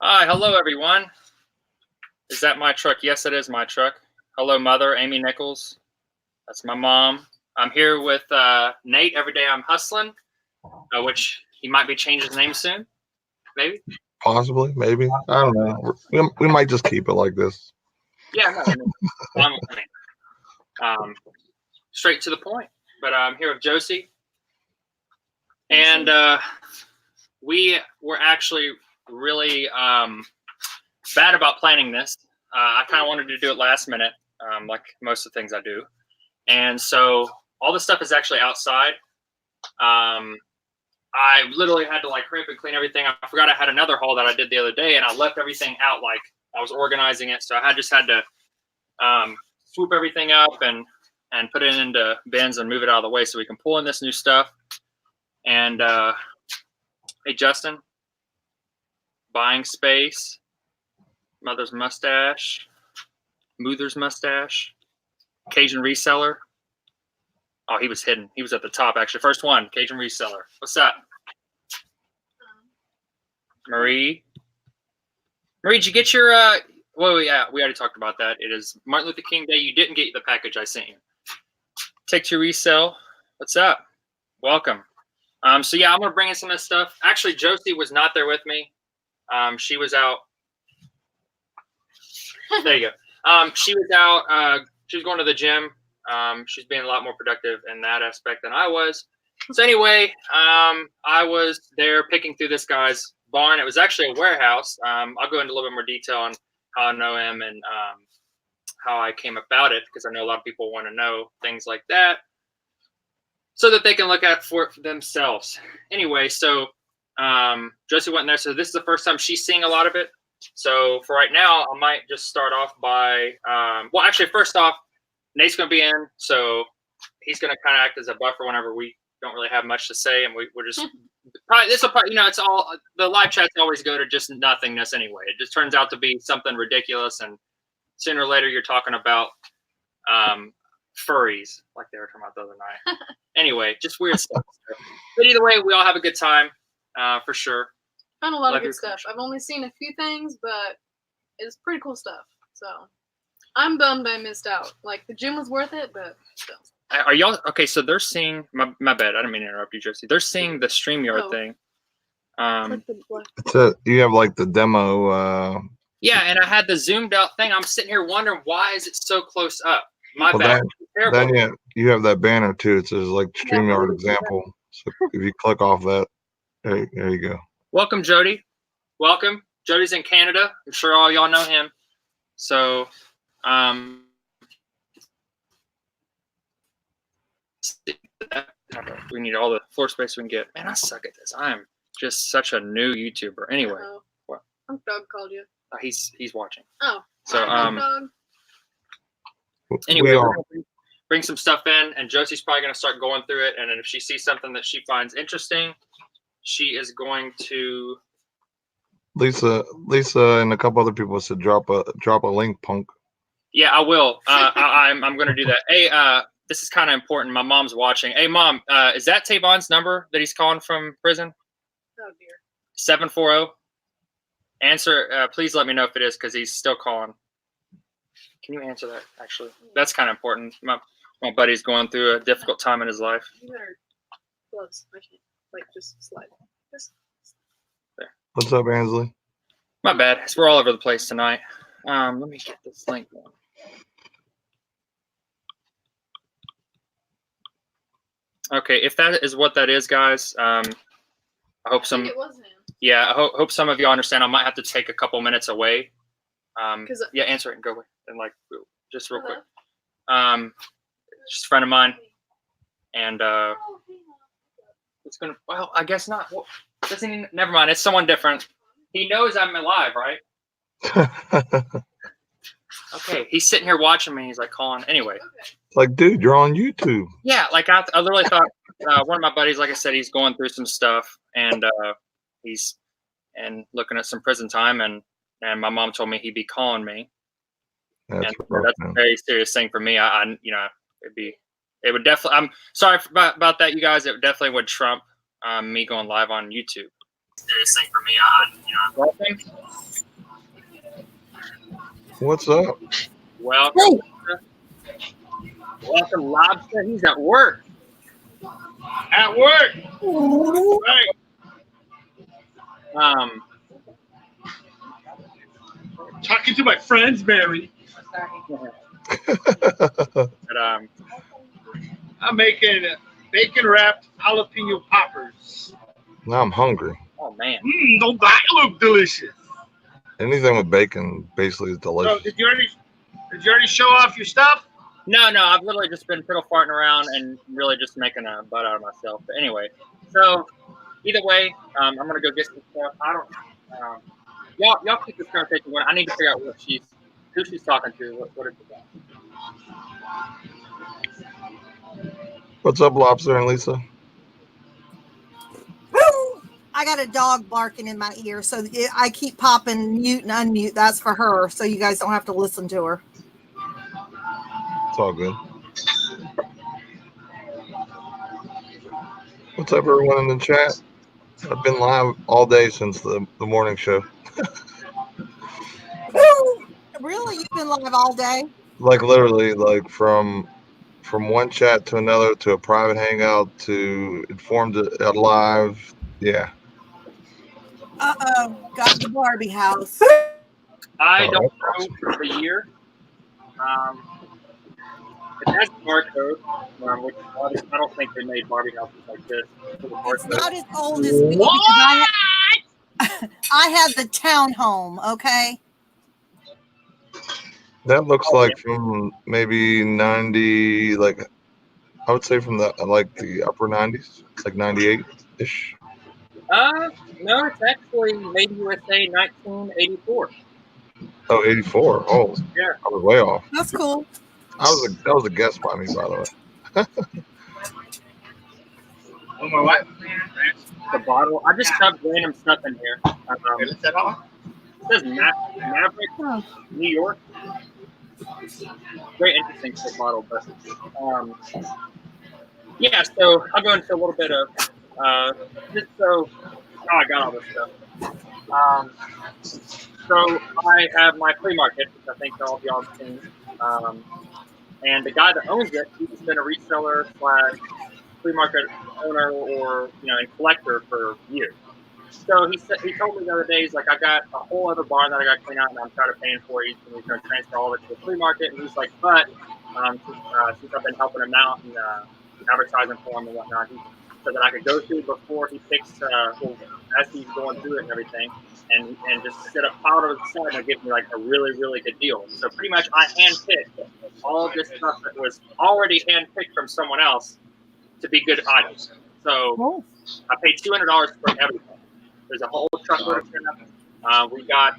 Hi, hello everyone. Is that my truck? Yes, it is my truck. Hello, Mother, Amy Nichols. That's my mom. I'm here with Nate. Every day I'm hustling, which he might be changing his name soon, maybe. Possibly, maybe. I don't know. We might just keep it like this. Yeah, no, straight to the point. But I'm here with Josie, and we were actually really bad about planning this. I kind of wanted to do it last minute, like most of the things I do. And so all this stuff is actually outside. I literally had to like crimp and clean everything. I forgot I had another haul that I did the other day, and I left everything out like I was organizing it. So I just had to swoop everything up and put it into bins and move it out of the way so we can pull in this new stuff. And hey, Justin, buying space, Mother's mustache, Mother's mustache, Cajun Reseller. Oh, he was hidden. He was at the top, actually. First one, Cajun Reseller. What's up? Marie? Marie, did you get your, well, yeah, we already talked about that. It is Martin Luther King Day. You didn't get the package I sent you. Take to resell. What's up? Welcome. So, yeah, I'm going to bring in some of this stuff. Actually, Josie was not there with me. She was out. There you go. She was out. She was going to the gym. She's being a lot more productive in that aspect than I was. So anyway, I was there picking through this guy's barn. It was actually a warehouse. I'll go into a little bit more detail on how I know him and how I came about it, because I know a lot of people want to know things like that so that they can look at for themselves. Anyway, so Josie went in there. So this is the first time she's seeing a lot of it. So for right now, I might just start off by, well, actually, first off, Nate's going to be in, so he's going to kind of act as a buffer whenever we don't really have much to say, and we're just probably, this will probably, you know, it's all, the live chats always go to just nothingness anyway. It just turns out to be something ridiculous, and sooner or later you're talking about furries, like they were talking about the other night. Anyway, just weird stuff. But either way, we all have a good time, for sure. Found a lot of good stuff. I've only seen a few things, but it's pretty cool stuff, so I'm bummed I missed out. Like, the gym was worth it, but still. Are y'all okay? So they're seeing my bad. I didn't mean to interrupt you, Josie. They're seeing the StreamYard thing. You have like the demo. Yeah, and I had the zoomed out thing. I'm sitting here wondering, why is it so close up? My bad. Then yeah, you have that banner too. It says like StreamYard example. So if you click off that, there you go. Welcome, Jody. Welcome. Jody's in Canada. I'm sure all y'all know him. So. We need all the floor space we can get. Man, I suck at this. I'm just such a new YouTuber. Anyway, what? Doug called you. He's watching. Oh. So anyway, we're gonna bring some stuff in, and Josie's probably gonna start going through it. And then if she sees something that she finds interesting, she is going to. Lisa, and a couple other people said drop a link, punk. Yeah, I will. I'm going to do that. Hey, this is kind of important. My mom's watching. Hey, Mom, is that Tavon's number that he's calling from prison? Oh, dear. 740. Answer. Please let me know if it is, because he's still calling. Can you answer that, actually? That's kind of important. My buddy's going through a difficult time in his life. You better close. I can't, like, just slide. There. What's up, Ansley? My bad. We're all over the place tonight. Let me get this link going. Okay, if that is what that is, guys, I hope some. It was him. Yeah, I hope some of you understand. I might have to take a couple minutes away. Yeah, answer it and go away, and like just real quick. Just a friend of mine, and it's gonna. Well, I guess not. Well, doesn't he, never mind. It's someone different. He knows I'm alive, right? Okay, he's sitting here watching me. He's like calling. Anyway, it's like, dude, you're on YouTube. Yeah, like I literally thought one of my buddies, like I said, he's going through some stuff, and he's looking at some prison time, and my mom told me he'd be calling me. That's a very serious thing for me. I you know, it would definitely. I'm sorry about that, you guys. It definitely would trump me going live on YouTube. this thing for me. Welcome. What's up? Welcome. Welcome, Lobster. He's at work. At work. Right. Talking to my friends, Mary. But, I'm making bacon wrapped jalapeno poppers. Now I'm hungry. oh man. Don't that look delicious? Anything with bacon basically is So delicious. did you already show off your stuff? No, I've literally just been fiddle farting around and really just making a butt out of myself. But anyway, so either way, I'm gonna go get some stuff. I don't. Y'all keep this conversation going. I need to figure out who she's talking to. What is it about? What's up, Lobster and Lisa? I got a dog barking in my ear, so I keep popping mute and unmute. That's for her, so you guys don't have to listen to her. It's all good. What's up, everyone in the chat? I've been live all day since the morning show. Really? You've been live all day? Like literally, like from one chat to another to a private hangout to informed live. Yeah. Got the Barbie house. I don't know the year. It has a barcode, which I don't think they made Barbie houses like this. It's not as old as me because I had the townhome, okay? That looks like from maybe 90, like I would say from the upper 90s, like 98-ish. No, it's actually Made USA 1984. Oh, 84. Oh, yeah. I was way off. That's cool. That was a guess by me, by the way. Oh my what? The bottle. I just shoved random stuff in here. It says Maverick, New York. Very interesting for the bottle, but yeah. So I'll go into a little bit of just so how I got all this stuff. So I have my flea market, which I think all of y'all have seen. And the guy that owns it, he's been a reseller / flea market owner or and collector for years. So he told me the other day, he's like, I got a whole other barn that I got to clean out and I'm tired of paying for it. He's going to transfer all of it to the flea market. And he's like, but since I've been helping him out and advertising for him and whatnot, he said that I could go through before he picks, as he's going through it and everything, and just set a pile to the side and give me like a really, really good deal. So pretty much I handpicked all of this stuff that was already handpicked from someone else to be good items. So I paid $200 for everything. There's a whole truckload of stuff. We got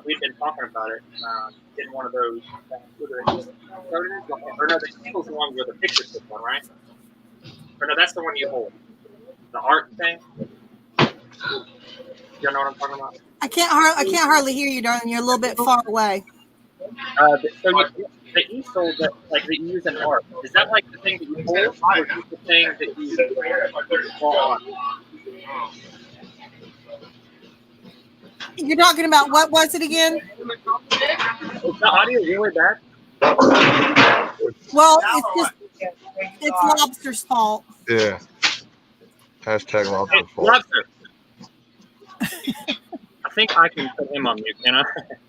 we've been talking about it, in one of those, or no, the Eagles one where the picture took one, right? Or no, that's the one you hold. The art thing. You know what I'm talking about? I can't hardly hear you, darling. You're a little bit far away. The easel that you use in art, is that like the thing that you hold, or is it the thing that you fall on? You're talking about what was it again? Is the audio really bad? Well, it's Lobster's fault. Yeah. Hashtag Lobster's fault. Lobster. I think I can put him on mute, can I?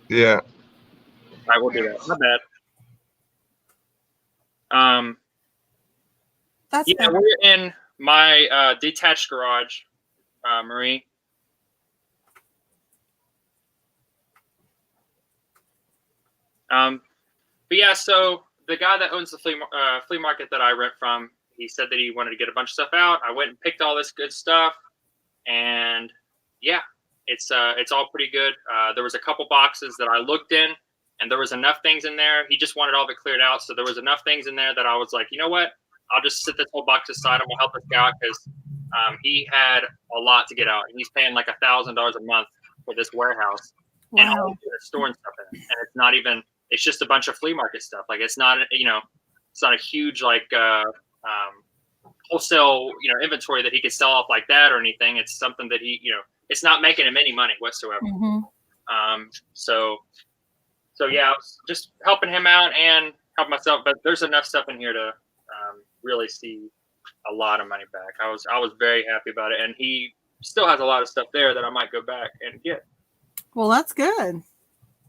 Yeah. All right, we'll do that. Not bad. That's yeah, we're in my detached garage, Marie. But yeah, so the guy that owns the flea market that I rent from, he said that he wanted to get a bunch of stuff out. I went and picked all this good stuff, and yeah, it's all pretty good. There was a couple boxes that I looked in, and there was enough things in there. He just wanted all of it cleared out, so there was enough things in there that I was like, you know what? I'll just sit this whole box aside. I'm gonna help this guy because he had a lot to get out, and he's paying like $1,000 a month for this warehouse, and all he's storing stuff in it, and it's not even. It's just a bunch of flea market stuff. Like it's not, it's not a huge wholesale, inventory that he could sell off like that or anything. It's something that he, it's not making him any money whatsoever. So yeah, I was just helping him out and help myself. But there's enough stuff in here to really see a lot of money back. I was very happy about it, and he still has a lot of stuff there that I might go back and get. Well, that's good.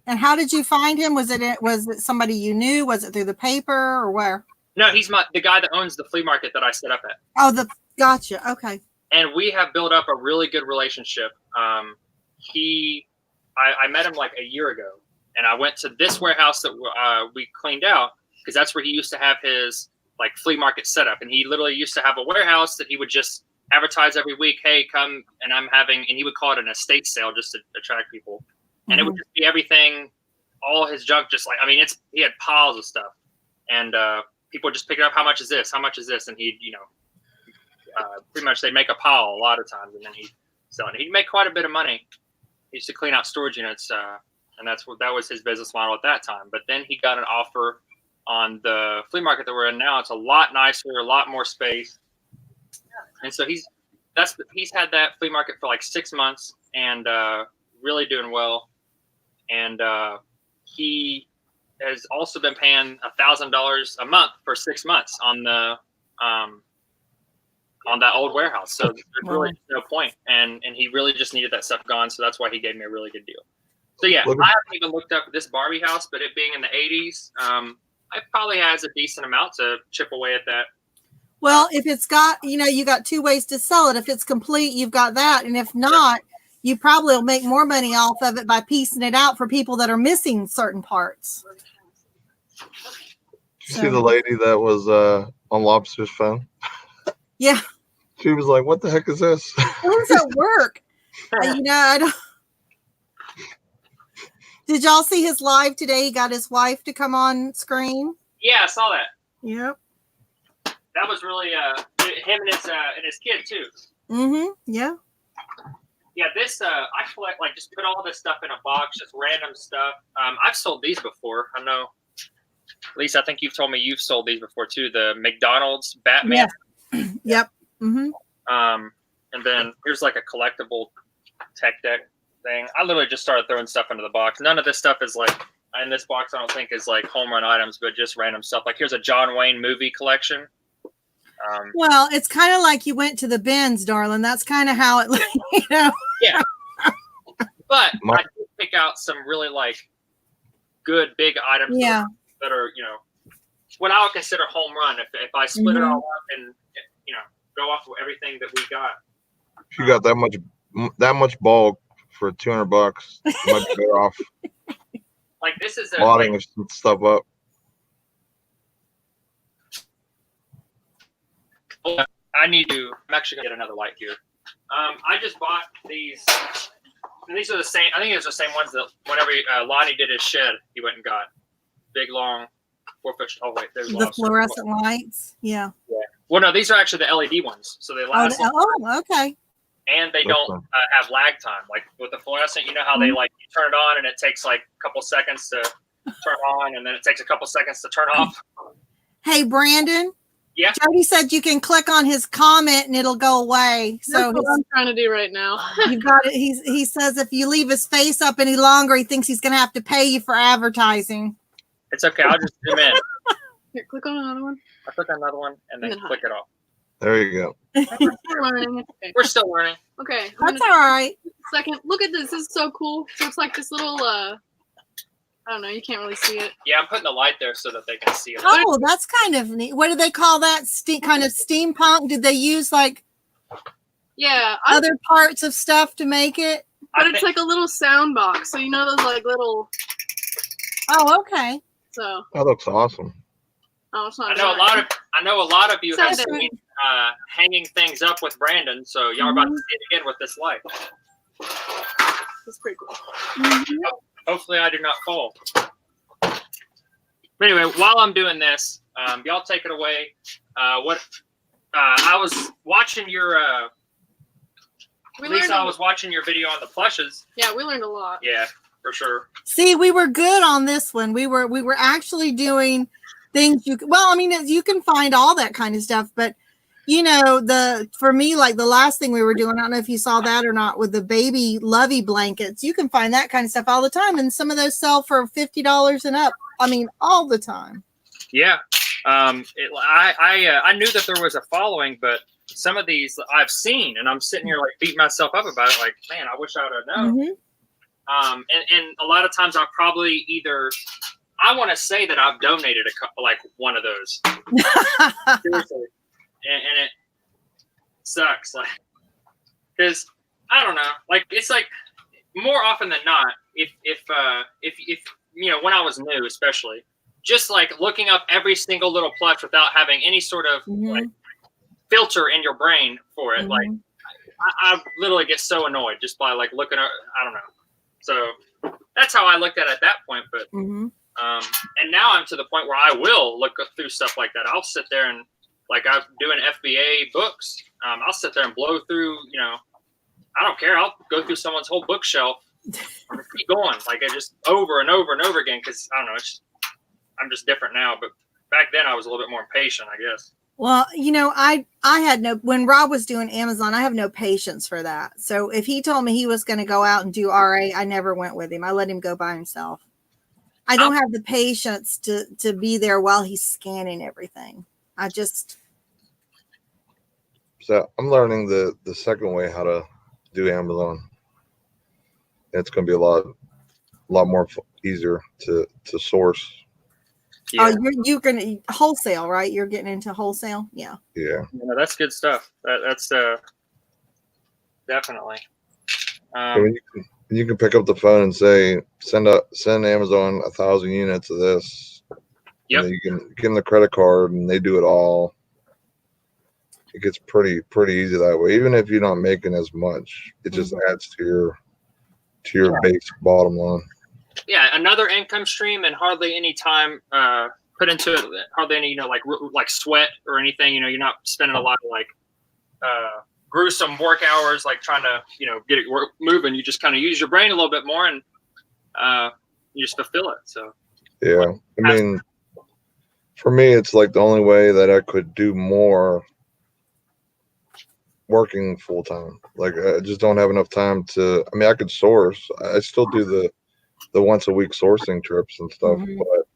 And how did you find him? Was it somebody you knew? Was it through the paper or where? No, he's the guy that owns the flea market that I set up at. Oh, gotcha. Okay. And we have built up a really good relationship. I met him like a year ago, and I went to this warehouse that we cleaned out because that's where he used to have his like flea market set up. And he literally used to have a warehouse that he would just advertise every week. Hey, come, and and he would call it an estate sale just to attract people. And it would just be everything, all his junk, just like, I mean, he had piles of stuff, and people would just pick it up. How much is this? How much is this? And he'd, pretty much they'd make a pile a lot of times, and then he'd sell it. He'd make quite a bit of money. He used to clean out storage units, and that was his business model at that time. But then he got an offer on the flea market that we're in now. It's a lot nicer, a lot more space, and so he's had that flea market for like 6 months and really doing well. And he has also been paying $1,000 a month for 6 months on the on that old warehouse. So there's really no point. And he really just needed that stuff gone. So that's why he gave me a really good deal. So yeah, I haven't even looked up this Barbie house, but it being in the 80s, it probably has a decent amount to chip away at that. Well, if it's got, you got 2 ways to sell it. If it's complete, you've got that. And if not, you probably will make more money off of it by piecing it out for people that are missing certain parts. Did you see the lady that was on Lobster's phone? Yeah. She was like, what the heck is this? It was at work. I don't. Did y'all see his live today? He got his wife to come on screen. Yeah, I saw that. Yep. That was really him and his kid too. Yeah. Yeah, this I collect, like, just put all this stuff in a box, just random stuff. I've sold these before. I know, Lisa, I think you've told me you've sold these before too. The McDonald's Batman. Yeah. Yep. And then here's like a collectible tech deck thing. I literally just started throwing stuff into the box. None of this stuff is like in this box. I don't think is like home run items, but just random stuff. Like here's a John Wayne movie collection. Well, it's kind of like you went to the bins, darling. That's kind of how it, Yeah. But I did pick out some really like good big items. Yeah. That are what I would consider home run. If I split it all up and go off of everything that we got. If you got that much bulk for $200, you might be better off like this is lotting stuff up. I'm actually gonna get another light here. I just bought these. And these are the same. I think it's the same ones that whenever Lonnie did his shed, he went and got big, long, 4-foot. Oh wait, there's the fluorescent lights. Yeah. Well, no, these are actually the LED ones, so they last. Oh, okay. And they don't have lag time. Like with the fluorescent, you know how they like you turn it on and it takes like a couple seconds to turn on, and then it takes a couple seconds to turn off. Hey, Brandon. Yeah. Jody said you can click on his comment and it'll go away. So that's what I'm trying to do right now. You got it. He says if you leave his face up any longer, he thinks he's going to have to pay you for advertising. It's okay. I'll just zoom in. Here, click on another one. I click on another one and then click it off. There you go. We're learning. Okay. We're still learning. Okay. That's all right. Second, look at this. This is so cool. So it's like this little I don't know. You can't really see it. Yeah, I'm putting the light there so that they can see it. Oh, that's kind of neat. What do they call that? Kind of steampunk? Did they use like other parts of stuff to make it? But it's like a little sound box. So those like little. Oh, okay. So. That looks awesome. Oh, it's not. I know a lot of you have Sorry. seen hanging things up with Brandon. So y'all are about to see it again with this light. That's pretty cool. Hopefully I do not fall. But anyway, while I'm doing this, y'all take it away. I was watching your Lisa, I was watching your video on the plushes. Yeah, we learned a lot. Yeah, for sure. See, we were good on this one. We were actually doing things you can find all that kind of stuff, but You know, for me, like the last thing we were doing, I don't know if you saw that or not, with the baby lovey blankets. You can find that kind of stuff all the time, and some of those sell for $50 and up. I mean, all the time. Yeah. I knew that there was a following, but some of these I've seen, and I'm sitting here like beating myself up about it. Like, man, I wish I would have known. Mm-hmm. And a lot of times I'll probably I want to say that I've donated like one of those. Seriously. And it sucks, like, because I don't know, like it's like more often than not, if you know, when I was new, especially, just like looking up every single little plush without having any sort of like filter in your brain for it, like I literally get so annoyed just by like looking at, I don't know. So that's how I looked at it at that point, but and now I'm to the point where I will look through stuff like that. I'll sit there and, like, I'm doing FBA books. I'll sit there and blow through, you know, I don't care. I'll go through someone's whole bookshelf and keep going. Like, I just over and over and over again, because I don't know, I'm just different now. But back then I was a little bit more impatient, I guess. Well, you know, I had when Rob was doing Amazon, I have no patience for that. So if he told me he was going to go out and do RA, I never went with him. I let him go by himself. I don't have the patience to be there while he's scanning everything. So I'm learning the second way how to do Amazon. It's going to be a lot more easier to source. Yeah. Oh, you're going to wholesale, right? You're getting into wholesale. Yeah. Yeah. That's good stuff. That's definitely. You can pick up the phone and say, send Amazon 1,000 units of this. Yep. And you can give them the credit card and they do it all. It gets pretty easy that way. Even if you're not making as much, it just adds to your base bottom line. Yeah, another income stream, and hardly any time put into it. Hardly any, you know, like sweat or anything. You know, you're not spending a lot of like gruesome work hours, like trying to, you know, get it moving. You just kind of use your brain a little bit more, and you just fulfill it. So yeah, I mean, for me, it's like the only way that I could do more working full time. Like, I just don't have enough time to. I mean, I could source. I still do the once a week sourcing trips and stuff, but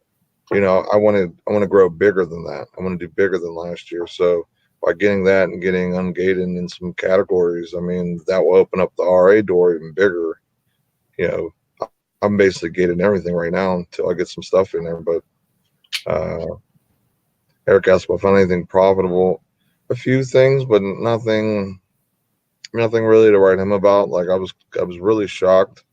you know, I want to grow bigger than that. I want to do bigger than last year. So by getting that and getting ungated in some categories, I mean, that will open up the RA door even bigger. You know, I'm basically gating everything right now until I get some stuff in there. But Eric asked if I found anything profitable. A few things, but nothing really to write him about. Like, I was really shocked.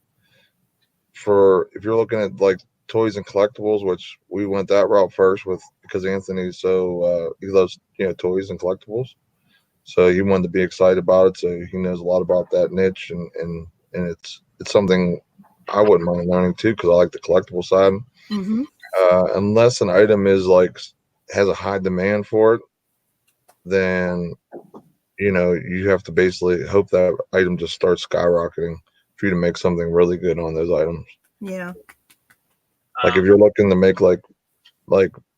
If you're looking at like toys and collectibles, which we went that route first because Anthony's so he loves, you know, toys and collectibles, so he wanted to be excited about it. So he knows a lot about that niche, and it's something I wouldn't mind learning too, because I like the collectible side. Unless an item has a high demand for it, then, you know, you have to basically hope that item just starts skyrocketing for you to make something really good on those items. Yeah. Like, if you're looking to make like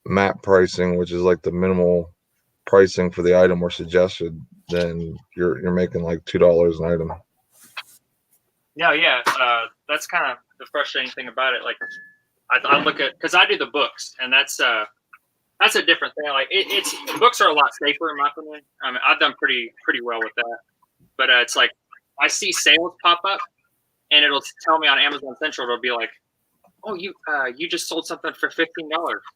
map pricing, which is like the minimal pricing for the item or suggested, then you're making like $2 an item. Yeah. That's kind of the frustrating thing about it. Like, I look at, because I do the books, and that's a different thing. Like, it's books are a lot safer in my opinion. I mean, I've done pretty well with that, but it's like I see sales pop up, and it'll tell me on Amazon Central. It'll be like, "Oh, you just sold something for $15,"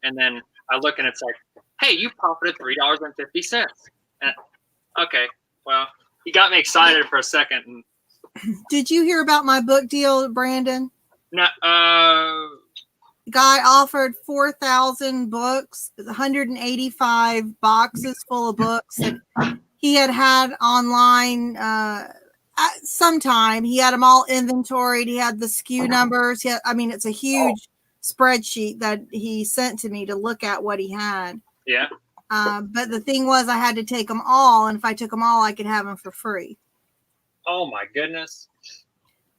and then I look and it's like, "Hey, you profited $3.50." And okay, well, you got me excited for a second. And did you hear about my book deal, Brandon? No. Guy offered 4,000 books, 185 boxes full of books that he had online. Sometime he had them all inventoried. He had the SKU numbers. It's a huge spreadsheet that he sent to me to look at what he had. Yeah. But the thing was, I had to take them all, and if I took them all, I could have them for free. Oh my goodness.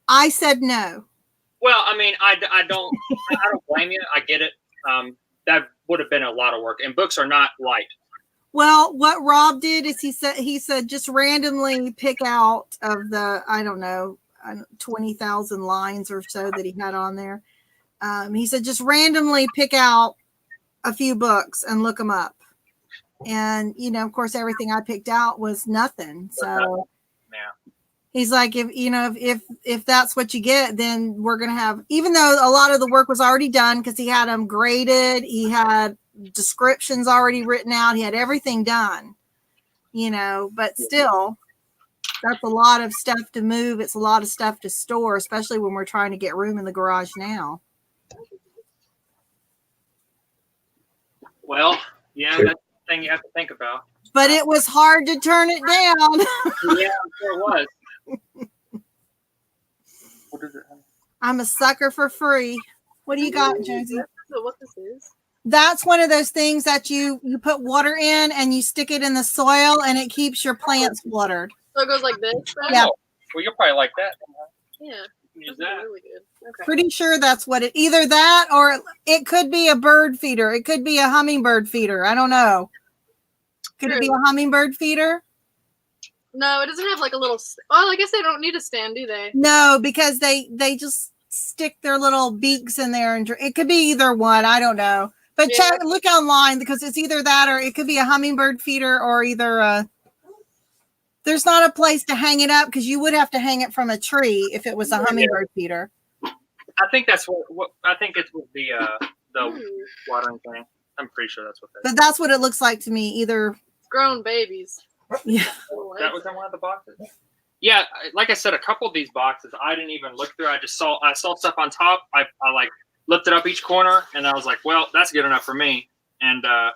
I said no. Well, I mean, I don't blame you. I get it. That would have been a lot of work, and books are not light. Well, what Rob did is he said just randomly pick out of the, I don't know, 20,000 lines or so that he had on there. He said just randomly pick out a few books and look them up. And, you know, of course, everything I picked out was nothing. So Yeah. he's like, if that's what you get, then we're going to have, even though a lot of the work was already done because he had them graded, he had descriptions already written out, he had everything done, you know, but still, that's a lot of stuff to move. It's a lot of stuff to store, especially when we're trying to get room in the garage now. Well, yeah, that's the thing you have to think about. But it was hard to turn it down. Yeah, I'm sure it was. What is it? I'm a sucker for free. What do you got, Josie? What this is? That's one of those things that you put water in and you stick it in the soil and it keeps your plants watered. So it goes like this? Then? Yeah. Well, you'll probably like that. Yeah. Use That's that. really good. Okay. Pretty sure that's what either that or it could be a bird feeder. It could be a hummingbird feeder. I don't know. Could it be a hummingbird feeder? No, it doesn't have like a little. Well, I guess they don't need a stand, do they? No, because they just stick their little beaks in there and it could be either one. I don't know. But Yeah. look online because it's either that or it could be a hummingbird feeder or either there's not a place to hang it up because you would have to hang it from a tree if it was a hummingbird feeder. I think that's what I think it's with the watering thing. I'm pretty sure that's what that is. But that's what it looks like to me. Either Grown babies. yeah. That was in one of the boxes. Yeah, like I said, a couple of these boxes I didn't even look through. I saw stuff on top. I like lifted up each corner and I was like, well, that's good enough for me. And I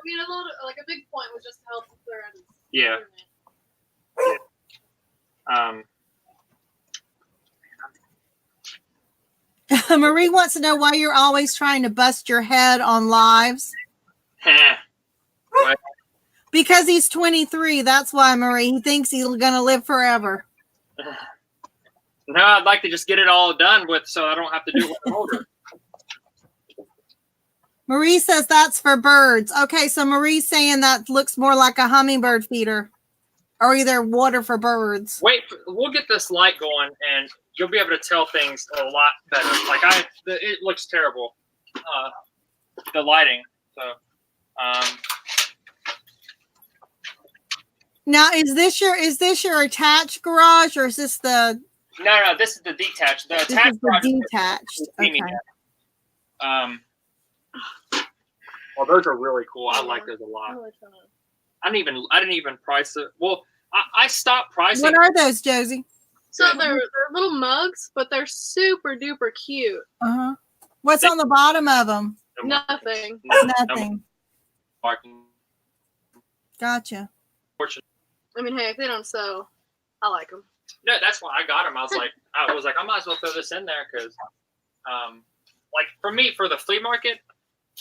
mean, a big point was just to help clear out. yeah. Marie wants to know why you're always trying to bust your head on lives. Because he's 23. That's why, Marie. He thinks he's going to live forever. No, I'd like to just get it all done with so I don't have to do it when I'm older. Marie says that's for birds. Okay, so Marie's saying that looks more like a hummingbird feeder or either water for birds. Wait, we'll get this light going and you'll be able to tell things a lot better. Like it looks terrible, the lighting. So, now, is this your attached garage or is this the? No, this is the detached. The This attached is the garage is detached. Okay. Well, those are really cool. I like those a lot. I didn't even price it. Well, I stopped pricing. What are those, Josie? So they're little mugs, but they're super duper cute. Uh-huh. What's on the bottom of them? Nothing. Nothing. Marking. Gotcha. I mean, hey, if they don't sell, I like them. No, that's why I got them. I was like, I might as well throw this in there because, like for me, for the flea market,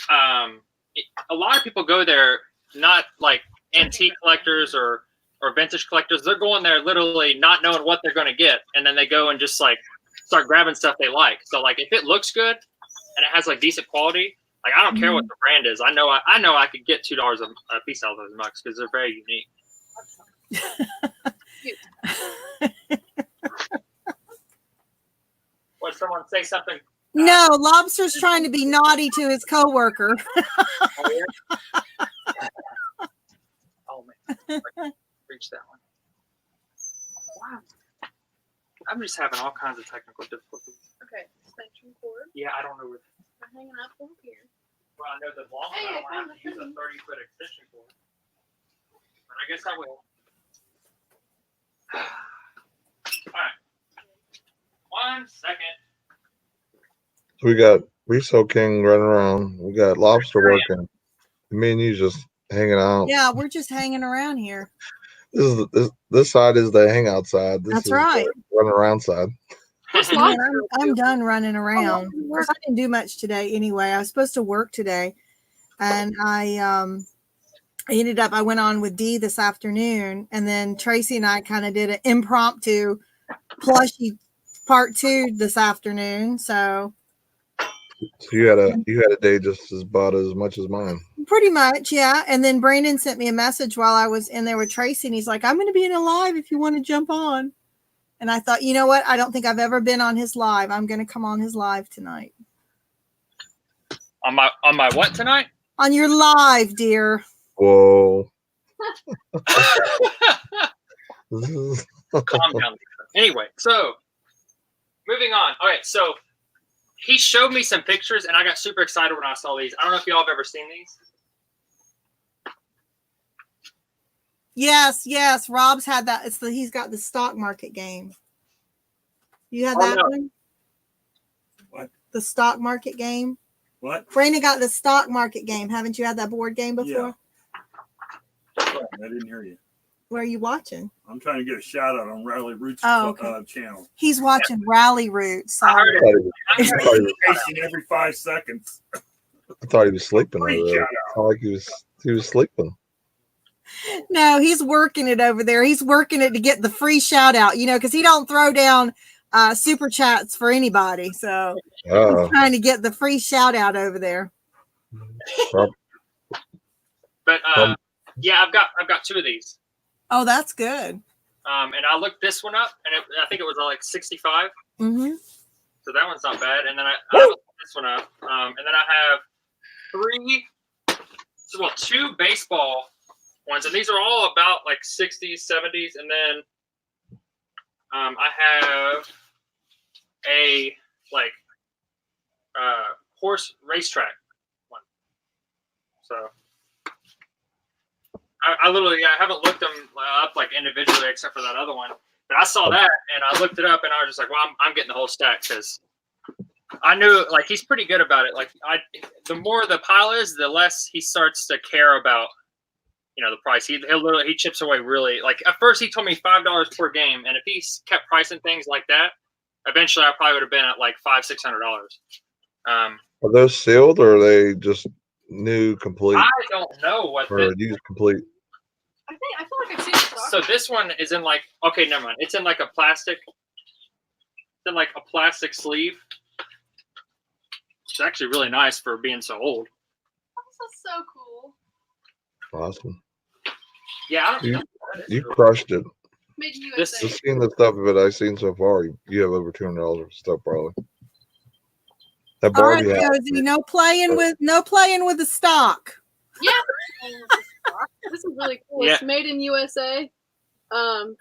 a lot of people go there not like antique collectors or vintage collectors. They're going there literally not knowing what they're going to get, and then they go and just like start grabbing stuff they like. So like if it looks good and it has like decent quality, like I don't care what the brand is. I know I could get $2 a piece out of those mugs because they're very unique. Would someone say something? No, Lobster's trying to be naughty to his coworker. Oh, yeah? Oh man, reach that one. Wow, I'm just having all kinds of technical difficulties. Okay, extension cord. Yeah, I don't know where. I'm hanging up over here. Well, I know the long one. I don't have to use a 30-foot extension cord, but I guess I will. All right. 1 second. We got Reso King running around. We got Lobster working. Me and you just hanging out. Yeah, we're just hanging around here. This side is the hangout side. This That's is right. the running around side. Man, I'm done running around. Of course, I didn't do much today anyway. I was supposed to work today, and I ended up. I went on with Dee this afternoon, and then Tracy and I kind of did an impromptu plushie part 2 this afternoon. So So you had a day just about as much as mine. Pretty much, yeah. And then Brandon sent me a message while I was in there with Tracy, and he's like, "I'm going to be in a live if you want to jump on." And I thought, you know what? I don't think I've ever been on his live. I'm going to come on his live tonight. On my what tonight? On your live, dear. Whoa. Calm down. Anyway, so moving on. All right, so he showed me some pictures, and I got super excited when I saw these. I don't know if y'all have ever seen these. Yes. Rob's had that. He's got the stock market game. You had that one? What? The stock market game? What? Brandon got the stock market game. Haven't you had that board game before? I didn't hear you. Where are you watching? I'm trying to get a shout out on Rarely Roots channel. He's watching Rally Roots. I heard it. Notification every 5 seconds. I thought he was sleeping over Free there. shout It's not like he was sleeping. No, he's working it over there. He's working it to get the free shout out, because he don't throw down super chats for anybody. So he's trying to get the free shout out over there. But yeah, I've got 2 of these. Oh, that's good. And I looked this one up, and I think it was like 65. Mm-hmm. So that one's not bad. And then I looked this one up, and then I have 2 baseball ones, and these are all about like 60s, 70s, and then I have a horse racetrack one. So I literally haven't looked them up like individually except for that other one, but I saw that and I looked it up and I was just like, well, I'm getting the whole stack because I knew like he's pretty good about it. Like the more the pile is, the less he starts to care about the price. He chips away really. Like at first he told me $5 per game, and if he kept pricing things like that, eventually I probably would have been at like $500-600. Are those sealed or are they just new complete? I don't know what used complete. I feel like I've seen it. So this one is in like never mind. It's in like a plastic. It's in like a plastic sleeve. It's actually really nice for being so old. This is so cool. Awesome. Yeah, you crushed it. Made in This- USA. Just seeing the stuff that I've seen so far, you have over $200 worth of stuff probably. That All right, Barbie hat. Josie, no playing with the stock. Yeah. This is really cool. Yeah. It's made in USA.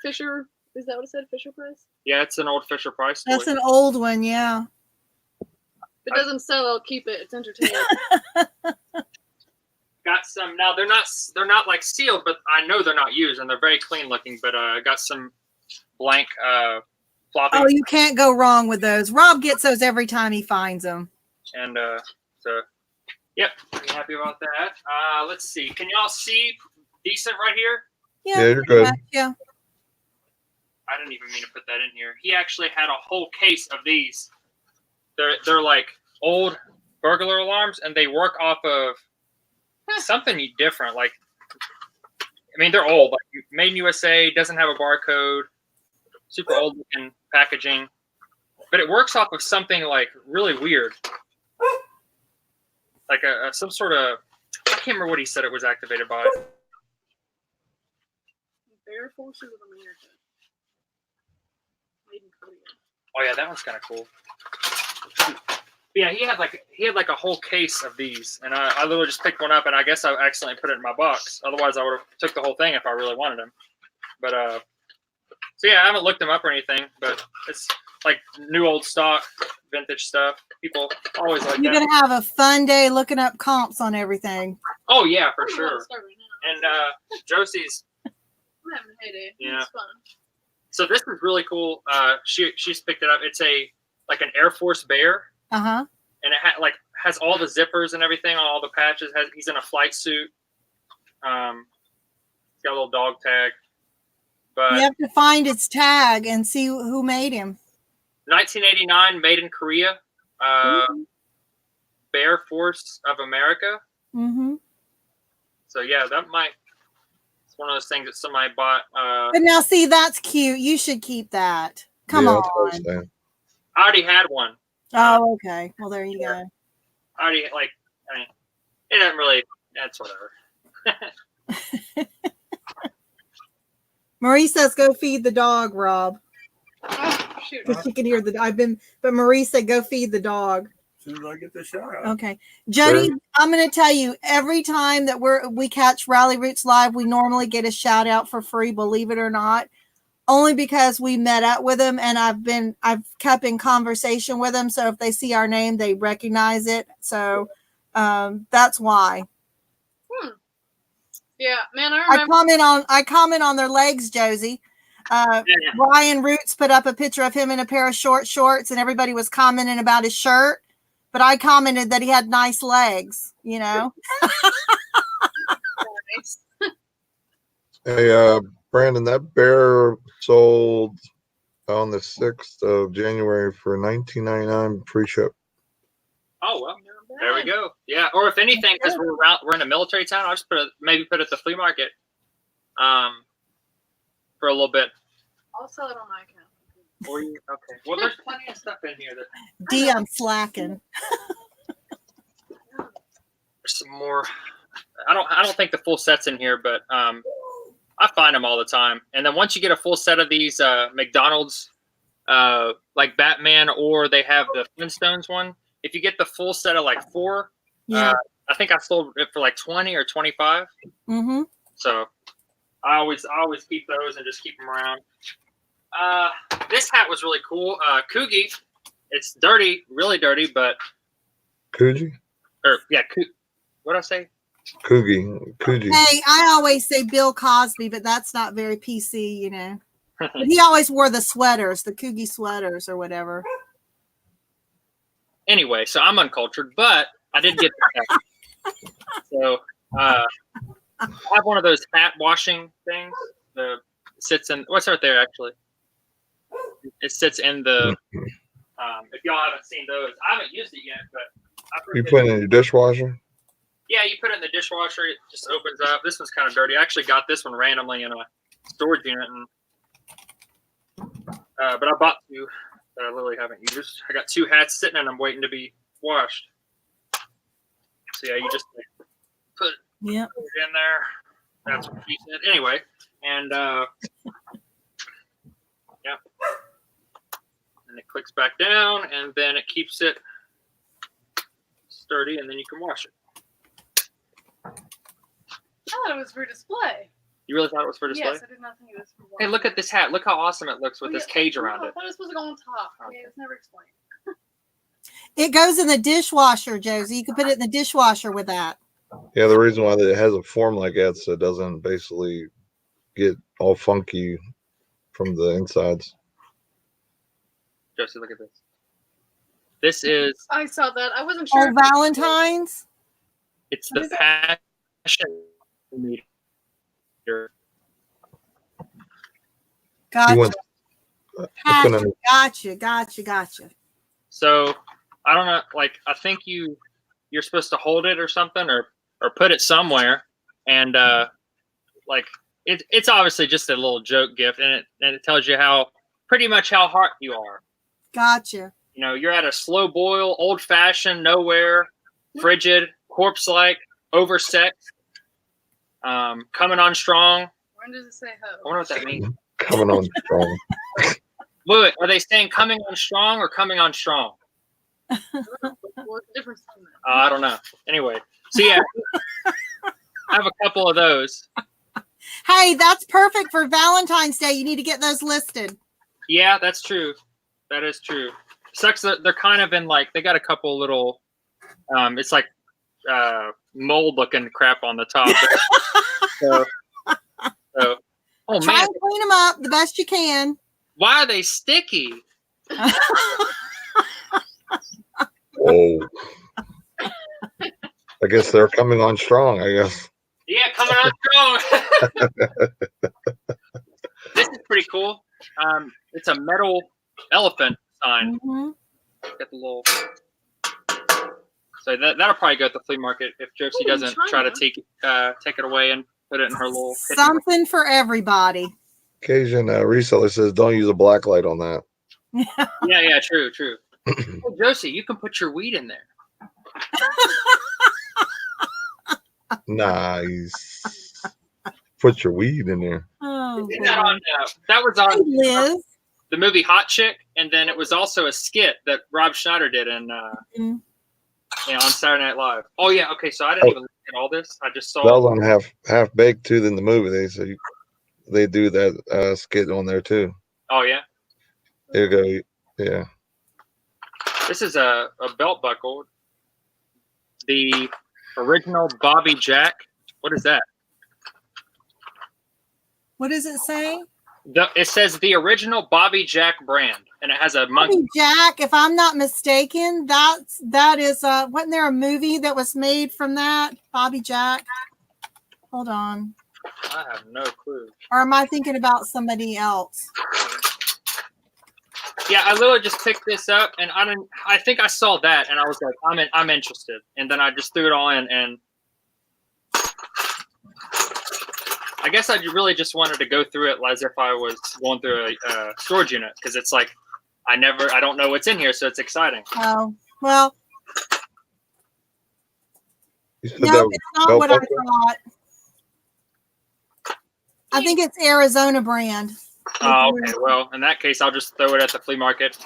Fisher, is that what it said? Fisher Price? yeah, it's an old Fisher Price. That's toy. an old one, yeah. If it doesn't sell, I'll keep it. It's entertaining. Got some now. They're not like sealed, but I know they're not used, and they're very clean looking. But got some blank floppy. Oh, you can't go wrong with those. Rob gets those every time he finds them. And so, yep, pretty happy about that. Let's see. Can y'all see decent right here? Yeah, you're pretty good. much, yeah. I didn't even mean to put that in here. He actually had a whole case of these. They're like old burglar alarms, and they work off of something different. Like, I mean, they're old. Like, made in USA, doesn't have a barcode, super old looking packaging, but it works off of something like really weird, like some sort of. I can't remember what he said it was activated by. Air Forces of America. Made in Korea. Oh yeah, that one's kind of cool. Yeah, he had like a whole case of these, and I literally just picked one up, and I guess I accidentally put it in my box. Otherwise, I would have took the whole thing if I really wanted them. But so yeah, I haven't looked them up or anything, but it's like new old stock, vintage stuff. People always like You're that. gonna have a fun day looking up comps on everything. Oh yeah, for I'm sure. gonna start right now. And Josie's. I'm having a heyday. Yeah. It's fun. So this is really cool. She's picked it up. It's like an Air Force bear. Uh-huh. And it has all the zippers and everything on all the patches. He's in a flight suit. He's got a little dog tag. But You have to find its tag and see who made him. 1989, made in Korea. Bear Force of America. Mm-hmm. So yeah, it's one of those things that somebody bought. But now, see, that's cute. You should keep that. Come Yeah, that's what I'm on. saying. I already had one. Oh, okay. Well, there you go. I already like. I mean, it doesn't really. That's whatever. Marie says, "Go feed the dog, Rob." Oh, shoot. Because she can hear but Marie said, "Go feed the dog." As soon as I get the shout out. Okay, Jody, I'm going to tell you, every time that we catch Rally Roots live, we normally get a shout out for free, believe it or not, only because we met up with them and I've kept in conversation with them. So if they see our name, they recognize it. So that's why. Yeah, man, I remember. I comment on their legs, Josie. Ryan Roots put up a picture of him in a pair of short shorts, and everybody was commenting about his shirt. But I commented that he had nice legs, you know. Nice. Hey, Brandon, that bear sold on the 6th of January for $19.99 free ship. Oh well, there we go. Yeah, or if anything, because we're in a military town, I'll just maybe put it at the flea market, for a little bit. I'll sell it on my account. Okay. Well, there's plenty of stuff in here. D, I'm slacking. There's some more. I don't think the full set's in here, but I find them all the time. And then once you get a full set of these McDonald's, like Batman, or they have the Flintstones one. If you get the full set of like 4, I think I sold it for like 20 or 25. Mm-hmm. So I always keep those and just keep them around. This hat was really cool. Coogie. It's dirty, really dirty, but Coogie? What did I say? Coogie. Hey, I always say Bill Cosby, but that's not very PC, you know. But he always wore the sweaters, the Coogie sweaters or whatever. Anyway, so I'm uncultured, but I did get the hat. So I have one of those hat washing things. Sits in what's right there actually. It sits in the. If y'all haven't seen those, I haven't used it yet, but You put it in your dishwasher? Yeah, you put it in the dishwasher. It just opens up. This one's kind of dirty. I actually got this one randomly in a storage unit, but I bought 2 that I literally haven't used. I got 2 hats sitting and I'm waiting to be washed. So yeah, you just put it in there. That's what she said. Anyway, and yeah. And it clicks back down, and then it keeps it sturdy, and then you can wash it. I thought it was for display. You really thought it was for display? Yes, I did not think it was for Hey, look at this hat. Look how awesome it looks with this cage around I it. thought it was supposed to go on top. Okay. Yeah, it was never explained. It goes in the dishwasher, Josie. You can put it in the dishwasher with that. Yeah, the reason why it has a form like that so it doesn't basically get all funky from the insides. Josie, look at this. This is. I saw that. I wasn't sure. Oh, Valentine's? It's the passion meter. Gotcha. want- Gotcha. So I don't know. Like I think you're supposed to hold it or something, or put it somewhere, and like it's obviously just a little joke gift, and it tells you pretty much how hot you are. Gotcha. You know, you're at a slow boil, old fashioned, nowhere, frigid, corpse like, oversexed, coming on strong. When does it say I ho? wonder what that means. Coming on strong. Wait, are they saying coming on strong or coming on strong? What's the difference between that? I don't know. Anyway, so yeah, I have a couple of those. Hey, that's perfect for Valentine's Day. You need to get those listed. Yeah, that's true. That is true. Sucks that they're kind of in like they got a couple little. It's like mold looking crap on the top. so oh Try man, and clean them up the best you can. why are they sticky? Oh. I guess they're coming on strong, I guess. Yeah, coming on strong. This is pretty cool. It's a metal elephant sign. Mm-hmm. Got the little. So that'll probably go at the flea market if Josie doesn't try to take it away and put it in her little. Something for everybody. Occasion Reseller says don't use a black light on that. Yeah, true. Oh, Josie, you can put your weed in there. Nice. Put your weed in there. Oh, Did that, on, that was on Hey, Liz. the movie Hot Chick, and then it was also a skit that Rob Schneider did in on Saturday Night Live. Oh yeah, okay. So I didn't even look at all this. I just saw That was on Half Baked too. In the movie, they do that skit on there too. Oh yeah. There you go. Yeah. This is a belt buckle. The original Bobby Jack. What is that? What does it say? It says the original Bobby Jack brand, and it has a monkey. Bobby Jack, if I'm not mistaken, that is wasn't there a movie that was made from that? Bobby Jack. Hold on. I have no clue. Or am I thinking about somebody else? Yeah, I literally just picked this up, and I think I saw that, and I was like, I'm interested, and then I just threw it all in, and I guess I really just wanted to go through it as if I was going through a storage unit, because it's like I don't know what's in here, so it's exciting. Oh, well, You said no, that was it's not belt what I buckle? thought. I think it's Arizona brand. Oh, okay. Well, in that case, I'll just throw it at the flea market.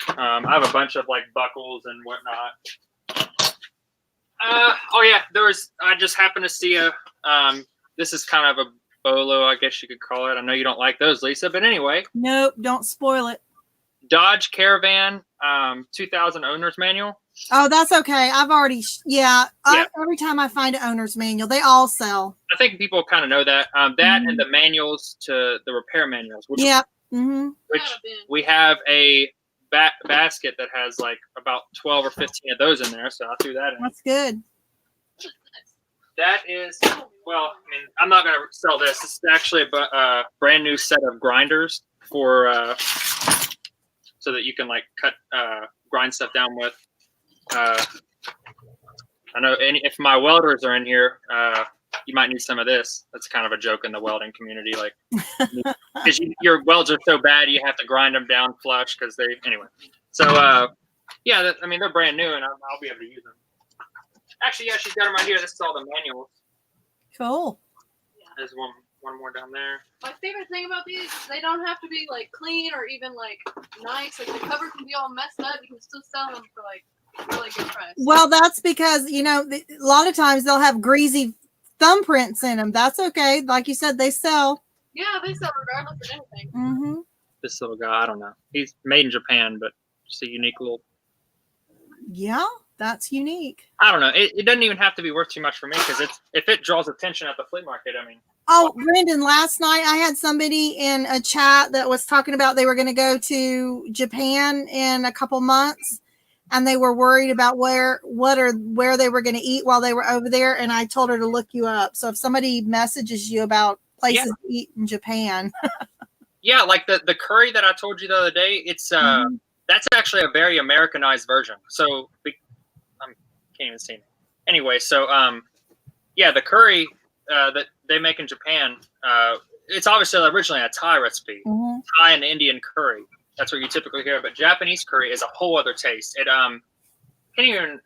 I have a bunch of like buckles and whatnot. Oh yeah, I just happened to see this is kind of a bolo, I guess you could call it. I know you don't like those, Lisa, but anyway. Nope, don't spoil it. Dodge Caravan 2000 owner's manual. Oh, that's okay. I've already, every time I find an owner's manual, they all sell. I think people kind of know that. And the manuals to the repair manuals. Which we have a basket that has like about 12 or 15 of those in there, so I threw that in. That's good. That is, well, I mean, I'm not going to sell this. This is actually a brand new set of grinders for so that you can like grind stuff down with. I know if my welders are in here, you might need some of this. That's kind of a joke in the welding community, like because your welds are so bad you have to grind them down flush because anyway. So yeah, I mean they're brand new and I'll be able to use them. Actually, yeah, she's got them right here. This is all the manuals. Cool. There's one more down there. My favorite thing about these is they don't have to be like clean or even like nice. Like the cover can be all messed up. You can still sell them for like really good price. Well, that's because, a lot of times they'll have greasy thumbprints in them. That's okay. Like you said, they sell. Yeah, they sell regardless of anything. Mm-hmm. This little guy, I don't know. He's made in Japan, but just a unique little. Yeah, that's unique. I don't know. It doesn't even have to be worth too much for me because if it draws attention at the flea market, I mean. Oh, Brendan, last night I had somebody in a chat that was talking about they were going to go to Japan in a couple months and they were worried about where they were going to eat while they were over there. And I told her to look you up. So if somebody messages you about places to eat in Japan. Yeah, like the curry that I told you the other day, it's that's actually a very Americanized version. So I can't even see it. Anyway, so yeah, the curry that they make in Japan, it's obviously originally a Thai recipe, Thai and Indian curry. That's what you typically hear. But Japanese curry is a whole other taste. It I can't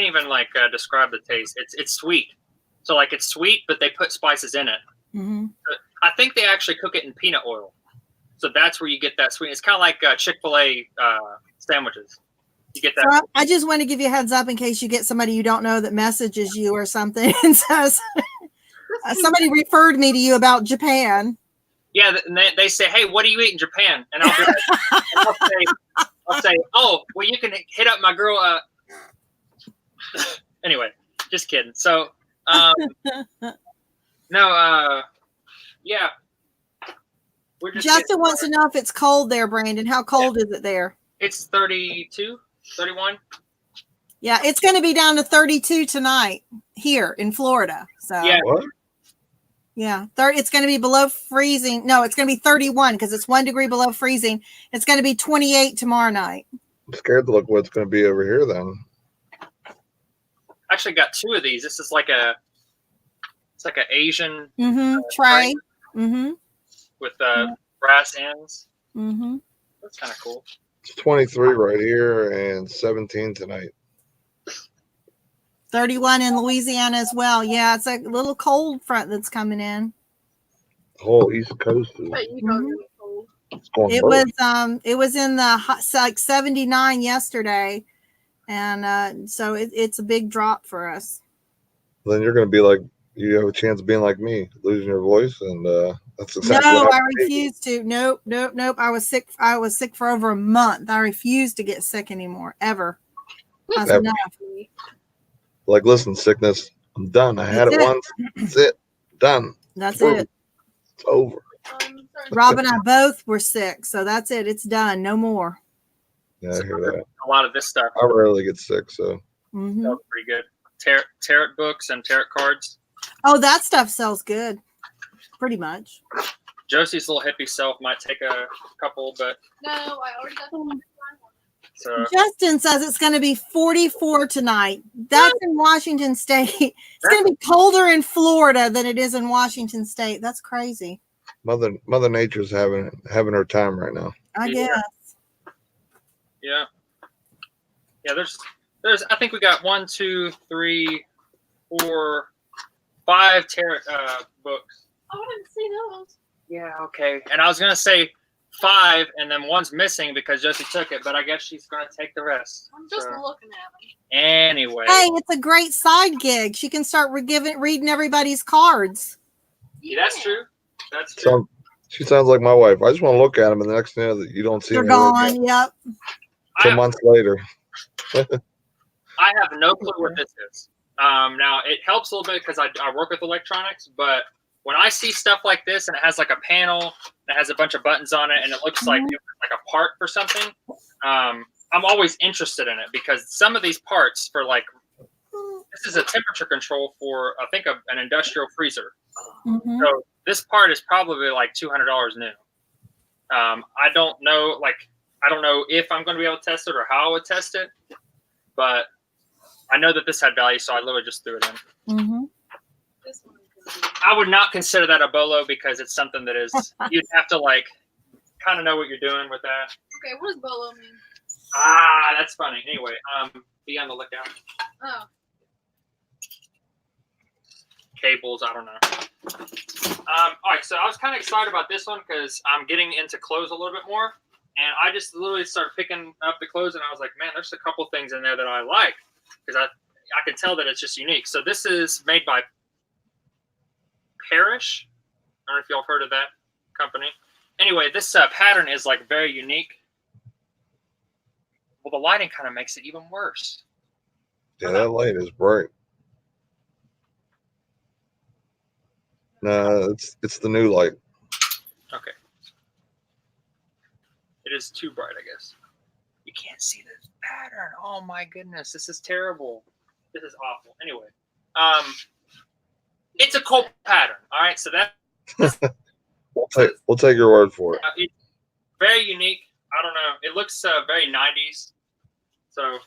even like describe the taste. It's sweet. So like it's sweet, but they put spices in it. Mm-hmm. I think they actually cook it in peanut oil. So that's where you get that sweet. It's kind of like Chick-fil-A sandwiches. You get that. So I just want to give you a heads up in case you get somebody you don't know that messages you or something and says, somebody referred me to you about Japan. Yeah, and they say, "Hey, what do you eat in Japan?" And I'll be like, I'll say, "Oh, well, you can hit up my girl." Anyway, just kidding. So, no, yeah. Justin wants to know if it's cold there, Brandon. How cold is it there? It's 32, 31. Yeah, it's going to be down to 32 tonight here in Florida. So yeah. What? Yeah, it's going to be below freezing. No, it's going to be 31 because it's 1 degree below freezing. It's going to be 28 tomorrow night. I'm scared to look what's going to be over here then. Actually got 2 of these. This is like it's like an Asian tray. Mm-hmm. With brass ends. Mm-hmm. That's kind of cool. It's 23 right here and 17 tonight. 31 in Louisiana as well. Yeah, it's a little cold front that's coming in. The whole East Coast is But you know, really cold. it's going It berserk. was it was in the like 79 yesterday, and so it's a big drop for us. Then you're going to be like, you have a chance of being like me, losing your voice, and that's exactly No, what I happened to me. refuse to. Nope. I was sick. I was sick for over a month. I refuse to get sick anymore, ever. That's Ever. enough. Like, listen, sickness, I'm done. I had That's it it. once. That's it. Done. That's Through. it. It's over. Sorry. Rob and I both were sick, so that's it. It's done. No more. Yeah, I hear that. A lot of this stuff I rarely get sick, so Hmm sells pretty good. Tarot books and tarot cards. Oh, that stuff sells good. Pretty much. Josie's little hippie self might take a couple, but No, I already got the one. so Justin says it's going to be 44 tonight. That's in Washington State. It's going to be colder in Florida than it is in Washington State. That's crazy. Mother Nature's having her time right now. I Yeah. guess. yeah. There's I think we got 1, 2, 3, 4, 5 tarot books. Oh, I didn't see those. Yeah, okay. And I was gonna say 5, and then one's missing because Josie took it, but I guess she's gonna take the rest. I'm just So, looking at them. anyway, Hey, it's a great side gig. She can start reading everybody's cards. yeah, that's true. That's true. So she sounds like my wife. I just want to look at them, and the next thing you know, that you don't see They're them ever gone. again. Yep. I Till have, months later. I have no clue what this is. Now it helps a little bit because I work with electronics, but when I see stuff like this and it has like a panel that has a bunch of buttons on it and it looks like a part for something, I'm always interested in it because some of these parts for like this is a temperature control for I think an industrial freezer. Mhm. So this part is probably like $200 new. I don't know if I'm going to be able to test it or how I would test it, but I know that this had value, so I literally just threw it in. Mhm. This one could be. I would not consider that a bolo because it's something that is you'd have to like kind of know what you're doing with that. Okay, what does bolo mean? Ah, that's funny. Anyway, be on the lookout. Oh, Cables, I don't know. All right, so I was kind of excited about this one because I'm getting into clothes a little bit more, and I just literally started picking up the clothes, and I was like, man, there's a couple things in there that I like because I can tell that it's just unique. So this is made by Parrish. I don't know if y'all have heard of that company. Anyway, this pattern is like very unique. Well, the lighting kind of makes it even worse. Yeah, that light is bright. No, it's the new light. Okay. It is too bright, I guess. You can't see this pattern. Oh my goodness, this is terrible. This is awful. Anyway, it's a cool pattern. All right, so that We'll take your word for it. it's very unique. I don't know. It looks very 90s. So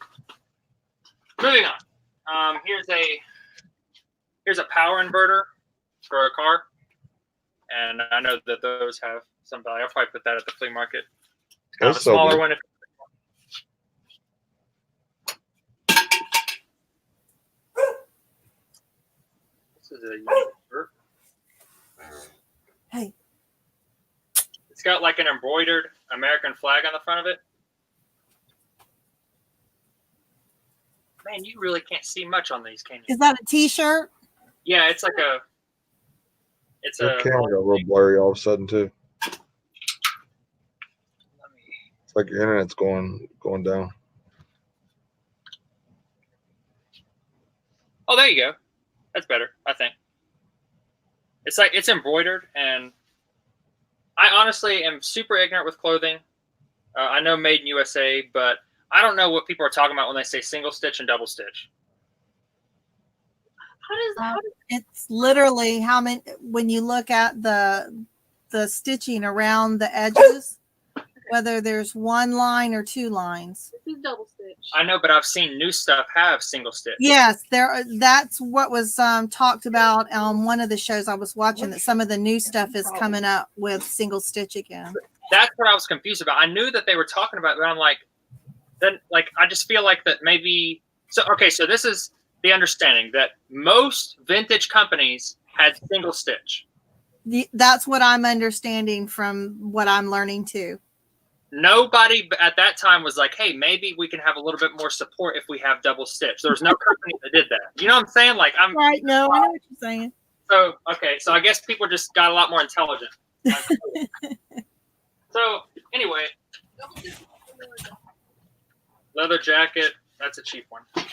moving on. Here's a power inverter for a car, and I know that those have some value. I'll probably put that at the flea market. Kind of a That's so smaller good. one. This is a unique bird. Hey. It's got like an embroidered American flag on the front of it. Man, you really can't see much on these, can you? Is that a T-shirt? Yeah, it's like a. It's Your a. camera got real blurry all of a sudden too. Let me, It's like your internet's going down. oh, there you go. That's better, I think. It's like it's embroidered, and I honestly am super ignorant with clothing. I know made in USA, but I don't know what people are talking about when they say single stitch and double stitch. how does It's literally how many. When you look at the stitching around the edges, whether there's one line or two lines. this is double stitch? I know, but I've seen new stuff have single stitch. Yes, there. That's what was talked about on one of the shows I was watching. That some of the new stuff is coming up with single stitch again. That's what I was confused about. I knew that they were talking about it, but I'm like, then like I just feel like that maybe. So okay, so this is the understanding that most vintage companies had single stitch. That's what I'm understanding from what I'm learning too. Nobody at that time was like, hey, maybe we can have a little bit more support if we have double stitch. There was no company that did that. You know what I'm saying? Like, I'm right. No, I know what you're saying. So, okay. So I guess people just got a lot more intelligent. So anyway, leather jacket. That's a cheap one. Okay.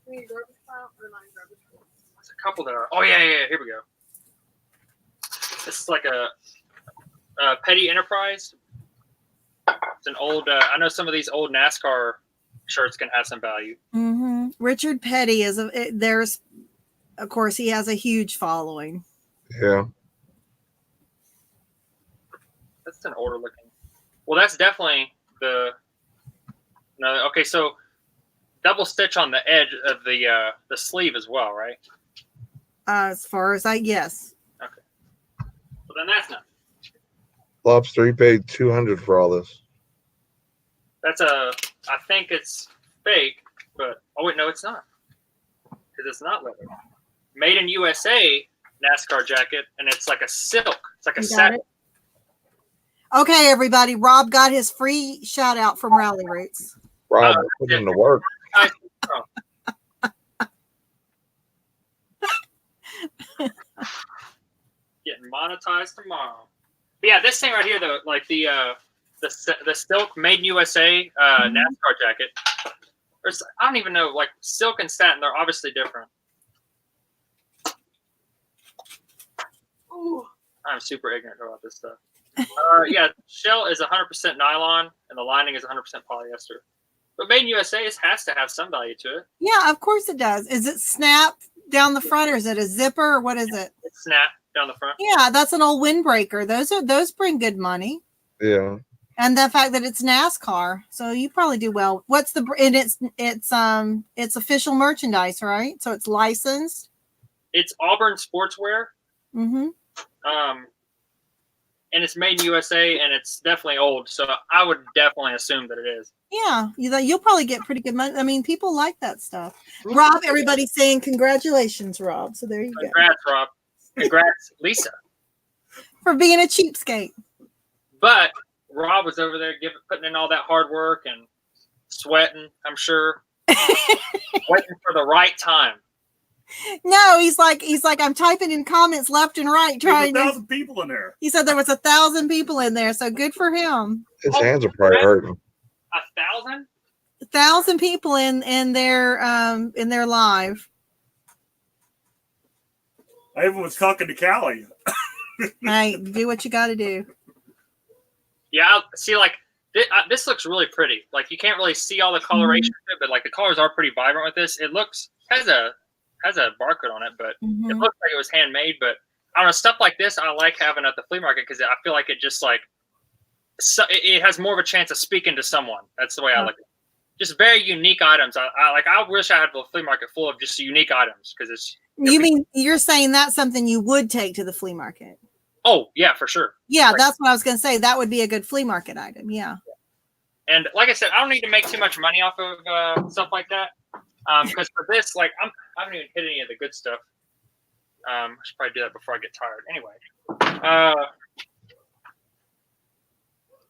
We need garbage pile or not garbage pile? There's a couple that are. Oh yeah. Here we go. This is like a Petty Enterprise. It's an old. I know some of these old NASCAR shirts can have some value. Mm-hmm. Richard Petty is there's, of course, he has a huge following. Yeah. That's an older looking. Well, that's definitely the. No, okay, so double stitch on the edge of the sleeve as well, right? As far as yes. Okay. Well, then that's not. Lobster, he paid $200 for all this. That's I think it's fake, but oh wait, no, it's not, because it's not leather. Made in USA NASCAR jacket, and it's like a silk. It's like a satin. Okay, everybody. Rob got his free shout out from Rally Roots. Rob put him to work. Getting monetized tomorrow. But yeah, this thing right here, though, like the silk made in USA NASCAR jacket. I don't even know, like silk and satin, they're obviously different. Ooh, I'm super ignorant about this stuff. Yeah, shell is 100% nylon and the lining is 100% polyester. But made in USA, it has to have some value to it. Yeah, of course it does. Is it snap down the front, or is it a zipper, or what is it? It's snap down the front. Yeah, that's an old windbreaker. Those bring good money. Yeah. And the fact that it's NASCAR, so you probably do well. What's the and it's official merchandise, right? So it's licensed. It's Auburn Sportswear. Mm-hmm. And it's made in USA, and it's definitely old. So I would definitely assume that it is. Yeah, you'll probably get pretty good money. I mean, people like that stuff. Rob, everybody's saying congratulations, Rob. So there you go. Congrats, Rob. Congrats, Lisa. For being a cheapskate. But Rob was over there putting in all that hard work and sweating, I'm sure. Waiting for the right time. No, he's like, I'm typing in comments left and right, trying. There's 1,000 people in there. He said there was 1,000 people in there, so good for him. His hands are probably hurting. 1,000? 1,000 people in their live. I even was talking to Callie. Hey, do what you got to do. Yeah, see, like this looks really pretty. Like you can't really see all the coloration of it, but like the colors are pretty vibrant with this. It has a barcode on it, but it looks like it was handmade. But I don't know, stuff like this I like having at the flea market because I feel like it just like it has more of a chance of speaking to someone. That's the way I look at it. Just very unique items. I wish I had the flea market full of just unique items because it's. You mean you're saying that's something you would take to the flea market? Oh yeah, for sure. Yeah, like, that's what I was going to say. That would be a good flea market item. Yeah. And like I said, I don't need to make too much money off of stuff like that. Because for this, like I haven't even hit any of the good stuff. I should probably do that before I get tired. Anyway,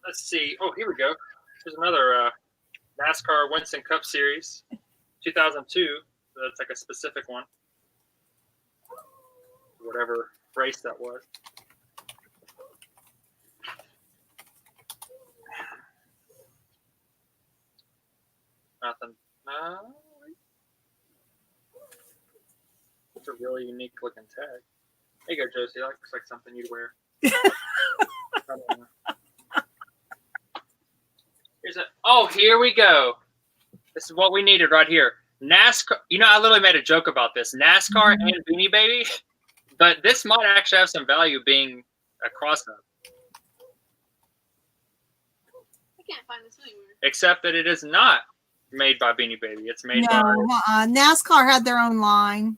let's see. Oh, here we go. There's another NASCAR Winston Cup Series, 2002. So that's like a specific one. Whatever race that was. Nothing. It's a really unique looking tag. There you go, Josie. That looks like something you'd wear. Here we go. This is what we needed right here. NASCAR. You know, I literally made a joke about this. NASCAR and Beanie Baby. But this might actually have some value being a cross-up. I can't find this anywhere. Except that it is not made by Beanie Baby. It's made by NASCAR had their own line.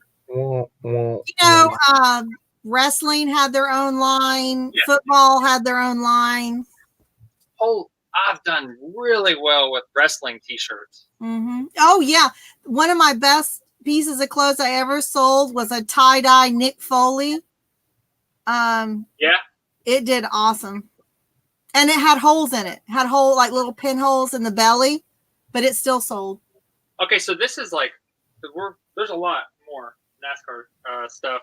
Wrestling had their own line. Yeah. Football had their own line. Oh, I've done really well with wrestling T-shirts. Oh yeah, one of my best pieces of clothes I ever sold was a tie-dye Nick Foley. Yeah. It did awesome, and it had holes in it. Had like little pinholes in the belly, but it still sold. Okay, so this is like there's a lot more NASCAR stuff.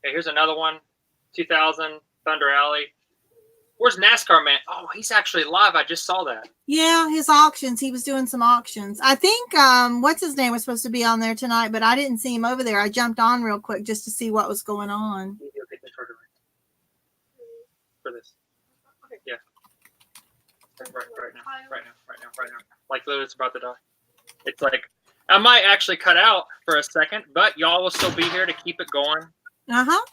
Okay, here's another one, 2000 Thunder Alley. Where's NASCAR man? Oh, he's actually live. I just saw that. Yeah, his auctions. He was doing some auctions. I think what's his name was supposed to be on there tonight, but I didn't see him over there. I jumped on real quick just to see what was going on. For this. Yeah. Right now. Like literally it's about to die. It's like I might actually cut out for a second, but y'all will still be here to keep it going. Uh-huh.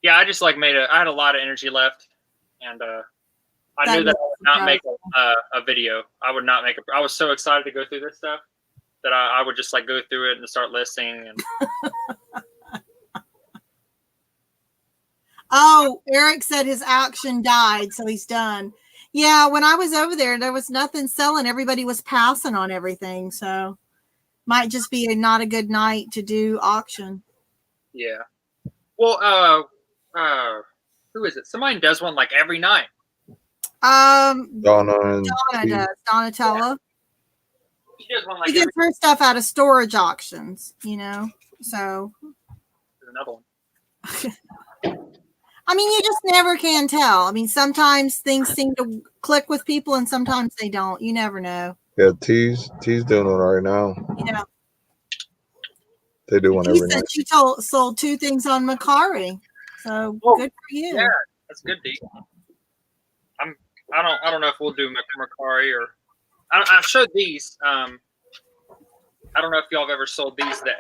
Yeah, I just like I had a lot of energy left, and I knew that I would not make a video. I would not make I was so excited to go through this stuff that I would just like go through it and start listing. And Oh, Eric said his auction died, so he's done. Yeah, when I was over there was nothing selling. Everybody was passing on everything, so might just be not a good night to do auction. Yeah. Well, who is it? Somebody does one like every night. Donna does. Donatella. She does one like She gets her stuff out of storage auctions, you know. So there's another one. I mean, you just never can tell. I mean, sometimes things seem to click with people and sometimes they don't. You never know. Yeah, T's doing one right now. Yeah. They do one every night. She sold 2 things on Macari. So good for you. Yeah, that's good, D. I don't know if we'll do Macari or I showed these. I don't know if y'all have ever sold these, the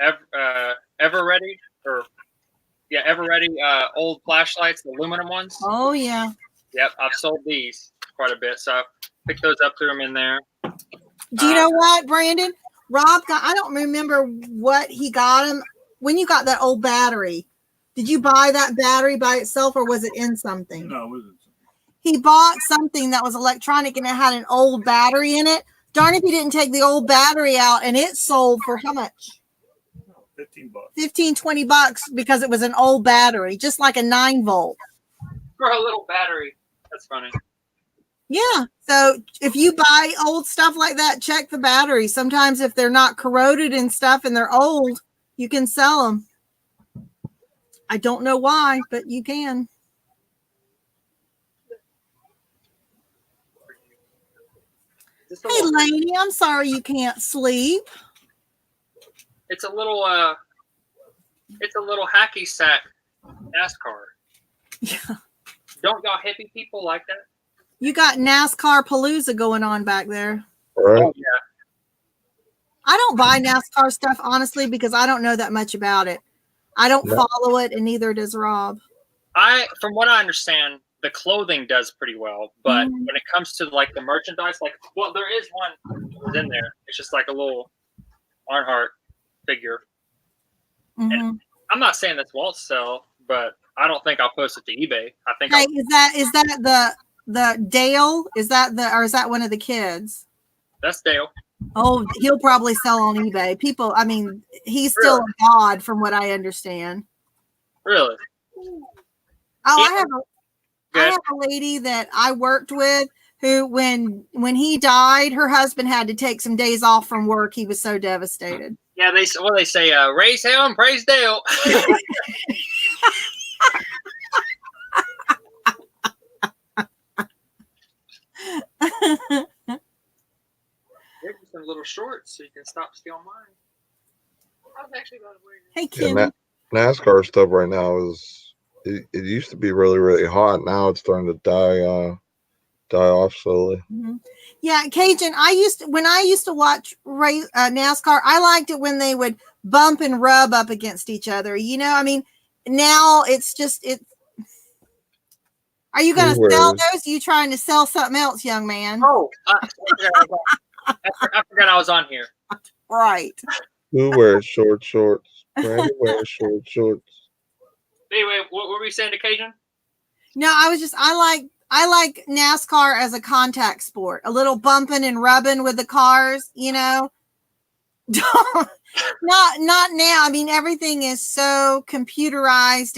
Ever Ready or Ever Ready old flashlights, the aluminum ones. Oh yeah. Yep, I've sold these quite a bit, so I picked those up, threw them in there. Do you know what, Brandon? Rob I don't remember what he got him when you got that old battery. Did you buy that battery by itself or was it in something? No, it wasn't. He bought something that was electronic and it had an old battery in it. Darn if he didn't take the old battery out, and it sold for how much? $15. $15-20 because it was an old battery, just like a 9-volt. For a little battery. That's funny. Yeah. So if you buy old stuff like that, check the battery. Sometimes if they're not corroded and stuff and they're old, you can sell them. I don't know why, but you can. Hey, Lainey, I'm sorry you can't sleep. It's a little hacky sack NASCAR. Yeah. Don't y'all hippie people like that? You got NASCAR Palooza going on back there. Right? Oh, yeah. I don't buy NASCAR stuff, honestly, because I don't know that much about it. I don't follow it, and neither does Rob. From what I understand, the clothing does pretty well, but when it comes to like the merchandise, there is one in there. It's just like a little Earnhardt figure. And I'm not saying this won't sell, but I don't think I'll post it to eBay. I think. Hey, is that the Dale? Is that one of the kids? That's Dale. Oh, he'll probably sell on eBay. People, I mean, he's still a god from what I understand. Really? Oh, Yeah. I have a lady that I worked with who, when he died, her husband had to take some days off from work. He was so devastated. Yeah, they say, raise hell and praise Dale. Here's some little shorts so you can stop stealing mine. I was actually about to wear it. Hey, Kim. Yeah, NASCAR stuff right now it used to be really, really hot. Now it's starting to die off slowly. Yeah, Cajun. When I used to watch NASCAR, I liked it when they would bump and rub up against each other. You know, I mean, now it's just it. Are you going to sell those? Are you trying to sell something else, young man? Oh, I forgot I was on here. Right. Who wears short shorts? Brandon wears short shorts. Anyway, what were we saying to Cajun? No, I like NASCAR as a contact sport. A little bumping and rubbing with the cars, you know. not now. I mean, everything is so computerized.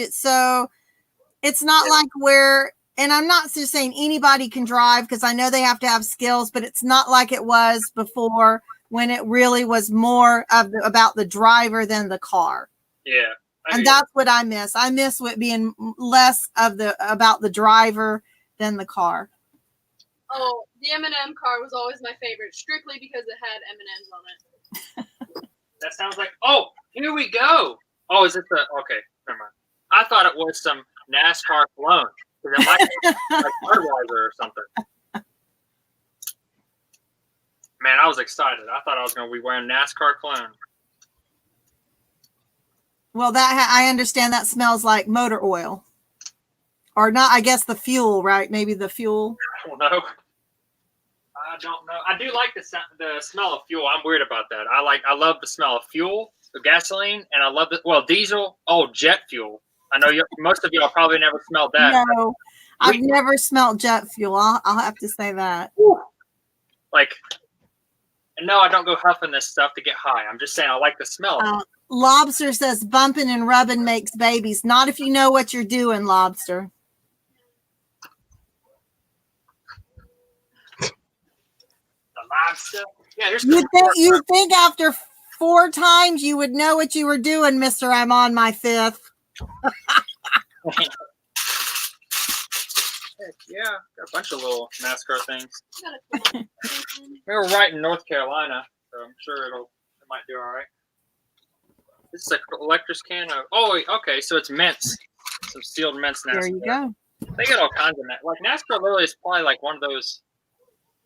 It's not like where, and I'm not just saying anybody can drive because I know they have to have skills, but it's not like it was before when it really was more about the driver than the car. Yeah. And that's what I miss. I miss it being less about the driver than the car. Oh, the M&M car was always my favorite, strictly because it had M&Ms on it. That sounds like, oh, here we go. Oh, is it okay, never mind. I thought it was some NASCAR clone. Because it might be like Budweiser or something. Man, I was excited. I thought I was going to be wearing NASCAR clone. Well, I understand that smells like motor oil. Or not, I guess the fuel, right? Maybe the fuel. I don't know. I do like the smell of fuel. I'm weird about that. I love the smell of fuel, the gasoline, and I love diesel. Oh, jet fuel. I know most of y'all probably never smelled that. No, I've never smelled jet fuel. I'll have to say that. Like, no, I don't go huffing this stuff to get high. I'm just saying I like the smell. Lobster says bumping and rubbing makes babies. Not if you know what you're doing, Lobster. Lobster. Yeah, you think after 4 times you would know what you were doing, Mr. I'm on my 5th. Yeah, got a bunch of little NASCAR things. We were right in North Carolina, so I'm sure it might do all right. This is a collector's can of. Oh, okay, so it's mints, some sealed mints. NASCAR. There you go. They get all kinds of that. Like NASCAR literally is probably like one of those,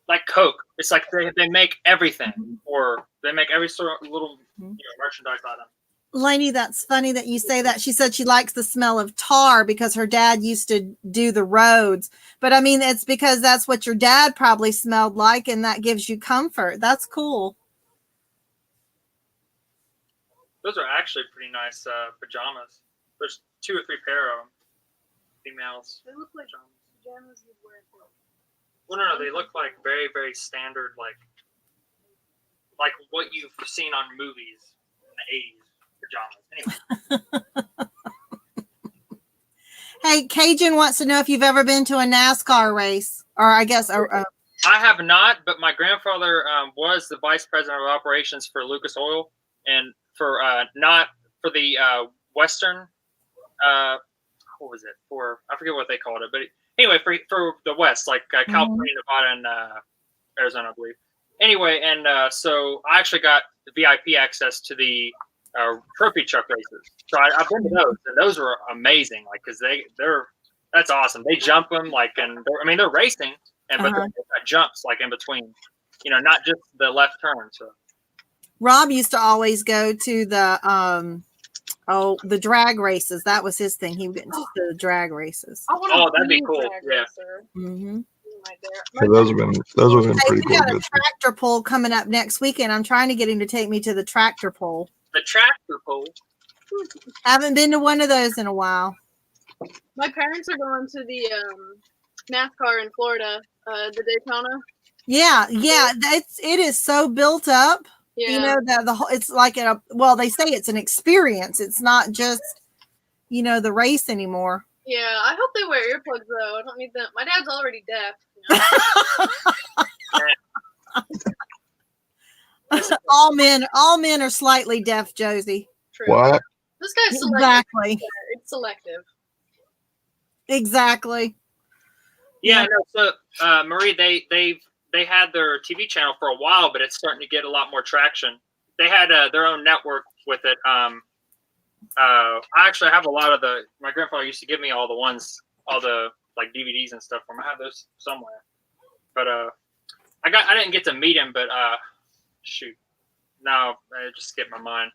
like Coke. It's like they make everything, or they make every sort of little merchandise item. Lainey, that's funny that you say that. She said she likes the smell of tar because her dad used to do the roads. But I mean, it's because that's what your dad probably smelled like, and that gives you comfort. That's cool. Those are actually pretty nice pajamas. There's 2 or 3 pair of them. Females. They look like pajamas you'd wear. Well, no, they look like very, very standard, like what you've seen on movies in the 80s. Pajamas. Anyway. Hey, Cajun wants to know if you've ever been to a NASCAR race, or I guess. I have not, but my grandfather was the vice president of operations for Lucas Oil, and for not for the Western. What was it for? I forget what they called it, but anyway, for the West, like California, Nevada, and Arizona, I believe. Anyway, and so I actually got the VIP access to the trophy truck races. So I've been to those, and those were amazing. Like, because that's awesome. They jump them they're racing, but they've got jumps like in between. Not just the left turn. So Rob used to always go to the drag races. That was his thing. He would get into the drag races. That'd be cool. Yeah. Mm-hmm. So those have been pretty cool. We got a tractor pull coming up next weekend. I'm trying to get him to take me to the tractor pull. The tractor pull. Haven't been to one of those in a while. My parents are going to the NASCAR in Florida, the Daytona. Yeah. It is so built up. Yeah. The whole. It's like they say it's an experience. It's not just the race anymore. Yeah, I hope they wear earplugs though. I don't need them. My dad's already deaf. All men are slightly deaf, Josie. True. What? This guy's selective. Exactly. It's selective. Exactly. Yeah, no, so Marie, they had their TV channel for a while, but it's starting to get a lot more traction. They had their own network with it. I actually have a lot of my grandfather used to give me all the like DVDs and stuff from. I have those somewhere, but I didn't get to meet him, but shoot, no, it just skipped my mind.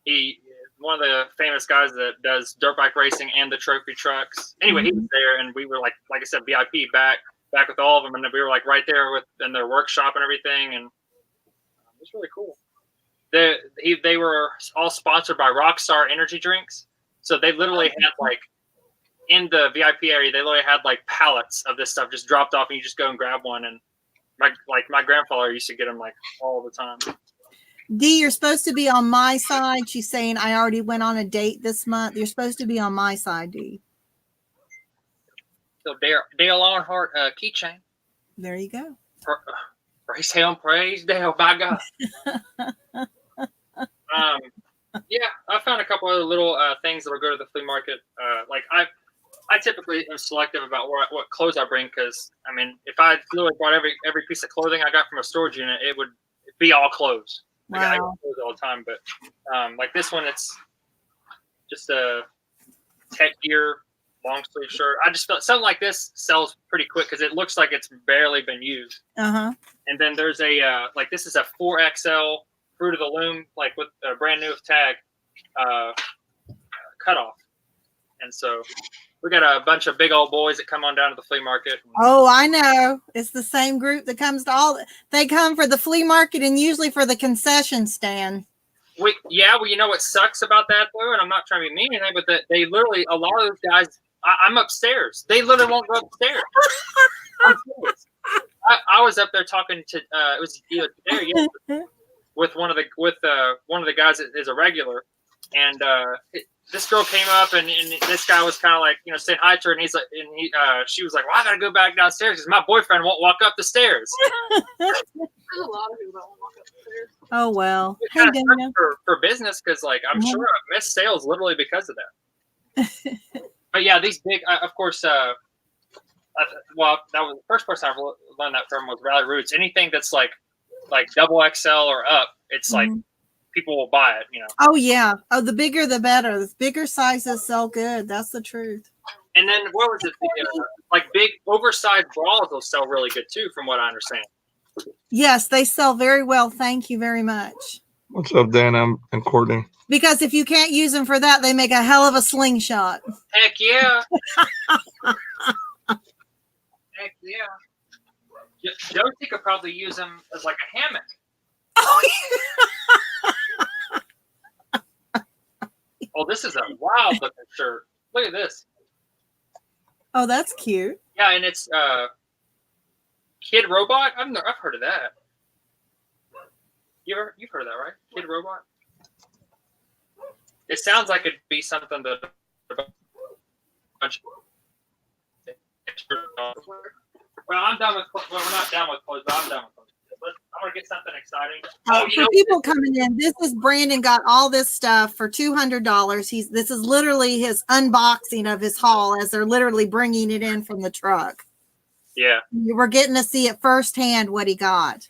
He one of the famous guys that does dirt bike racing and the trophy trucks. Anyway, he was there, and we were like I said, VIP back with all of them, and we were like right there in their workshop and everything, and it was really cool. They were all sponsored by Rockstar energy drinks, so they literally had like in the VIP area, they literally had like pallets of this stuff just dropped off, and you just go and grab one. And my grandfather used to get them like all the time. Dee, you're supposed to be on my side. She's saying I already went on a date this month. You're supposed to be on my side, Dee. So Dale Earnhardt keychain. There you go. Praise Him, praise Dale, by God. Yeah, I found a couple other little things that will go to the flea market. Like I typically am selective about what clothes I bring, because I mean, if I literally brought every piece of clothing I got from a storage unit, it would be all clothes. Like, I get clothes all the time, but like this one, it's just a tech gear long sleeve shirt. I just felt something like this sells pretty quick because it looks like it's barely been used. Uh-huh. And then there's a like this is a 4XL Fruit of the Loom, like with a brand new tag cutoff. And so we got a bunch of big old boys that come on down to the flea market. Oh, I know. It's the same group that comes to they come for the flea market and usually for the concession stand. Well, you know what sucks about that though, and I'm not trying to be mean or anything, but they literally, a lot of those guys, I'm upstairs. They literally won't go upstairs. I'm serious. I was up there talking to it was either today or yesterday with one of the guys that is a regular, and this girl came up and this guy was kind of like, you know, saying hi to her, and he's like, she was like, well, I gotta go back downstairs because my boyfriend won't walk up the stairs. There's a lot of people that won't walk up the stairs. Oh well. It Hey, kind of Dana. sucks for business because like I'm sure I missed sales literally because of that. But yeah, these big, of course. Well, that was the first person I've learned that from was Rally Roots. Anything that's like double XL or up, it's like people will buy it. You know. Oh yeah. Oh, the bigger the better. The bigger sizes sell good. That's the truth. And then what was it? Like big oversized bras will sell really good too, from what I understand. Yes, they sell very well. Thank you very much. What's up, Dan and Courtney? Because if you can't use them for that, they make a hell of a slingshot. Heck yeah. Heck yeah. Josie could probably use them as like a hammock. Oh, Oh, this is a wild looking shirt. Look at this. oh, that's cute. Yeah, and it's Kid Robot. I've heard of that. You've heard of that, right? Kid Robot. It sounds like it'd be something that a bunch. Well, I'm done with. Well, we're not done with clothes, but I'm done with clothes. I'm gonna get something exciting. For people coming in, this is Brandon got all this stuff for $200. This is literally his unboxing of his haul as they're literally bringing it in from the truck. Yeah, We're getting to see it firsthand what he got.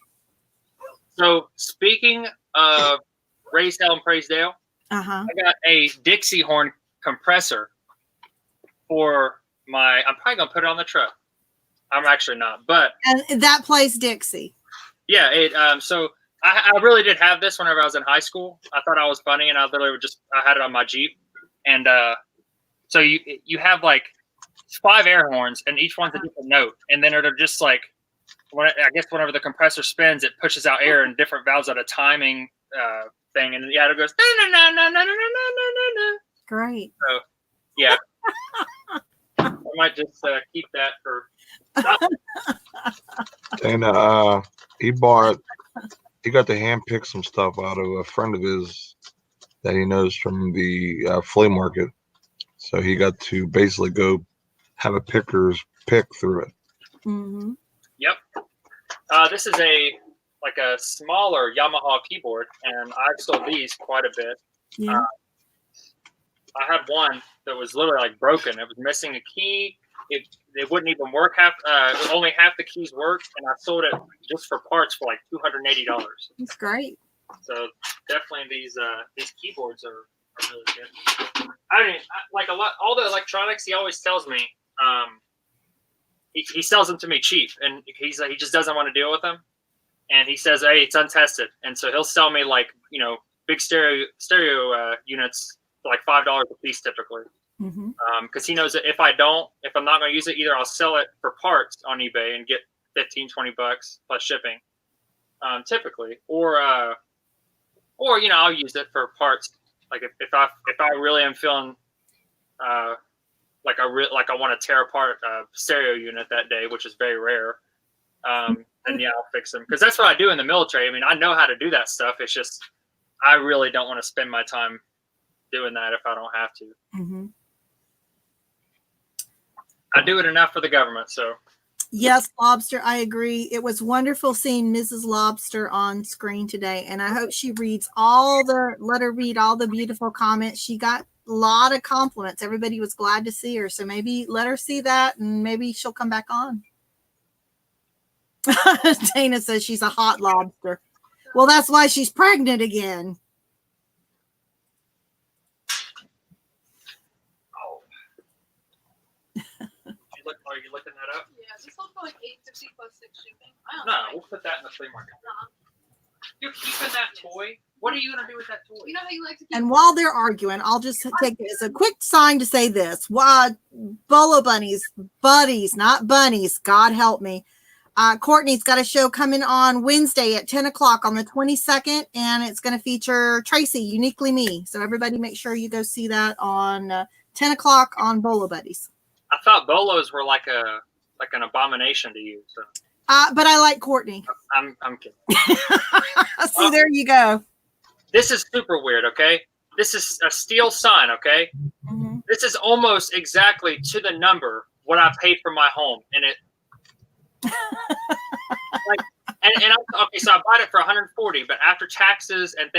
So speaking of Raise Hell and Praise Dale, I got a Dixie horn compressor for my. I'm probably gonna put it on the truck. I'm actually not, but And that plays Dixie. yeah. It so I really did have this whenever I was in high school. I thought I was funny, and I literally I had it on my Jeep, and so you have like 5 air horns, and each one's a different note, and then it'll just like. I guess whenever the compressor spins, it pushes out air in different valves at a timing thing, and yeah, it goes. Great. So, yeah, I might just keep that for. And he got to hand pick some stuff out of a friend of his that he knows from the flea market. So he got to basically go have a picker's pick through it. Mm-hmm. Yep. This is a smaller Yamaha keyboard, and I've sold these quite a bit. Yeah. I had one that was literally like broken. It was missing a key. It wouldn't even work. Only half the keys worked, and I sold it just for parts for like $280. That's great. So definitely these keyboards are really good. I mean, like all the electronics. He always tells me. He sells them to me cheap, and he just doesn't want to deal with them. And he says, "Hey, it's untested," and so he'll sell me like big stereo units for like $5 a piece typically. Because he knows that if I'm not going to use it, either I'll sell it for parts on eBay and get $15-20 plus shipping, typically, or I'll use it for parts. Like if I really am feeling like I want to tear apart a stereo unit that day, which is very rare. Then yeah, I'll fix them because that's what I do in the military. I mean, I know how to do that stuff. It's just I really don't want to spend my time doing that if I don't have to. Mm-hmm. I do it enough for the government, so. Yes, Lobster, I agree. It was wonderful seeing Mrs. Lobster on screen today, and I hope she let her read all the beautiful comments. She got a lot of compliments. Everybody was glad to see her, so maybe let her see that, and maybe she'll come back on. Dana says she's a hot lobster. Well, that's why she's pregnant again. Are you looking that up? Yeah, these sold for like $8.50 plus 6 shipping. No, we'll put that in the flea market. You're keeping that toy? What are you gonna do with that toy? You know how you like to keep. And while they're arguing, I'll just take it as a quick sign to say this. Bolo bunnies, buddies, not bunnies. God help me. Courtney's got a show coming on Wednesday at 10 o'clock on the 22nd, and it's going to feature Tracy, Uniquely Me. So everybody make sure you go see that on 10 o'clock on Bolo Buddies. I thought bolos were like an abomination to you. So. But I like Courtney. I'm kidding. See, there you go. This is super weird, okay? This is a steel sign, okay? Mm-hmm. This is almost exactly to the number what I paid for my home, and it. Okay, so I bought it for 140, but after taxes and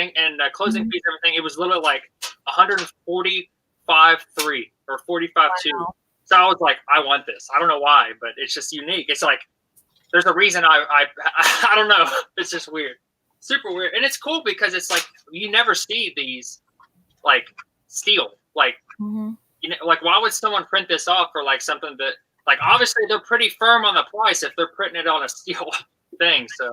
closing fees and everything, it was literally like 145.3 or 45.2. Wow. So I was like, I want this. I don't know why, but it's just unique. It's like there's a reason I don't know. It's just weird, super weird, and it's cool because it's like you never see these like steel, like you know, like why would someone print this off for like something that like obviously they're pretty firm on the price if they're printing it on a steel thing. So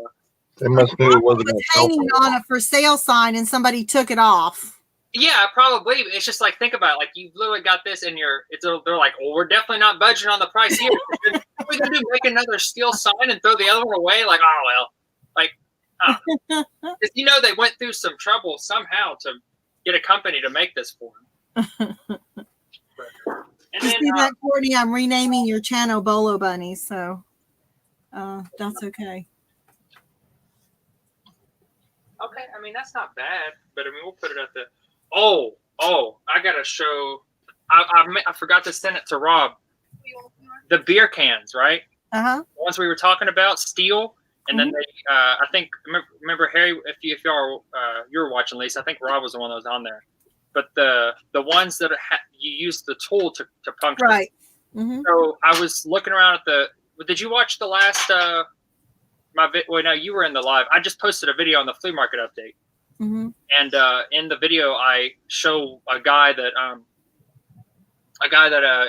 they must knew it wasn't was hanging on a for sale sign and somebody took it off. Yeah, probably. It's just like think about it. Like you literally got this in your. They're like, well, we're definitely not budging on the price here. What are we gonna do? Make another steel sign and throw the other one away? Like, oh well. Like, because you know they went through some trouble somehow to get a company to make this for them. And You then, see that, Courtney? I'm renaming your channel Bolo Bunnies, so that's okay. Okay, I mean that's not bad, but I mean we'll put it at the. Oh! I gotta show. I forgot to send it to Rob. The beer cans, right? Uh-huh. The ones we were talking about, steel, and then they. I think remember Harry. If you were watching, Lisa, I think Rob was the one that was on there. But the ones that you use the tool to puncture. Right. Mm-hmm. So I was looking around at the. Did you watch the last? Well, no, you were in the live. I just posted a video on the flea market update. Mm-hmm. And in the video, I show a guy that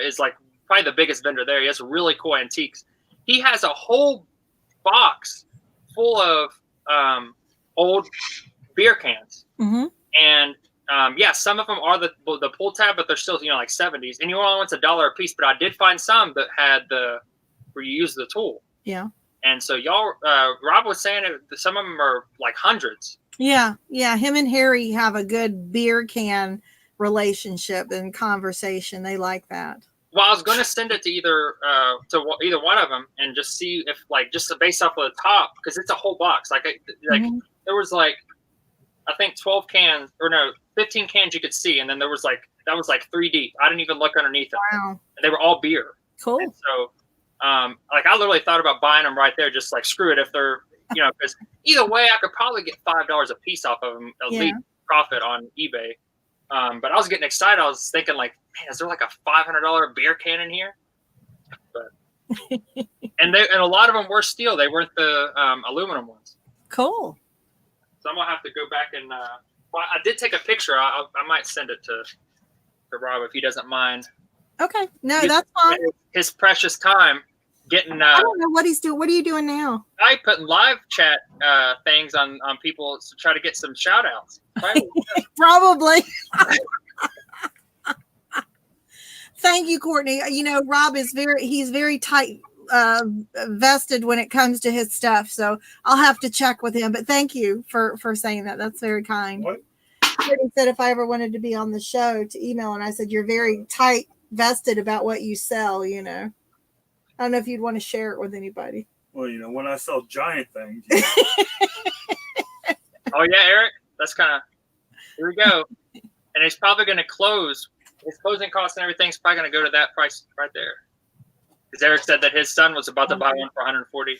is like probably the biggest vendor there. He has really cool antiques. He has a whole box full of old beer cans, and some of them are the pull tab, but they're still like 70s. And you only want $1 a piece, but I did find some that had where you use the tool. Yeah. And so Rob was saying some of them are like hundreds. Yeah. Him and Harry have a good beer can relationship and conversation. They like that. Well, I was going to send it to either one of them and just see if just based off of the top, because it's a whole box. There was I think 12 cans or no 15 cans you could see, and then there was that was 3 deep. I didn't even look underneath them. Wow. They were all beer. Cool. And so I literally thought about buying them right there, just screw it if they're because either way I could probably get $5 a piece off of them at least profit on eBay. But I was getting excited. I was thinking man, is there a $500 beer can in here? But and a lot of them were steel. They weren't the aluminum ones. Cool. So I'm gonna have to go back and I did take a picture. I might send it to Rob if he doesn't mind. Okay. No, that's fine. His precious time getting. I don't know what he's doing. What are you doing now? I putting live chat things on people to try to get some shout outs. Probably. Thank you, Courtney. Rob is he's very tight vested when it comes to his stuff. So I'll have to check with him. But thank you for saying that. That's very kind. What? Courtney said if I ever wanted to be on the show to email, and I said, you're very tight vested about what you sell, you know. I don't know if you'd want to share it with anybody. Well, you know, when I sell giant things, Oh yeah, Eric, that's kind of, here we go. And it's probably going to close. His closing costs and everything's probably going to go to that price right there. Because Eric said that his son was about to buy one for 140.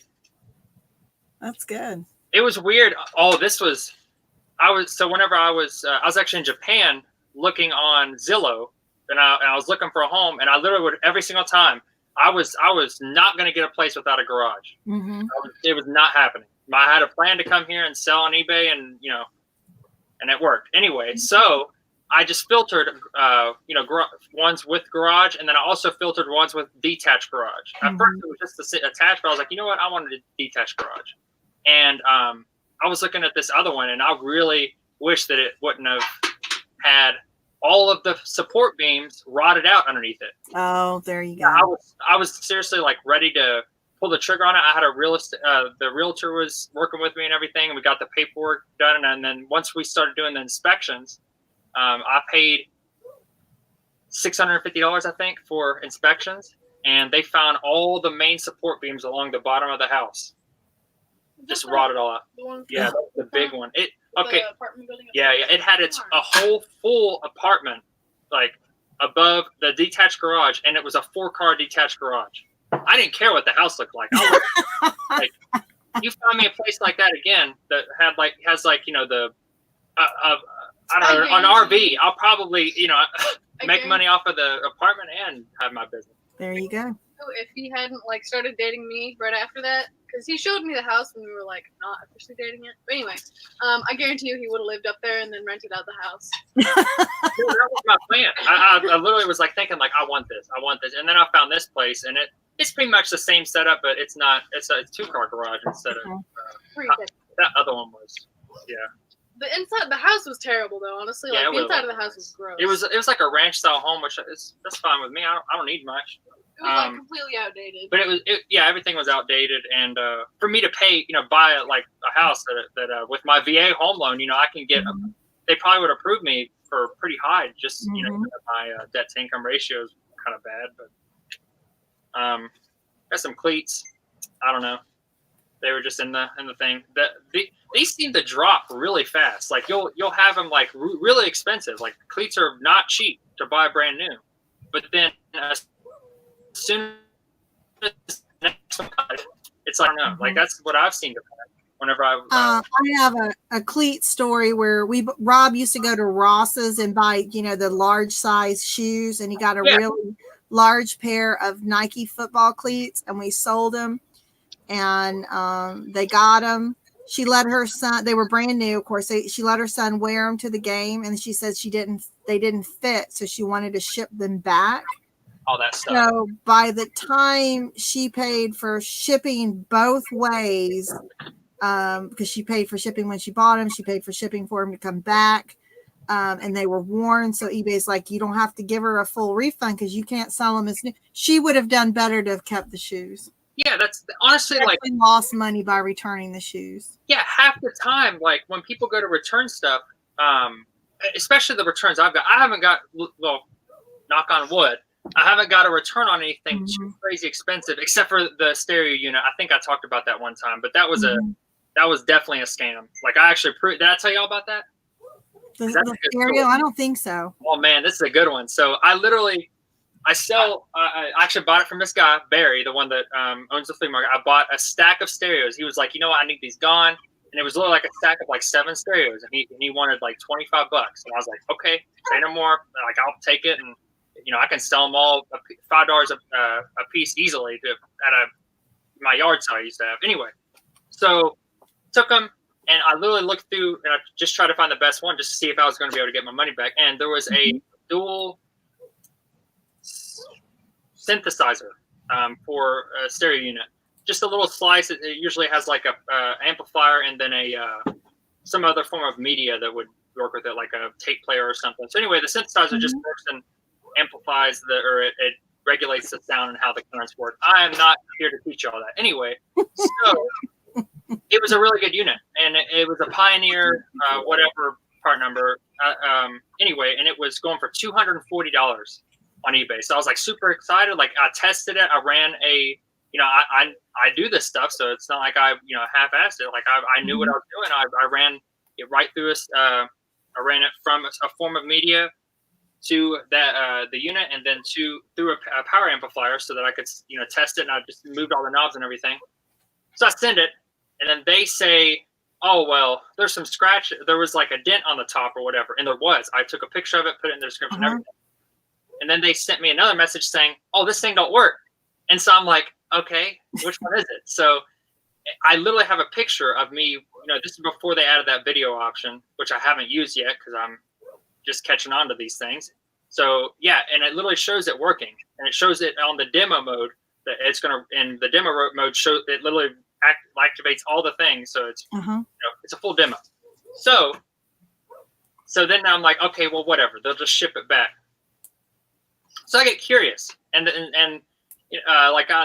That's good. It was weird. Oh, whenever I was actually in Japan looking on Zillow, and I was looking for a home, and I literally would, every single time, I was not going to get a place without a garage. Mm-hmm. It was not happening. I had a plan to come here and sell on eBay, and and it worked. Anyway, so I just filtered, ones with garage, and then I also filtered ones with detached garage. At first, it was just attached, but I was like, you know what? I wanted a detached garage. And I was looking at this other one, and I really wish that it wouldn't have had all of the support beams rotted out underneath it. Oh, there you go. I was seriously like ready to pull the trigger on it. I had the realtor was working with me and everything, and we got the paperwork done. And then once we started doing the inspections, I paid $650, I think, for inspections, and they found all the main support beams along the bottom of the house. Just rotted all out. Yeah, the big one. Okay. Yeah. It had a whole full apartment, like above the detached garage, and it was a 4-car detached garage. I didn't care what the house looked like. I was like, you find me a place like that again that has the I don't know, an RV. I'll probably make money off of the apartment and have my business. There you go. If he hadn't started dating me right after that, because he showed me the house when we were not officially dating yet. But anyway, I guarantee you he would have lived up there and then rented out the house. That was my plan. I literally was thinking I want this, and then I found this place, and it's pretty much the same setup, but it's not. It's a 2-car garage instead of that other one was. Yeah. The inside, the house was terrible though. Honestly, the inside of the house was gross. It was like a ranch style home, which that's fine with me. I don't need much. It was completely outdated. But everything was outdated, and for me to pay, buy a house that with my VA home loan, I can get. They probably would approve me for pretty high. Just my debt to income ratio is kind of bad, but got some cleats. I don't know. They were just in the thing. These seem to drop really fast. You'll have them really expensive. Cleats are not cheap to buy brand new, but then as soon as the next one comes, it's I don't know. That's what I've seen whenever I have a cleat story where Rob used to go to Ross's and buy the large size shoes, and he got a really large pair of Nike football cleats, and we sold them. And they got them. She let her son, they were brand new, of course. She let her son wear them to the game, and she said they didn't fit, so she wanted to ship them back. All that stuff. So by the time she paid for shipping both ways, because she paid for shipping when she bought them, she paid for shipping for them to come back, and they were worn. So eBay's like, you don't have to give her a full refund because you can't sell them as new. She would have done better to have kept the shoes. Yeah, that's honestly lost money by returning the shoes. Yeah, half the time, when people go to return stuff, especially the returns I've got, I haven't got, well, knock on wood, I haven't got a return on anything too crazy expensive, except for the stereo unit. I think I talked about that one time, but that was that was definitely a scam. I actually did I tell y'all about that? The stereo? I don't think so. Oh man, this is a good one. So I actually bought it from this guy, Barry, the one that owns the flea market. I bought a stack of stereos. He was like, you know what, I need these gone. And it was literally a stack of 7 stereos. And he wanted $25. And I was like, okay, say no more. I'll take it. And, I can sell them all $5 a piece easily my yard sale I used to have. Anyway, so took them. And I literally looked through and I just tried to find the best one just to see if I was going to be able to get my money back. And there was a dual synthesizer for a stereo unit, just a little slice. It usually has a amplifier and then some other form of media that would work with it, like a tape player or something. So anyway, the synthesizer just works and amplifies it regulates the sound and how the currents work. I am not here to teach you all that. Anyway, so it was a really good unit, and it was a Pioneer whatever part number. Anyway, and it was going for $240 on eBay. So I was like super excited. Like I tested it. I ran a, I do this stuff, so it's not like I, half-assed it. Like I knew what I was doing. I ran it right through I ran it from a form of media to that the unit, and then through a power amplifier, so that I could test it. And I just moved all the knobs and everything. So I send it, and then they say, "Oh well, there's some scratch. There was like a dent on the top or whatever," and there was. I took a picture of it, put it in the description, everything. And then they sent me another message saying, "Oh, this thing don't work." And so I'm like, "Okay, which one is it?" So I literally have a picture of me. This is before they added that video option, which I haven't used yet because I'm just catching on to these things. So yeah, and it literally shows it working, and it shows it on the demo mode that it's gonna. In the demo mode, it literally activates all the things. So it's it's a full demo. So then I'm like, okay, well, whatever. They'll just ship it back. So I get curious, and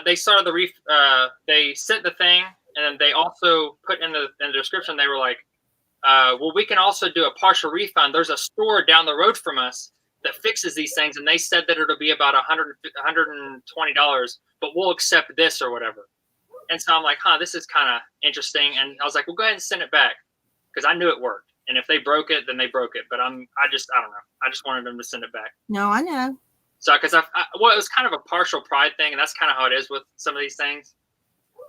they started they sent the thing, and then they also put in the description. They were like, well, we can also do a partial refund. There's a store down the road from us that fixes these things, and they said that it'll be about $120, but we'll accept this or whatever. And so I'm like, this is kind of interesting. And I was like, well, go ahead and send it back, because I knew it worked. And if they broke it, then they broke it. But I don't know. I just wanted them to send it back. No, I know. So, because it was kind of a partial pride thing, and that's kind of how it is with some of these things.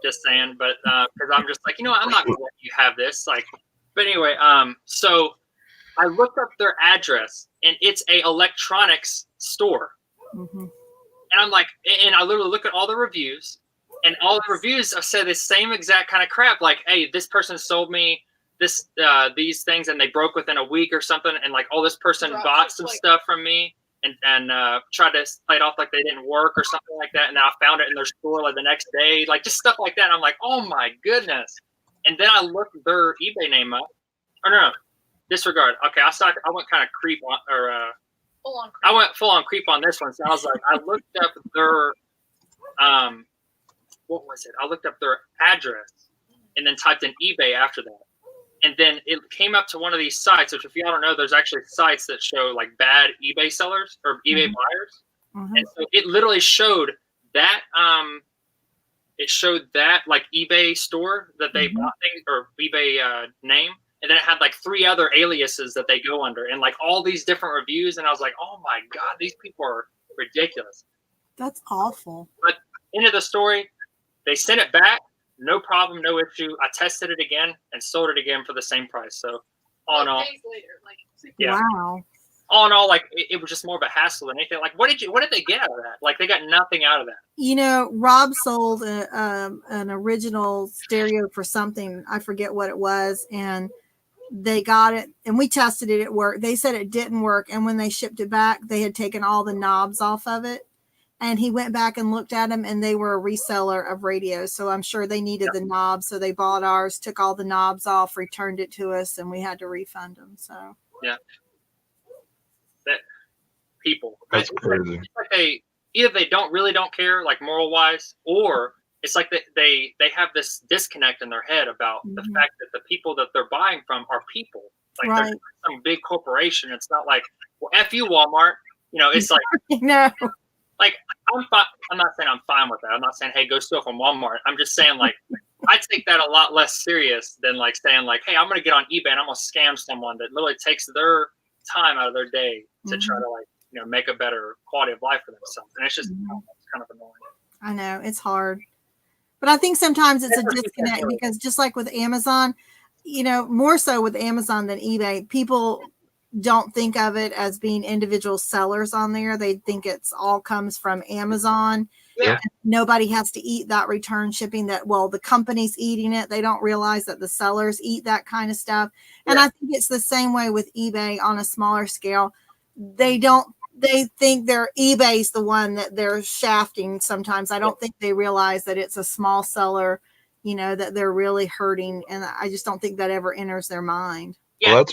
Just saying, but because I'm just like, I'm not going to let you have this. Like, but anyway, so I looked up their address, and it's a electronics store. And I'm like, and I literally look at all the reviews, and all the reviews say the same exact kind of crap. Like, hey, this person sold me these things, and they broke within a week or something, and like, this person bought some stuff from me. And tried to play it off like they didn't work or something like that. And then I found it in their store like the next day, like just stuff like that. And I'm like, oh my goodness. And then I looked their eBay name up. Or no, disregard. Okay, I went kind of creep on, or Full on creep. I went full on creep on this one. So I was like, I looked up their what was it? I looked up their address and then typed in eBay after that. And then it came up to one of these sites, which if y'all don't know, there's actually sites that show like bad eBay sellers or eBay buyers. And so it literally showed that, like eBay store that they bought things, or eBay name. And then it had like 3 other aliases that they go under, and like all these different reviews. And I was like, oh my God, these people are ridiculous. That's awful. But end of the story, they sent it back. No problem, no issue. I tested it again and sold it again for the same price. So, all in all, days later, Wow. All in all, like it was just more of a hassle than anything. Like, what did they get out of that? Like, they got nothing out of that. Rob sold an original stereo for something. I forget what it was, and they got it, and we tested it. It worked. They said it didn't work, and when they shipped it back, they had taken all the knobs off of it. And he went back and looked at them, and they were a reseller of radios. So I'm sure they needed the knobs. So they bought ours, took all the knobs off, returned it to us, and we had to refund them. So yeah, that people. That's crazy. It's like either they really don't care, like moral wise, or it's like they have this disconnect in their head about the fact that the people that they're buying from are people. Like they're some big corporation. It's not like, well, F you, Walmart. It's like no. Like, I'm not saying I'm fine with that. I'm not saying, hey, go steal from Walmart. I'm just saying, like, I take that a lot less serious than, like, saying, like, hey, I'm going to get on eBay and I'm going to scam someone that literally takes their time out of their day to try to, like, make a better quality of life for themselves. And it's just it's kind of annoying. I know. It's hard. But I think sometimes it's a disconnect because just like with Amazon, more so with Amazon than eBay, people don't think of it as being individual sellers on there. They think it's all comes from Amazon. Yeah. Nobody has to eat that return shipping the company's eating it. They don't realize that the sellers eat that kind of stuff. And I think it's the same way with eBay on a smaller scale. They think their eBay's the one that they're shafting sometimes. I don't think they realize that it's a small seller, that they're really hurting. And I just don't think that ever enters their mind. Well,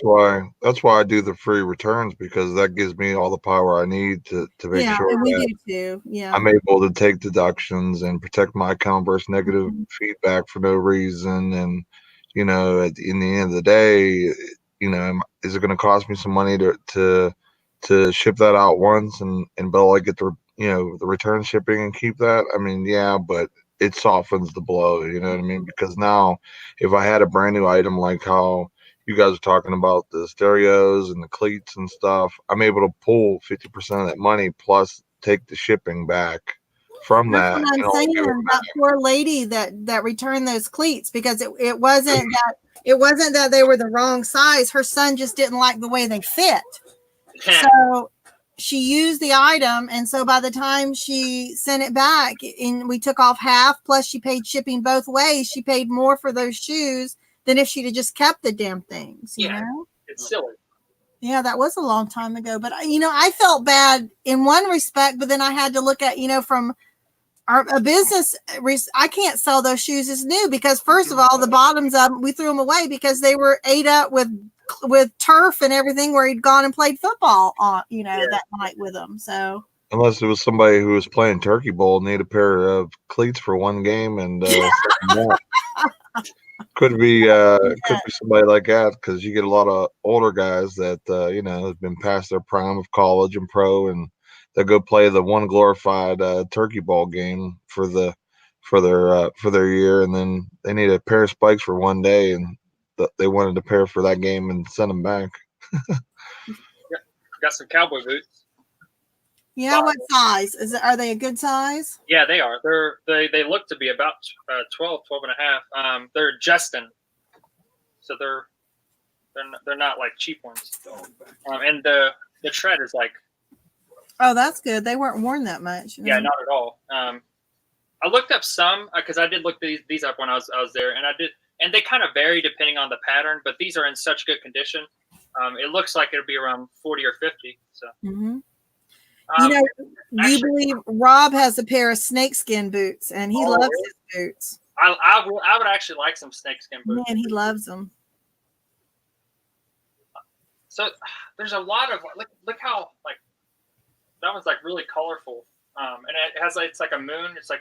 that's why I do the free returns, because that gives me all the power I need to make sure and we that do too. Yeah, I'm able to take deductions and protect my account versus negative feedback for no reason. And in the end of the day, is it going to cost me some money to to ship that out once and be able to get the the return shipping and keep that. I mean, yeah, but it softens the blow. You know what I mean? Because now, if I had a brand new item like how you guys are talking about the stereos and the cleats and stuff, I'm able to pull 50% of that money plus take the shipping back from That's that. what I'm saying. That poor lady that returned those cleats, because it wasn't that they were the wrong size. Her son just didn't like the way they fit. So she used the item, and so by the time she sent it back, and we took off half, plus she paid shipping both ways, she paid more for those shoes than if she'd have just kept the damn things. You know? It's silly. Yeah, that was a long time ago. But I felt bad in one respect, but then I had to look at, from a business, I can't sell those shoes as new because, first of all, the bottoms of them, we threw them away because they were ate up with turf and everything where he'd gone and played football on, that night with them. So unless it was somebody who was playing Turkey Bowl, need a pair of cleats for one game, and could be somebody like that, because you get a lot of older guys that have been past their prime of college and pro, and they go play the one glorified Turkey Bowl game for their year, and then they need a pair of spikes for one day, and they wanted a pair for that game and send them back. Got some cowboy boots. Yeah, what size? Are they a good size? Yeah, they are. They look to be about 12 and a half. They're Justin, so they're not like cheap ones. And the tread is like. Oh, that's good. They weren't worn that much. Yeah, not at all. I looked up some because I did look these up when I was there, and they kind of vary depending on the pattern. But these are in such good condition. It looks like it'll be around 40 or 50. So. Mm-hmm. You believe Rob has a pair of snakeskin boots, and he loves his boots. I would actually like some snakeskin boots. Man, he loves them. So there's a lot of look how that one's like really colorful, and it has it's like a moon. It's like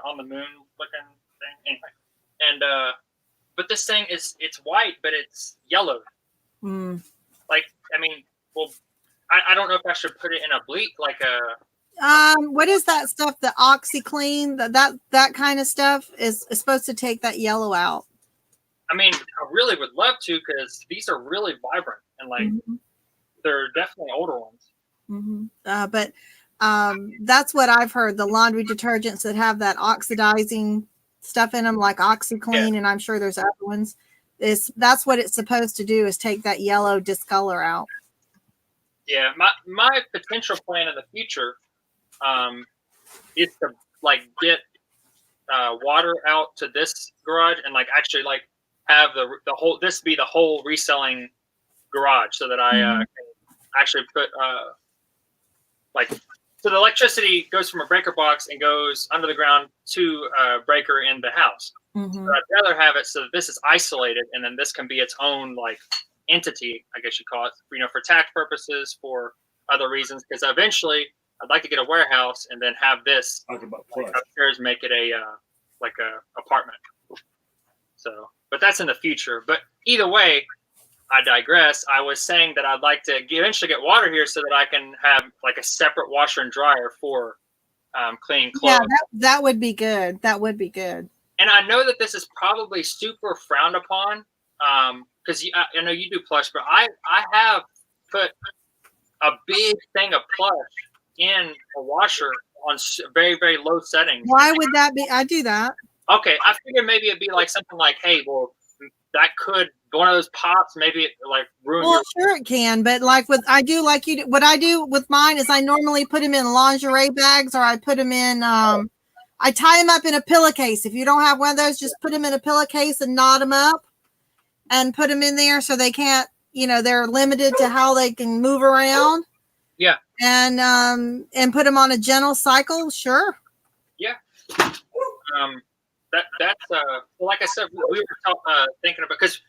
on the moon looking thing. Anyway, and but this thing it's white, but it's yellow. Mm. I don't know if I should put it in a bleach like a. What is that stuff? The OxyClean, that kind of stuff is supposed to take that yellow out. I mean, I really would love to, because these are really vibrant and they're definitely older ones. Mm-hmm. But that's what I've heard. The laundry detergents that have that oxidizing stuff in them, like OxyClean, and I'm sure there's other ones. That's what it's supposed to do, is take that yellow discolor out. Yeah, my potential plan in the future is to get water out to this garage and actually have the whole be the whole reselling garage, so that I can actually put so the electricity goes from a breaker box and goes under the ground to a breaker in the house. Mm-hmm. So I'd rather have it so that this is isolated, and then this can be its own entity, I guess you call it, for tax purposes, for other reasons, because eventually I'd like to get a warehouse and then have this upstairs make it a apartment. So, but that's in the future. But either way, I digress. I was saying that I'd like to eventually get water here so that I can have a separate washer and dryer for cleaning clothes. Yeah, that would be good. That would be good. And I know that this is probably super frowned upon, because I know you do plush, but I have put a big thing of plush in a washer on very, very low settings. Why would that be? I do that. Okay, I figured maybe it'd be something hey, well, that could, one of those pops, maybe it ruin Well, sure it can, but what I do with mine is I normally put them in lingerie bags, or I put them in, I tie them up in a pillowcase. If you don't have one of those, just put them in a pillowcase and knot them up and put them in there so they can't, they're limited to how they can move around. Yeah. And put them on a gentle cycle. Sure. Yeah. That's like I said, we were thinking about, because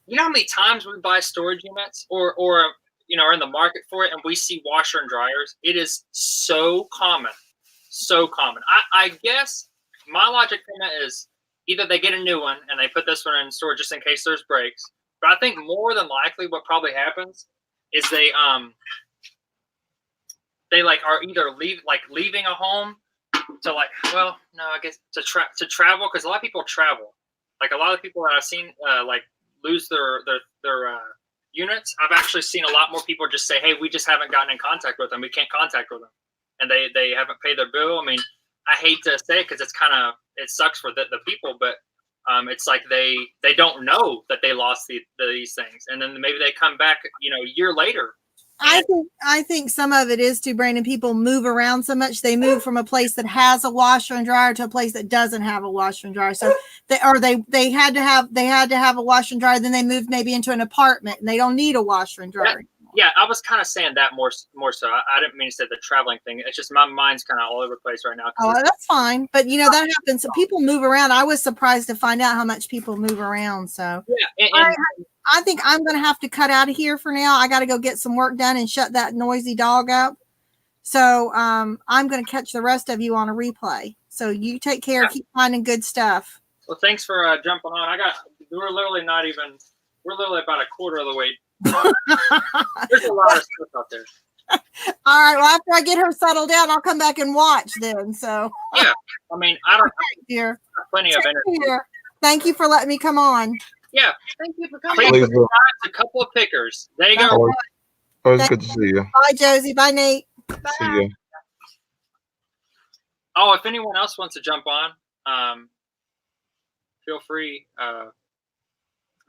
you know how many times we buy storage units or are in the market for it, and we see washer and dryers. It is so common. I guess my logic in it is either they get a new one and they put this one in storage just in case there's breaks. But I think more than likely what probably happens is they they like are either leaving a home to like, well, no, I guess to travel, because a lot of people travel. Like a lot of people that I've seen like lose their units. I've actually seen a lot more people just say, hey, we just haven't gotten in contact with them. We can't contact with them, and they haven't paid their bill. I mean, I hate to say it because it sucks for the people, but it's like they don't know that they lost these things, and then maybe they come back, a year later. I think some of it is too, Brandon. People move around so much. They move from a place that has a washer and dryer to a place that doesn't have a washer and dryer. So they had to have a washer and dryer. Then they moved maybe into an apartment and they don't need a washer and dryer. Yeah, I was kind of saying that more so. I didn't mean to say the traveling thing. It's just my mind's kind of all over the place right now. Oh, that's fine. But that happens. So people move around. I was surprised to find out how much people move around. So yeah, and I think I'm going to have to cut out of here for now. I got to go get some work done and shut that noisy dog up. So I'm going to catch the rest of you on a replay. So you take care. Yeah. Keep finding good stuff. Well, thanks for jumping on. We're literally about a quarter of the way. There's a lot of stuff out there. All right. Well, after I get her settled down, I'll come back and watch then. So yeah, I mean, I don't dear. Plenty of energy. Thank you for letting me come on. Yeah. Thank you for coming. A couple of pickers. There you go. Always good to see you. Bye, Josie. Bye, Nate. Bye. See you. Oh, if anyone else wants to jump on, feel free. Oh,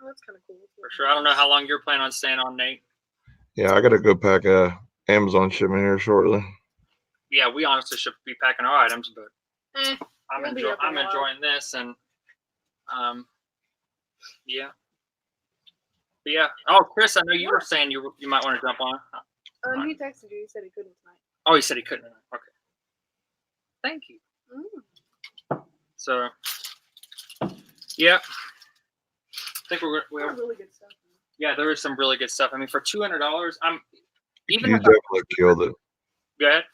that's kind of cool. For sure. I don't know how long you're planning on staying on, Nate. Yeah, I got to go pack a Amazon shipment here shortly. Yeah, we honestly should be packing our items, but I'm we'll enjoying this, and yeah. But yeah. Oh, Chris, I know you were saying you might want to jump on. He texted you. He said he couldn't tonight. Oh, he said he couldn't. Okay. Thank you. So, yeah. I think we have really good stuff. Yeah, there is some really good stuff. I mean, for $200, You definitely killed it. Go ahead.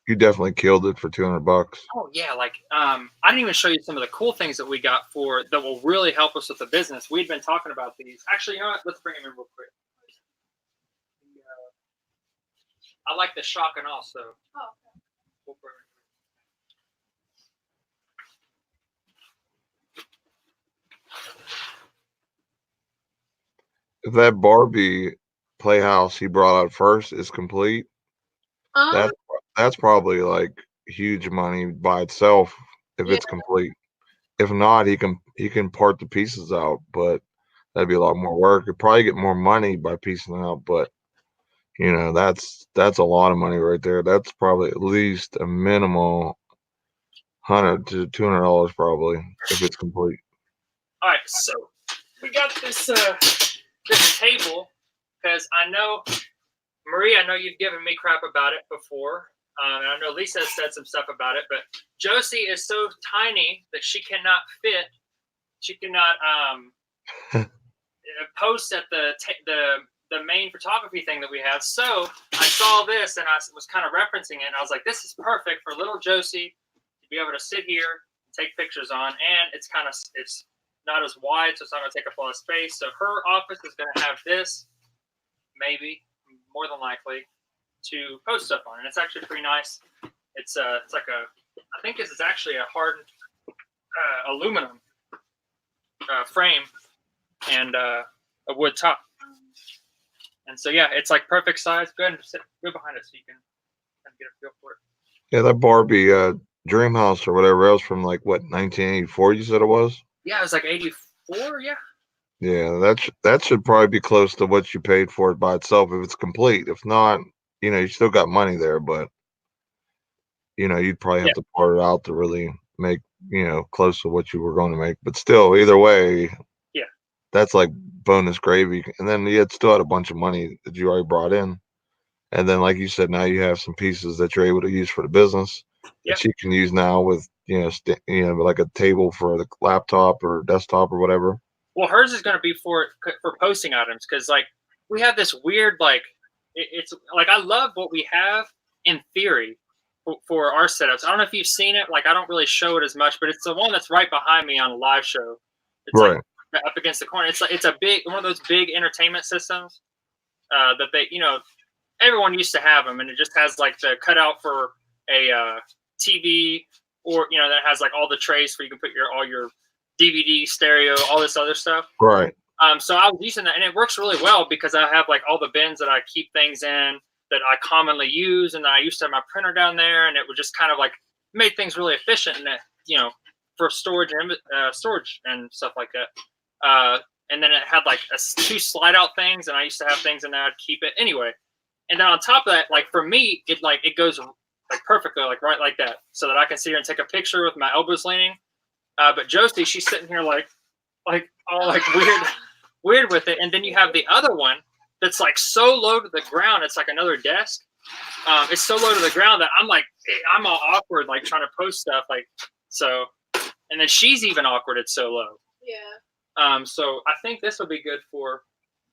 You definitely killed it for $200. Oh yeah, like I didn't even show you some of the cool things that we got that will really help us with the business. We'd been talking about these. Actually, you know what? Let's bring them in real quick. I like the shock and awe, so we'll bring If that Barbie playhouse he brought out first is complete, that's probably like huge money by itself if it's complete. If not, he can part the pieces out, but that'd be a lot more work. You'd probably get more money by piecing it out, but that's a lot of money right there. That's probably at least a minimal $100 to $200 probably if it's complete. All right, so we got this table because I know Marie. I know you've given me crap about it before. And I know Lisa has said some stuff about it, but Josie is so tiny that she cannot fit. She cannot post at the main photography thing that we have. So I saw this and I was kind of referencing it. And I was like, this is perfect for little Josie to be able to sit here and take pictures on. And it's not as wide, so it's not going to take up a lot of space. So her office is going to have this, maybe, more than likely, to post stuff on, and it's actually pretty nice. It's like I think this is actually a hardened aluminum frame and a wood top, and so yeah, it's like perfect size. Go ahead and go behind it so you can kind of get a feel for it. Yeah, that Barbie Dream House or whatever else from like what 1984 you said it was? Yeah, it was like 84. Yeah. Yeah, that should probably be close to what you paid for it by itself if it's complete. If not, you still got money there, but you'd probably have to part it out to really make close to what you were going to make. But still, either way, that's like bonus gravy. And then you still had a bunch of money that you already brought in, and then like you said, now you have some pieces that you're able to use for the business that you can use now with like a table for the laptop or desktop or whatever. Well, hers is going to be for posting items because like we have this weird like. It's like I love what we have in theory for our setups. I don't know if you've seen it. Like I don't really show it as much, but it's the one that's right behind me on a live show. It's right like up against the corner. It's a big one of those big entertainment systems that they everyone used to have them, and it just has like the cutout for a TV, or that has like all the trays where you can put all your DVD, stereo, all this other stuff. Right. So I was using that, and it works really well because I have like all the bins that I keep things in that I commonly use, and I used to have my printer down there, and it would just kind of like made things really efficient, and for storage and stuff like that. And then it had like 2 slide out things, and I used to have things in there. I'd keep it anyway. And then on top of that, like for me, it goes like perfectly, like right like that, so that I can sit here and take a picture with my elbows leaning. But Josie, she's sitting here like all like weird with it. And then you have the other one that's like so low to the ground, it's like another desk. It's so low to the ground that I'm all awkward, like trying to post stuff, like so. And then she's even awkward. It's so low. Yeah. So I think this will be good for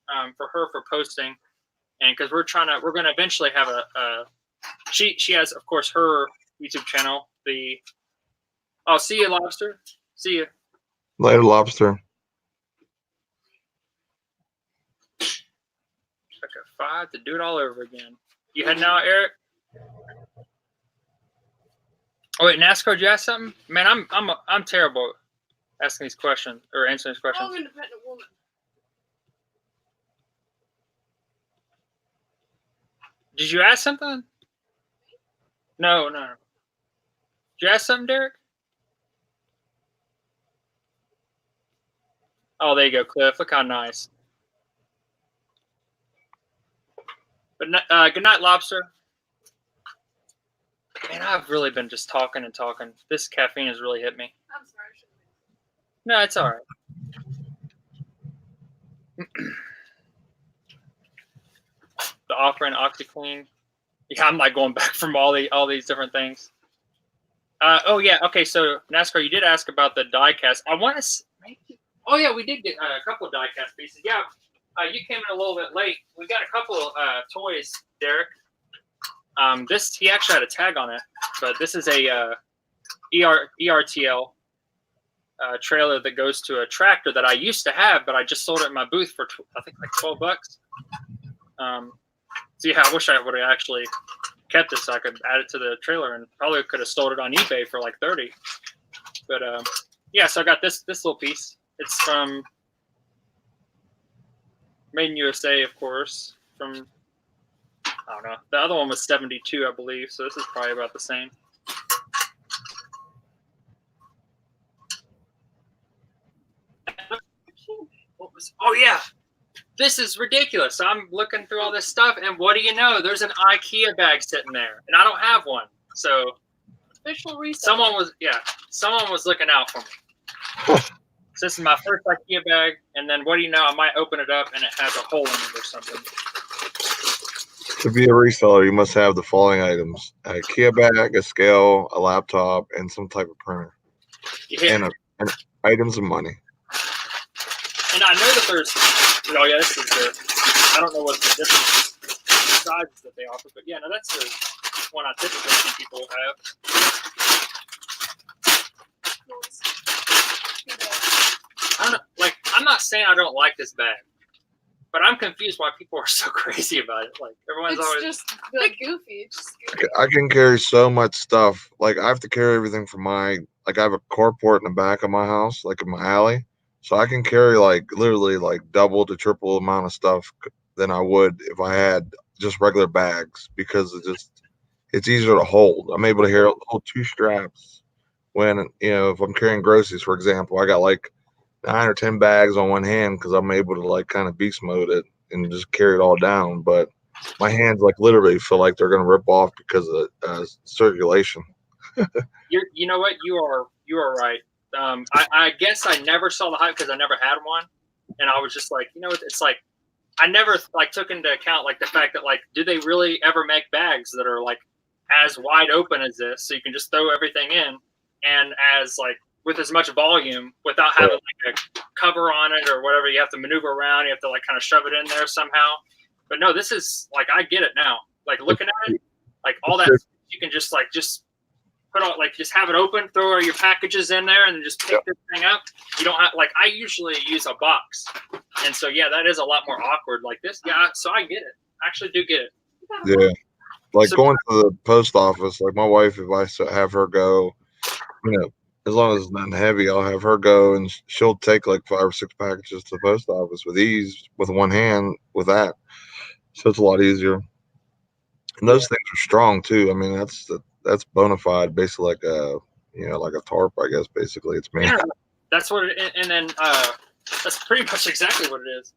her for posting, and because we're going to eventually have she has, of course, her YouTube channel. See you, Lobster. See you later, Lobster. Took a 5 to do it all over again. You heading out, Eric? Oh wait, NASCAR, did you ask something? Man, I'm terrible at asking these questions or answering these questions. I'm an independent woman. Did you ask something? No. Did you ask something, Derek? Oh, there you go, Cliff. Look how nice. But good night, Lobster. Man, I've really been just talking and talking. This caffeine has really hit me. I'm sorry. I shouldn't have. No, it's all right. The offering OxyClean. Yeah, I'm like going back from all these different things. Oh yeah, okay. So NASCAR, you did ask about the die cast. I want to maybe. Oh yeah, we did get a couple of die cast pieces. Yeah, you came in a little bit late. We got a couple of toys, Derek. This he actually had a tag on it, but this is a ERTL trailer that goes to a tractor that I used to have, but I just sold it in my booth for I think like $12. So yeah, I wish I would have actually kept it so I could add it to the trailer, and probably could have sold it on eBay for like 30. But yeah, so I got this little piece. It's from Made in USA, of course. From I don't know. The other one was 72, I believe. So this is probably about the same. Oh yeah, this is ridiculous. I'm looking through all this stuff, and what do you know? There's an IKEA bag sitting there, and I don't have one. So Official Reseller. Someone was looking out for me. So this is my first IKEA bag, and then what do you know? I might open it up, and it has a hole in it or something. To be a reseller, you must have the following items: a IKEA bag, a scale, a laptop, and some type of printer, and items of money. And I know that there's, this is I don't know what the different sizes that they offer, but yeah, no, that's the one I typically see people have. I don't know, I'm not saying I don't like this bag, but I'm confused why people are so crazy about it. Like everyone's always just goofy. It's just goofy. I can carry so much stuff. Like I have to carry everything from I have a carport in the back of my house, like in my alley. So I can carry literally double to triple amount of stuff than I would if I had just regular bags, because it's easier to hold. I'm able to hold 2 straps when, if I'm carrying groceries, for example. I got 9 or 10 bags on one hand because I'm able to kind of beast mode it and just carry it all down. But my hands literally feel like they're going to rip off because of circulation. You know what? You are right. I guess I never saw the hype because I never had one, and I was just it's I never took into account the fact that do they really ever make bags that are as wide open as this, so you can just throw everything in, and as with as much volume without having a cover on it or whatever. You have to maneuver around. You have to kind of shove it in there somehow. But no, this is I get it now. Looking at it, all that you can just put on, just have it open, throw all your packages in there, and just pick this thing up. You don't have I usually use a box, and so yeah, that is a lot more awkward like this. Yeah, so I get it. I actually do get it. Yeah. Like So- going to the post office, like my wife, if I have her go, as long as it's nothing heavy, I'll have her go and she'll take like 5 or 6 packages to the post office with ease with one hand with that. So it's a lot easier. And those things are strong too. I mean, that's bona fide, basically like a like a tarp, I guess. Basically, it's made. Yeah, that's what it. And then that's pretty much exactly what it is.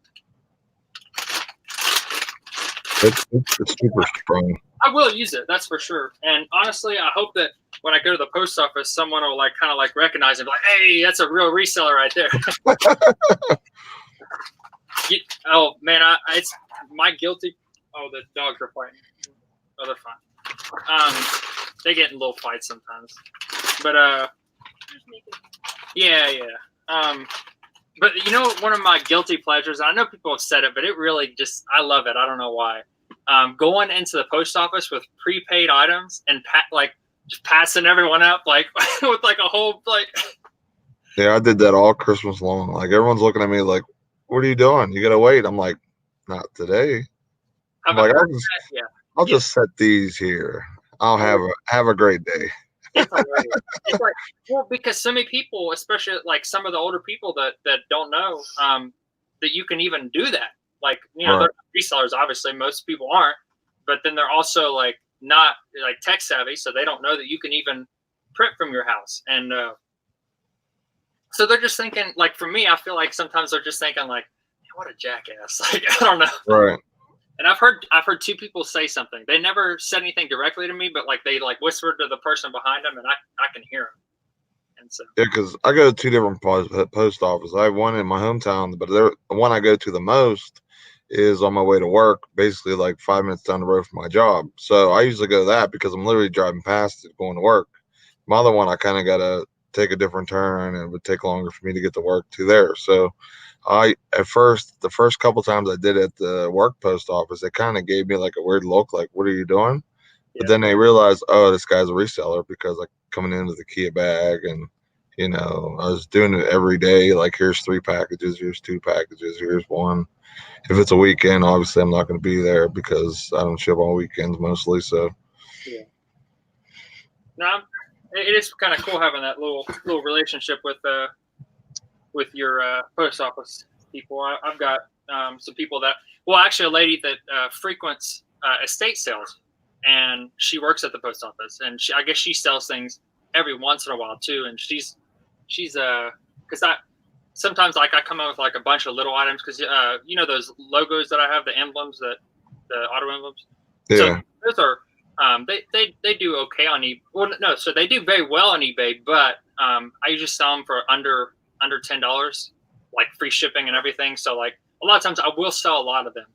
It's super strong. I will use it, that's for sure. And honestly, I hope that when I go to the post office, someone will kind of recognize it, like, "Hey, that's a real reseller right there." Oh man, it's my guilty. Oh, the dogs are fighting. Oh, they're fine. They get in little fights sometimes, but yeah. But one of my guilty pleasures, and I know people have said it, but it really I love it. I don't know why. Going into the post office with prepaid items and just passing everyone up with a whole Yeah, I did that all Christmas long. Like everyone's looking at me like, "What are you doing? You gotta wait." I'm like, "Not today." I'm like, I'll just set these here. I'll have a great day. It's well, because so many people, especially some of the older people that don't know that you can even do that. Right. They're resellers. Obviously, most people aren't, but then they're also not tech savvy, so they don't know that you can even print from your house. And so they're just thinking, for me, I feel like sometimes they're just thinking "Man, what a jackass!" I don't know. Right. And I've heard 2 people say something. They never said anything directly to me, but they whispered to the person behind them, and I can hear them. And so yeah, because I go to 2 different post offices. I have one in my hometown, but the one I go to the most is on my way to work, basically 5 minutes down the road from my job. So I usually go to that because I'm literally driving past it going to work. My other one, I kind of got to take a different turn, and it would take longer for me to get to work to there. So the first couple times I did at the work post office, it kind of gave me a weird look, like, "What are you doing?" But then they realized, oh, this guy's a reseller because coming in with a Kia bag, and I was doing it every day. Here's 3 packages, here's 2 packages, here's 1. If it's a weekend, obviously I'm not going to be there because I don't ship on weekends mostly. So yeah, no, it is kind of cool having that little relationship with your post office people. I've got some people actually a lady that frequents estate sales, and she works at the post office, and I guess she sells things every once in a while too. And she's because sometimes I come up with a bunch of little items because those logos that I have, the emblems, the auto emblems. yeah. So those are they do okay on eBay. Well, no, so they do very well on eBay, but I usually sell them for under $10, free shipping and everything. So a lot of times I will sell a lot of them,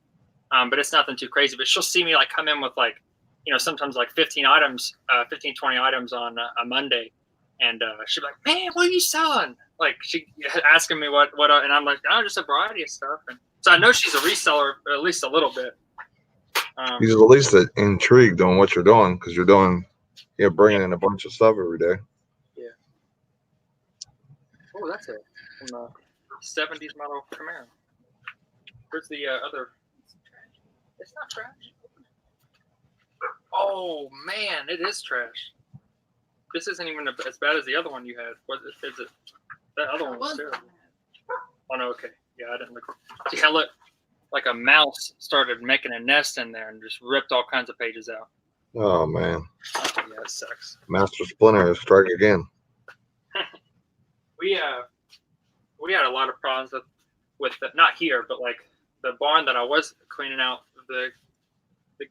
but it's nothing too crazy. But she'll see me come in with sometimes 15 items, 15, 20 items on a Monday, and she'll be like, "Man, what are you selling?" She asking me what, and I'm like, "Oh, just a variety of stuff." And so I know she's a reseller, at least a little bit. He's at least intrigued on what you're doing because you're bringing in a bunch of stuff every day. Yeah. Oh, that's it. From the 70s model Camaro. Where's the other? It's not trash. Oh man, it is trash. This isn't even as bad as the other one you had. Is it? That other one was terrible. Oh no, okay. Yeah, I didn't look. See how like a mouse started making a nest in there and just ripped all kinds of pages out. Oh man. Oh, yeah, it sucks. Master Splinter has strike again. We had a lot of problems with the, not here, but the barn that I was cleaning out. The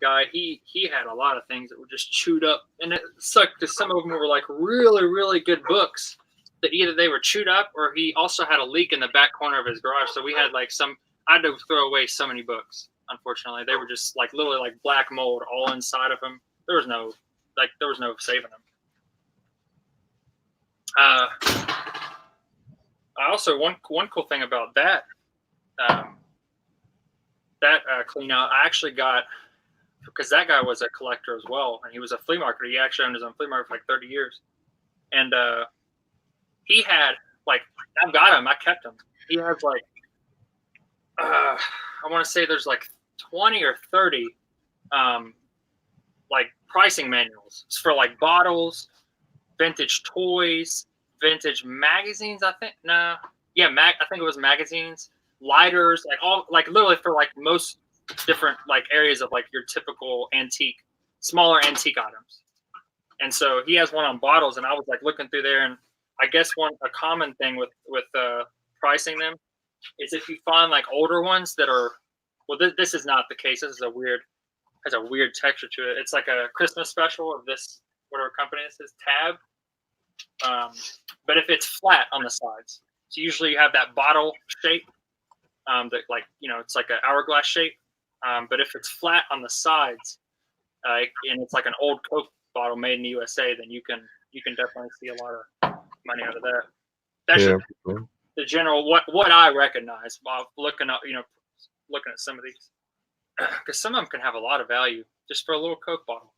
guy he had a lot of things that were just chewed up, and it sucked because some of them were really, really good books that either they were chewed up or he also had a leak in the back corner of his garage. So we had I had to throw away so many books. Unfortunately, they were just literally black mold all inside of them. There was no saving them. I also one cool thing about that clean out, I actually got, because that guy was a collector as well, and he was a flea marketer. He actually owned his own flea market for 30 years, and he had I've got him. I kept him. He has I want to say there's 20 or 30 like pricing manuals for like bottles, vintage toys, vintage magazines. I think I think it was magazines, lighters, like all like literally for like most different like areas of like your typical antique, smaller antique items. And so he has one on bottles, and I was like looking through there, and I guess a common thing with pricing them is if you find like older ones that are this is not the case. This is has a weird texture to it. It's like a Christmas special of this whatever company this is, Tab. But if it's flat on the sides, so usually you have that bottle shape that like it's like an hourglass shape. But if it's flat on the sides, and it's like an old Coke bottle made in the USA, then you can definitely see a lot of money out of that. That's just the general what I recognize while looking up, looking at some of these, because some of them can have a lot of value just for a little Coke bottle.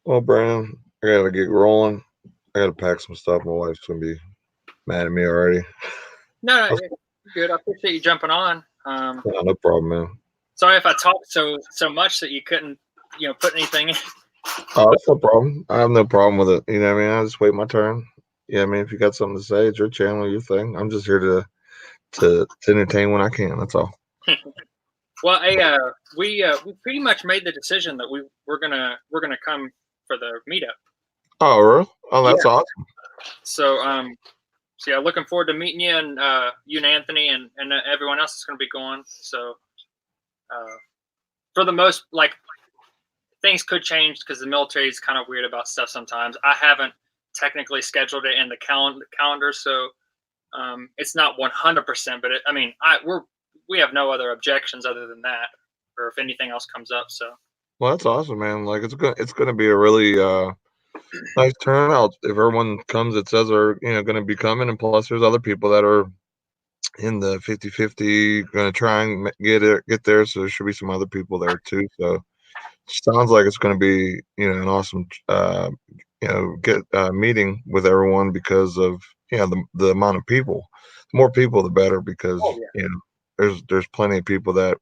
Well, Brandon, I gotta get rolling. I gotta pack some stuff. My wife's gonna be mad at me already. No, you're good. I appreciate you jumping on. No problem, man. Sorry if I talked so much that you couldn't, put anything in. Oh, that's no problem. I have no problem with it. You know what I mean? I just wait my turn. Yeah, I mean, if you got something to say, it's your channel, your thing. I'm just here to entertain when I can. That's all. Well, we pretty much made the decision that we're gonna come for the meetup. Oh, really? Oh, that's awesome. So yeah, looking forward to meeting you and Anthony and everyone else is going to be going. So for the most, like, things could change because the military is kind of weird about stuff sometimes. I haven't technically scheduled it in the calendar, so it's not 100%. But we have no other objections other than that, or if anything else comes up. So. Well, that's awesome, man. Like it's gonna be a really nice turnout if everyone comes that says they're going to be coming, and plus there's other people that are in the 50-50 going to try and get there, so there should be some other people there too. So it sounds like it's going to be an awesome meeting with everyone because of the amount of people. The more people the better, because there's plenty of people that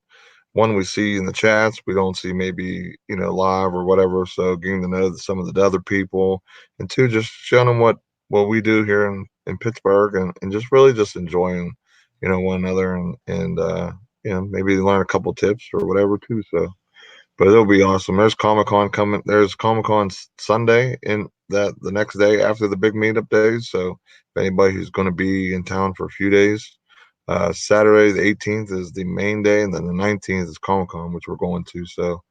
one we see in the chats, we don't see maybe live or whatever. So getting to know some of the other people, and two, just showing them what we do here in Pittsburgh, and just really just enjoying one another, and maybe learn a couple tips or whatever too. So, but it'll be awesome. There's Comic-Con coming. There's Comic-Con Sunday in the next day after the big meetup days. So if anybody who's going to be in town for a few days. Saturday the 18th is the main day, and then the 19th is Comic-Con, which we're going to. So,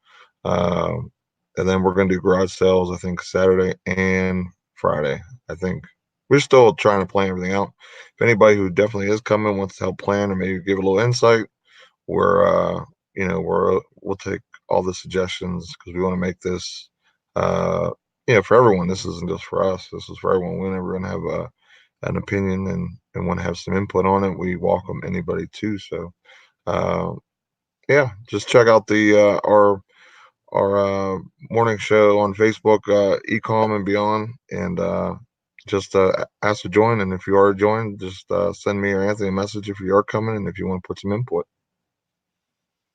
and then we're going to do garage sales, I think, Saturday and Friday. I think we're still trying to plan everything out. If anybody who definitely is coming wants to help plan and maybe give a little insight, we'll take all the suggestions, because we want to make this, for everyone. This isn't just for us. This is for everyone. We're never going to have an opinion and want to have some input on it. We welcome anybody too. So just check out the our morning show on Facebook, Ecom and Beyond, and just ask to join. And if you are joined, just send me or Anthony a message if you are coming and if you want to put some input.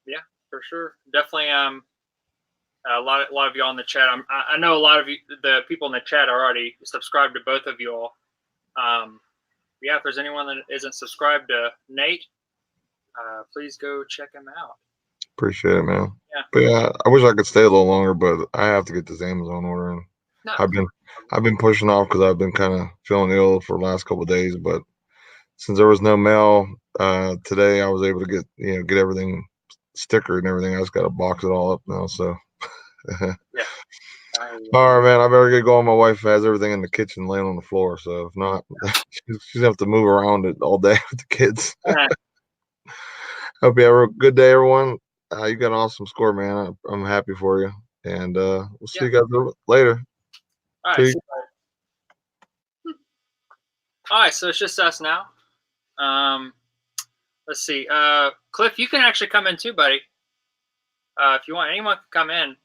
Yeah, for sure. Definitely. A lot of you all in the chat. I know a lot of you, the people in the chat, are already subscribed to both of you all. If there's anyone that isn't subscribed to Nate, please go check him out. Appreciate it, man. Yeah. But yeah, I wish I could stay a little longer, but I have to get this Amazon order, and I've been pushing off because I've been kind of feeling ill for the last couple of days. But since there was no mail today, I was able to get everything stickered and everything. I just got to box it all up now. So. Yeah. All right, man. I better get going. My wife has everything in the kitchen laying on the floor, so if not, she's gonna have to move around it all day with the kids. Hope you have a good day, everyone. You got an awesome score, man. I'm happy for you, and we'll see you guys later. All right. All right. So it's just us now. Let's see. Cliff, you can actually come in too, buddy. If you want, anyone can come in.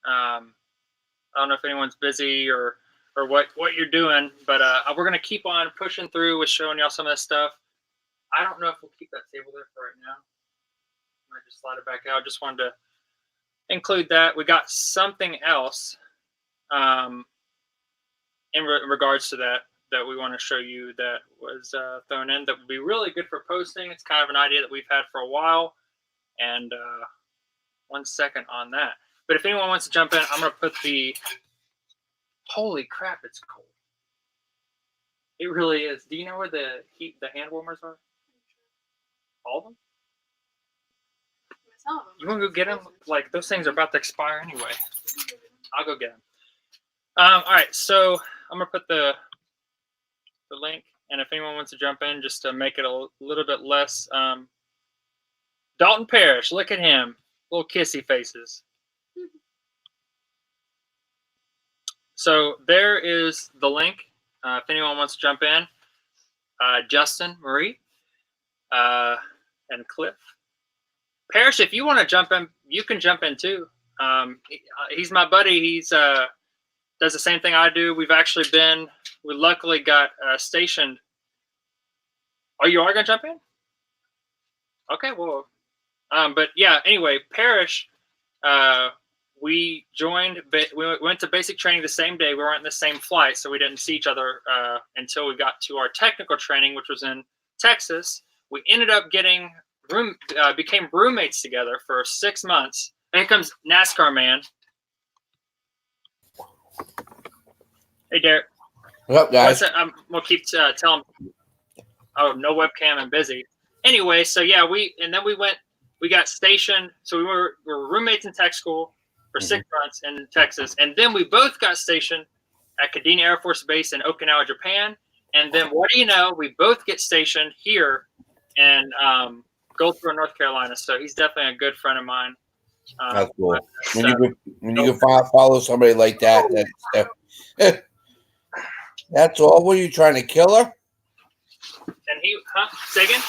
I don't know if anyone's busy or what you're doing, but we're gonna keep on pushing through with showing y'all some of this stuff. I don't know if we'll keep that table there for right now. I might just slide it back out. Just wanted to include that. We got something else in regards to that we want to show you that was thrown in that would be really good for posting. It's kind of an idea that we've had for a while. And 1 second on that. But if anyone wants to jump in, I'm going to put the... Holy crap, it's cold. It really is. Do you know where the hand warmers are? All of them? You want to go get them? Like, those things are about to expire anyway. I'll go get them. All right, so I'm going to put the link. And if anyone wants to jump in, just to make it a little bit less... Dalton Parrish, look at him. Little kissy faces. So there is the link. If anyone wants to jump in, Justin, Marie, and Cliff. Parrish, if you want to jump in, you can jump in too. He's my buddy. He's does the same thing I do. We luckily got stationed. Oh, you are going to jump in? Okay, well. But yeah, anyway, Parrish, we went to basic training the same day. We weren't in the same flight, so we didn't see each other until we got to our technical training, which was in Texas. We ended up became roommates together for 6 months. And here comes NASCAR man. Hey, Derek. What's up, guys? I'm gonna keep telling. Oh, no webcam and busy. Anyway, so yeah, we got stationed. So we were roommates in tech school for 6 months in Texas. And then we both got stationed at Kadena Air Force Base in Okinawa, Japan. And then what do you know? We both get stationed here in Goldsboro, North Carolina. So he's definitely a good friend of mine. That's cool. When you can follow somebody like that, that's all. What are you trying to kill her? And say again?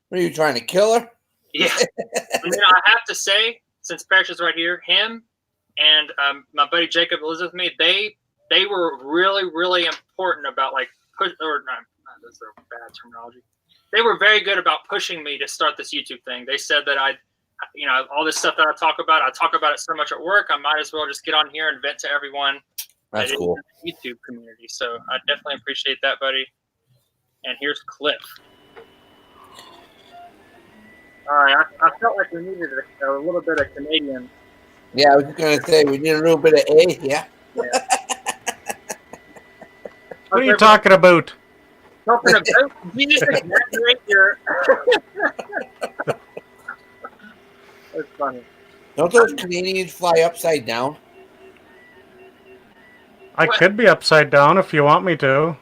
What are you trying to kill her? Yeah. I have to say, since Parrish is right here, him and my buddy Jacob lives with me, they were really, really important about those are bad terminology. They were very good about pushing me to start this YouTube thing. They said that all this stuff that I talk about it so much at work, I might as well just get on here and vent to everyone. That's cool. In the YouTube community. So I definitely appreciate that, buddy. And here's Cliff. All right, I felt like we needed a little bit of Canadian. Yeah, I was just going to say, we need a little bit of A, yeah. What are you talking about? Talking about? You just exaggerate your... That's funny. Don't those Canadians fly upside down? I could be upside down if you want me to.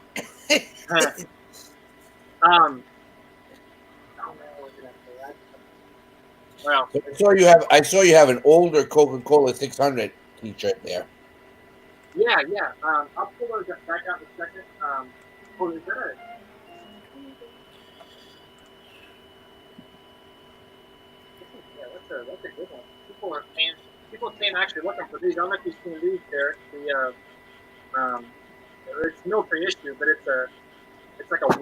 Well, I saw you have an older Coca-Cola 600 t-shirt there. Yeah. I'll pull those back out in a second. For the good. That's a good one. People came actually looking for these. I don't know if you've seen these there. It's a military issue, but it's like a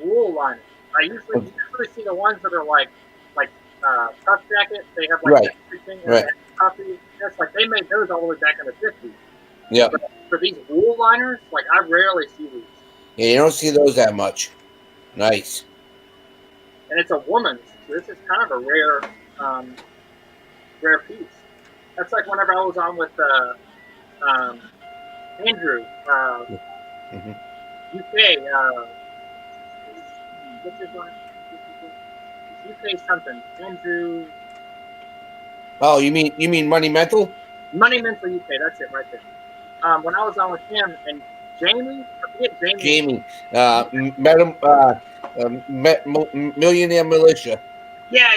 wool liner. I usually see the ones that are like tough jacket. They have everything and coffee. That's like they made those all the way back in the 50s. Yeah. But for these wool liners, I rarely see these. Yeah, you don't see those that much. Nice. And it's a woman's. So this is kind of a rare piece. That's like whenever I was on with Andrew, UK. What's his name? UK something. Andrew. Oh, you mean Money Mental? Money Mental UK. That's it right there. When I was on with him and Jamie, Jamie, Millionaire Militia. Yeah,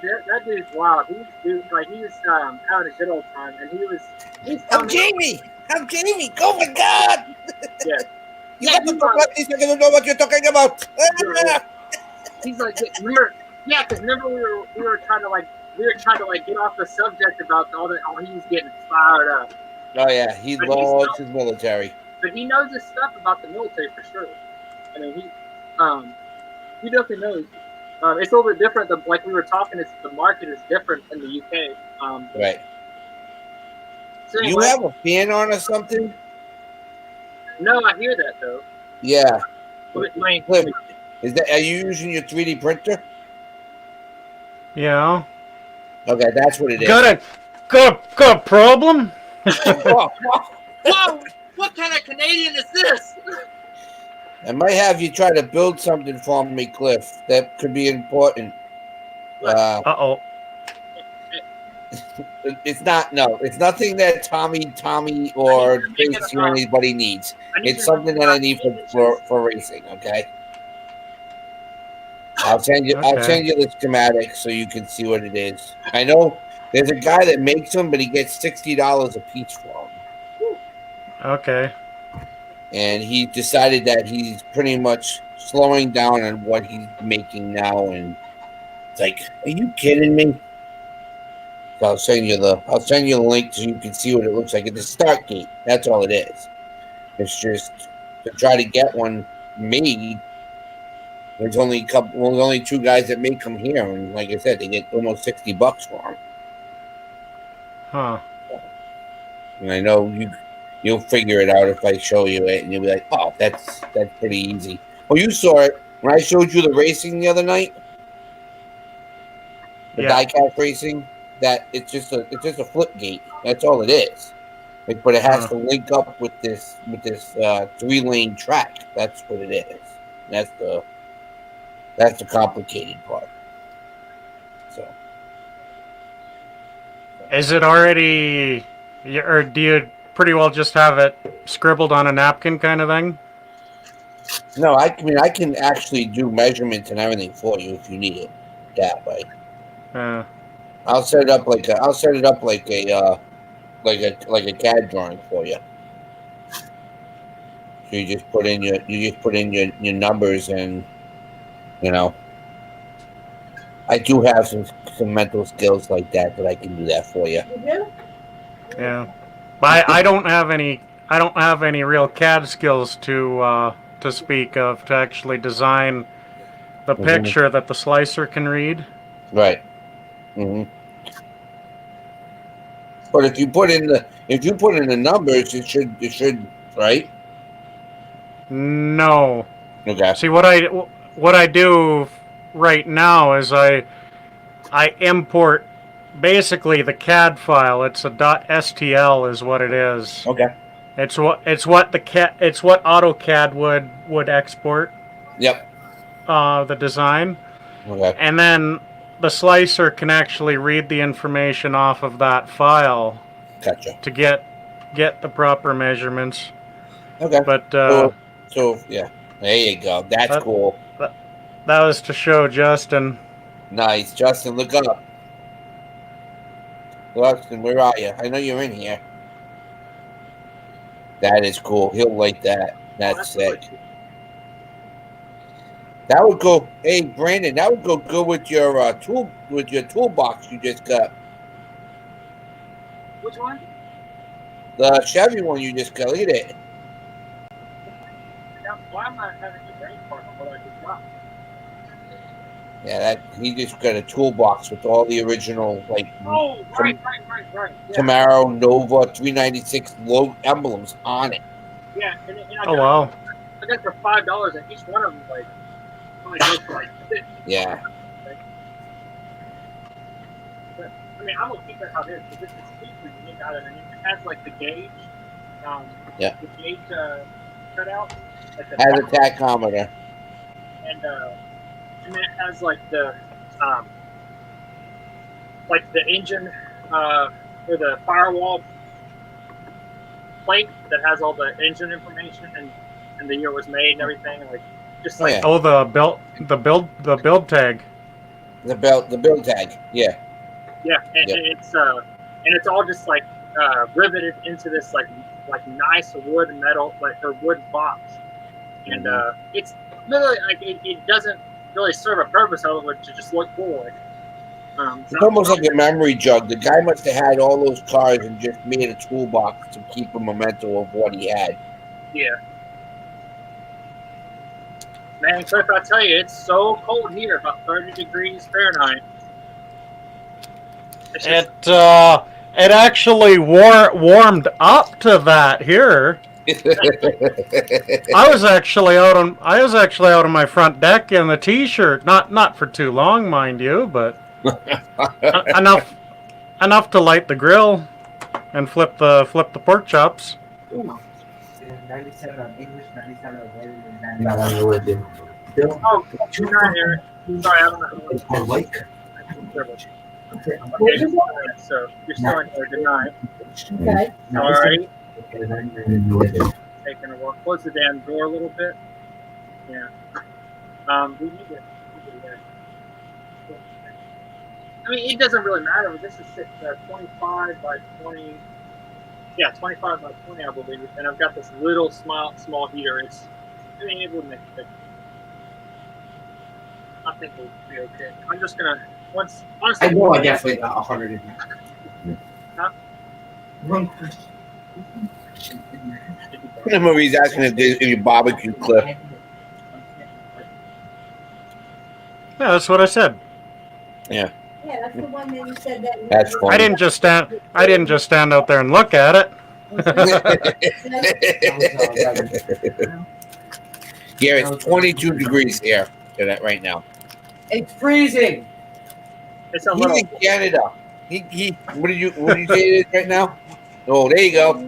that dude's wild. He was having a good old time, and he's I'm Jamie. Oh my God. Yeah. You have to talk about this. I don't know what you're talking about. He's like, remember? Yeah, because remember we were trying to get off the subject about all that. Oh, he was getting fired up. Oh yeah, he loves his military. But he knows his stuff about the military for sure. I mean, You definitely know. It's a little bit different. Like we were talking, the market is different in the UK. Right. So You anyway, have a fan on or something? no, I hear that though. Yeah. Let me- Cliff, are you using your 3D printer? Yeah. Okay, that's what it is. Got a problem? Whoa! What kind of Canadian is this? I might have you try to build something for me, Cliff. That could be important. Uh-oh. It's not. No, it's nothing that Tommy, or Tracy or anybody needs. It's something that I need for racing. Okay. I'll send you the schematic so you can see what it is. I know there's a guy that makes them, but he gets $60 a piece for them. Okay. And he decided that he's pretty much slowing down on what he's making now, and it's like, are you kidding me? So I'll send you the link so you can see what it looks like. It's a start gate. That's all it is. It's just to try to get one made. There's only two guys that make them here, and like I said, they get almost $60 for them. Huh. And I know you'll figure it out if I show you it, and you'll be like, "Oh, that's pretty easy." Well, you saw it when I showed you the racing the other night. The diecast racing. That it's just a flip gate. That's all it is. But it has to link up with this 3-lane track. That's what it is. That's the complicated part. So, is it already, or do you pretty well just have it scribbled on a napkin kind of thing? No, I can actually do measurements and everything for you if you need it that way. I'll set it up like a CAD drawing for you. So you just put in your numbers, and I do have some mental skills like that I can do that for you. Yeah, but I don't have any real CAD skills to speak of to actually design the picture that the slicer can read. Right. Mm-hmm. But if you put in the numbers, it should right. No. Okay. See, what I do right now is I import basically the CAD file. It's a .stl is what it is. Okay. It's what AutoCAD would export. Yep. The design. Okay. And then the slicer can actually read the information off of that file. Gotcha. To get the proper measurements. Okay. But so yeah, there you go. That's cool. That was to show Justin. Nice, Justin. Look up. Justin, where are you? I know you're in here. That is cool. He'll like that. That's sick. That would go. Hey, Brandon, that would go good with your toolbox you just got. Which one? The Chevy one you just got. Look at it. Why am I having the brain part on what I just got? Yeah, he just got a toolbox with all the original right. Yeah. Camaro Nova 396 logo emblems on it. Yeah, and wow. I got for $5, and each one of them only goes for Yeah. But, I mean, I'm gonna keep it how it is because this is super unique out of it. It has the gauge. Yeah. The gauge cutout. Has a tachometer. And then it has the engine or the firewall plate that has all the engine information and the year it was made and everything, and the build tag. The build tag. Yeah. Yeah, and it's all just riveted into this nice wood metal or wood box, and it's literally it doesn't really serve a purpose other than to just look cool. It's almost like a memory jug. The guy must have had all those cars and just made a toolbox to keep a memento of what he had. Yeah. Man, Cliff, I tell you, it's so cold here, about 30 degrees Fahrenheit. It's just, It actually warmed up to that here. I was actually out on my front deck in the t-shirt, not for too long, mind you, but enough to light the grill and flip the pork chops. 97 on English, 97 on Wales, and 99 on Norwegian. oh, you're not here. Sorry, I don't know. It's called like. Okay, so you're still in here tonight. Okay. Sorry. Okay. Taking a walk. Close the damn door a little bit. Yeah. We need to. I mean, it doesn't really matter. This is 25 by 20. Yeah, 25 by 20, I believe. And I've got this little small heater. It wouldn't make a difference. I think we'll be okay. I'm just gonna honestly. I know I definitely got 100 in there. Huh? One question. The movie's asking if there's any barbecue, Cliff. Yeah, that's what I said. Yeah. Yeah, that's the one that you said that. That's funny. I didn't just stand out there and look at it. Gary, it's 22 degrees here right now. It's freezing. It's a He's little. in Canada. What did you say it is right now? Oh, there you go.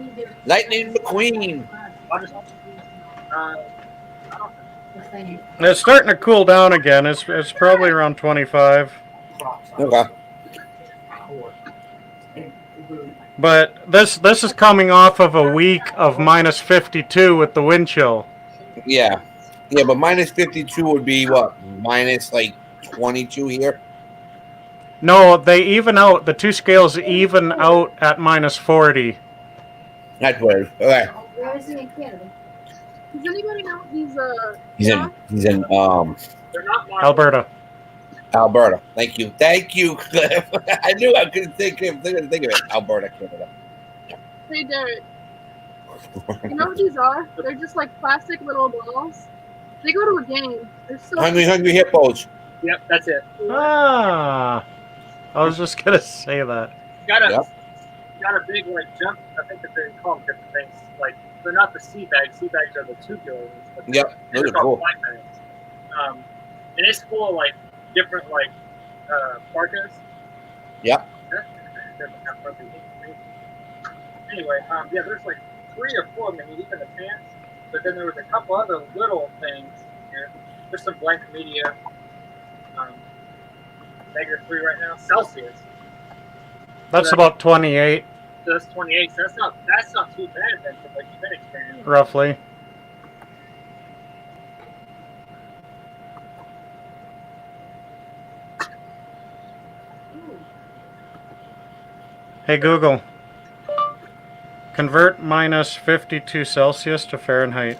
Lightning McQueen. It's starting to cool down again. It's probably around 25. Okay. But this is coming off of a week of minus 52 with the wind chill. Yeah. Yeah, but minus 52 would be what? Minus like 22 here? No, they even out. The two scales even out at minus 40. That's weird. Okay. Where is he in Canada? Does anybody know He's yeah? in They're not marked. Alberta. Alberta. Thank you, Cliff. I knew I couldn't think of it. Alberta, Canada. Hey, Derek. You know what these are? They're just like plastic little balls. They go to a game. They're so Hungry hippos. Yep, that's it. Ah, I was just gonna say that. Got a Yep. got a big like jump. I think that they call them different things. Like they're not the sea bags. Sea bags are the tubular ones. But Yep, they're those are called cool. flight bags. And it's full of like different like parkas. Yep. Anyway, yeah, there's like 3 or 4 of them, even the pants. But then there was a couple other little things here. There's some blank media. -3 right now. Celsius. That's about 28, So that's 28. So that's not too bad then for what you've been experiencing. roughly. Hey Google, convert minus 52 Celsius to Fahrenheit.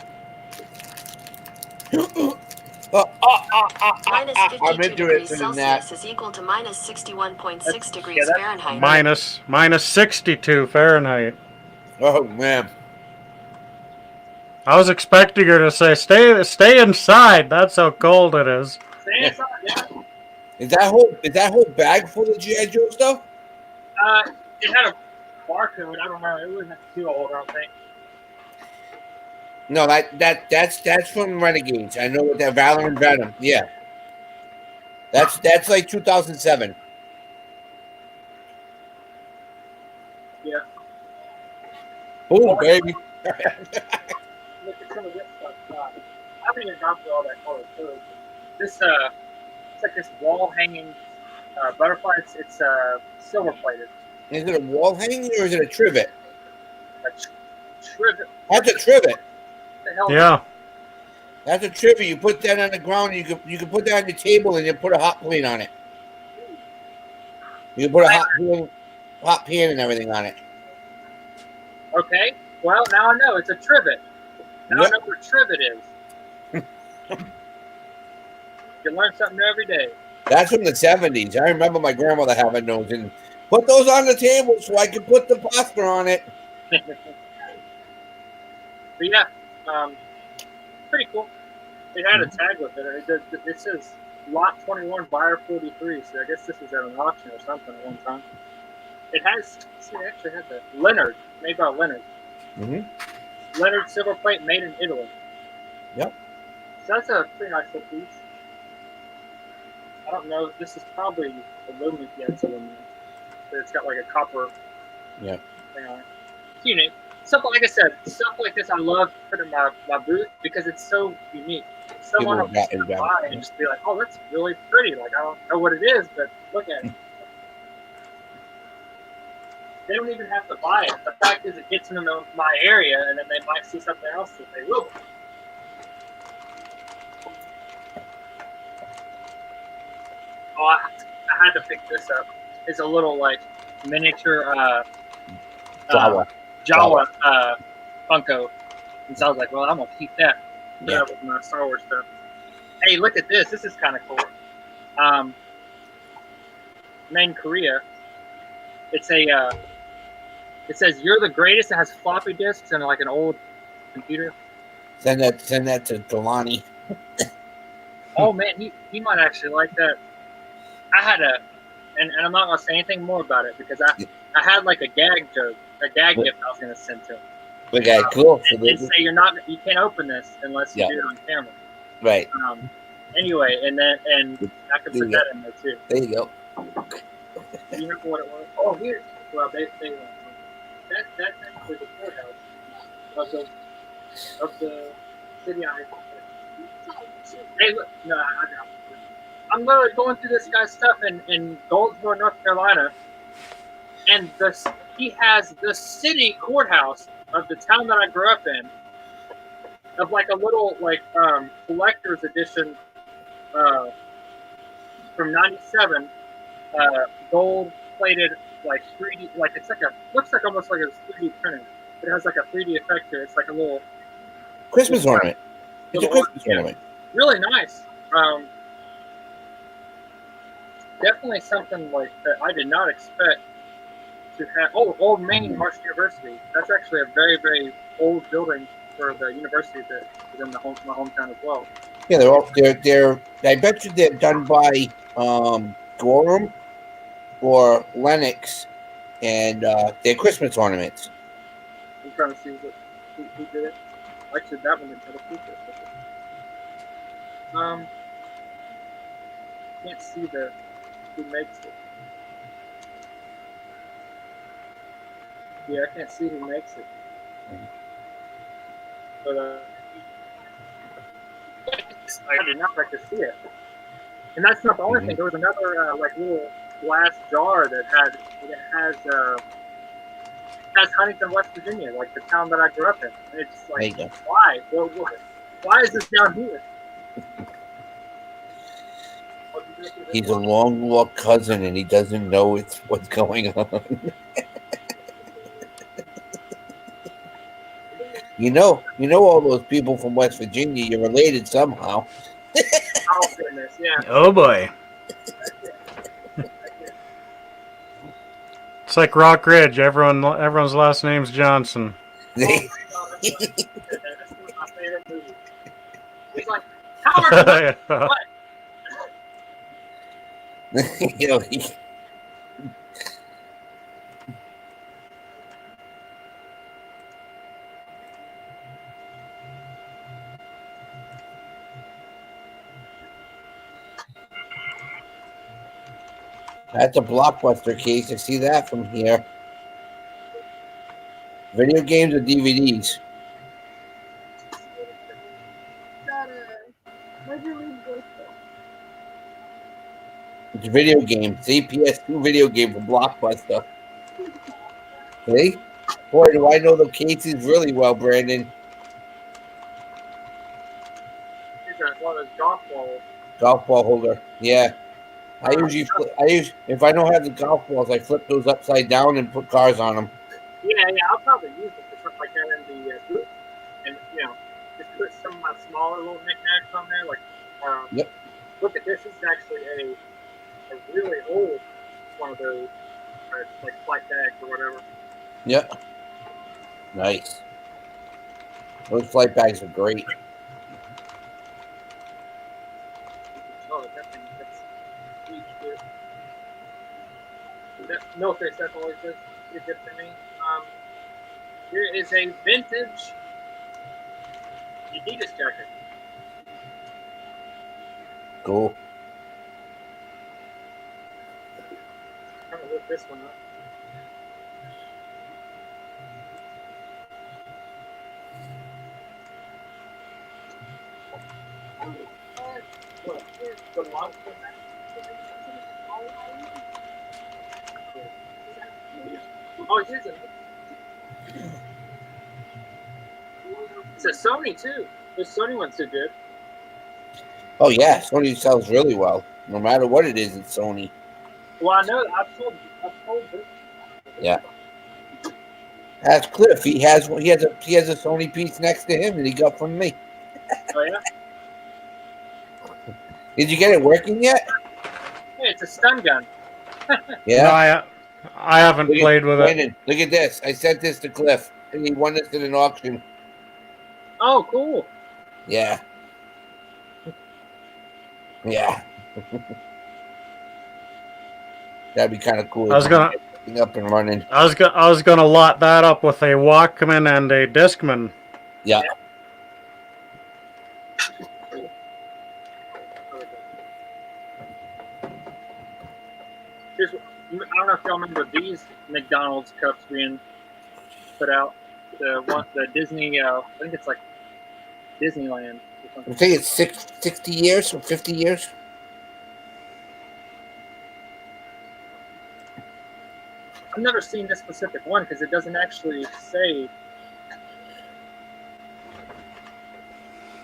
Minus I'm 52 into it degrees in that. Celsius is equal to minus 61.6 degrees yeah, that's Fahrenheit. Minus 62 Fahrenheit. Oh man. I was expecting her to say, stay inside. That's how cold it is. Stay inside, yeah. Is that whole bag full of G.I. Joe stuff? It had a barcode. I don't know. It wasn't too old, I don't think. No, that's from Renegades. I know what that Valor and Venom. Yeah. That's like 2007. Yeah. Oh baby. Look at some of this stuff. I haven't even gone through all that color code. This it's like this wall hanging butterfly. It's silver plated. Is it a wall hanging or is it a trivet? A trivet. That's a trivet. What the hell? Yeah. That's a trivet. You put that on the ground. You can put that on your table and you put a hot plate on it. You can put a hot pan and everything on it. Okay. Well, now I know. It's a trivet. Now Yep. I know what trivet is. You learn something new every day. That's from the 70s. I remember my grandmother having those and put those on the table so I could put the pasta on it. But yeah, pretty cool. It had a tag with it. It says lot 21, buyer 43. So I guess this was at an auction or something at one time. It has. See, it actually had the Leonard, made by Leonard. Mm-hmm. Leonard silver plate, made in Italy. Yep. So that's a pretty nice little piece. I don't know. This is probably aluminum. Yeah, it's aluminum. But it's got like a copper. Yeah. Thing on it. It's unique. Stuff like I said, stuff like this I love to put in my booth because it's so unique. Someone will just come by and just be like, "Oh, that's really pretty." Like I don't know what it is, but look at it. They don't even have to buy it. The fact is, it gets them in my area, and then they might see something else that they will buy. Oh, I had to pick this up. It's a little like miniature Jawa Funko, and so I was like, "Well, I'm gonna keep that. Put that with my Star Wars stuff." Hey, look at this. This is kind of cool. Made in Korea. It's a. It says you're the greatest. It has floppy disks and like an old computer. Send that to Delani. Oh man, he might actually like that. I had and I'm not gonna say anything more about it because I had like a gag gift I was gonna send to him. Okay, cool. So and say you can't open this unless you do it on camera. Right. Anyway, and I could put that in there too. There you go. Do you remember what it was? Oh, here. Well, they that's actually the courthouse of the city I. Hey, look, no, I know. I'm literally going through this guy's stuff in Goldsboro, North Carolina, and he has the city courthouse of the town that I grew up in, of like a little like collector's edition from '97, gold plated like 3D, like it's like looks like almost like a 3D printer. It has like a 3D effect here. It's like a little Christmas ornament. It's a Christmas ornament. Really nice. Definitely something like that I did not expect to have. Oh, Old Main Marshall University. That's actually a very, very old building for the university that is in my hometown as well. Yeah, they're. I bet you they're done by Gorham or Lennox, and they're Christmas ornaments. I'm trying to see who did it. Actually, that one didn't have a feature. Can't see who makes it. Yeah, I can't see who makes it. But I did not expect to see it. And that's not the only thing. There was another like little glass jar that has Huntington, West Virginia, like the town that I grew up in. And it's like, why? Well, why is this down here? He's a long lost cousin, and he doesn't know what's going on. You know all those people from West Virginia. You're related somehow. Oh goodness, yeah. Oh boy. It's like Rock Ridge. Everyone's last name's Johnson. That's my favorite movie. He's like, Howard, what? You know, that's a Blockbuster case. I see that from here. Video games or DVDs? It's a video game. It's APS2 video game from Blockbuster. See? Boy, do I know the cases really well, Brandon. These are one of those golf balls. Golf ball holder. Yeah. If I don't have the golf balls, I flip those upside down and put cars on them. Yeah, I'll probably use it for something like that in the booth. And, just put some of my smaller little knickknacks on there. Like, look at this. This is actually a really old one of those, like flight bags or whatever. Yep. Nice. Those flight bags are great. Okay, so that's always good for me. Here is a vintage Adidas jacket. Cool. I'm gonna lift this one up. Oh, here's it. It's a Sony too. The Sony one's so good. Oh yeah, Sony sells really well. No matter what it is, it's Sony. Well, I know. I've told this. Yeah. That's Cliff. He has a Sony piece next to him that he got from me. Oh yeah. Did you get it working yet? Hey, it's a stun gun. Yeah. No, I haven't played with Brandon, look at this. I sent this to Cliff, and he won this in an auction. Oh, cool. Yeah. Yeah. That'd be kind of cool. I was gonna get up and running. I was gonna lot that up with a Walkman and a Discman. Yeah. I don't know if y'all remember these McDonald's cups being put out. The Disney, I think it's like Disneyland. I think it's 60 years or 50 years. I've never seen this specific one because it doesn't actually say.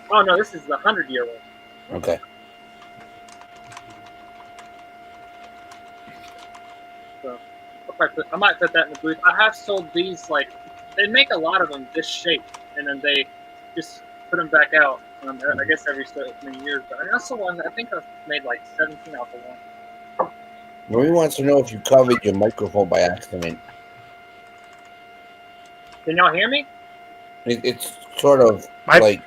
Oh no, this is the 100-year one. Okay. So I might put that in the booth. I have sold these, like, they make a lot of them this shape, and then they just put them back out. I guess every so many years. But I also one. I think I've made like 17 off of one. Marie wants to know if you covered your microphone by accident. Can y'all hear me? It's sort of like.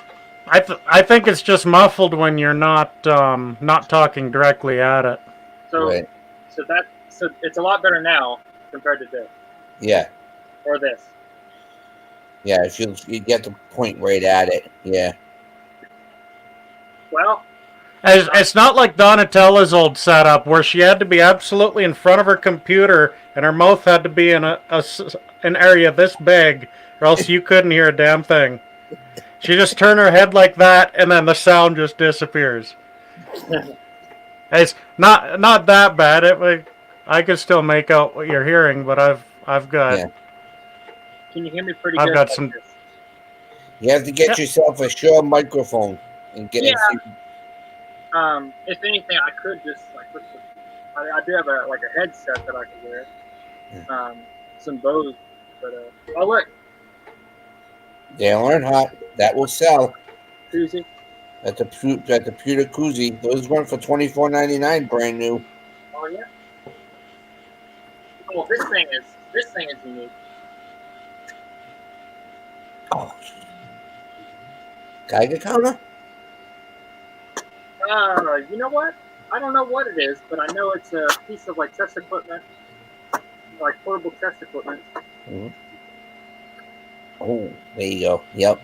I think it's just muffled when you're not talking directly at it. So Right. so it's a lot better now compared to this. Yeah. Or this. Yeah, if you get the point right at it. Yeah. Well, It's not like Donatella's old setup where she had to be absolutely in front of her computer and her mouth had to be in an area this big, or else you couldn't hear a damn thing. She just turned her head like that, and then the sound just disappears. It's not that bad. I can still make out what you're hearing, but I've got. Yeah. Can you hear me pretty I've good? got some. You have to get yourself a Shure microphone and get. Yeah. If anything, I could just like. I do have a headset that I can wear. Some Bose, but oh look. Dale Earnhardt, that will sell. Koozie. At the Pewter Koozie. Those went for $24.99 brand new. Oh yeah. Oh, this thing is unique. Oh. Geiger counter? You know what? I don't know what it is, but I know it's a piece of like test equipment, like portable test equipment. Mm-hmm. Oh, there you go. Yep.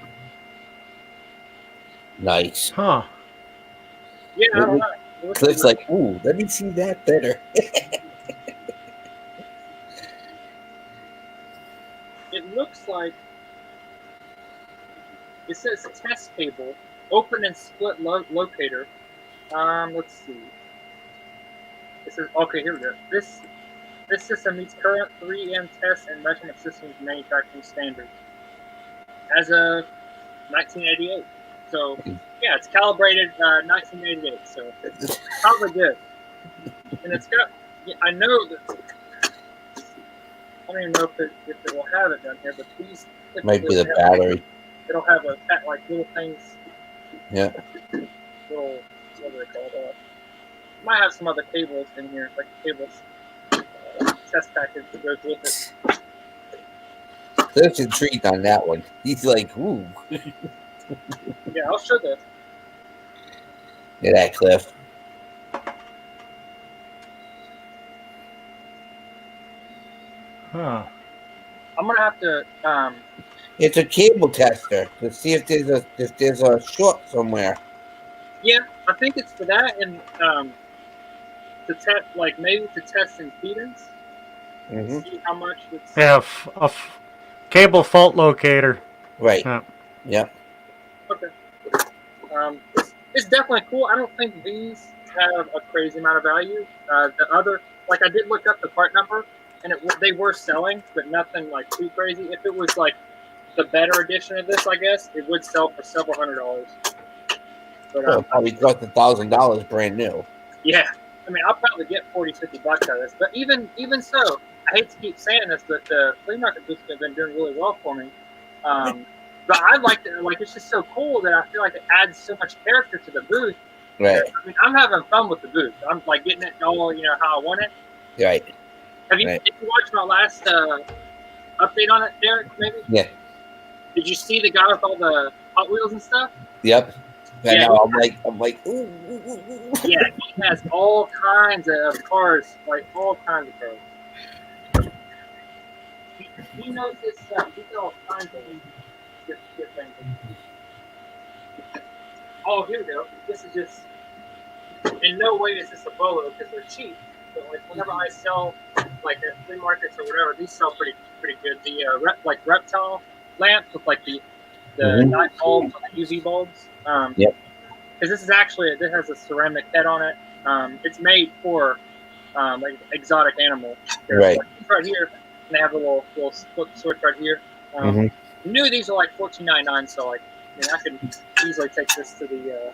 Nice. Huh. Yeah. Cliff's like, ooh, let me see that better. It looks like it says test cable, open and split locator. Let's see. It says okay. Here we go. This system meets current 3M test and measurement systems manufacturing standards as of 1988. So yeah, it's calibrated 1988. So it's probably good. And it's got. I know that. I don't even know if it will have it down here, but these might be the battery. It'll have like little things. Yeah. Little, what are they called? Might have some other cables in here, like cables test package that goes with it. Cliff's intrigued on that one. He's like, ooh. Yeah, I'll show this. Look at that, Cliff. Huh. I'm gonna have to. It's a cable tester to see if there's a short somewhere. Yeah, I think it's for that, and to test, like maybe to test impedance, Mm-hmm. see how much it's. Yeah, cable fault locator. Right. Yeah. Yep. Okay. It's definitely cool. I don't think these have a crazy amount of value. The other, like I did look up the part number, and they were selling, but nothing like too crazy. If it was like the better edition of this, I guess it would sell for several $100s. But Well, it probably cost $1,000 brand new. yeah, I mean, I'll probably get 40, 50 bucks out of this. But even so, I hate to keep saying this, but the flea market booths have been doing really well for me. But I like it. Like, it's just so cool that I feel like it adds so much character to the booth. Right. I mean, I'm having fun with the booth. I'm like getting it all, how I want it. Right. Have you? Right. Did you watch my last update on it, Derek? Maybe. Yeah. Did you see the guy with all the Hot Wheels and stuff? Yep. I Yeah, know. I'm like, ooh, ooh, ooh, ooh. Yeah, he has all kinds of cars, like all kinds of cars. He knows his stuff. He got all kinds of good things. Oh, here we go. This is just, in no way is this a bolo because they're cheap. But like whenever I sell, like at flea markets or whatever, these sell pretty good. The reptile lamps with like the night bulbs, the UV bulbs. Yep. Because this is actually, it has a ceramic head on it. It's made for like exotic animal. Right. Like right here, and they have a little split switch right here. New these are like $14.99, so like, I could easily take this to the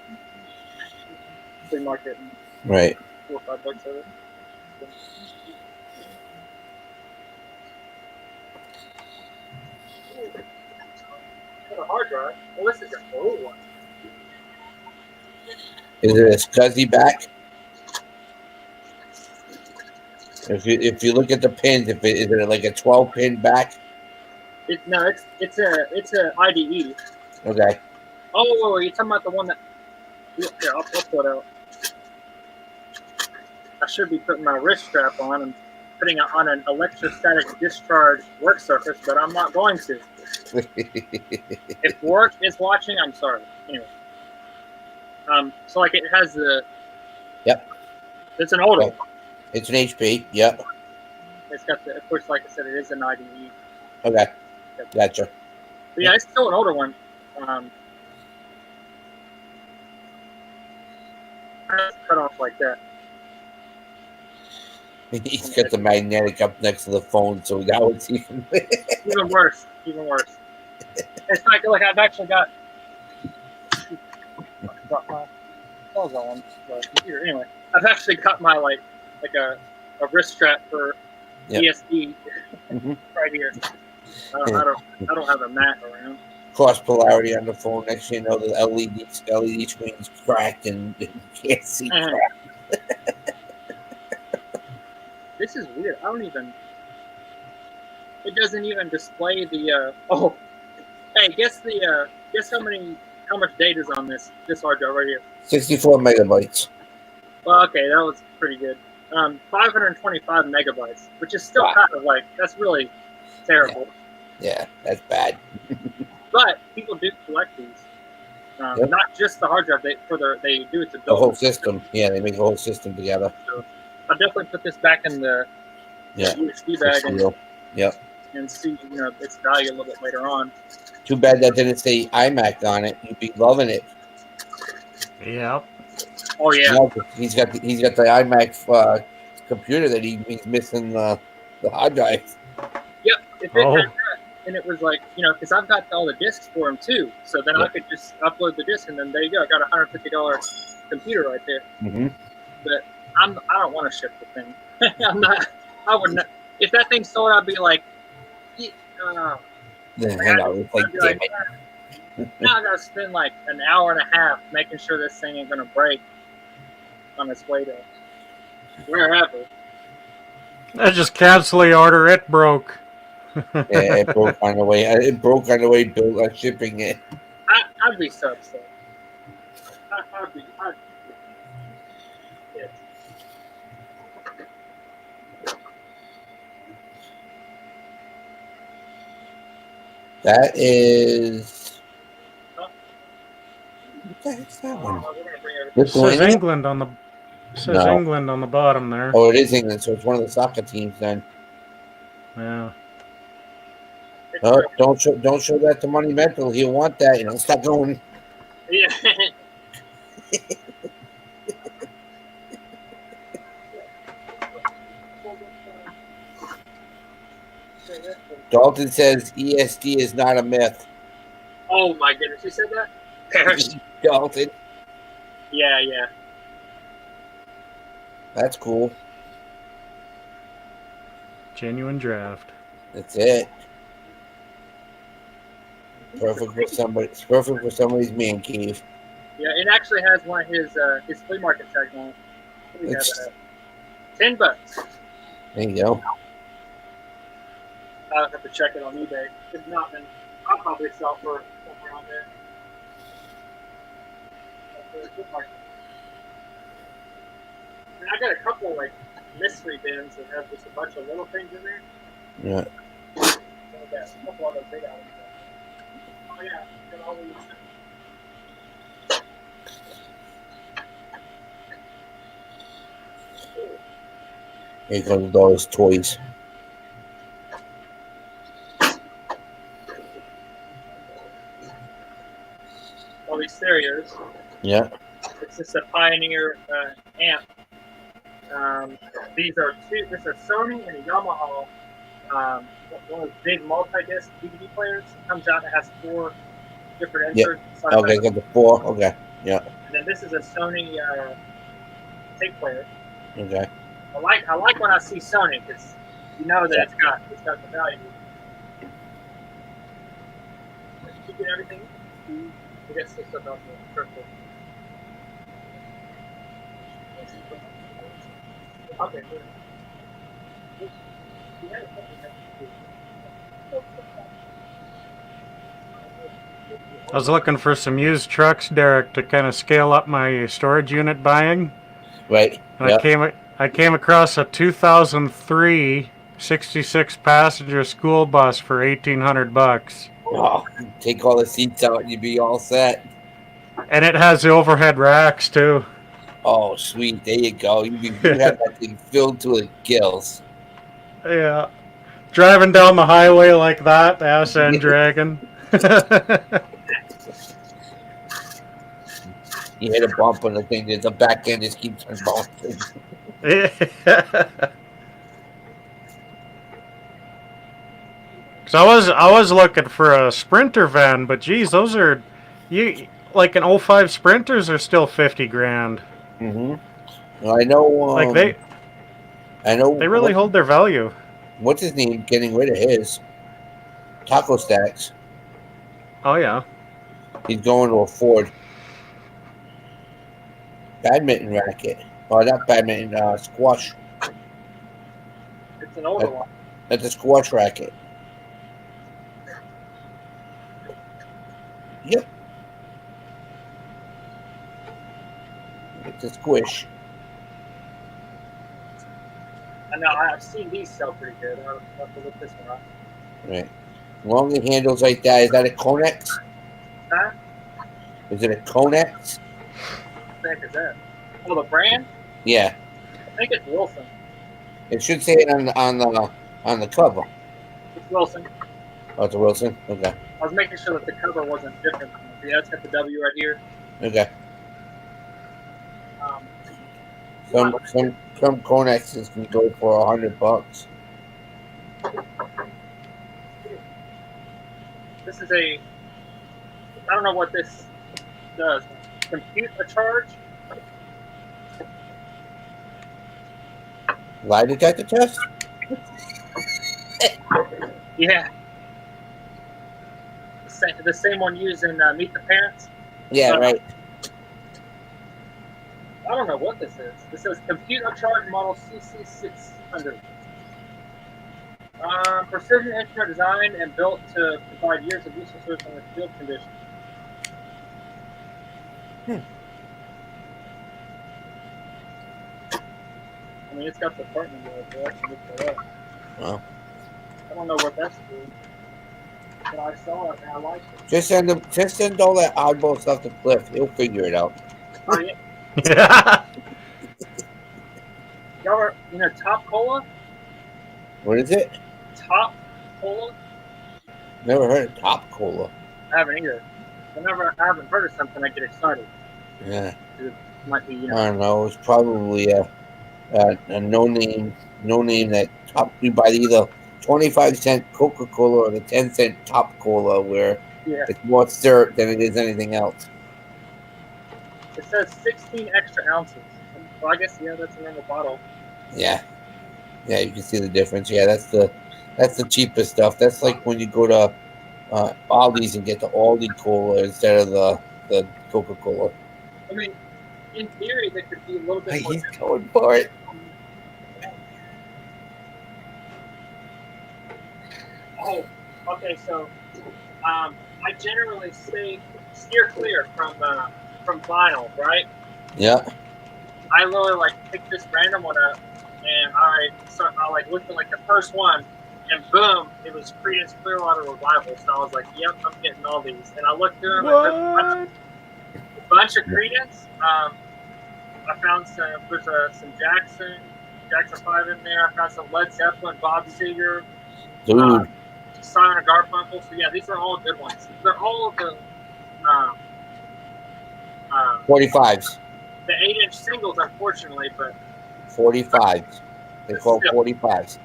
flea market and Right. $4 or $5 of it. Got a hard drive. Well, this is an old one. Is it a SCSI back? If you look at the pins, is it like a 12-pin back? It's a IDE. Okay. Oh, you're talking about the one that? Yeah, I'll pull it out. I should be putting my wrist strap on and putting it on an electrostatic discharge work surface, but I'm not going to. If work is watching, I'm sorry. Anyway. So like it has the. Yep. It's an older one. It's an HP. Yep. It's got the, of course, like I said, it is an IDE. Okay. Gotcha. But yeah, it's still an older one. Cut off like that. He's got the magnetic up next to the phone, so that was even even worse. Even worse. It's like I've actually got. My phone's on the computer. Anyway, I've actually got my like a wrist strap for ESD right here. I don't have a mat around. Cross polarity on the phone. Next thing you know, the LED screen's cracked and you can't see crap. This is weird. I don't even. It doesn't even display the. Oh, hey, guess how much data is on this hard drive right here? 64 megabytes. Well, okay, that was pretty good. 525 megabytes, which is still kind of like, that's really terrible. Yeah, that's bad. But people do collect these. Not just the hard drive. They do it to build the whole system. Yeah, they make the whole system together. So I'll definitely put this back in the USB bag and see its value a little bit later on. Too bad that didn't say iMac on it. You'd be loving it. Yep. Oh yeah. He's got the iMac computer that he's missing the hard drive. Yep. If it had that, and it was like, because I've got all the discs for him too, so then I could just upload the disc and then there you go. I got a $150 computer right there. But I don't want to ship the thing. I wouldn't. If that thing sold, I'd be like, now I gotta spend like an hour and a half making sure this thing ain't gonna break on its way to wherever. I just cancel the order. It broke. Yeah, it broke on the way. Shipping it. I'd be so upset. That is. What the heck's that one? It says Lithuania? England on the No. England on the bottom there. Oh, it is England, so it's one of the soccer teams then. Yeah. Oh, don't show that to Money Mental. He'll want that. You know, stop going. Yeah. Dalton says ESD is not a myth. Oh my goodness, you said that? Dalton. Yeah, yeah. That's cool. Genuine draft. That's it. Perfect for somebody. It's perfect for somebody's man cave. Yeah, it actually has one of his flea market tags on it. What do we have at? $10. There you go. I'll have to check it on eBay. If not, then I'll probably sell for somewhere on there. And I got a couple like mystery bins that have just a bunch of little things in there. Yeah. A couple other big items. Oh yeah, got all these. Here comes all his toys. All these stereos. Yeah. It's just a Pioneer amp. These are two. This is a Sony and a Yamaha. One of those big multi-disc DVD players. It comes out and has 4 different inserts. Yeah. Okay, got the 4. Okay. Yeah. And then this is a Sony tape player. Okay. I like when I see Sony because you know that it's got the value. You get everything. I guess this stuff out there. Okay, good. I was looking for some used trucks, Derek, to kind of scale up my storage unit buying. Right. And Yep. I came across a 2003 66 passenger school bus for $1,800. Oh, take all the seats out and you'd be all set. And it has the overhead racks too. Oh, sweet. There you go. You have that thing filled to the gills. Yeah. Driving down the highway like that, the ass end dragging. You hit a bump on the thing, the back end just keeps on bouncing. So I was looking for a Sprinter van, but geez, those are like an 05 Sprinters are still 50 grand. Mm-hmm. Well, I know. They really hold their value. What's his name? Getting rid of his Taco Stacks. Oh yeah. He's going to a Ford badminton racket. Oh, not badminton. Squash. It's an older one. That's a squash racket. Yep. It's a squish. I know. I've seen these sell pretty good. I'll have to look this one up. Right. Longer handles like that. Is that a Conex? Huh? Is it a Conex? What the heck is that? Oh, the brand? Yeah. I think it's Wilson. It should say it on the cover. It's Wilson. Oh, it's a Wilson? Okay. I was making sure that the cover wasn't different. Yeah, it's got the W right here. Okay. Some Conexes can go for $100. This is I don't know what this does. Compute a charge? Lie detector test? Yeah. The same one used in Meet the Parents? Yeah, right. I don't know what this is. This says compute a charge model CC600. Precision instrument designed and built to provide years of useful service under field conditions. I mean, it's got the part number right there. I can look that up. Wow. I don't know what that's doing. but I saw it and I liked it. Just send all that oddball stuff to Cliff. He'll figure it out. Oh yeah, Yeah. y'all are, Top Cola? What is it? Top Cola? Never heard of Top Cola. I haven't either. Whenever I haven't heard of something, I get excited. Yeah. It might be, I don't know. It's probably a no name that you buy either 25-cent Coca-Cola or the 10-cent Top Cola, where yeah. it's more syrup than it is anything else. It says 16 extra ounces. Well, I guess that's a normal bottle. Yeah, you can see the difference. Yeah, that's the cheapest stuff. That's like when you go to Aldi's and get the Aldi Cola instead of the Coca-Cola. I mean, in theory, they could be a little bit more. He's going for it. Oh, okay. So, I generally steer clear from vinyl, right? Yeah. I literally pick this random one up, and I looked at the first one, and boom, it was Creedence Clearwater Revival. So I was like, "Yep, I'm getting all these." And I looked through them, and a bunch of Creedence. I found some Jackson 5 in there. I found some Led Zeppelin, Bob Seger, Dude. Simon and Garfunkel. So yeah, these are all good ones. They're all of the 45s. the 8-inch singles, unfortunately, but 45s. They call 45s.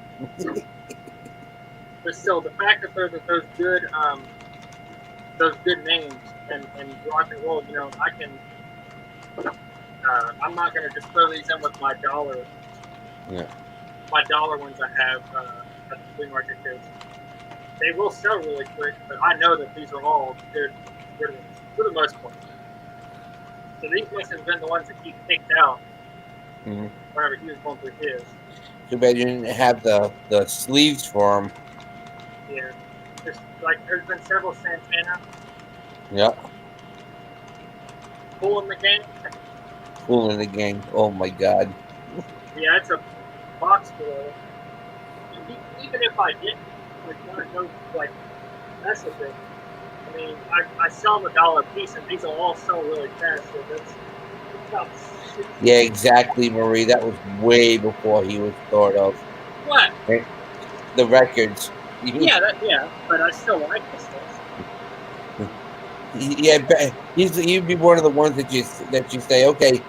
But still, the fact that they're those good names and rock and roll, I can. I'm not gonna just throw these in with my dollar. Yeah. My dollar ones I have at the flea market, because they will sell really quick. But I know that these are all good ones for the most part. So these must have been the ones that he picked out whenever he was going through his. Too bad you didn't have the sleeves for them. Yeah. There's been several Santana. Yeah. Cool in the game. Cool in the game. Oh my God. Yeah, it's a box full. Even if I didn't, want to go mess with it. I mean, I sell them $1 a piece, and these will all sell really fast. So that's about Yeah, exactly, Marie. That was way before he was thought of. what? The records. Yeah, but I still like this stuff. Yeah, he'd be one of the ones that you say, okay,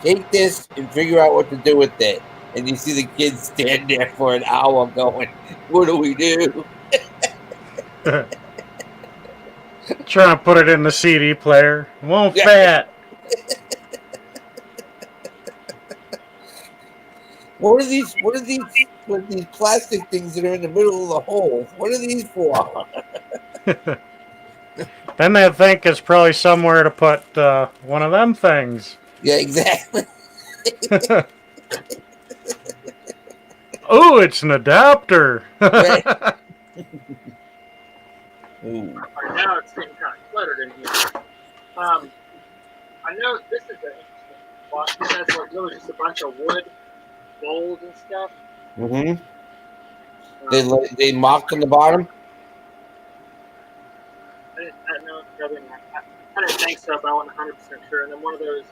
take this and figure out what to do with it. And you see the kids stand there for an hour going, what do we do? Trying to put it in the CD player. Won't fit. What are these plastic things that are in the middle of the hole? What are these for? Then they think it's probably somewhere to put one of them things. Yeah, exactly. Oh, it's an adapter. Right. Ooh. Right now it's getting kind of cluttered in here. I know this is an interesting box. It has really just a bunch of wood bowls and stuff. Mm-hmm. They mocked on the bottom? I didn't think so, but I wasn't 100% sure. And then one of those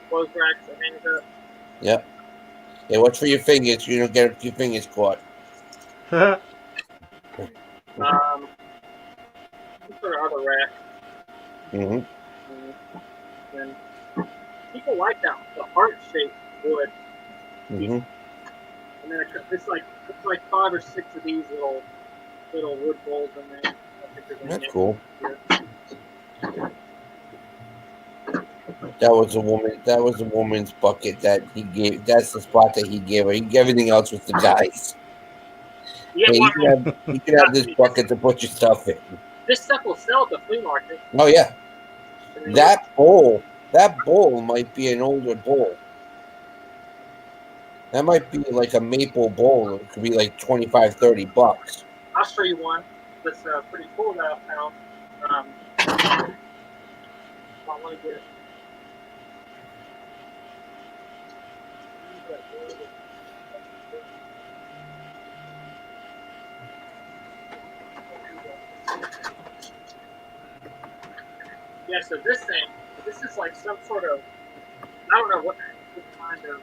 clothes racks that hangs up. Yep. Yeah, watch for your fingers. You don't get your fingers caught. Some sort of other rack. Mm-hmm. And people like that, the heart-shaped wood. Mm-hmm. And then it's like 5 or 6 of these little wood bowls in there. That's cool. That was a woman's bucket that he gave. That's the spot that he gave her. Everything else was the guys. Yeah, you can have this bucket to put your stuff in. This stuff will sell at the flea market. Oh yeah. That bowl might be an older bowl. That might be like a maple bowl. It could be like $25-$30. I'll show you one that's pretty cool that I found. Let me get it. Yeah, so this is like some sort of, I don't know what kind of,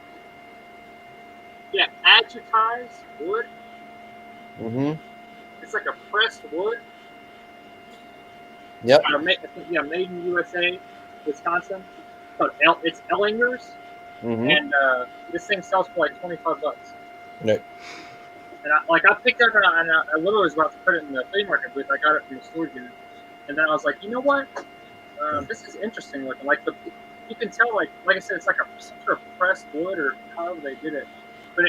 advertised wood. Mm-hmm. It's like a pressed wood. Yep. Made in USA, Wisconsin. But it's Ellinger's, Mm-hmm. and this thing sells for like $25. Right. And I picked it up, and I literally was about to put it in the flea market booth. I got it from the storage unit, and then I was like, you know what? This is interesting looking. Like you can tell, like I said, it's like some sort of pressed wood or however they did it. But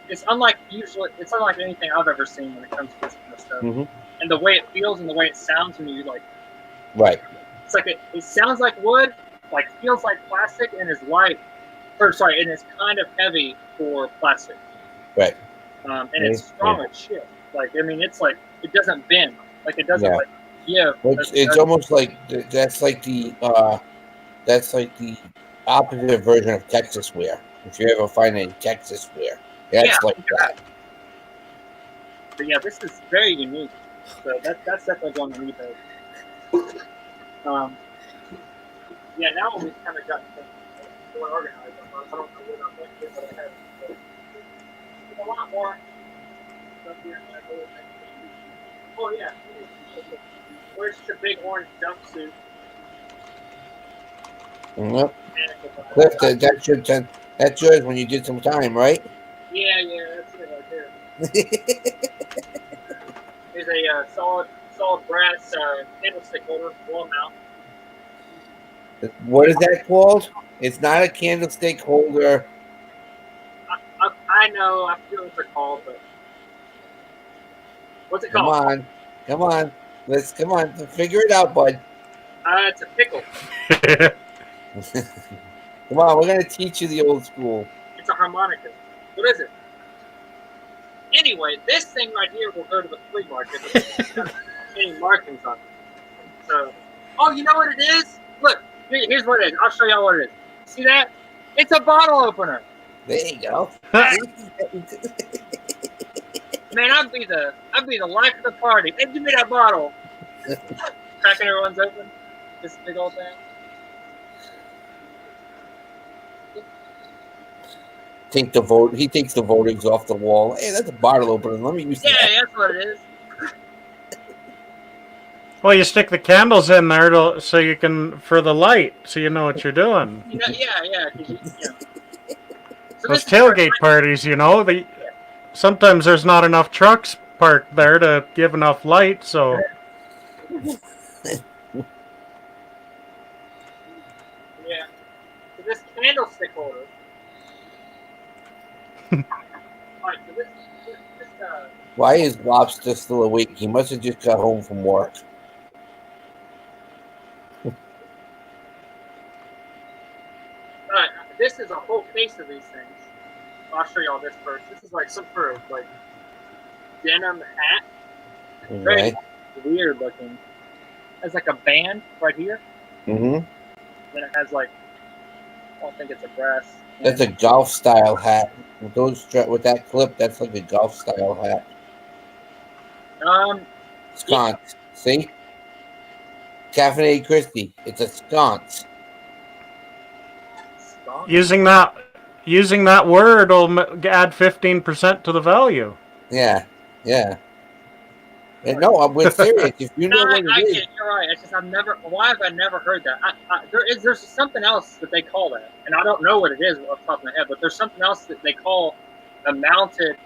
it's unlike anything I've ever seen when it comes to this kind of stuff. Mm-hmm. And the way it feels and the way it sounds when you like. Right. It's like it sounds like wood, like feels like plastic, and is light. And it's kind of heavy for plastic. Right. And it's strong as shit. Like, I mean, it's like it doesn't bend. Like it doesn't. Yeah. It's almost like that's like the opposite version of Texas wear. If you ever find any Texas wear, that's like that. But yeah, this is very unique. So that's definitely going on eBay. Now we've kind of got more organized. I don't know what I'm going to do, but I have a lot more stuff here. Oh yeah, where's the big orange jumpsuit? Yep. Cliff, that's yours when you did some time, right? Yeah, that's it right there. There's a solid brass candlestick holder, wall mount. What is that called? It's not a candlestick holder. I know. I forget what they're called, but what's it called? Come on. Come on. Figure it out, bud. It's a pickle. Come on, we're gonna teach you the old school. It's a harmonica. What is it? Anyway, this thing right here will go to the flea market. Any markings on it. So, you know what it is? Look, here's what it is. I'll show y'all what it is. See that? It's a bottle opener. There you go. Man, I'd be the life of the party. Hey, give me that bottle. Cracking everyone's open. This big old thing. He takes the votings off the wall. Hey, that's a bottle opener. Let me use that. Yeah, that's what it is. Well, you stick the candles in there so you can, for the light, so you know what you're doing. Yeah. So those tailgate parties, sometimes there's not enough trucks parked there to give enough light, so. Yeah. So this candlestick holder. Alright, so this Why is Lobster still awake? He must have just got home from work. Alright, this is a whole case of these things. I'll show y'all this first. This is like some sort of like denim hat. Very weird looking. It has like a band right here. Mm-hmm. Then it has like, I don't think it's a brass. That's a golf style hat. With that clip, that's like a golf style hat. Sconce. Yeah. See? Cafe Christie. It's a sconce. Using that word will add 15% to the value. Yeah. And no, I'm serious. If you know what it is, you're right. It's just why have I never heard that? There's something else that they call that, and I don't know what it is off the top of my head. But there's something else that they call a mounted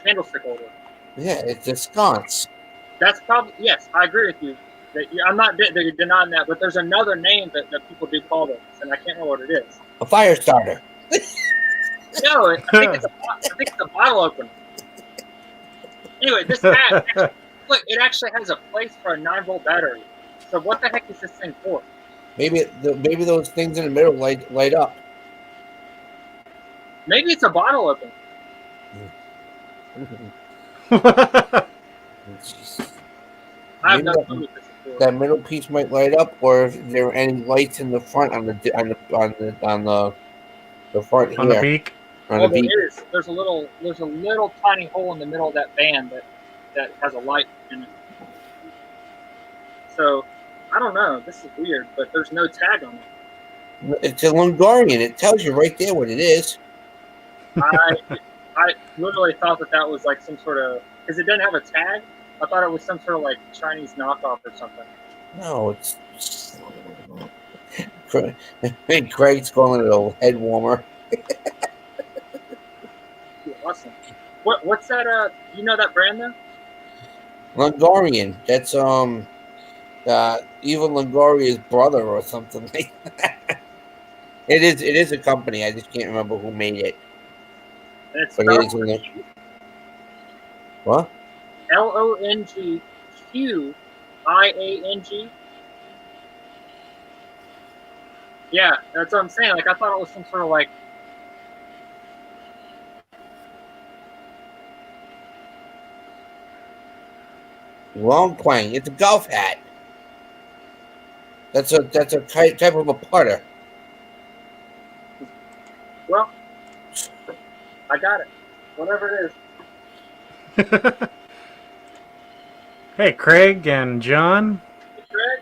candlestick holder. Yeah, it's a sconce. That's probably, yes, I agree with you. I'm not denying that, but there's another name that people do call this, and I can't remember what it is. A fire starter. No, I think it's a bottle opener. Anyway, this hat, look, it actually has a place for a 9-volt battery. So what the heck is this thing for? Maybe those things in the middle light up. Maybe it's a bottle opener. I have no clue what this is for. That middle piece might light up, or if there are any lights in the front on the front here. On the beak. Well, there is. There's a little tiny hole in the middle of that band that has a light in it. So I don't know. This is weird, but there's no tag on it. It's a Lungarian. It tells you right there what it is. I literally thought that was like some sort of, because it didn't have a tag. I thought it was some sort of like Chinese knockoff or something. No, it's. Craig's calling it a head warmer. Awesome. What's that? You know that brand though? Lungarian. That's Eva Longoria's brother or something like that. It is a company. I just can't remember who made it. And it's But it is what? LONGQIANG. Yeah, that's what I'm saying. Like I thought it was some sort of like. Long playing. It's a golf hat. That's a type of a putter. Well, I got it. Whatever it is. Hey, Craig and John. Hey, Craig.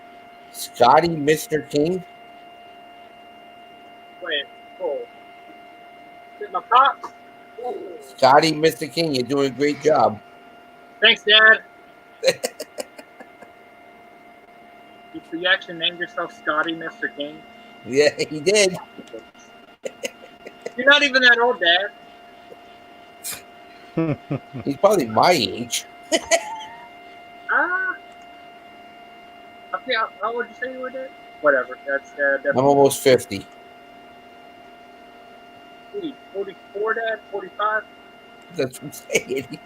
Scotty, Mr. King. Wait, cool. Get my pops. Scotty, Mr. King, you're doing a great job. Thanks, Dad. You actually named yourself Scotty, Mr. King? Yeah, he did. You're not even that old, Dad. He's probably my age. Okay, how would you say you were, Dad? Whatever. That's I'm almost 50. 44, Dad? 45? That's what I'm saying.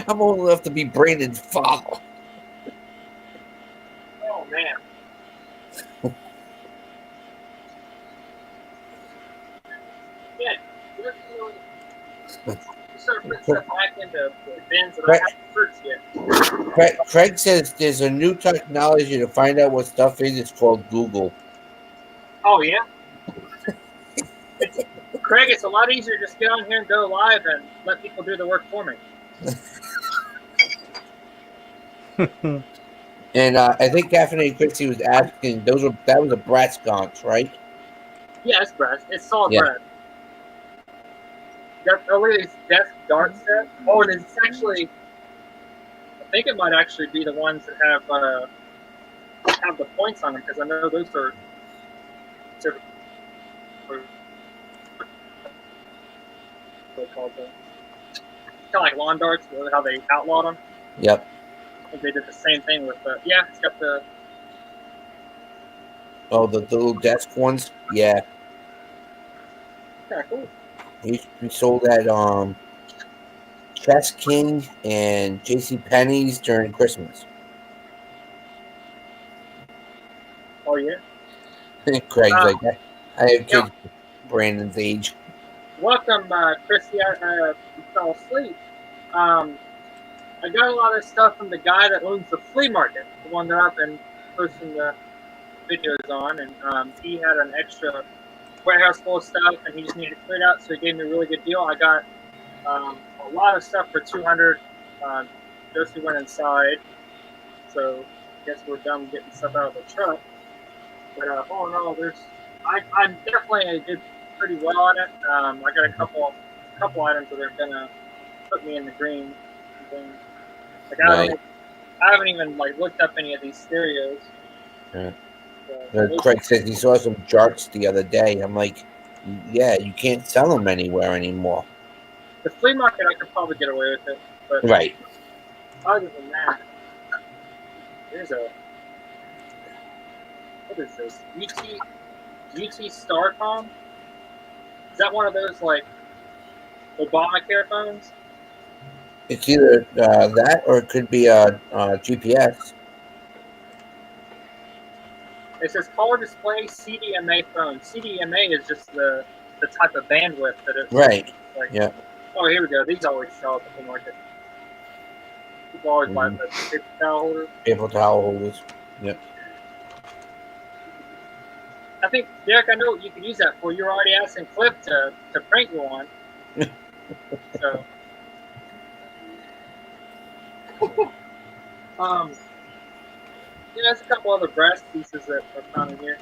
I'm old enough to be Brandon's father. Oh, man. Yeah, you start putting stuff back into bins that I haven't searched yet. Craig says there's a new technology to find out what stuff is. It's called Google. Oh, yeah? Craig, it's a lot easier to just get on here and go live and let people do the work for me. And I think Caffeinated Christie was asking, that was a brass sconce, right? Yeah, it's brass. It's solid brass. Look at these desk dart set. Oh, and it's actually, I think it might actually be the ones that have the points on them, because I know those are called kind of like lawn darts, how they outlawed them. Yep. I think they did the same thing with it's got the the little desk ones. Yeah. Yeah, cool. We sold at Chess King and JCPenney's during Christmas. Oh yeah. Craig's like, I have kids Brandon's age. Welcome, Christy. You fell asleep. I got a lot of stuff from the guy that owns the flea market, the one that I've been posting the videos on, and he had an extra warehouse full of stuff, and he just needed to clear it out, so he gave me a really good deal. I got a lot of stuff for $200. Josie went inside, so I guess we're done getting stuff out of the truck. But all in all, I'm definitely did pretty well on it. I got a couple items that are gonna put me in the green. Like I haven't even looked up any of these stereos. Yeah. Craig said he saw some jarts the other day. I'm like, yeah, you can't sell them anywhere anymore. The flea market, I could probably get away with it, but right. Other than that, what is this? GT Starcom? Is that one of those Obamacare phones? It's either that or it could be a GPS. It says color display CDMA phone. CDMA is just the type of bandwidth that it's right. Yeah. Oh, here we go. These always sell at the flea market. People always buy the paper towel holders. Paper towel holders. Yep. I think, Derek, I know what you could use that for. You're already asking Cliff to prank you on. So, there's a couple other brass pieces that are found in here.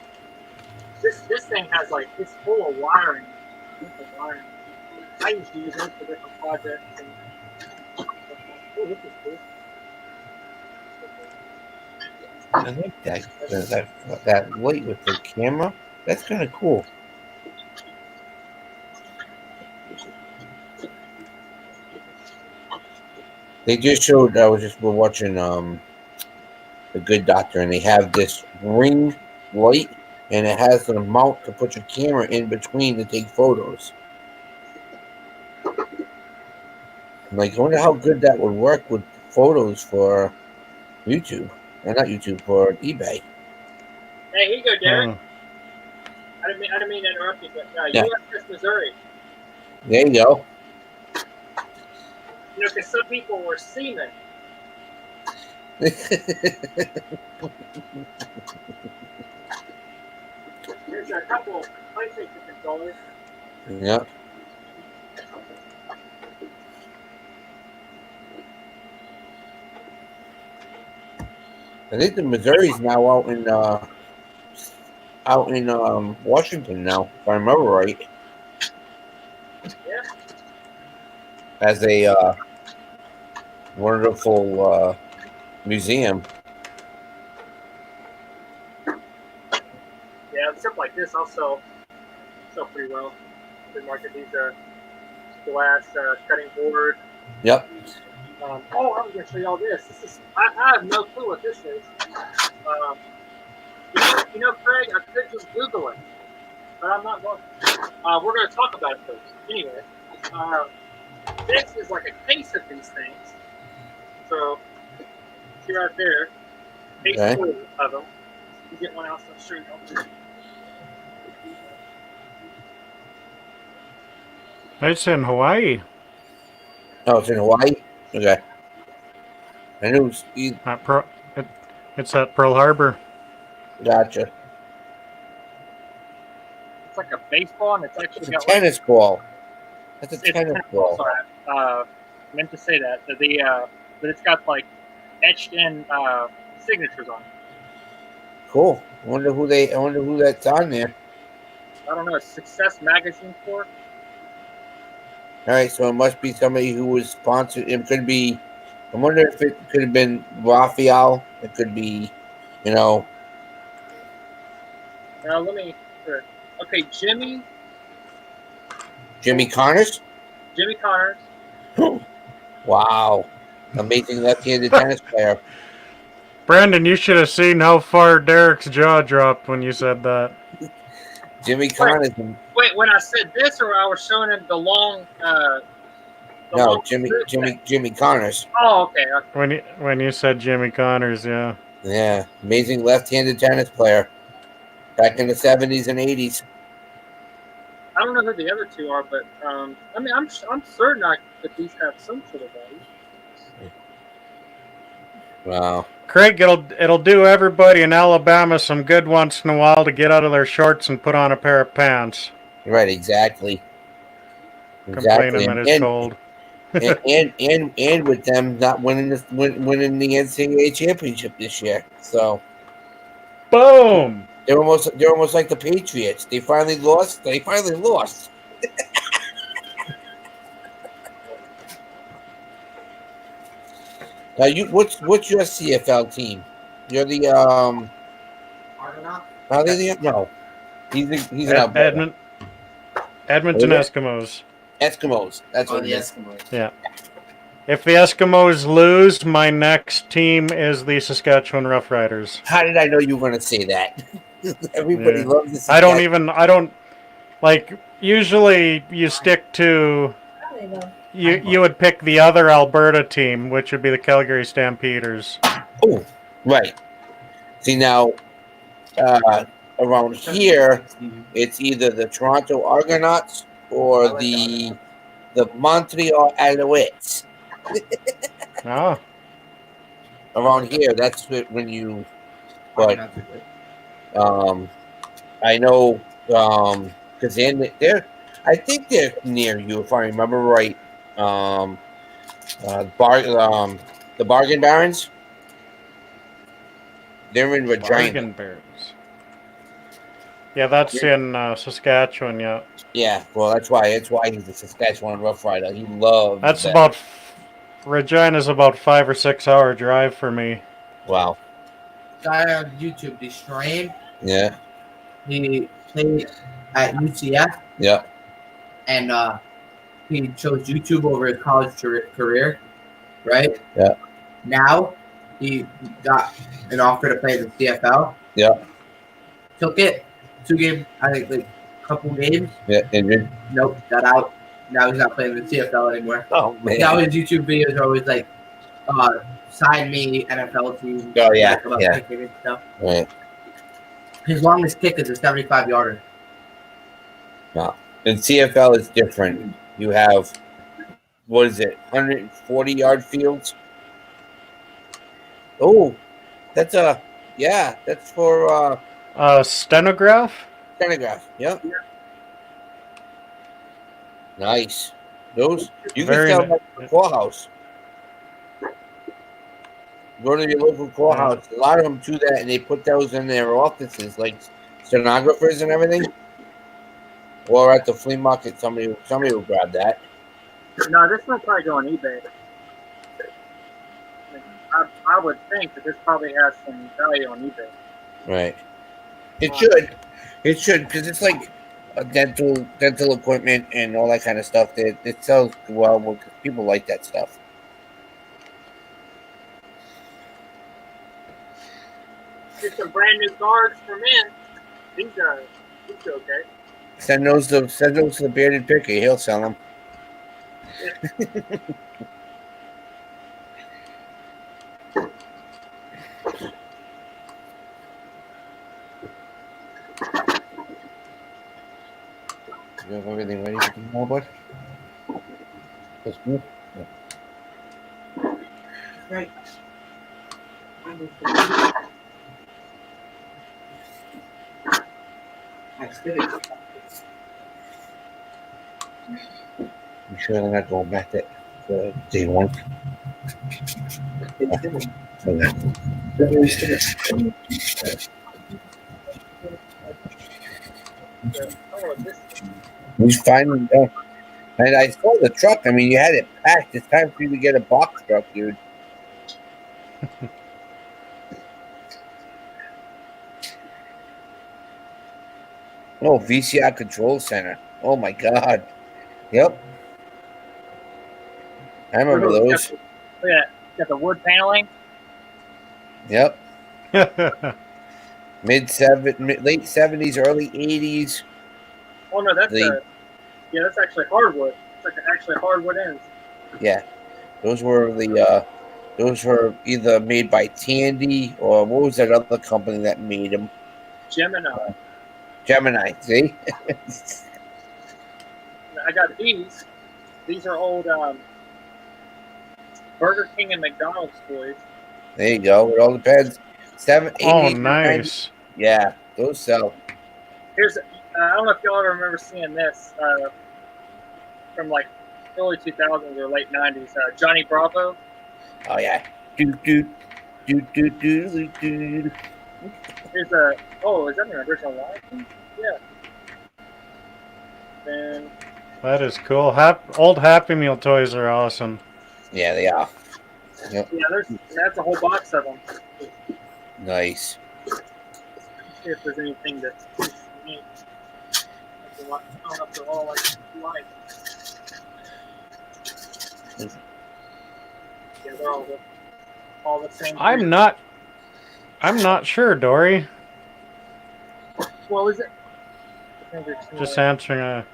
This thing has like it's full of wiring. I used to use it for different projects. And, oh, this is cool. I like that light with the camera. That's kind of cool. They just showed. We're watching The Good Doctor, and they have this ring light, and it has a mount to put your camera in between to take photos. I'm like, I wonder how good that would work with photos for YouTube. Not YouTube, for eBay. Hey, here you go, Derek. I didn't mean to interrupt you, but Yeah. USS Missouri. There you go. You know, because some people were seamen. There's a couple of PlayStation controllers. Yeah. I think the Missouri's now out in Washington now, if I remember right. Yeah. As a wonderful museum. Yeah, stuff like this I'll sell pretty well. The market, these glass cutting board. Yep. I'm going to show you all this. This is I have no clue what this is. You know, Craig, I could just Google it, but I'm not going. We're going to talk about it first. Anyway, this is like a case of these things. So, see right there, case full of them. You get one else, I'll show you. It's in Hawaii. Oh, it's in Hawaii? Okay. I knew it's at Pearl Harbor. Gotcha. It's like a baseball, and it's actually It's a got tennis ball. That's a tennis ball. Sorry, meant to say that. But it's got like etched in signatures on it. Cool. I wonder who that's on there. I don't know. Success Magazine for. All right, so it must be somebody who was sponsored. It could be. I wonder if it could have been Raphael. It could be, Now let me. Okay, Jimmy Connors. Jimmy Connors. Wow, amazing left-handed tennis player. Brandon, you should have seen how far Derek's jaw dropped when you said that. Jimmy Connors. Wait, when I said this, or I was showing him the long. No, Jimmy Connors. Oh, okay. When you said Jimmy Connors, yeah. Yeah, amazing left-handed tennis player. Back in the 70s and 80s. I don't know who the other two are, but I mean, I'm certain that these have some sort of value. Wow. Craig, it'll do everybody in Alabama some good once in a while to get out of their shorts and put on a pair of pants. Right, exactly. Complaining that it's cold. and with them not winning the NCAA championship this year, so boom. They're almost like the Patriots. They finally lost. Now, what's your CFL team? You're the Argonaut? Are they the no? He's Edmonton Eskimos. Eskimos. That's what the it is. Eskimos. Yeah. If the Eskimos lose, my next team is the Saskatchewan Roughriders. How did I know you were going to say that? Everybody loves the Saskatchewan. I don't like. Usually, you stick to. You would pick the other Alberta team, which would be the Calgary Stampeders. Oh, right. See now, around here, it's either the Toronto Argonauts or the Montreal Alouettes. Oh. Around here, that's when you. But I know because they're. I think they're near you, if I remember right. The Bargain Barons. They're in Regina. Bargain Bears. Yeah, that's in Saskatchewan. Yeah. Yeah, well, that's why he's a Saskatchewan Rough Rider. He loves That's that. about Regina's about 5 or 6 hour drive for me. Wow. Guy on YouTube destroying. Yeah. He played at UCF. Yeah. And he chose YouTube over his college career, right? Yeah. Now he got an offer to play in the CFL. Yeah. Took it. 2 games, I think, like a couple games. Yeah. Injured. Nope, got out. Now he's not playing in the CFL anymore. Oh man. Now his YouTube videos are always like, sign me NFL team. Oh yeah. About Yeah. kicking and stuff. Right. His longest kick is a 75 yarder. No. In CFL, it's different. You have, what is it, 140-yard fields? Oh, that's that's for stenograph. Stenograph. Yep. Nice. Those you Very can sell at the courthouse. Go to your local courthouse. A lot of them do that, and they put those in their offices, like stenographers and everything. Or at the flea market, somebody will grab that. No, this will probably go on eBay. I would think that this probably has some value on eBay. Right. It should. It should, because it's like a dental equipment and all that kind of stuff. It sells well because people like that stuff. Get some brand new guards for men. These are okay. Send those to the bearded picker. He'll sell them. You have everything ready for tomorrow, bud? That's good. Yeah. Right. You sure they're not going back to day one? He's finally done. And I saw the truck. I mean, you had it packed. It's time for you to get a box truck, dude. Oh, VCR Control Center. Oh, my God. Yep. I remember those. Yeah, got the wood paneling. Yep. Late 70s, early 80s. Oh no, that's that's actually hardwood. It's like actually hardwood ends. Yeah, those were those were either made by Tandy or what was that other company that made them? Gemini. Gemini. See. I got these. These are old Burger King and McDonald's toys. There you go. It all depends. 7, 8, Oh, 8, nice. 90. Yeah, those sell. Here's I don't know if y'all ever remember seeing this from like early 2000s or late 90s. Johnny Bravo. Oh yeah. Do do do do do do. Here's a is that an original line? Yeah. Then That is cool. Old Happy Meal toys are awesome. Yeah, they are. Yep. yeah, that's a whole box of them. Nice. See if there's anything that's unique. I don't know if they're all like. Yeah, they're all the same. I'm not sure, Dory. What was it? Just answering a.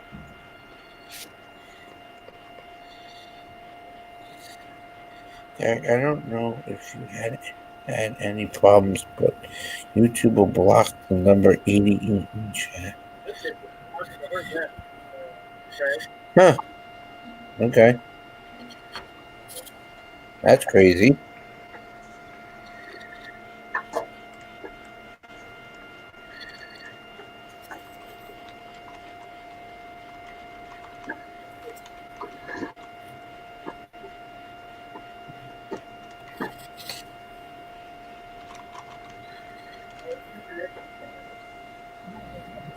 I don't know if you had any problems, but YouTube will block the number 80 in chat. Huh. Okay. That's crazy.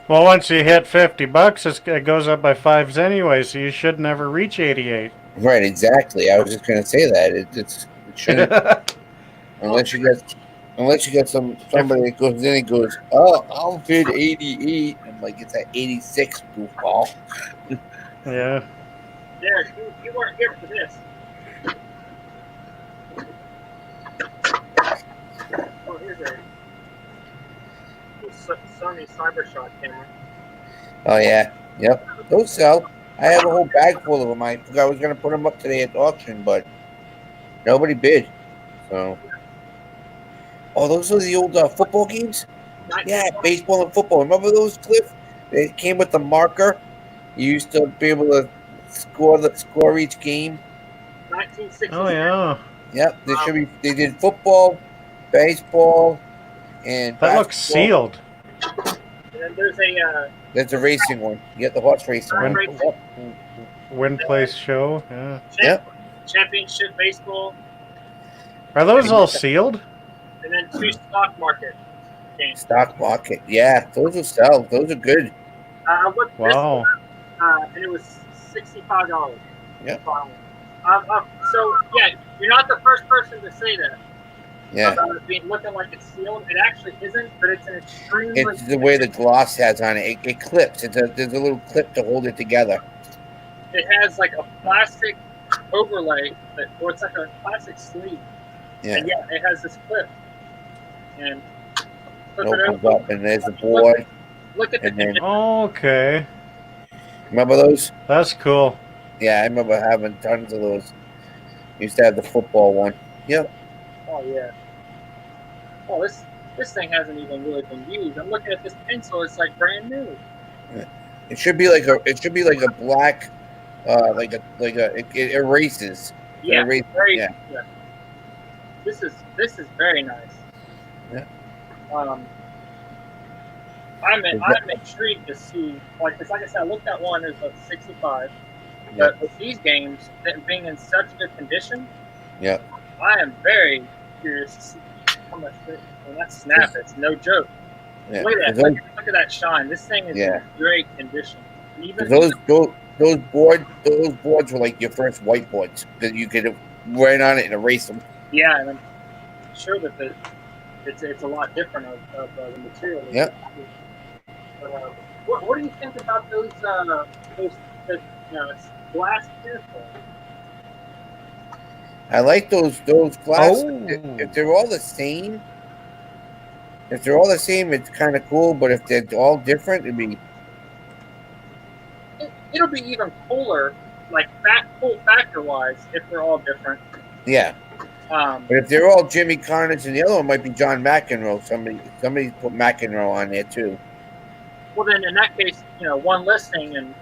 Well, once you hit $50, it goes up by fives anyway, so you should never reach 88. Right, exactly. I was just gonna say that it shouldn't unless you get somebody that goes in and goes, oh, I'll bid 88. I'm like, it's at 86, goofball. Yeah. Derek, you weren't here for this. Oh, here's a Sony CyberShot camera. Oh yeah, yep. Those sell. I have a whole bag full of them. I forgot I was gonna put them up today at the auction, but nobody bid. So, oh, those are the old football games. Yeah, baseball and football. Remember those, Cliff? They came with the marker. You used to be able to score each game. 1960s. Oh yeah. Yep, they did football, baseball, and That looks basketball. sealed. And then there's a racing one. You get the horse racing one. Yep. Win place show. Yeah. Championship baseball. Are those all sealed? And then 2 stock market games. Stock market. Yeah, those will sell. Those are good. I looked this Wow. one, and it was $65. Yep. So yeah, you're not the first person to say that. Yeah. About it being looking like it's sealed. It actually isn't, but it's an extremely. It's the way the gloss has on it. It clips. There's a little clip to hold it together. It has like a plastic overlay, or it's like a plastic sleeve. Yeah. And yeah, it has this clip. And flip It it opens over. up and there's the board. Look at And the then, Okay. remember those? That's cool. Yeah, I remember having tons of those. Used to have the football one. Yep. Oh yeah. Oh, this thing hasn't even really been used. I'm looking at this pencil; it's like brand new. It should be like a black, it erases. Yeah, It very. yeah. Yeah. This is very nice. Yeah. I'm intrigued to see, because like I said, I looked at one is a 65, Yeah. but with these games being in such good condition, Yeah. I am very curious to see how much. When that snap, it's no joke. Yeah. Look at that! Look at that shine. This thing is Yeah. in great condition. And even Those boards were like your first whiteboards because you could write on it and erase them. yeah, and I'm sure that it's a lot different of the material. Yep. But, what do you think about those glass careful? I like those glass. Oh. If they're all the same, it's kind of cool. But if they're all different, It'll be even cooler, like cool factor wise, if they're all different. yeah. But if they're all Jimmy Connors and the other one might be John McEnroe, somebody put McEnroe on there too. Well, then in that case, one listing and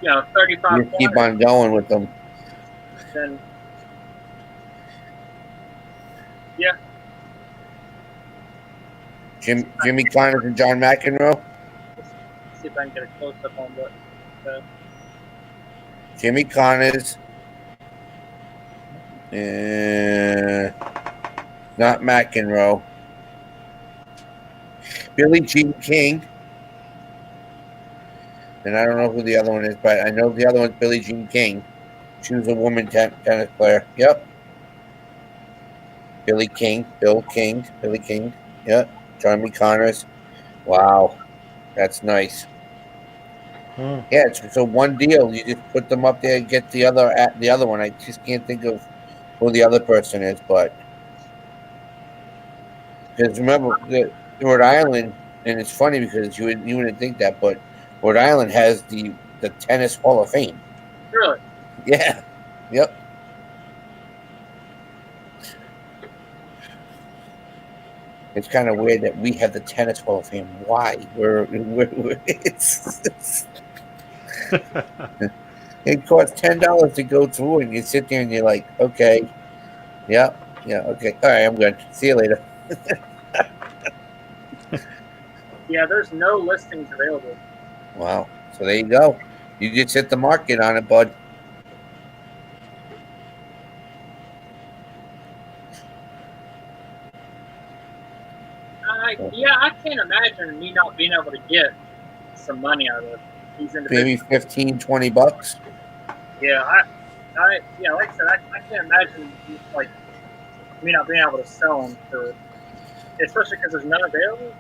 35. You keep on going with them. Then yeah. Jimmy Connors and John McEnroe. Let's see if I can get a close up on what. Jimmy Connors. Not McEnroe. Billie Jean King. And I don't know who the other one is, but I know the other one's Billie Jean King. She was a woman tennis player. Yep. Billy King. Yep. Johnny Connors. Wow. That's nice. Yeah, it's a one deal. You just put them up there and get the other one. I just can't think of who the other person is, but because remember the Rhode Island, and it's funny because you wouldn't think that, but Rhode Island has the tennis Hall of Fame. Really? Yeah. Yep. It's kind of weird that we have the tennis Hall of Fame. Why? It costs $10 to go through, and you sit there and you're like, okay, yeah, okay, all right, I'm good. See you later. Yeah, there's no listings available. Wow. So there you go. You just hit the market on it, bud. Yeah, I can't imagine me not being able to get some money out of these Maybe individuals. $15-20. Yeah, yeah, like I said, I can't imagine like me not being able to sell them for, especially because there's none available.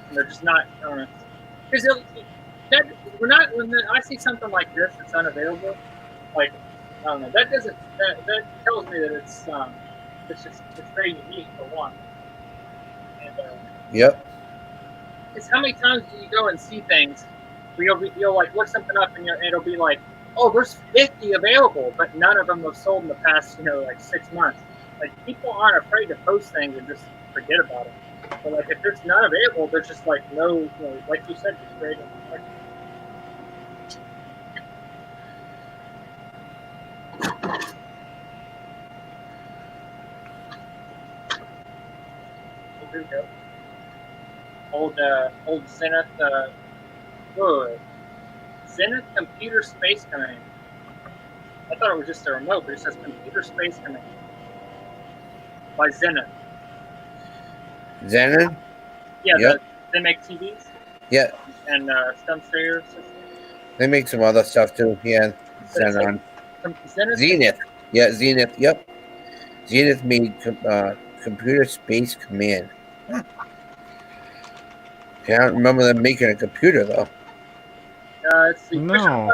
And they're just not. Because that we're not when I see something like this that's unavailable, like I don't know, that doesn't that tells me that it's very unique for one. And Yep. it's how many times do you go and see things where you'll like look something up and it'll be like, oh, there's 50 available, but none of them have sold in the past, like 6 months. Like people aren't afraid to post things and just forget about it. But like if there's none available, there's just like no, like you said, just creating. Like, here we go. Old Zenith, Zenith Computer Space Command. I thought it was just a remote, but it says Computer Space Command by Zenith. Zenith? Yeah, Yep. They make TVs. Yeah. And stem stereo systems. They make some other stuff too. Yeah. Zenith. Zenith. Yeah, Zenith. Yep. Zenith made Computer Space Command. Huh. I don't remember them making a computer though. It's the No.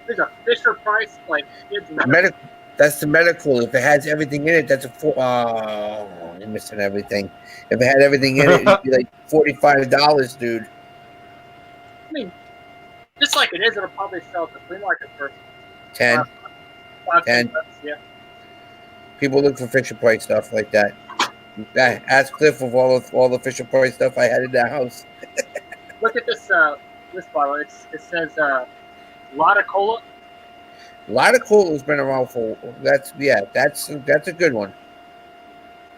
There's a Fisher Price like kids medical. That's the medical. If it has everything in it, that's you're missing everything. If it had everything in it, it'd be like $45, dude. I mean, just like it is, it'll probably sell at the flea market for 10. 10 bucks, yeah. People look for Fisher Price stuff like that. Ask Cliff of all the Fisher Price stuff I had in that house. Look at this bottle. It says Lotta Cola. Lotta Cola's been around for that's a good one.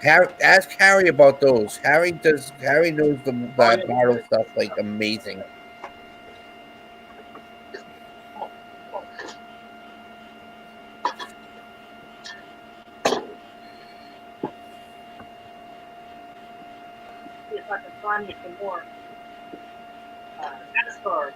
Ask Harry about those. Harry knows the bottle stuff like amazing. See if I can find you some more NASCAR.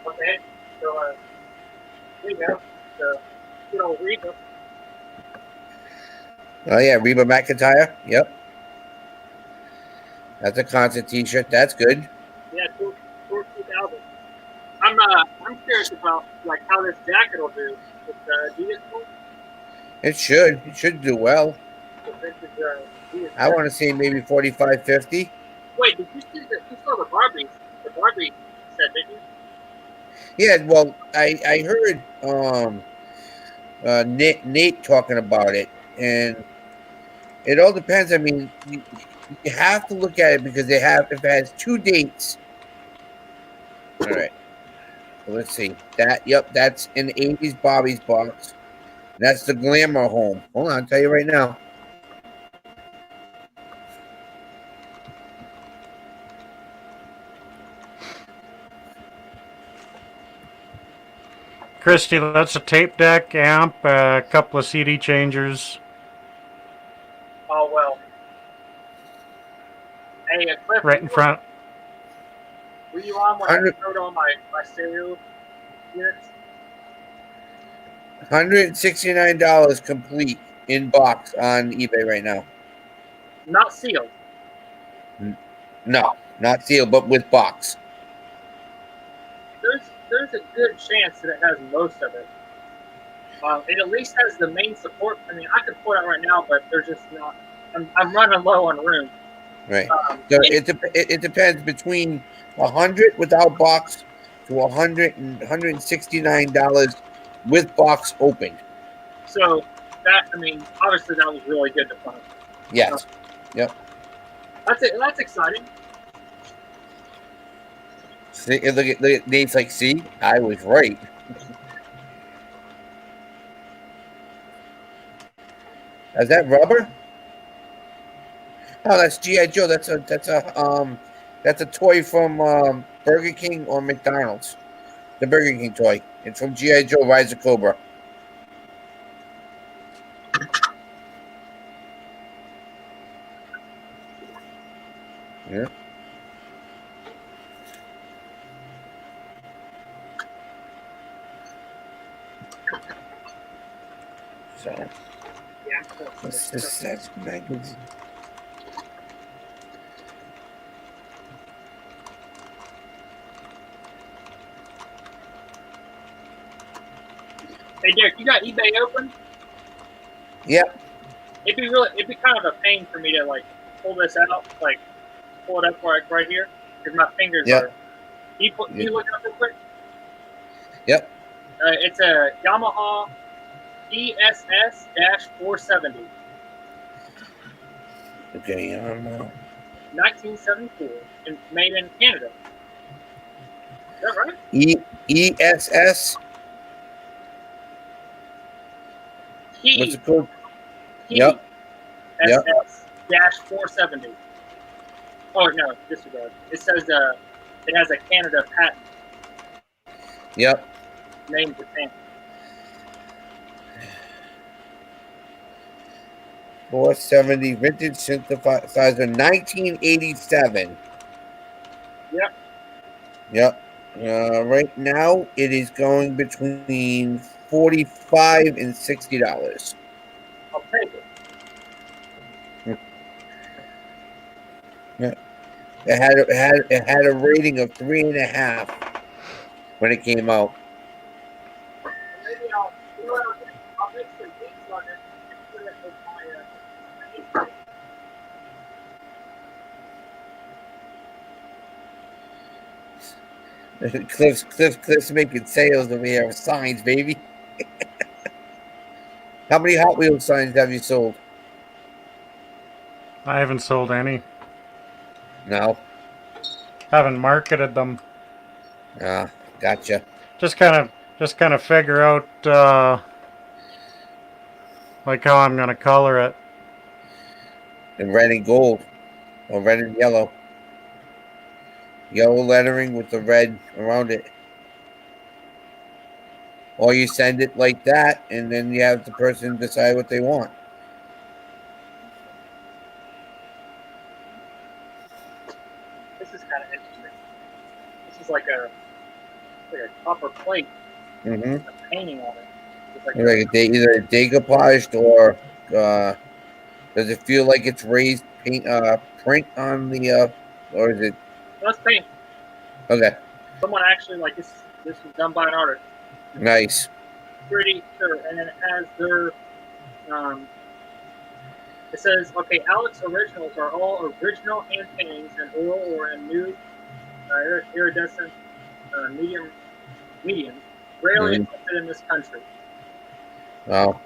Okay, so there you go. The good old Reba. Oh yeah, Reba McEntire. Yep. That's a concert T-shirt. That's good. Yeah, 2000. I'm curious about like how this jacket will do with Adidas. It should do well. Adidas I want to say maybe 45, 50. Wait, did you see you saw the Barbie? The Barbie set, didn't you? Yeah, well, I heard Nate talking about it, and it all depends. I mean, you have to look at it because if it has 2 dates. All right. So let's see. That's an 80s Bobby's box. That's the Glamour home. Hold on, I'll tell you right now. Christy, that's a tape deck, amp, a couple of CD changers. Oh well. Hey, Cliff. Right in front. Were you on when I showed all my stereo units? $169 complete in box on eBay right now. Not sealed. No, not sealed, but with box. There's a good chance that it has most of it. It at least has the main support. I mean, I could pull it out right now, but there's just not. I'm running low on room. Right. So it depends between $100 without box to $169 with box open. So that, I mean, obviously that was really good to find. Yes. Yep. That's it. That's exciting. See, look at Nate's like, see, I was right. Is that rubber? Oh, that's GI Joe. That's a toy from Burger King or McDonald's. The Burger King toy. It's from GI Joe Rise of Cobra. Yeah. So, what's this sex magazine? Hey, Derek, you got eBay open? Yep. It'd be kind of a pain for me to like pull this out, like pull it up right here, because my fingers are. Can you look it up real quick? Yep. It's a Yamaha ESS-470. Okay, I don't know. 1974, and made in Canada. Is that right? ESS. What's it called? Yep. SS-470. Oh no, disregard. It says it has a Canada patent. Yep. Named Japan. 470 vintage synthesizer 1987. Yep. Yep. Right now it is going between $45 and $60. I'll take it. Yeah. It had a rating of 3.5 when it came out. Maybe I'll make some beats on it and put it with my Cliff's making sales over here of signs, baby. How many Hot Wheels signs have you sold? I haven't sold any. No. Haven't marketed them. Gotcha. Just kind of figure out like how I'm gonna color it. In red and gold, or red and yellow. Yellow lettering with the red around it. Or you send it like that, and then you have the person decide what they want. This is kind of interesting. This is like a copper plate. Mm-hmm. A painting on it. It's like Either decoupaged or does it feel like it's raised paint print on the or is it? Let's paint. Okay. Someone actually like this was done by an artist. Nice. Pretty sure, and then it has their it says, okay, Alex originals are all original hand paintings in oil or in nude, iridescent mediums, rarely accepted in this country. Wow.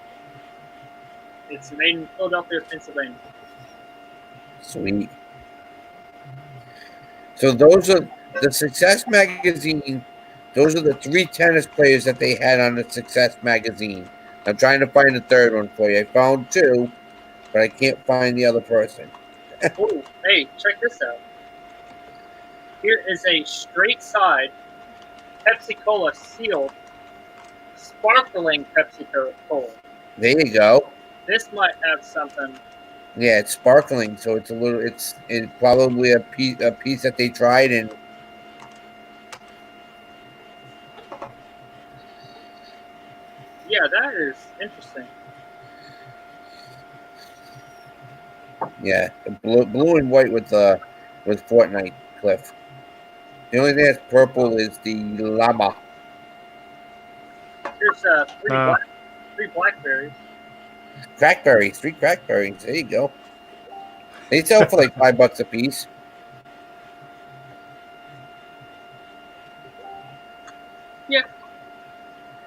It's made in Philadelphia, Pennsylvania. Sweet. So those are the Success Magazine. Those are the 3 tennis players that they had on the Success Magazine. I'm trying to find the third one for you. I found 2, but I can't find the other person. Oh, hey, check this out. Here is a straight side Pepsi Cola sealed, sparkling Pepsi Cola. There you go. This might have something. Yeah, it's sparkling, so it's a little. It's probably a piece that they tried and. Yeah, that is interesting. Yeah, blue and white with Fortnite, Cliff. The only thing that's purple is the llama. Here's 3 blackberries. Crackberries, 3 crackberries. There you go. They sell for like $5 a piece. Yeah.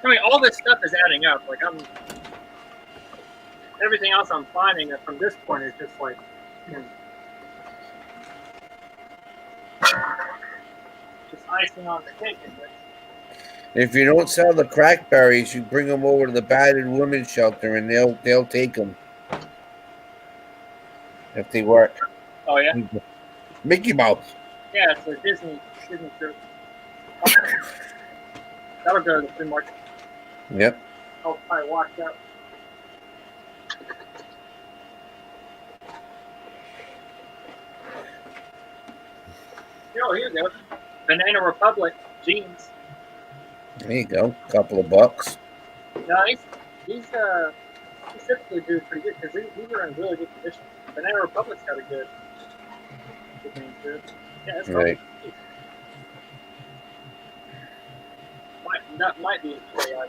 I mean, all this stuff is adding up. Like everything else I'm finding from this point is just like, just icing on the cake. If you don't sell the crackberries, you bring them over to the battered women's shelter, and they'll take them. if they work. Oh yeah. Mickey Mouse. Yeah, it's a Disney shirt. That'll go to the flea market. Yep. I'll probably wash out. Oh, here you go. Banana Republic jeans. There you go. Couple of bucks. Nice. These typically do pretty good because these are in really good condition. Banana Republic's got a good name too. Yeah, it's Right. Might be a eBay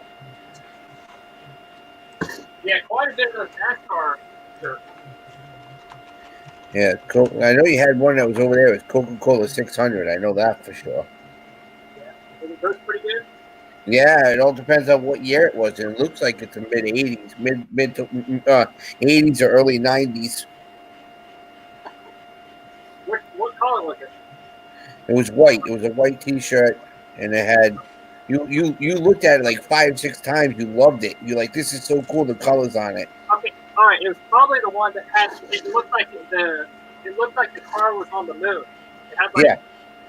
item. Yeah, quite a bit of those NASCAR shirts. Yeah, I know you had one that was over there. It was Coca-Cola 600. I know that for sure. Yeah, those pretty good. Yeah, it all depends on what year it was. It looks like it's a mid 80s, mid to 80s or early 90s. What color was it? It was white. It was a white T-shirt, and it had you looked at it like 5-6 times. You loved it. You're like, this is so cool. The colors on it. Okay, all right. It was probably the one that had. It looked like the car was on the moon. It had like,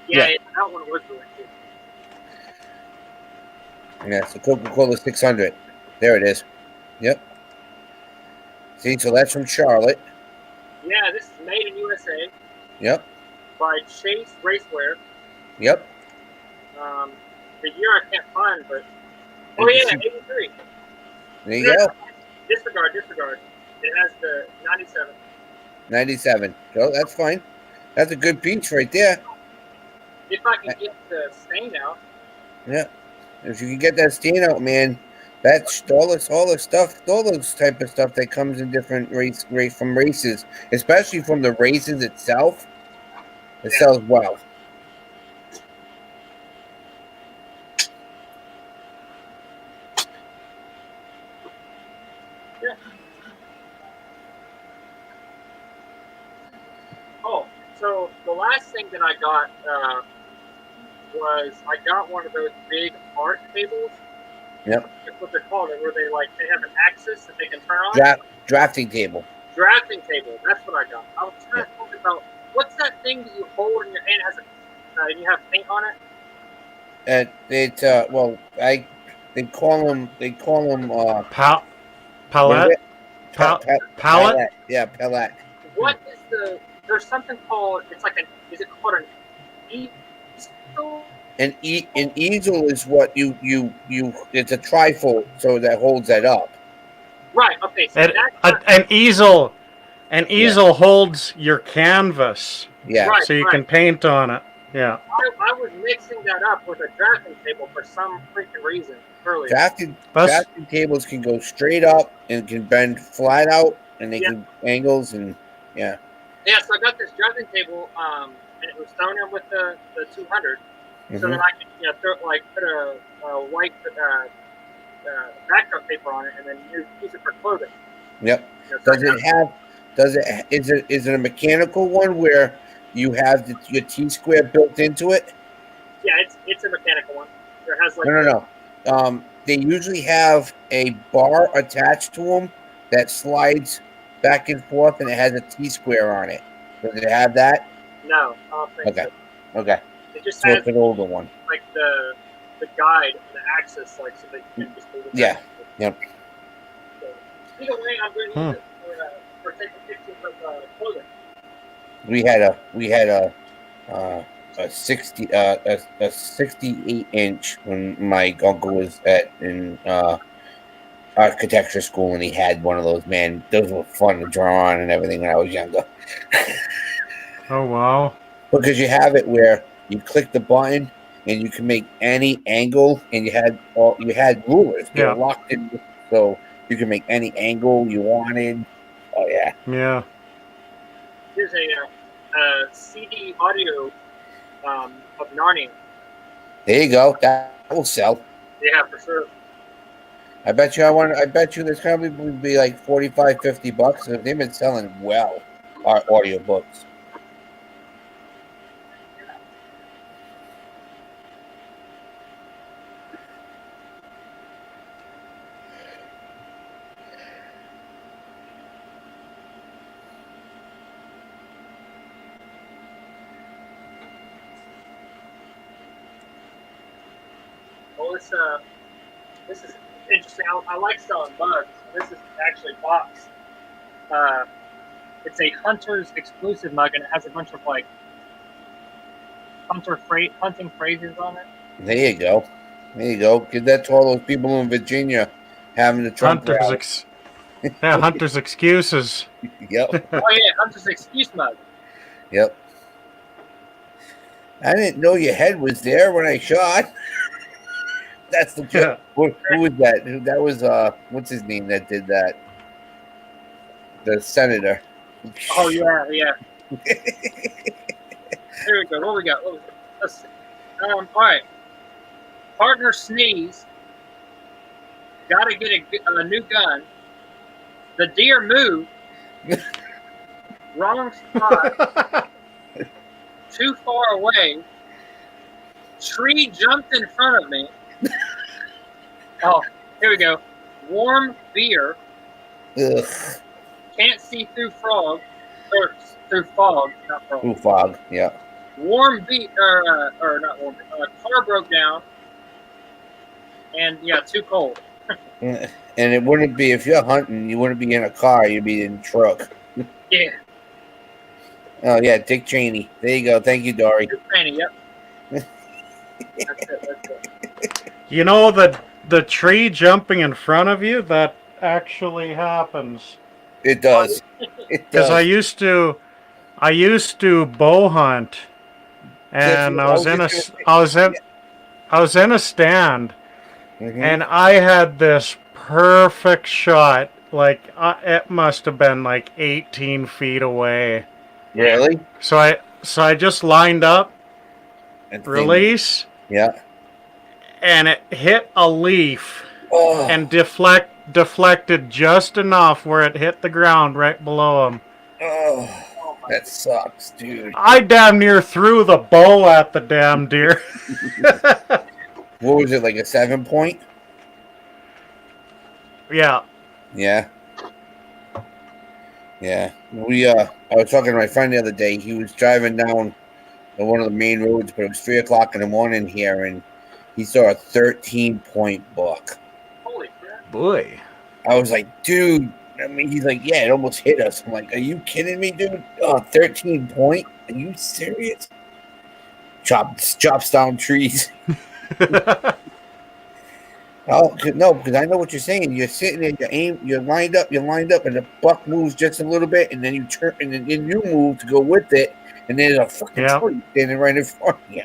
yeah. That one was really cool. Yeah, it's the Coca-Cola 600. There it is. Yep. See, so that's from Charlotte. Yeah, this is made in USA. Yep. By Chase Racewear. Yep. The year I can't find, but oh yeah, 83. There you go. Disregard. It has the 97. 97. So that's fine. That's a good piece right there. If I can get the stain out. Yeah. If you can get that stain out, man, that's all the stuff, all those type of stuff that comes in different race from races, especially from the races itself. It sells well. Yeah. Oh, so the last thing that I got was I got one of those big art tables. Yep. That's what they're called. Where they have an axis that they can turn on. Drafting table. Drafting table. That's what I got. I was trying to think about what's that thing that you hold in your hand has and you have paint on it. They call them palette. Palette. Yeah, palette. What is there's something called, is it called an easel? An easel is what you it's a trifold, so that holds that up. Right, okay. So an easel holds your canvas. Yeah. Right, so you can paint on it. Yeah. I was mixing that up with a drafting table for some freaking reason earlier. Drafting tables can go straight up and can bend flat out, and they can angles and yeah. Yeah, so I got this drafting table, and it was thrown in with the 200, so then I could put a white backdrop paper on it, and then use it for clothing. Yep. Is it a mechanical one where you have your T-square built into it? Yeah, it's a mechanical one. It has No. They usually have a bar attached to them that slides back and forth, and it has a T-square on it. Does it have that? No, I don't think so. Okay. It just so has it's an older one. Like the guide and the axis, so that you can just move it. Yeah. Yep. So, either way, I'm going to use it for taking pictures of clothing. We had a 68 inch when my uncle was in architecture school, and he had one of those. Man, those were fun to draw on and everything when I was younger. Oh wow. Because you have it where you click the button and you can make any angle, and you had rulers. They were locked in, so you can make any angle you wanted. Oh yeah. Yeah. Here's a CD audio of Narnia. There you go. That will sell. Yeah, for sure. I bet you there's probably be like $45-$50. They've been selling well, our audio books. this is interesting. I like selling mugs. This is actually boxed. It's a hunter's exclusive mug, and it has a bunch of like hunting phrases on it. There you go. There you go. Give that to all those people in Virginia having the Trump rally. Hunter's excuses. Yep. Oh yeah, hunter's excuse mug. Yep. I didn't know your head was there when I shot. That's the joke. Who was that? That was what's his name that did that? The senator. Oh yeah. Here we go. What we got? Let's see. All right. Partner sneeze. Got to get a new gun. The deer moved. Wrong spot. Too far away. Tree jumped in front of me. Oh, here we go. Warm beer. Ugh. Can't see through fog. Or through fog, not fog. Through fog, yeah. Warm beer, or not warm beer. Car broke down. And yeah, too cold. And it wouldn't be, if you're hunting, you wouldn't be in a car, you'd be in a truck. Yeah. Oh, yeah, Dick Cheney. There you go. Thank you, Dory. Dick Cheney, yep. That's it. You know, the tree jumping in front of you, that actually happens. It does. It does. Because I used to bow hunt, and I was in a stand, and I had this perfect shot. Like it must have been like 18 feet away. Really? So I just lined up, release, yeah, and it hit a leaf oh. and deflected just enough where it hit the ground right below him. Oh, that sucks, dude. I damn near threw the bow at the damn deer. What was it, like a 7-point? Yeah. Yeah. Yeah. I was talking to my friend the other day. He was driving down one of the main roads, but it was 3 o'clock in the morning here, and he saw a 13-point buck. Holy crap. Boy. I was like, dude. I mean, he's like, yeah, it almost hit us. I'm like, are you kidding me, dude? Oh, 13-point? Are you serious? Chops down trees. Oh no, because I know what you're saying. You're sitting there, you're lined up, and the buck moves just a little bit, and then you turn, and then you move to go with it, and there's a fucking tree standing right in front of you.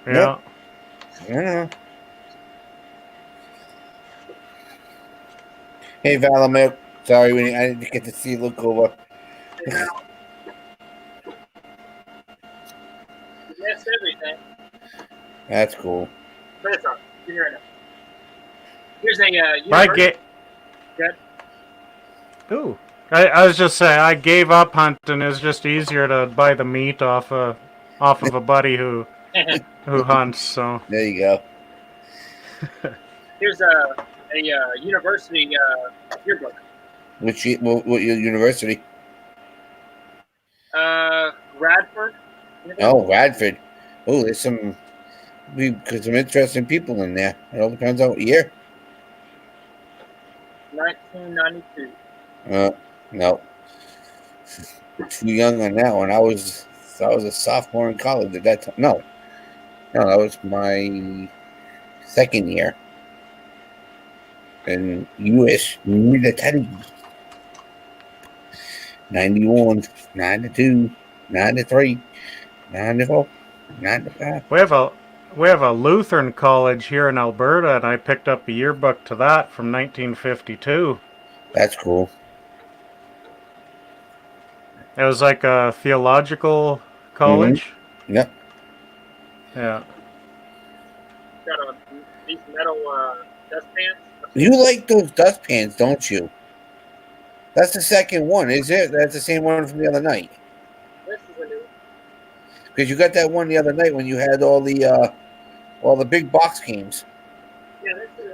Yeah. Yeah. Hey, Valamir. Sorry, I didn't get to see you look over. You missed everything. That's cool. But it's all right. You're enough. Here's a Good. Ooh. I was just saying, I gave up hunting. It's just easier to buy the meat off of a buddy who hunts. So there you go. Here's a university yearbook. What university? Radford. Oh, Radford. Oh, there's some interesting people in there. It all depends on what year. 1992. No. Too young on that one. I was a sophomore in college at that time. No, that was my second year. And U.S. military. 91, 92, 93, 94, 95. We have a Lutheran college here in Alberta, and I picked up a yearbook to that from 1952. That's cool. It was like a theological college. Mm-hmm. Yep. Yeah. Got these metal dustpans. You like those dustpans, don't you? That's the second one, is it? That's the same one from the other night. This is a new one. Because you got that one the other night when you had all the big box games. Yeah, this is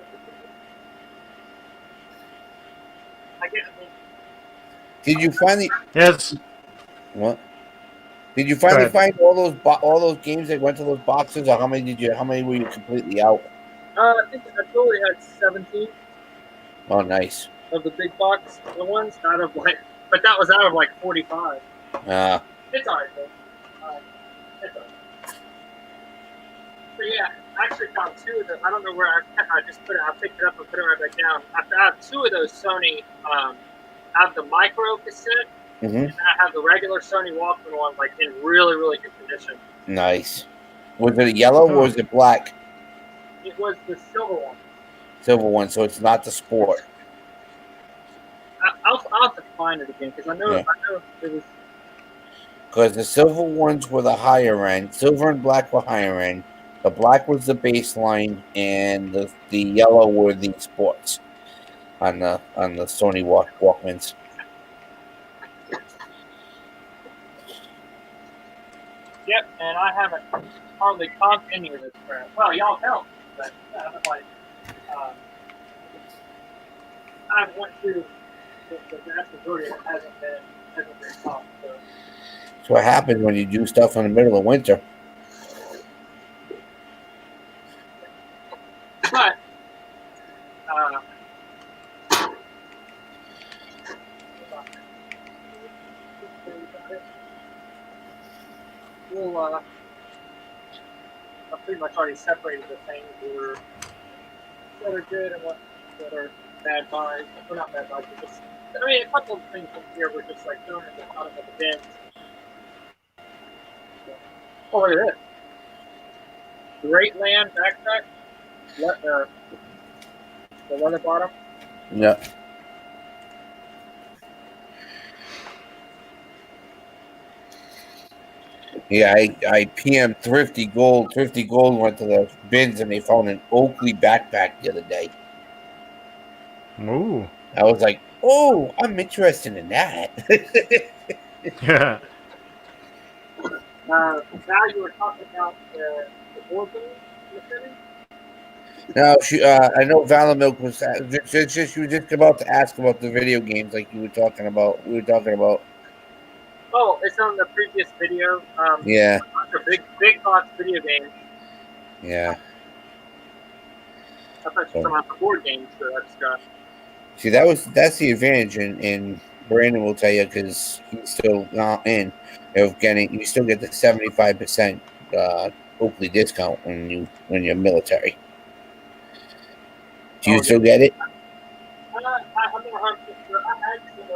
Did you finally? Yes. What? Did you finally Good. find all those games that went to those boxes, or how many were you completely out? I think I totally had 17 Oh, nice. of the big box ones out of like, but that was out of like 45. It's alright though. It's alright. So yeah, I actually found 2 of them. I don't know where I just put it. I picked it up and put it right back down. I have 2 of those Sony. I have the micro cassette, and I have the regular Sony Walkman one, like in really, really good condition. Nice. Was it a yellow or was it black? It was the silver one. Silver one, so it's not the sport. I'll have to find it again because I know it was. Because the silver ones were the higher end. Silver and black were higher end. The black was the baseline, and the yellow were the sports on the Sony Walkmans. Yep, and I haven't hardly comped any of this crap. Well, y'all helped, but I haven't like. I went through the vast majority of it hasn't been comped. So. That's what happens when you do stuff in the middle of winter. But we'll I pretty much already separated the things that are good and what that are bad buys. Well, not bad buys, but just a couple of things from here were just like thrown in the bottom of the bins. Oh, look at this. Great Land backpack. The leather bottom. Yeah. Yeah, I PM Thrifty Gold. Thrifty Gold went to the bins and they found an Oakley backpack the other day. Ooh. I was like, oh, I'm interested in that. Yeah. Now you were talking about the board game in the city? No, I know Valamilk was she was just about to ask about the video games like you were talking about. We were talking about. Oh, it's on the previous video. Yeah. The big box video game. Yeah. I thought you were talking about the board games that I've got. See, that's the advantage, and Brandon will tell you because he's still not in of getting. You still get the 75% Oakley discount when you're military. Do you still get it? I'm not 100% sure. I actually know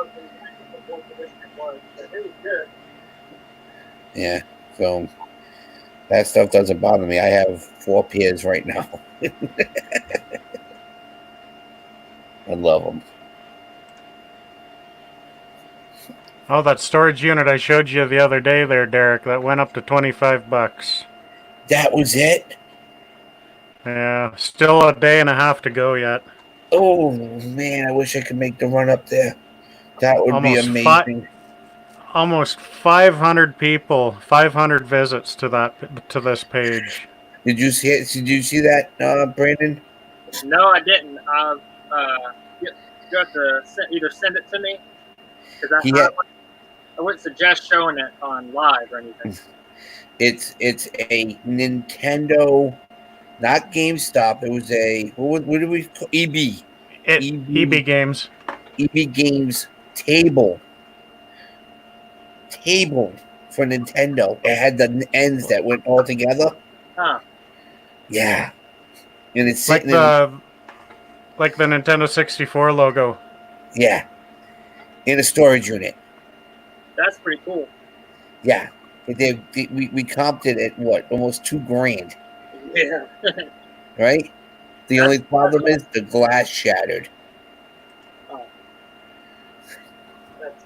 what the discount was, but it was good. Yeah. So that stuff doesn't bother me. I have 4 pairs right now. I love them. Oh, that storage unit I showed you the other day there, Derek, that went up to $25. That was it? Yeah, still a day and a half to go yet. Oh, man, I wish I could make the run up there. That would be amazing. Almost 500 people, 500 visits to this page. Did you see it? Did you see that, Brandon? No, I didn't. You have to either send it to me because I wouldn't suggest showing it on live or anything. It's a Nintendo, not GameStop. It was a what did we call EB? EB Games. EB Games table for Nintendo. It had the ends that went all together. Huh. Yeah. And it's like the Nintendo 64 logo. Yeah. In a storage unit. That's pretty cool. Yeah. We comped it at what? Almost $2,000. Yeah. Right? The only problem is the glass shattered. Oh.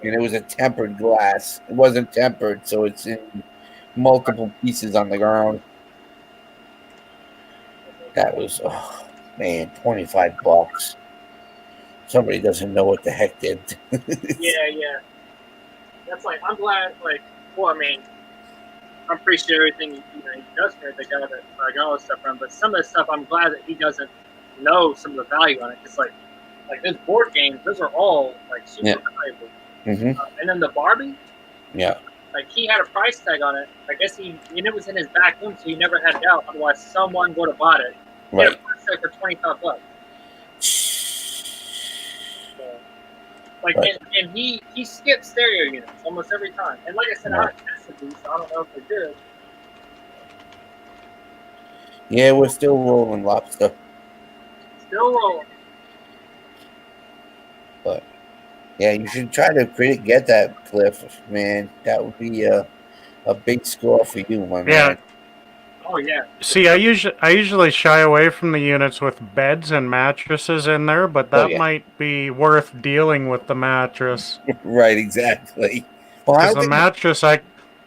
And it was a tempered glass. It wasn't tempered, so it's in multiple pieces on the ground. That was, oh man, $25. Somebody doesn't know what the heck did. Yeah. That's like, I'm glad, I'm pretty sure everything he does for the guy that I got all this stuff from, but some of the stuff I'm glad that he doesn't know some of the value on it. It's like those board games, those are all like super valuable. Mm-hmm. And then the Barbie. Yeah. like he had a price tag on it. I guess and it was in his back room, so he never had it out. Otherwise, someone would have bought it. He had a price tag for $25. So, like, and he skips stereo units almost every time. And like I said, I tested these, so I don't know if they're good. Yeah, we're still rolling, Lobster. Still rolling. But yeah, you should try to get that, Cliff, man. That would be a big score for you, my man. Oh yeah. See, I usually shy away from the units with beds and mattresses in there, but that might be worth dealing with the mattress. Right, exactly. Well, Because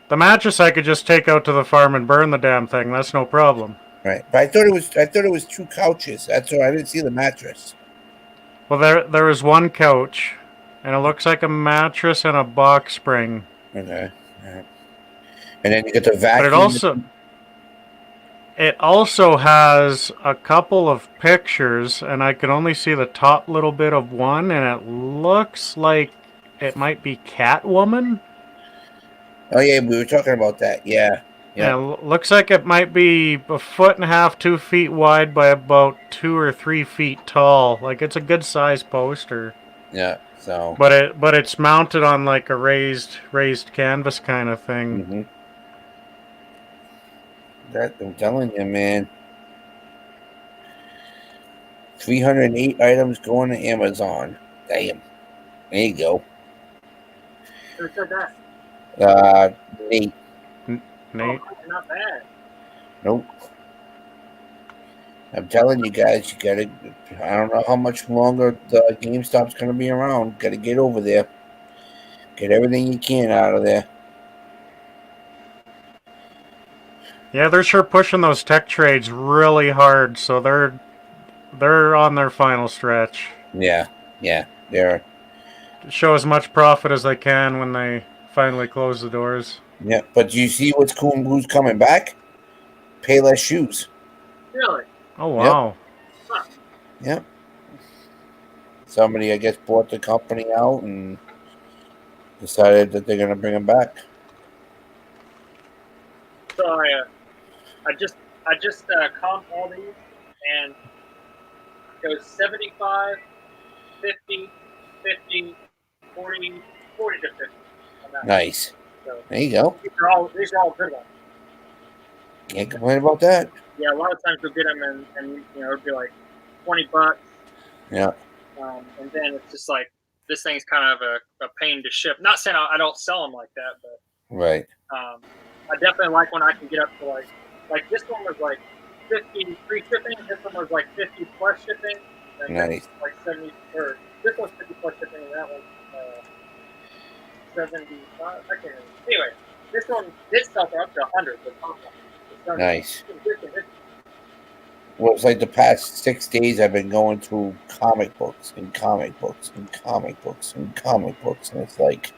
the mattress I could just take out to the farm and burn the damn thing. That's no problem. Right, but I thought it was 2 couches. That's why I didn't see the mattress. Well, there was 1 couch, and it looks like a mattress and a box spring. Okay. Yeah. And then you get the vacuum. But it also has a couple of pictures, and I can only see the top little bit of one, and it looks like it might be Catwoman. Oh yeah, we were talking about that. Yeah. Yeah, looks like it might be 1.5 feet, 2 feet wide by about 2 or 3 feet tall. Like, it's a good size poster. Yeah. So. But it's mounted on like a raised canvas kind of thing. Mm-hmm. That I'm telling you, man. 308 items going to Amazon. Damn. There you go. Who said that? Nate. Nate. Oh, not bad. Nope. I'm telling you guys, you gotta. I don't know how much longer the GameStop's gonna be around. Gotta get over there. Get everything you can out of there. Yeah, they're sure pushing those tech trades really hard, so they're on their final stretch. Yeah, they're show as much profit as they can when they finally close the doors. Yeah, but you see what's cool? Who's coming back? Payless Shoes. Really? Oh wow. Yep. Somebody, I guess, bought the company out and decided that they're going to bring them back. So I just comped all these, and it goes 75, 50, 50, 40, 40 to 50. Nice. So there you go. These are all good ones. Can't complain about that. Yeah, a lot of times you'll get them and it'll be like $20. Yeah. And then it's just like, this thing's kind of a pain to ship. Not saying I don't sell them like that, but right. I definitely like when I can get up to like this one was like 50 free shipping. This one was like 50 plus shipping. And nice. Like 70, or this one's 50 plus shipping, and that one's 75. I can't remember. Anyway, this one did sell for up to 100. Nice. Well, it's like the past 6 days I've been going through comic books and comic books and comic books and comic books, and it's like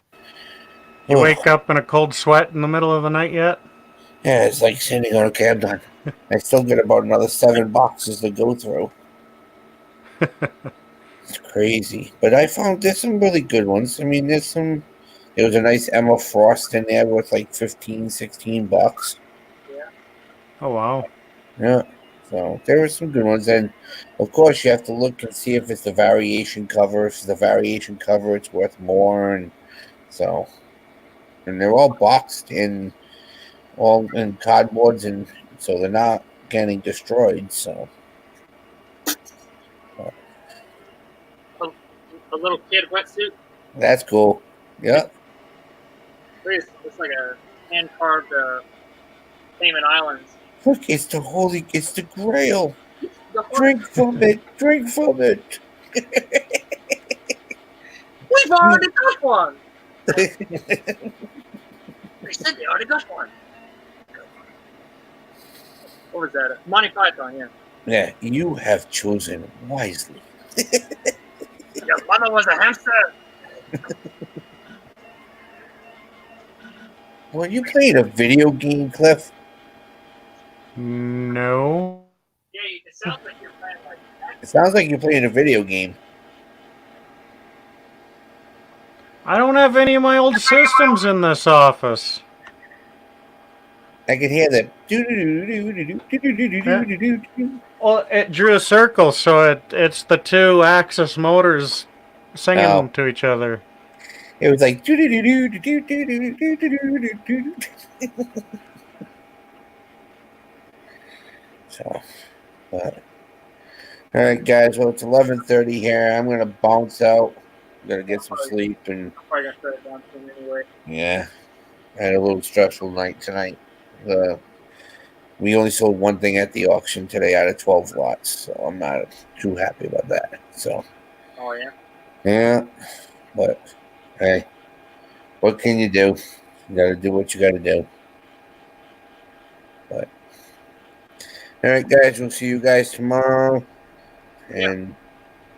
you wake up in a cold sweat in the middle of the night yet? Yeah, it's like sitting on a cab done. I still get about another 7 boxes to go through. It's crazy, but I found there's some really good ones. I mean, there was a nice Emma Frost in there with like $15-16. Yeah. Oh wow. Yeah. So there were some good ones, and of course you have to look and see if it's the variation cover. If it's the variation cover, it's worth more, and so, and they're all boxed in, all in cardboards, and so they're not getting destroyed. So, a little kid wetsuit. That's cool. Yeah. It's like a hand carved Cayman Islands. Look, it's the Grail. Drink from it. Drink from it. We've already got one. They said they already got one. What was that? Monty Python, yeah. Yeah, you have chosen wisely. Your mother was a hamster. Well, you played a video game, Cliff? No. Yeah, it sounds like you're playing like that. It sounds like you're playing a video game. I don't have any of my old systems in this office. I could hear that. Well, it drew a circle, so it's the two axis motors singing to each other. It was like. So, but all right, guys. Well, it's 11:30 here. I'm gonna bounce out. I'm gonna get some sleep and. I'm probably gonna shut it down soon anyway. Yeah, I had a little stressful night tonight. We only sold one thing at the auction today out of 12 lots, so I'm not too happy about that. So. Oh yeah. Yeah, but hey, what can you do? You gotta do what you gotta do. But all right, guys, we'll see you guys tomorrow, and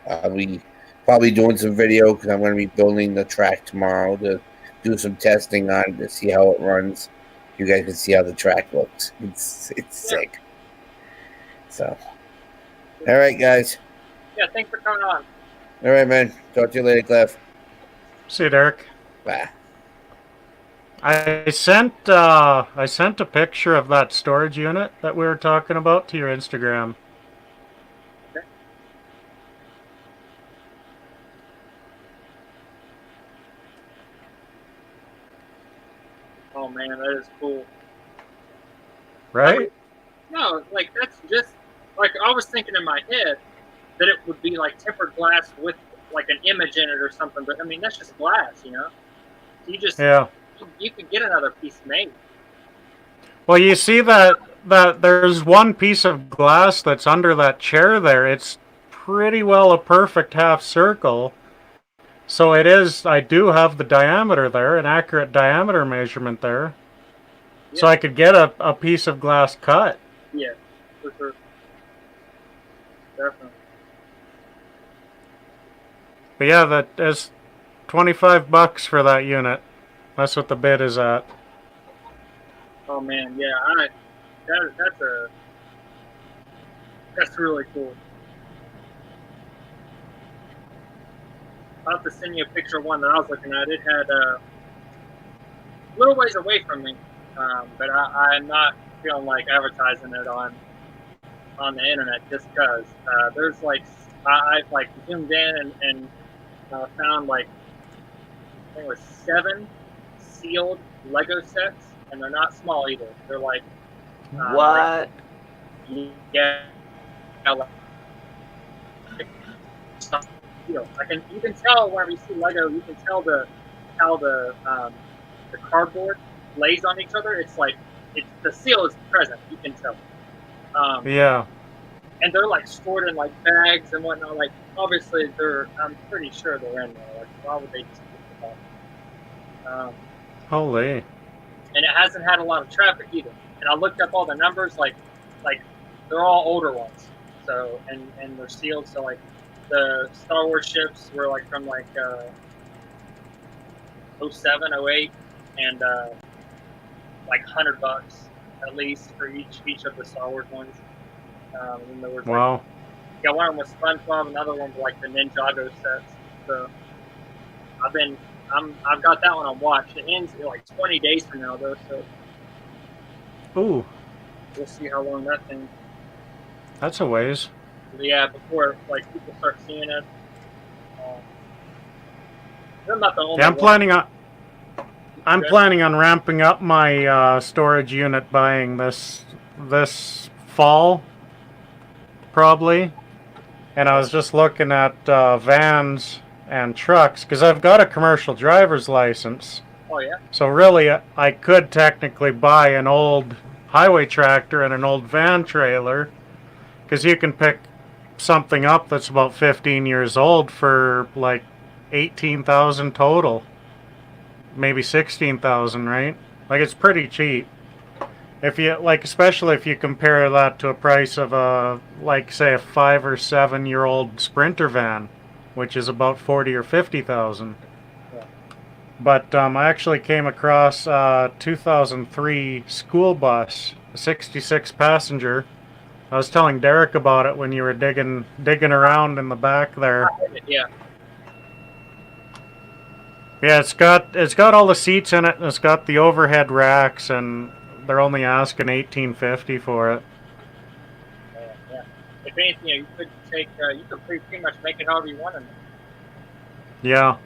I'll be probably doing some video because I'm going to be building the track tomorrow to do some testing on it to see how it runs. You guys can see how the track looks. It's sick. So, all right, guys. Yeah, thanks for coming on. All right, man. Talk to you later, Cliff. See you, Derek. Bye. I sent a picture of that storage unit that we were talking about to your Instagram. Okay. Oh man, that is cool. Right? No, like that's just like I was thinking in my head that it would be like tempered glass with like an image in it or something, but I mean that's just glass, you know. You just you could get another piece made. Well, you see that there's one piece of glass that's under that chair there. It's pretty well a perfect half circle. So it is, I do have the diameter there, an accurate diameter measurement there. Yeah. So I could get a piece of glass cut. Yeah, for sure. Definitely. But yeah, that is $25 for that unit. That's what the bid is at. Oh man, yeah, that's really cool. I'll have to send you a picture of one that I was looking at. It had a little ways away from me, but I'm not feeling like advertising it on the internet just because there's like I've like zoomed in and found like I think it was 7 sealed Lego sets, and they're not small either. They're like what? Like, yeah, like, you can tell whenever you see Lego, you can tell how the cardboard lays on each other. It's like the seal is present. You can tell. Yeah. And they're like stored in like bags and whatnot. Like obviously I'm pretty sure they're in there. Like why would they just keep them? Holy. And it hasn't had a lot of traffic either. And I looked up all the numbers, like they're all older ones. So and they're sealed. So like the Star Wars ships were like from like 07, 08, and like $100 at least for each of the Star Wars ones. And there was wow. Yeah, one of them was SpongeBob, another one was like the Ninjago sets. So I've got that one on watch. It ends in like 20 days from now though, so ooh. We'll see how long that thing. That's a ways. Yeah, before like people start seeing it. I'm not the only yeah, one. I'm planning on ramping up my storage unit buying this fall, probably. And I was just looking at vans and trucks because I've got a commercial driver's license. Oh yeah. So really, I could technically buy an old highway tractor and an old van trailer, because you can pick something up that's about 15 years old for like 18,000 total, maybe 16,000, right? Like it's pretty cheap. If you like, especially if you compare that to a price of a like say a 5 or 7 year old Sprinter van, which is about 40 or 50,000. Yeah. But I actually came across a 2003 school bus, a 66 passenger. I was telling Derek about it when you were digging around in the back there. Yeah. Yeah, it's got all the seats in it, and it's got the overhead racks, and they're only asking $18.50 for it. Yeah. If anything, you could you could pretty much make it however you want in there. Yeah,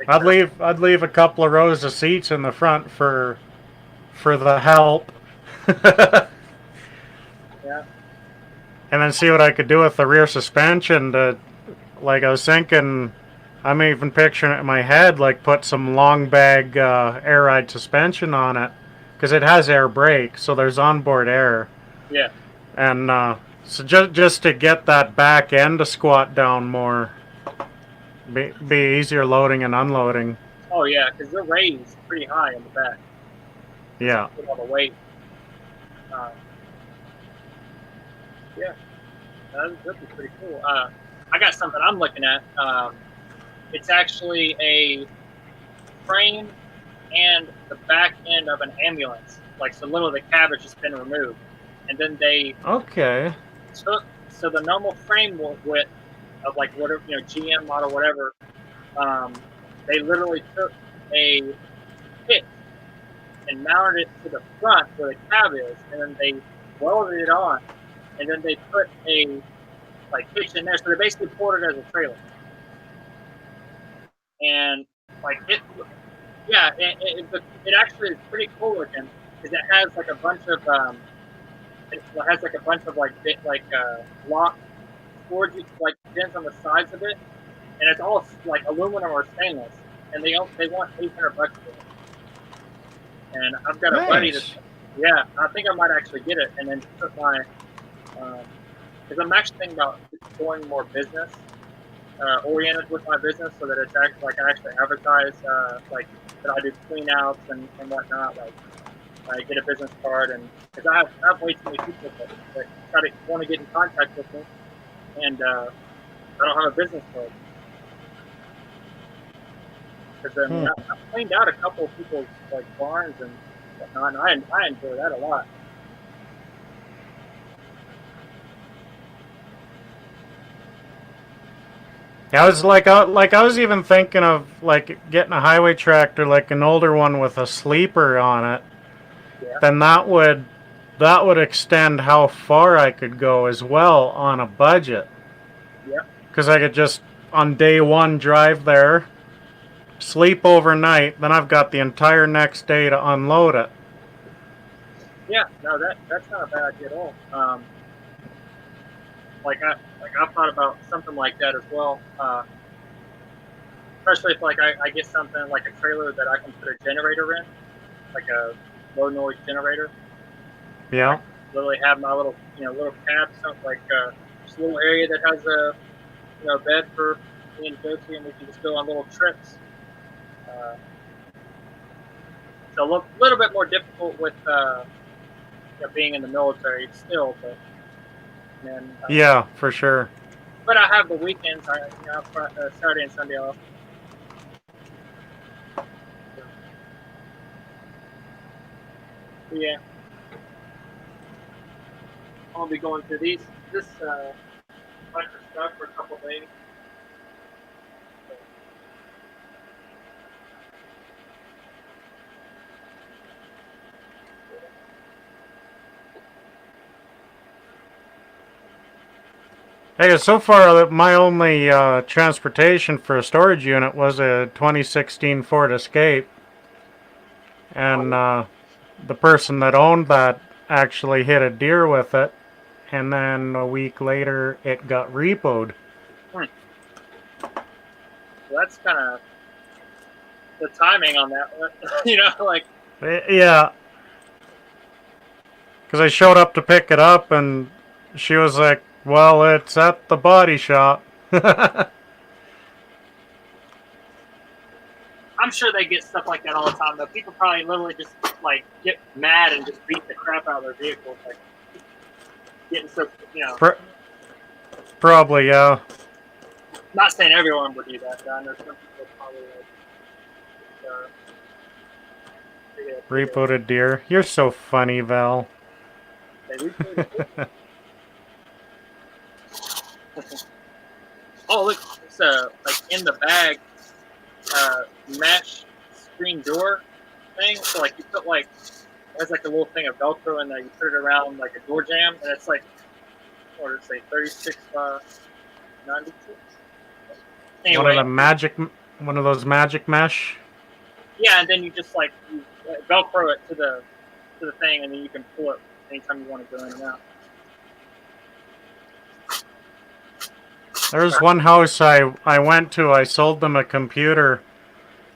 I'd leave a couple of rows of seats in the front for the help. Yeah. And then see what I could do with the rear suspension to, like, I was thinking, I'm even picturing it in my head, like put some long bag air ride suspension on it, because it has air brake, so there's onboard air. Yeah. And so just to get that back end to squat down more, be easier loading and unloading. Oh yeah, because they're raised pretty high in the back. Yeah. With all the weight. Yeah, that'd be pretty cool. I got something I'm looking at. It's actually a frame and the back end of an ambulance. Like, so little of the cab has just been removed. And then they took, so the normal frame width of like whatever, GM model, whatever, they literally took a hitch and mounted it to the front where the cab is, and then they welded it on, and then they put a hitch in there, so they basically poured it as a trailer. And it actually is pretty cool looking, because it has like a bunch of lock storage bins on the sides of it, and it's all like aluminum or stainless, and they want $800 for it. And I've got a buddy I think I might actually get it, and then put my, because I'm actually thinking about going more business oriented with my business, so that it's actually like I actually advertise that I do clean outs and whatnot. Like I get a business card, and because I have way too many people that want to get in contact with me, and I don't have a business card. Because I've cleaned out a couple of people's barns and whatnot, and I enjoy that a lot. I was I was even thinking of getting a highway tractor, like an older one with a sleeper on it. Yeah. Then that would extend how far I could go as well on a budget. Yeah. Because I could just on day one drive there, sleep overnight, then I've got the entire next day to unload it. Yeah, no, that's not a bad idea at all. I've thought about something like that as well. Especially if I get something like a trailer that I can put a generator in, like a low noise generator. Yeah. Literally have my little cab, something just a little area that has a bed for me to go to, and we can just go on little trips. So a little bit more difficult with being in the military still, but then yeah, for sure. But I have the weekends. I have Saturday and Sunday off. So, yeah, I'll be going through this bunch of stuff for a couple days. Hey, so far my only transportation for a storage unit was a 2016 Ford Escape, and the person that owned that actually hit a deer with it, and then a week later it got repoed. So that's kind of the timing on that one, Yeah, because I showed up to pick it up, and she was like, well, it's at the body shop. I'm sure they get stuff like that all the time, though. People probably literally just get mad and just beat the crap out of their vehicles, getting so Probably, yeah. Not saying everyone would do that, but I know some people probably repoed a deer. You're so funny, Val. Oh, look, it's in the bag. mesh screen door thing. So like you put like it has like a little thing of Velcro in there. You put it around like a door jamb, and it's like what did it say, 36 by 96. Anyway, One of those magic mesh. yeah, and then you just like you Velcro it to the thing, and then you can pull it anytime you want to go in and out. There's one house I went to. I sold them a computer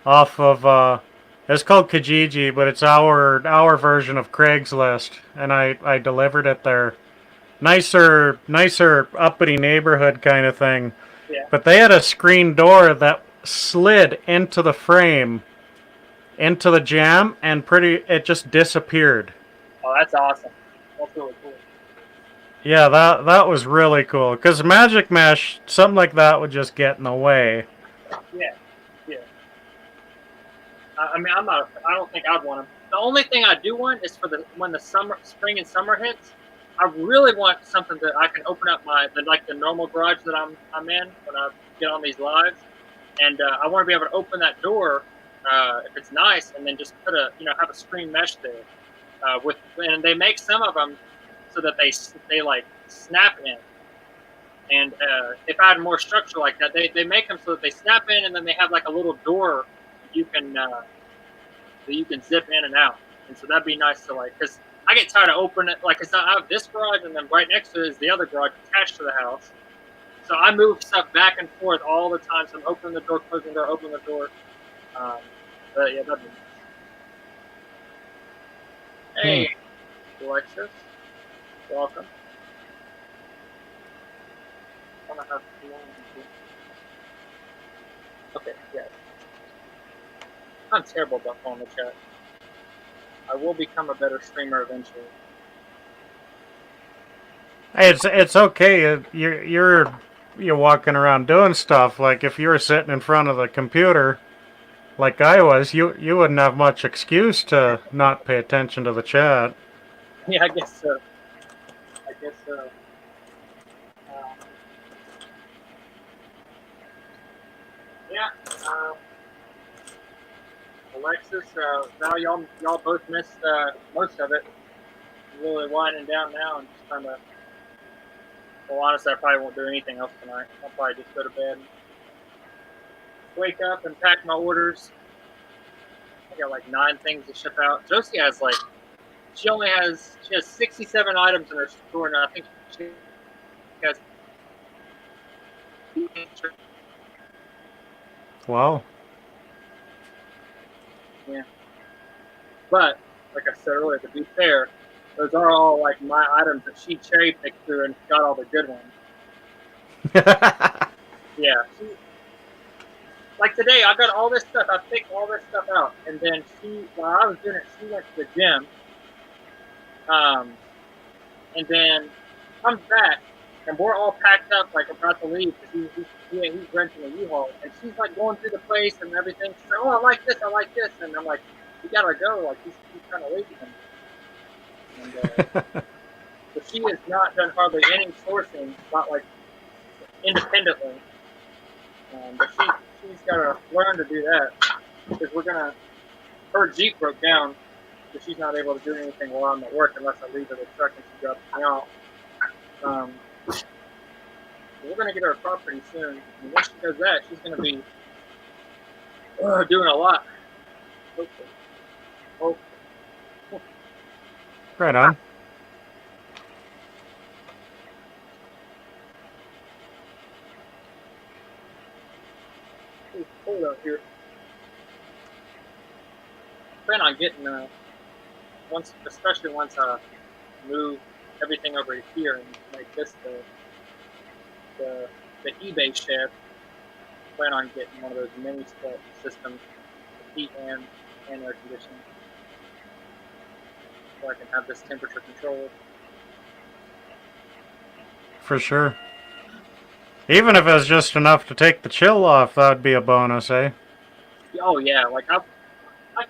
off of it's called Kijiji, but it's our version of Craigslist, and I delivered it there. Nicer uppity neighborhood kind of thing. Yeah. But they had a screen door that slid into the frame, into the jamb, and it just disappeared. Oh, that's awesome. That's really cool. Yeah, that was really cool. Because magic mesh, something like that would just get in the way. Yeah. I mean, I don't think I'd want them. The only thing I do want is for when the spring and summer hits. I really want something that I can open up the normal garage that I'm in when I get on these lives, and I want to be able to open that door if it's nice, and then just put have a screen mesh there and they make some of them so that they like snap in, and if I had more structure like that, they make them so that they snap in, and then they have like a little door you can that you can zip in and out, and so that'd be nice to like because. I get tired of opening it, like, I have this garage, and then right next to it is the other garage attached to the house. So I move stuff back and forth all the time. So I'm opening the door, closing the door, opening the door. But yeah, that'd be nice. Hey, Alexis. Welcome. Okay, yeah. I'm terrible about following the chat. I will become a better streamer eventually. Hey, it's okay. You're walking around doing stuff. Like if you were sitting in front of the computer, like I was, you wouldn't have much excuse to not pay attention to the chat. Yeah, I guess so. Yeah. Alexis, now y'all both missed most of it. I'm really winding down now and just trying to. Well, honestly, I probably won't do anything else tonight. I'll probably just go to bed, and wake up, and pack my orders. I got like 9 things to ship out. Josie has she has 67 items in her store, and I think she has. Wow. Yeah. But, like I said earlier, to be fair, those are all like my items that she cherry picked through and got all the good ones. Yeah. Like today, I got all this stuff. I picked all this stuff out. And then while I was doing it, she went to the gym. And then comes back, and we're all packed up, like about to leave, because he's renting a U-Haul. And she's like going through the place and everything. She's like, oh, I like this. And I'm like, you gotta go. Like, he's kind of lazy. And but she has not done hardly any sourcing, not like independently. But she's got to learn to do that, because her Jeep broke down, so she's not able to do anything while I'm at work unless I leave her the truck and she drops me out. We're going to get her a car pretty soon. And once she does that, she's going to be doing a lot. Hopefully. Right on. It's cold out here. Plan on getting especially once I move everything over here and make this the eBay shed. Plan on getting one of those mini split systems, heat and air conditioning, so I can have this temperature controlled. For sure. Even if it's just enough to take the chill off, that'd be a bonus, eh? Oh yeah, like I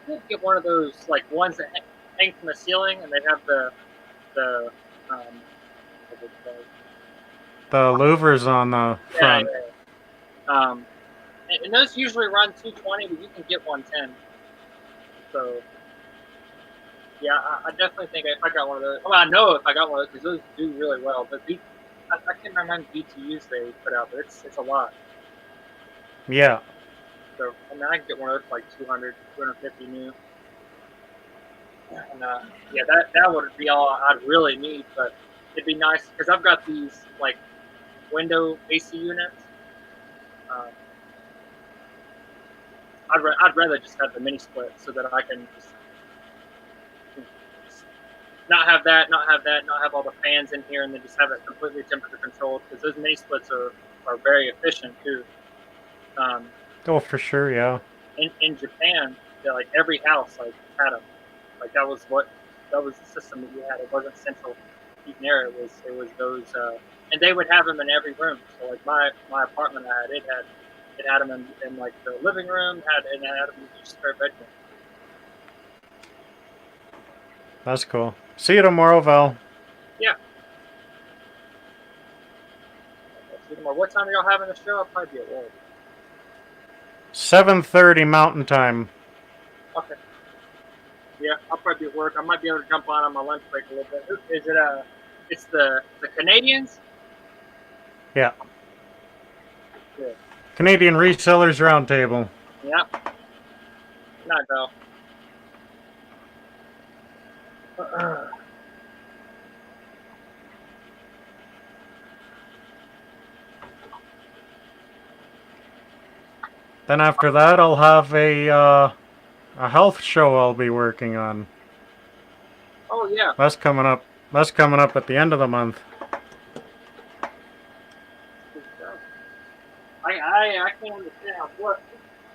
could get one of those like ones that hang from the ceiling, and they have the The louvers on the front. Yeah. And those usually run 220, but you can get 110. So, yeah, I definitely think if I got one of those. Well, I know if I got one of those because those do really well. But I can't remember BTUs they put out, but it's a lot. Yeah. So, I mean, I can get one of those for like 200, 250 new. And yeah, that would be all I'd really need. But it'd be nice because I've got these like window AC units. I'd rather just have the mini split so that I can just not have all the fans in here, and then just have it completely temperature controlled, because those mini splits are very efficient too. Oh, for sure, yeah. In Japan, like every house like had them. Like that was the system that you had. It wasn't central heating air. It was those, and they would have them in every room. So like my apartment it had them in like the living room, had them in each spare bedroom. That's cool. See you tomorrow, Val. Yeah. See you tomorrow. What time are y'all having the show? I'll probably be at work. 7:30 Mountain Time. Okay. Yeah, I'll probably be at work. I might be able to jump on my lunch break a little bit. Is it it's the Canadians? Yeah. Good. Canadian Resellers Roundtable. Yeah. Not though. Then after that, I'll have a health show I'll be working on. Oh yeah. That's coming up. That's coming up at the end of the month. I can't understand what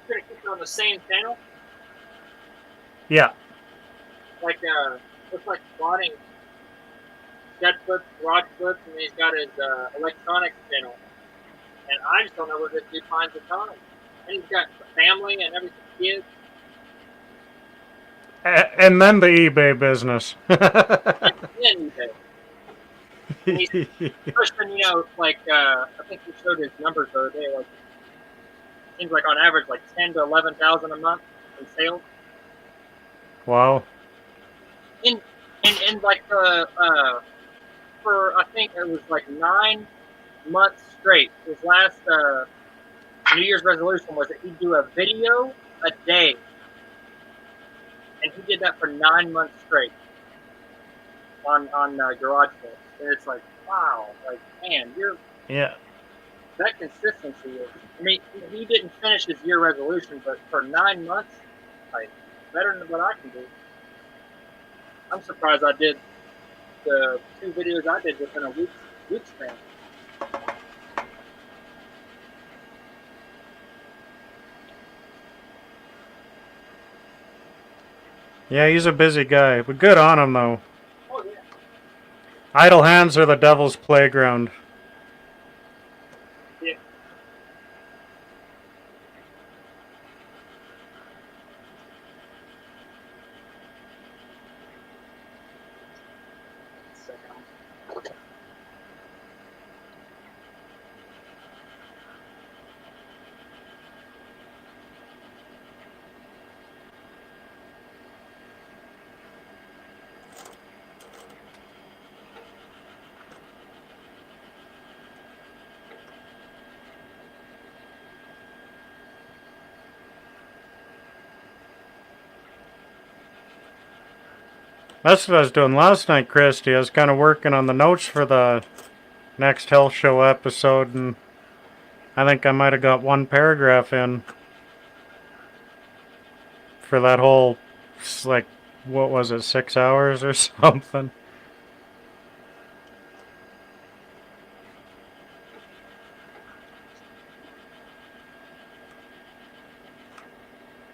you're gonna keep it on the same channel. Yeah. Like looks like plotting shed flips, garage flips, and he's got his electronics channel. And I just don't know where this dude finds the time. And he's got a family and everything, kids. And then the eBay business. And eBay. And he's pushing, like I think he showed his numbers the other day. Like seems like on average like 10 to 11,000 a month in sales. Wow. In like for I think it was like 9 months straight. His last New Year's resolution was that he'd do a video a day, and he did that for 9 months straight on garage sales. And it's like, wow, like man, that consistency is. I mean, he didn't finish his year resolution, but for 9 months, like better than what I can do. I'm surprised I did the 2 videos I did within a week span. Yeah, he's a busy guy, but good on him though. Oh yeah. Idle hands are the devil's playground. Yeah. That's what I was doing last night, Christy. I was kind of working on the notes for the next Hell Show episode, and I think I might have got 1 paragraph in for that whole, like, what was it, 6 hours or something?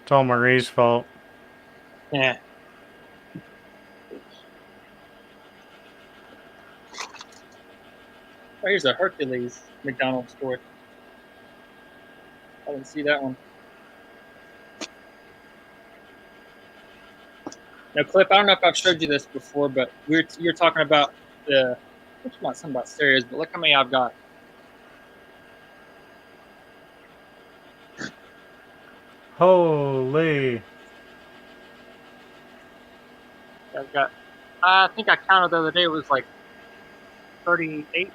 It's all Marie's fault. Yeah. Oh, here's a Hercules McDonald's store. I didn't see that one. Now, Clip, I don't know if I've showed you this before, but you're talking about something about stereos, but look how many I've got. Holy. I've got, I think I counted the other day, it was like 38.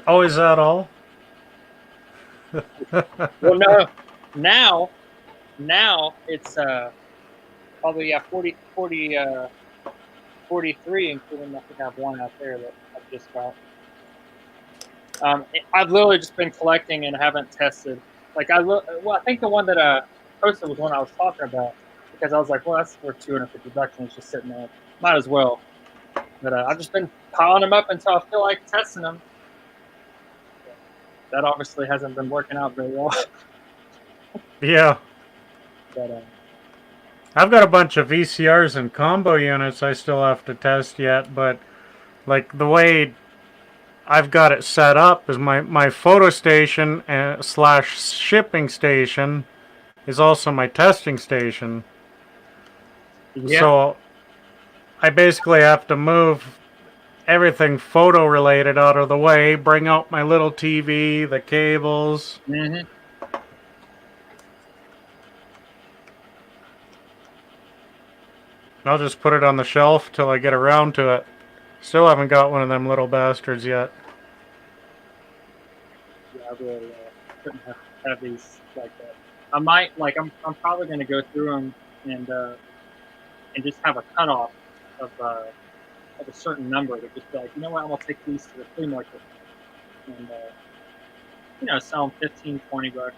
Oh, is that all? Well, no, now it's probably, yeah, 43, including I think I have one out there that I've just got. I've literally just been collecting and haven't tested. Like I think the one that I posted was one I was talking about because I was like, well, that's worth $250 and it's just sitting there. Might as well. But I've just been piling them up until I feel like testing them. That obviously hasn't been working out very well. Yeah. But I've got a bunch of VCRs and combo units I still have to test yet, but like the way I've got it set up is my photo station slash shipping station is also my testing station. yeah. So I basically have to move everything photo related out of the way, bring out my little TV, the cables. Mm-hmm. I'll just put it on the shelf till I get around to it. Still haven't got one of them little bastards yet. Yeah, I really couldn't have these like that. I might I'm probably going to go through them and just have a cutoff of a certain number to just be like, you know what, I'm gonna take these to the flea market and sell them 15, $20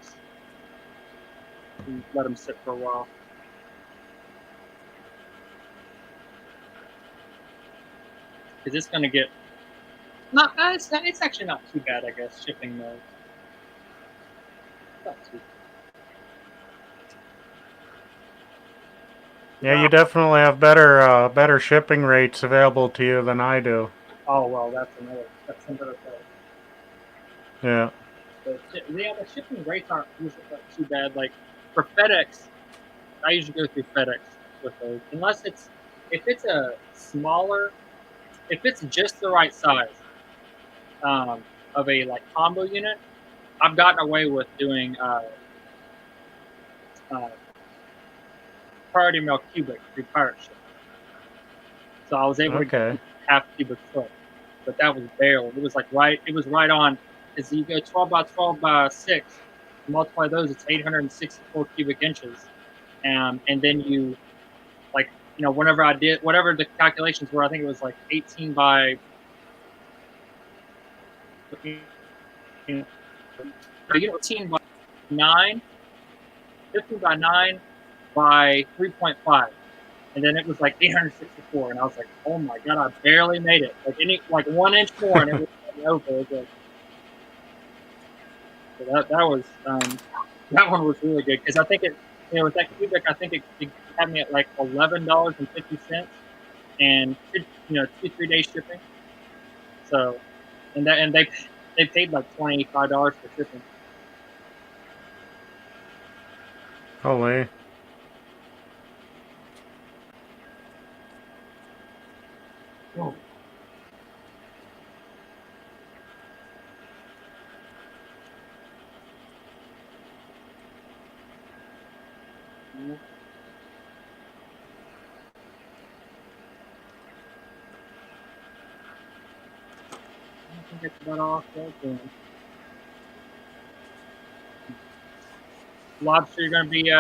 and let them sit for a while. Because it's gonna get it's actually not too bad, I guess, shipping those. Not too bad. Yeah, you definitely have better shipping rates available to you than I do. Oh well, that's another thing. Yeah. The shipping rates aren't usually not too bad. Like for FedEx, I usually go through FedEx with those, unless if it's a smaller, if it's just the right size of a like combo unit. I've gotten away with doing priority mail cubic through pirate ship. So I was able to get half cubic foot, but that was barely. It was right on. Because you go 12 by 12 by 6, multiply those, it's 864 cubic inches, and then you whenever I did whatever the calculations were, I think it was like 18 by 15 by 9, 15 by 9 by 3.5, and then it was like 864, and I was like, oh my god, I barely made it. Like 1 inch more, and it was over. It was so that one was really good because I think it with that cubic I think it had me at like $11.50 and 2-3 days shipping. So and they paid like $25 for shipping. Holy. Oh. I think that's about all. Lobster, you're gonna be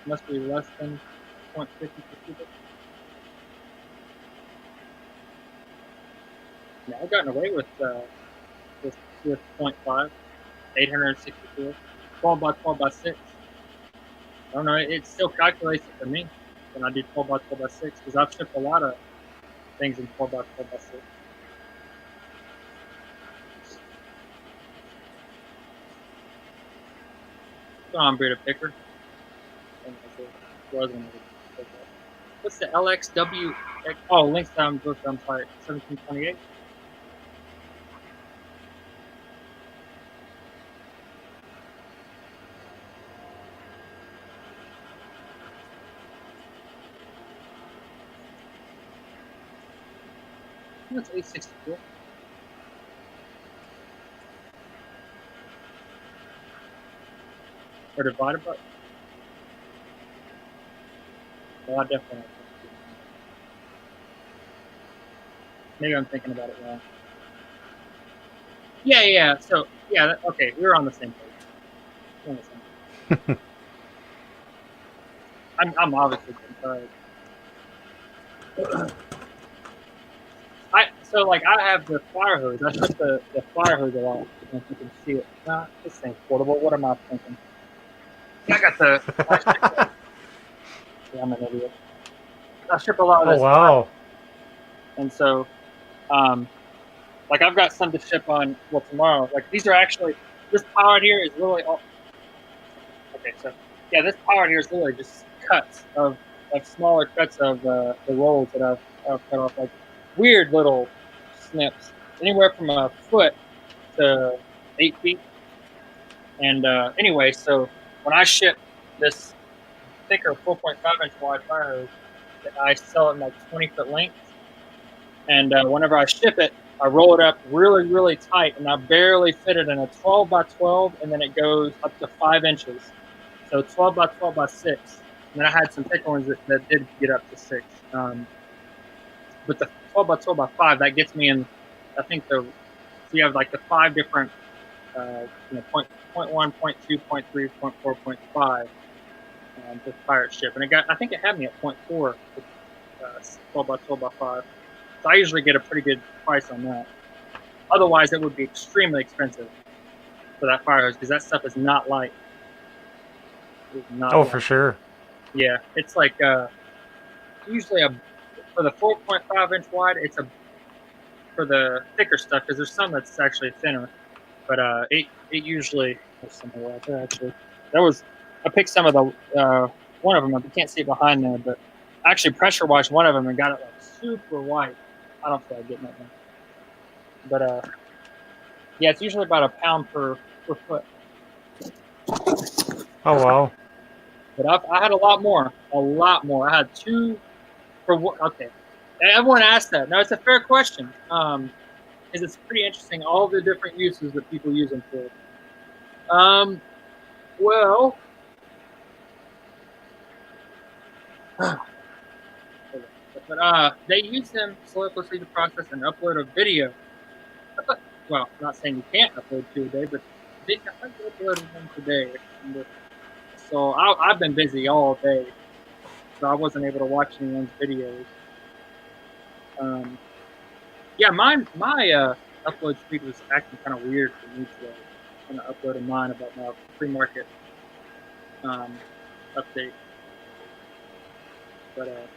must be less than 0.50 per cubic. Yeah, I've gotten away with 0.5, 864, 12 by 12 by 6. I don't know, it still calculates it for me when I do 12 by 12 by 6 because I've shipped a lot of things in 12 by 12 by 6. So I'm Brita Picker. What's the LXW? Oh, links down book. I'm sorry, 1728. That's 864. or divided by. Well, I definitely. Maybe I'm thinking about it wrong. Yeah. So yeah, okay, we're on the same page. We're on the same page. I'm obviously getting tired. So like I have the fire hose. I put the fire hose a lot. I don't know if you can see it. Nah, this thing's portable. What am I thinking? I got the. Yeah, I'm an idiot. I ship a lot of this. Oh wow! And so, like I've got some to ship on tomorrow. Like these are actually this pile right here is really all. Okay, so yeah, this pile right here is literally just cuts of smaller cuts of the rolls that I've cut off, like weird little snips, anywhere from a foot to 8 feet. And anyway, so when I ship this thicker 4.5 inch wide fire hose, I sell it in like 20-foot lengths. And whenever I ship it, I roll it up really, really tight, and I barely fit it in a 12 by 12, and then it goes up to 5 inches. So 12 by 12 by 6. And then I had some thicker ones that did get up to 6. But the 12 by 12 by 5, that gets me in, I think so you have like the 5 different, point 1, point 2, point 3, point 4, point 5, the pirate ship. And I think it had me at point 4, 12 by 12 by 5. So I usually get a pretty good price on that. Otherwise, it would be extremely expensive for that fire hose because that stuff is not light. For sure. Yeah, it's like usually for the 4.5 inch wide, it's for the thicker stuff because there's some that's actually thinner. But it usually there's some right there actually. I picked some of the one of them. You can't see it behind there, but I actually pressure washed one of them and got it like super white. I don't feel like getting that one. But yeah, it's usually about £1 per foot. Oh wow! But I had a lot more. I had 2 for okay. Everyone asked that. Now it's a fair question. Because it's pretty interesting all the different uses that people use them for. Well. But they use them selectlessly to process and upload a video. Well, I'm not saying you can't upload 2 a day, but I uploaded them today. So I've been busy all day, so I wasn't able to watch anyone's videos. Yeah, my upload speed was acting kind of weird for me today. I'm gonna upload mine about my pre-market update. But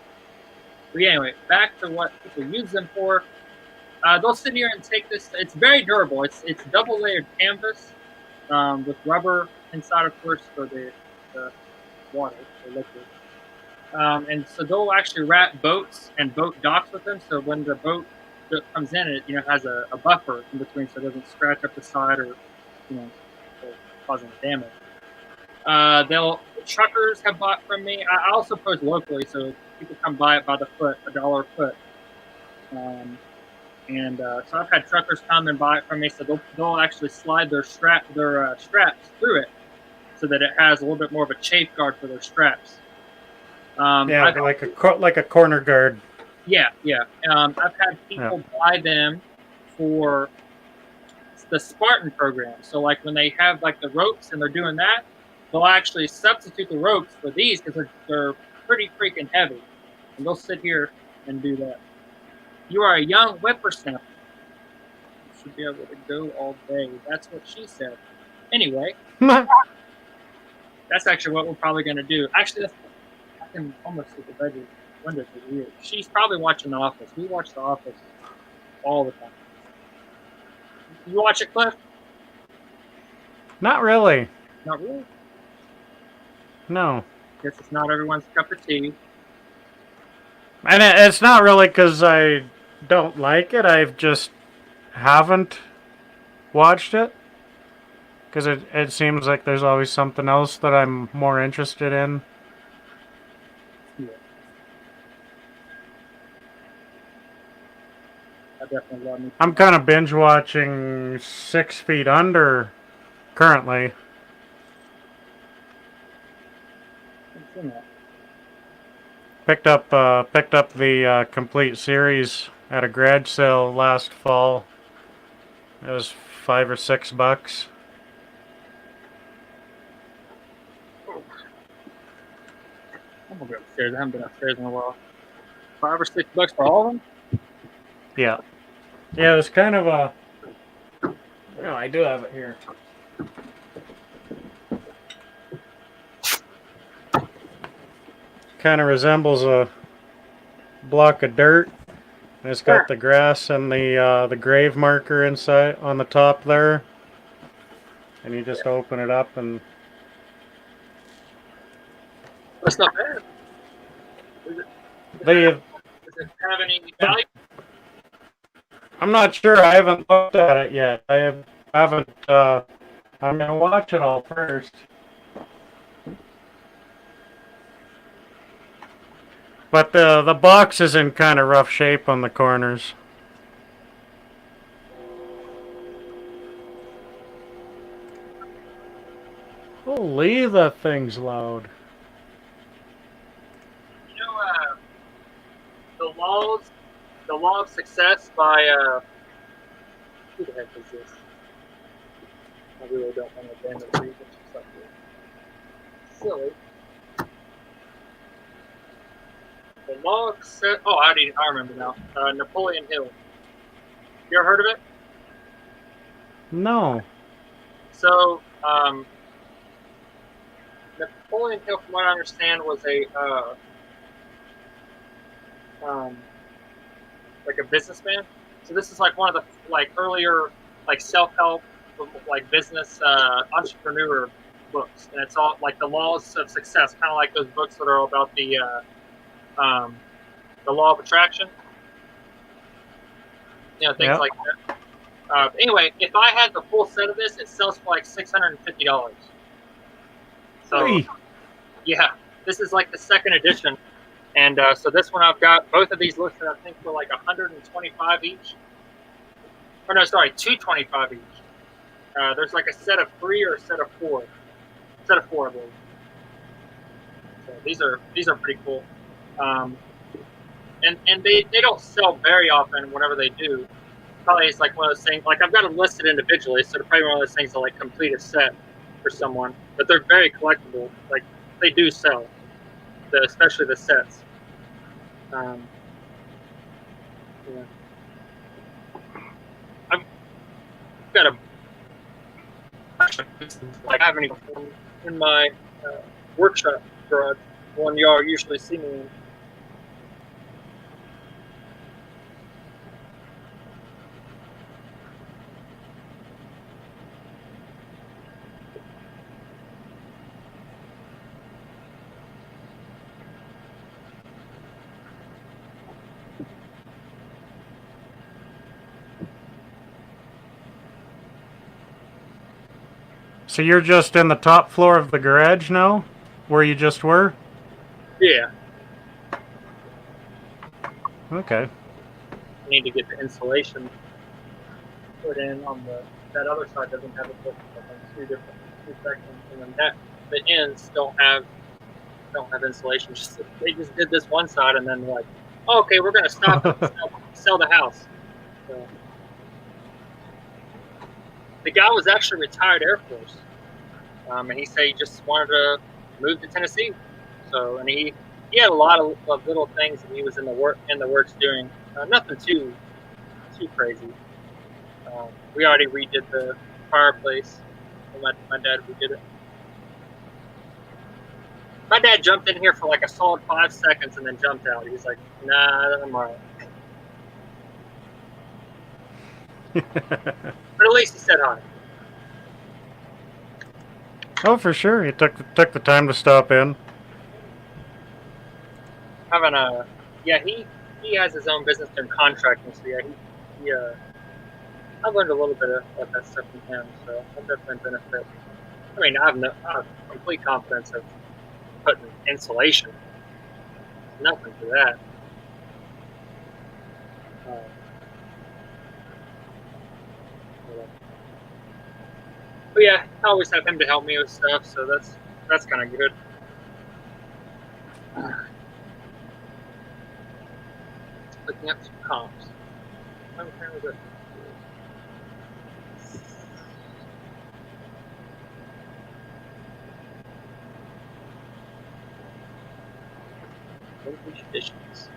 yeah, anyway, back to what people use them for. They'll sit here and take this. It's very durable. It's double layered canvas with rubber inside, of course, for the water, the liquid. And so they'll actually wrap boats and boat docks with them. So when the boat that comes in, it has a buffer in between, so it doesn't scratch up the side or cause any damage. Truckers have bought from me. I also post locally, so people come buy it by the foot, $1 a foot. So I've had truckers come and buy it from me. So they'll actually slide their straps through it, so that it has a little bit more of a chafe guard for their straps. Like a corner guard. Yeah. I've had people buy them for the Spartan program. So like when they have like the ropes and they're doing that, they'll actually substitute the ropes for these because they're pretty freaking heavy, and they'll sit here and do that. You are a young whippersnapper. You should be able to go all day. That's what she said. Anyway, that's actually what we're probably going to do. Actually, I can almost see the bedroom windows are weird. She's probably watching The Office. We watch The Office all the time. You watch it, Cliff? Not really. Not really? No. Guess it's not everyone's cup of tea. And it's not really because I don't like it. I just haven't watched it. Because it seems like there's always something else that I'm more interested in. Yeah. I definitely love me. I'm kind of binge watching 6 Feet Under currently. Picked up the complete series at a garage sale last fall. It was $5 or $6. I'm gonna go upstairs. I haven't been upstairs in a while. $5 or $6 for all of them? Yeah. Yeah, it was kind of a... Oh, I do have it here. Kind of resembles a block of dirt. And it's got the grass and the grave marker inside on the top there. And you just open it up and... That's not bad. Does it have any value? I'm not sure. I haven't looked at it yet. I'm gonna watch it all first. But the box is in kind of rough shape on the corners. Holy, that thing's loud. You know, the law of success by who the heck is this? I really don't want to abandon the reasons or something. Silly. The law of success. Oh, I remember now. Napoleon Hill. You ever heard of it? No. So, Napoleon Hill, from what I understand, was like a businessman. So this is like one of the earlier self-help business entrepreneur books, and it's all like the laws of success, kind of like those books that are all about the law of attraction, things like that. Anyway, if I had the full set of this, it sells for like $650. So, yeah, this is like the second edition, and so this one I've got both of these listed, I think, for like $125 each. Or no, sorry, $225 each. There's like a set of 3 or a set of 4. Set of 4, I believe. So these are pretty cool. And they don't sell very often. Whenever they do, probably it's like one of those things. Like I've got them listed individually, so they're probably one of those things that like complete a set for someone. But they're very collectible. Like they do sell, especially the sets. Yeah. I've got a like I haven't even in my workshop garage, one y'all usually see me in. So you're just in the top floor of the garage now, where you just were? Yeah. Okay. I need to get the insulation put in on that other side. Doesn't have a book. Two sections, and then the ends don't have insulation. They just did this one side, and then like, oh, okay, we're gonna stop and sell the house. So, the guy was actually retired Air Force, and he said he just wanted to move to Tennessee. So, and he had a lot of little things that he was in the works doing. Nothing too crazy. We already redid the fireplace. My dad redid it. My dad jumped in here for like a solid 5 seconds and then jumped out. He's like, "Nah, I'm alright." But at least he said hi. Oh, for sure. He took the time to stop in. He has his own business doing contracting, so yeah, I've learned a little bit of that stuff from him, so I'll definitely benefit. I mean, I have complete confidence of putting insulation. Nothing to that. But yeah, I always have him to help me with stuff, so that's kind of good. looking up some comps. What kind was it? Traditions.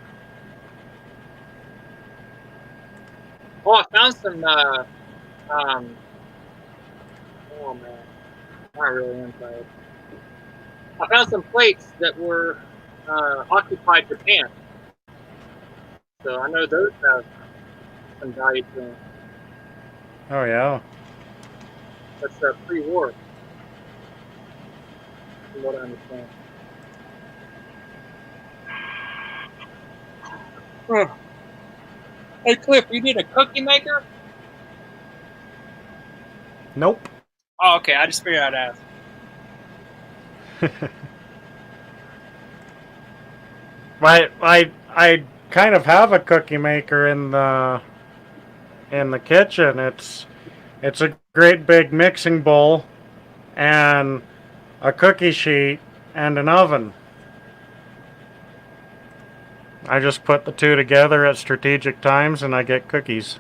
Oh, I found some. Oh man, I really am tired. I found some plates that were occupied Japan, so I know those have some value to them. Oh yeah. That's pre-war, from what I understand. Hey Cliff, you need a cookie maker? Nope. Oh, okay. I just figured I'd ask. I kind of have a cookie maker in the kitchen. It's a great big mixing bowl and a cookie sheet and an oven. I just put the two together at strategic times and I get cookies.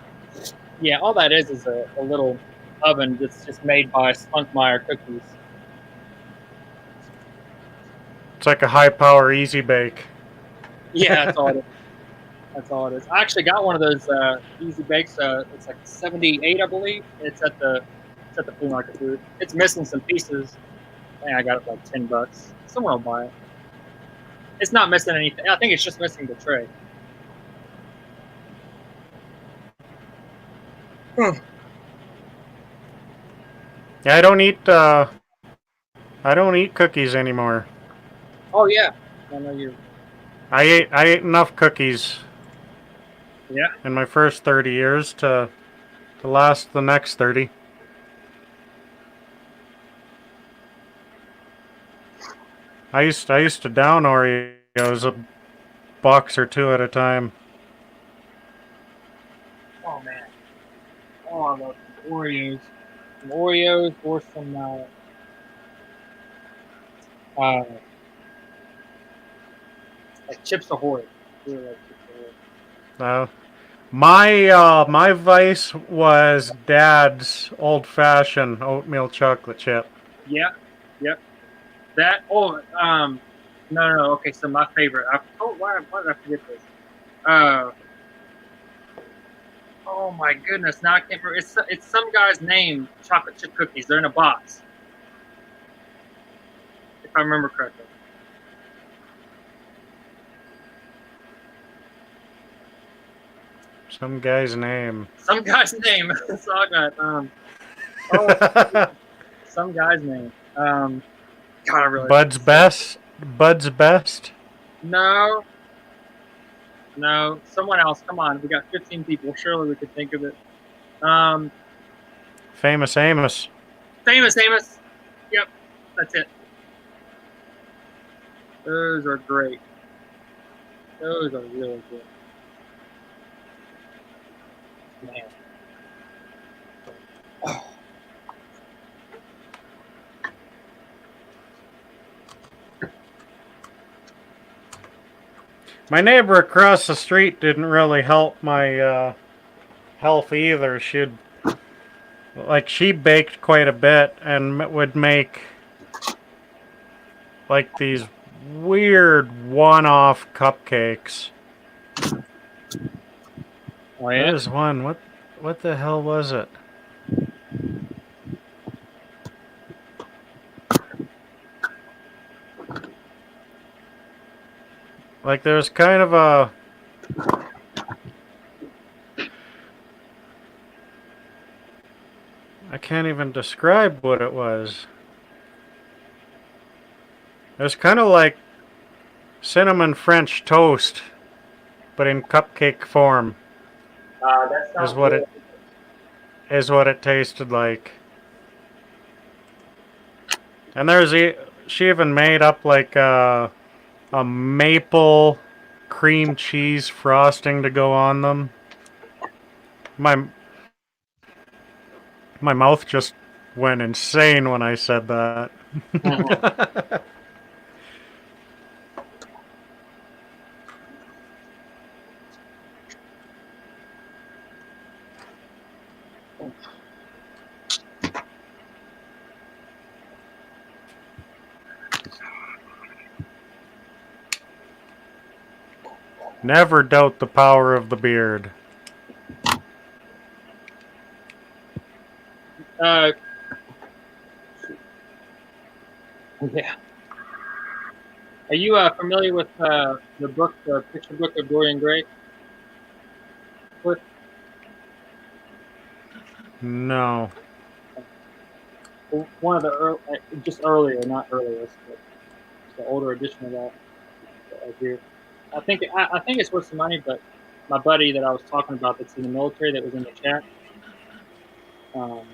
Yeah, all that is a little oven that's just made by Spunkmeyer Cookies. It's like a high power easy bake. Yeah, that's all it is. That's all it is. I actually got one of those easy bakes. It's like 78, I believe. It's at the flea market food. It's missing some pieces. And I got it for like $10. Someone will buy it. It's not missing anything. I think it's just missing the tray. Yeah, I don't eat cookies anymore. Oh yeah, I know you. I ate enough cookies. Yeah. In my first 30 years to last the next 30. I used to down Oreos a box or two at a time. Oh man. Oh, I love some Oreos. Some Oreos or some like Chips Ahoy. Really like Chips Ahoy. My vice was Dad's old-fashioned oatmeal chocolate chip. Yeah. Yep. That. Oh. No. Okay. So my favorite. Why did I forget this? Oh my goodness! Now I can't remember. It's some guy's name. Chocolate chip cookies. They're in a box. If I remember correctly. Some guy's name. Some guy's name. That's all I got. Some guy's name. God, I really. Bud's Best. Bud's Best. No. Someone else. Come on. We got 15 people. Surely we could think of it. Famous Amos. Famous Amos. Yep. That's it. Those are great. Those are really good. Man. Oh. My neighbor across the street didn't really help my health either. She baked quite a bit and would make like these weird one-off cupcakes. Oh yeah. There's one. What the hell was it? Like there's kind of a I can't even describe what it was. It was kind of like cinnamon French toast, but in cupcake form. That sounds good. Is what it tasted like. And she even made up like a maple cream cheese frosting to go on them. My mouth just went insane when I said that. Never doubt the power of the beard. Yeah. Are you familiar with the book, the picture book of Dorian Gray? No. One of the just earlier, not earliest, but the older edition of that. Here. I think it's worth some money, but my buddy that I was talking about that's in the military that was in the chat, it's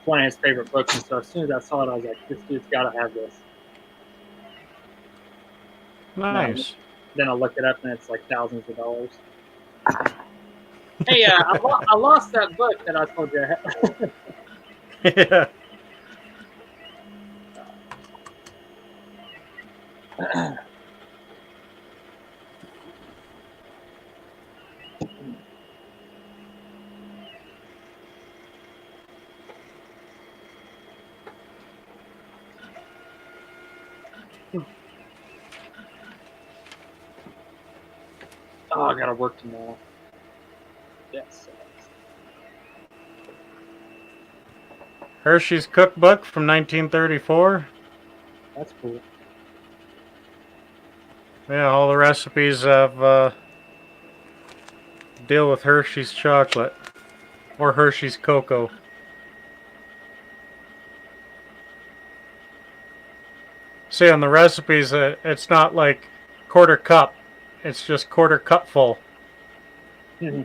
one of his favorite books, and so as soon as I saw it, I was like, this dude's got to have this. Nice. Then I looked it up, and it's like thousands of dollars. Hey, I lost that book that I told you I had. Yeah. Oh, I gotta work tomorrow. Yes. Hershey's Cookbook from 1934. That's cool. Yeah, all the recipes have deal with Hershey's chocolate or Hershey's cocoa. See, on the recipes, it's not like quarter cup. It's just quarter cup full. Mm-hmm.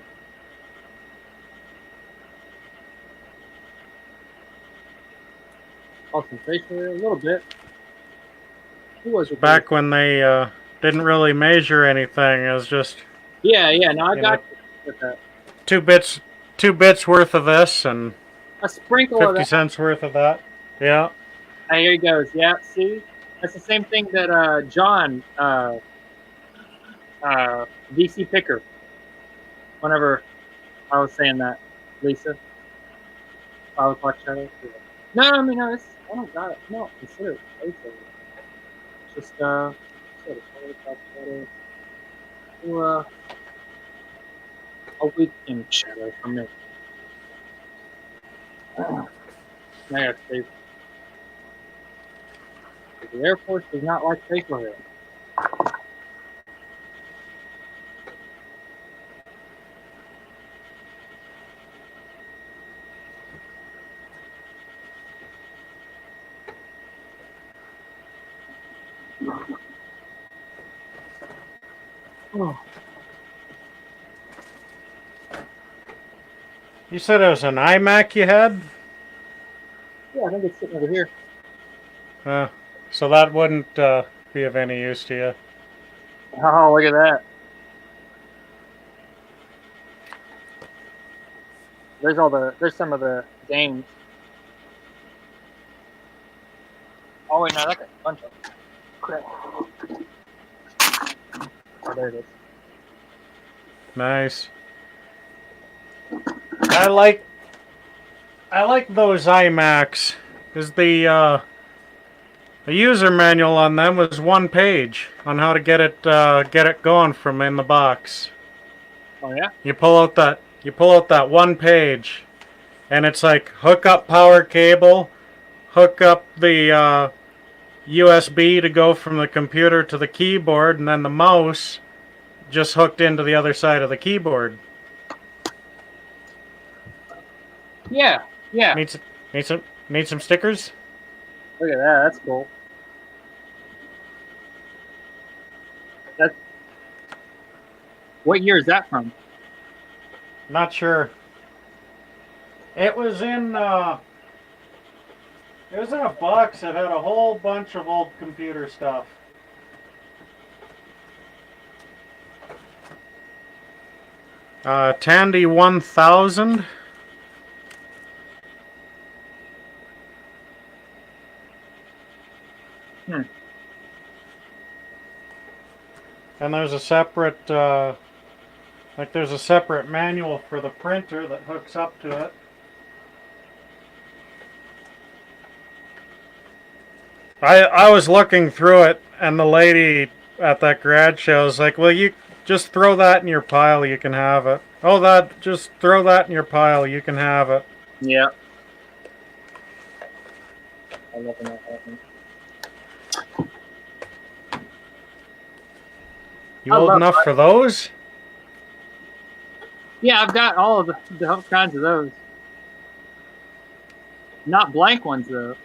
Concentration a little bit. Who was it? Back when they didn't really measure anything, it was just Yeah. No, I got you with that. 2 bits worth of this and A sprinkle 50 of that. cents worth of that. Yeah. Hey, here he goes. Yeah, see, that's the same thing that John, DC Picker. Whenever I was saying that, Lisa, I was like, no, I mean, no, I don't got it. No, consider it. It's just sort of a weekend shadow for me. Now I got to say, the Air Force does not like paperhead. Oh. You said it was an iMac you had? Yeah, I think it's sitting over here. So that wouldn't be of any use to you. Oh, look at that. There's some of the games. Oh wait, no, that's a bunch of crap. Oh, there it is. Nice. I like those iMacs. Cause the user manual on them was 1 page on how to get it going from in the box. Oh yeah. You pull out that 1 page, and it's like hook up power cable, hook up the USB to go from the computer to the keyboard, and then the mouse just hooked into the other side of the keyboard. Yeah. Need some stickers? Look at that. That's cool. What year is that from? Not sure. It was in a box that had a whole bunch of old computer stuff. Tandy 1000. And there's a separate there's a separate manual for the printer that hooks up to it. I was looking through it, and the lady at that garage show. I was like, well, you just throw that in your pile, you can have it. Oh, just throw that in your pile, you can have it. Yeah. I love when that happens. You old enough for those? Yeah, I've got all of the kinds of those. Not blank ones, though.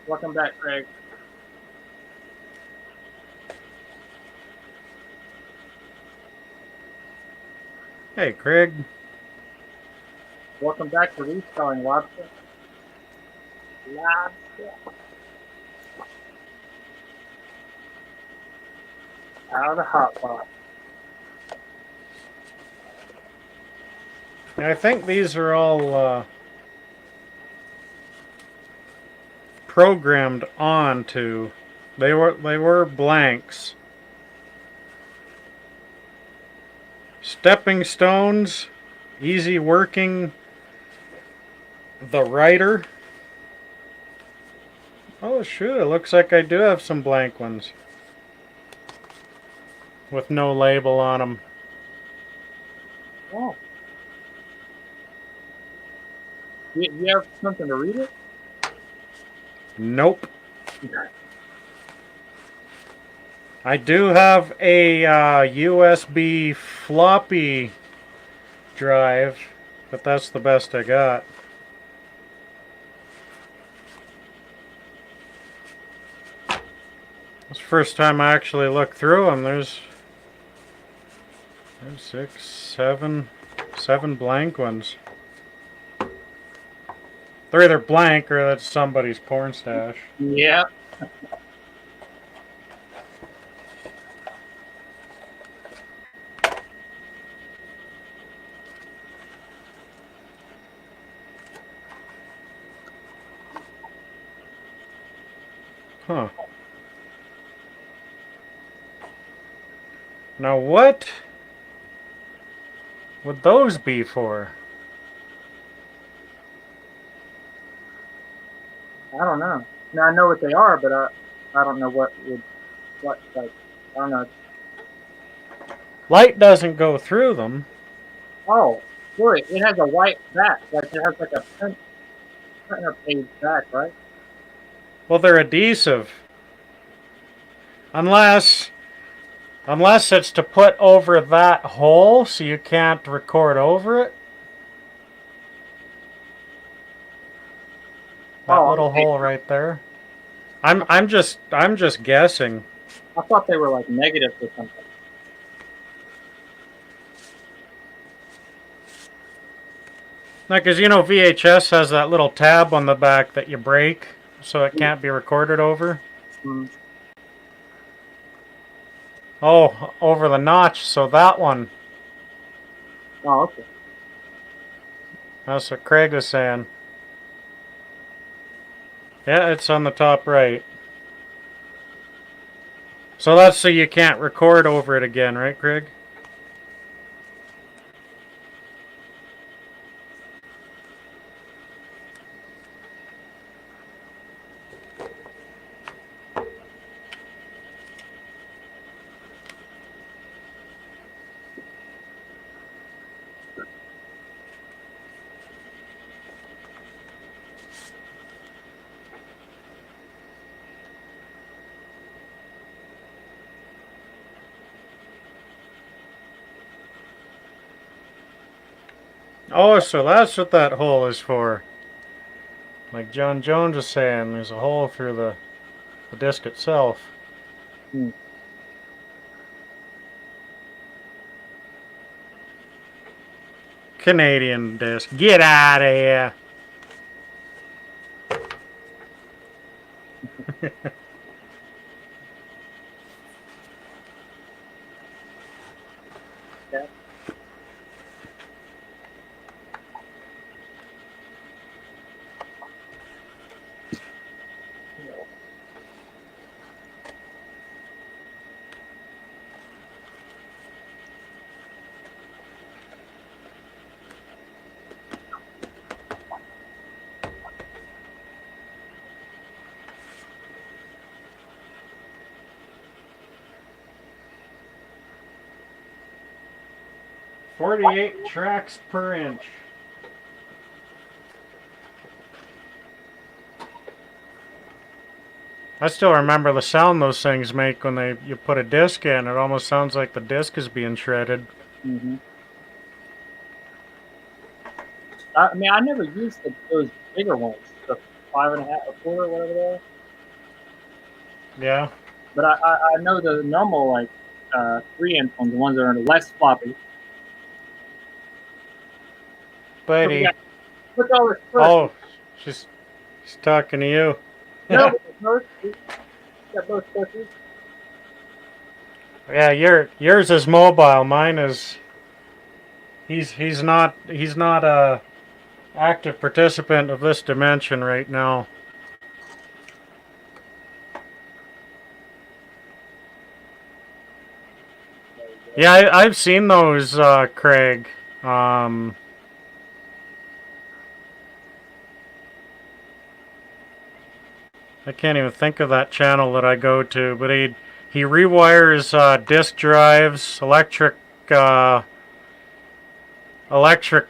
Welcome back, Craig. Hey, Craig. Welcome back to Reselling, Lobster. Lobster. Out of the hot pot. I think these are all programmed onto. They were blanks. Stepping stones, easy working. The writer. Oh shoot! It looks like I do have some blank ones with no label on them. Oh. You have something to read it? Nope. I do have a USB floppy drive, but that's the best I got. It's the first time I actually looked through them. There's 6, 7 blank ones. They're either blank or that's somebody's porn stash. Yeah. Huh. Now what would those be for? I don't know. Now I know what they are, but I don't know what like, I don't know. Light doesn't go through them. Oh, boy, it has a white back. Like it has like a printer page back, right? Well, they're adhesive. Unless it's to put over that hole so you can't record over it. That little hole right there. I'm just guessing. I thought they were like negative or something. Like, cause you know VHS has that little tab on the back that you break, so it can't be recorded over. Mm. Oh, over the notch. So that one. Oh, okay. That's what Craig was saying. Yeah, it's on the top right. So that's so you can't record over it again, right, Craig? Oh, so that's what that hole is for. Like John Jones was saying, there's a hole through the disc itself. Hmm. Canadian disc. Get out of here. 48 tracks per inch. I still remember the sound those things make when you put a disc in. It almost sounds like the disc is being shredded. Mm-hmm. I mean, I never used those bigger ones, the 5.5 or quarter, whatever they are. Yeah. But I know the normal, like, 3-inch ones, the ones that are less floppy. Buddy. Look all this Oh, she's talking to you. No, both. Got both pushes. Yeah, yours is mobile. Mine is. He's not a active participant of this dimension right now. Yeah, I've seen those, Craig. I can't even think of that channel that I go to, but he rewires disk drives, electric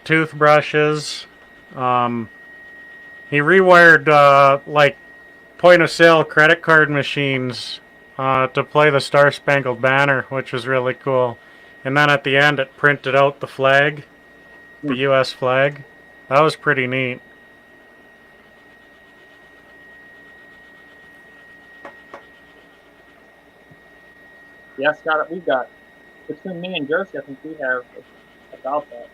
toothbrushes. He rewired like point of sale credit card machines to play the Star Spangled Banner, which was really cool. And then at the end, it printed out the flag, the U.S. flag. That was pretty neat. Yeah, Scott, we've got, between me and Josie, I think we have about that.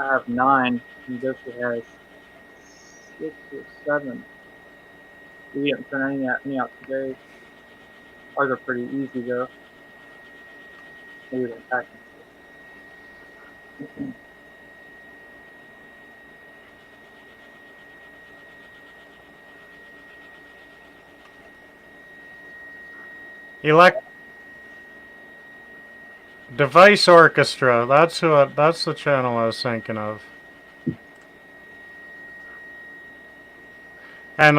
I have 9, and Josie has 6 or 7. We haven't turned any out today. Ours are pretty easy, though. Maybe we didn't pack them. Device Orchestra. That's the channel I was thinking of. And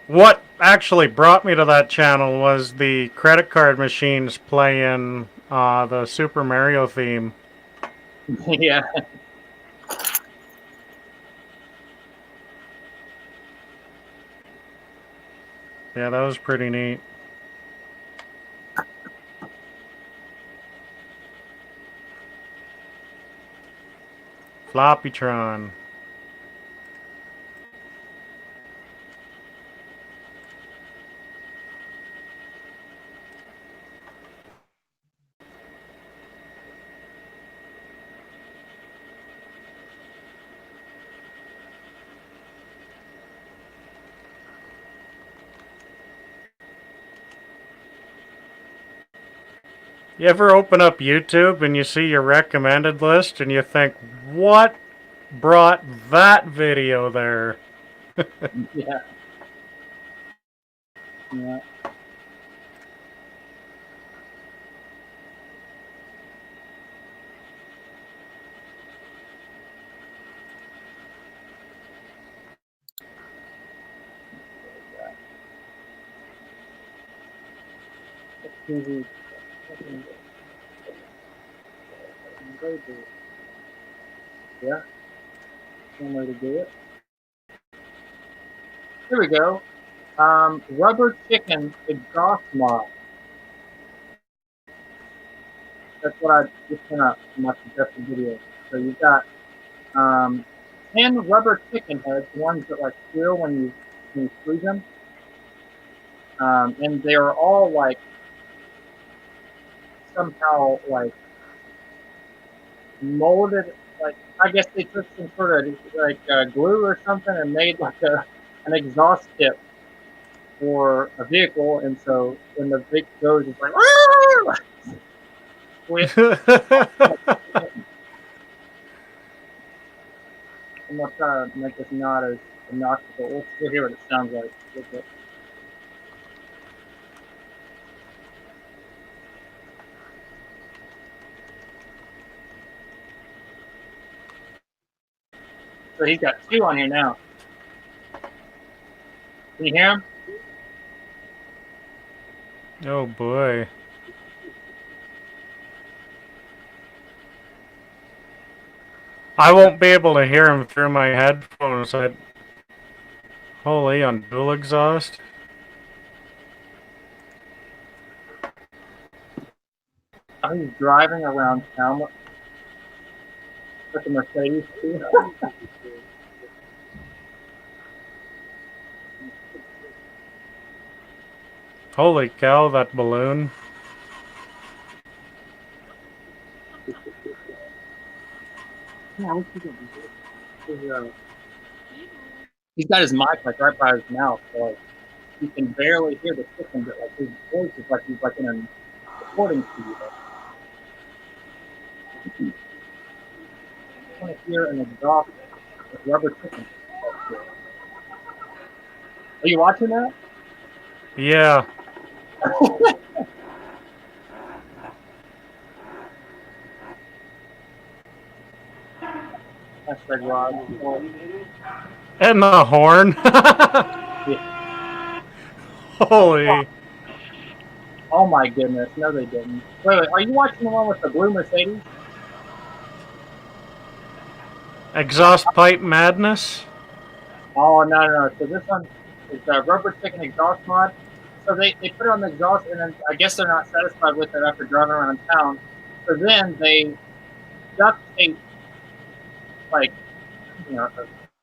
what actually brought me to that channel was the credit card machines playing the Super Mario theme. Yeah. Yeah, that was pretty neat. Floppytron. You ever open up YouTube and you see your recommended list and you think, what brought that video there? Yeah. Yeah. TV. Yeah. One way to do it. Here we go. Rubber chicken exhaust mod. That's what I just sent out in my suggested video. So you've got 10 rubber chicken heads, ones that like squeal when you squeeze them. And they are all like somehow like molded, like I guess they took some sort of like glue or something and made like an exhaust tip for a vehicle, and so when the vehicle goes, it's like I'm gonna try to make this not as obnoxious, but we'll hear what it sounds like. So he's got 2 on here now. Can you hear him? Oh boy. I won't be able to hear him through my headphones. Holy, on dual exhaust. I was driving around town with a Mercedes too. Holy cow, that balloon. He's got his mic like right by his mouth, so like, you can barely hear the chicken, but like his voice is like he's like in a recording studio. I want to hear an exhaust with rubber chicken. Are you watching that? Yeah. Hashtag Rod. And the horn. Yeah. Holy. Oh my goodness, no they didn't. Wait, are you watching the one with the blue Mercedes? Exhaust pipe madness? Oh, no. So this one is the rubber chicken exhaust mod. So they put it on the exhaust, and then I guess they're not satisfied with it after driving around town. So then they duct tape, like,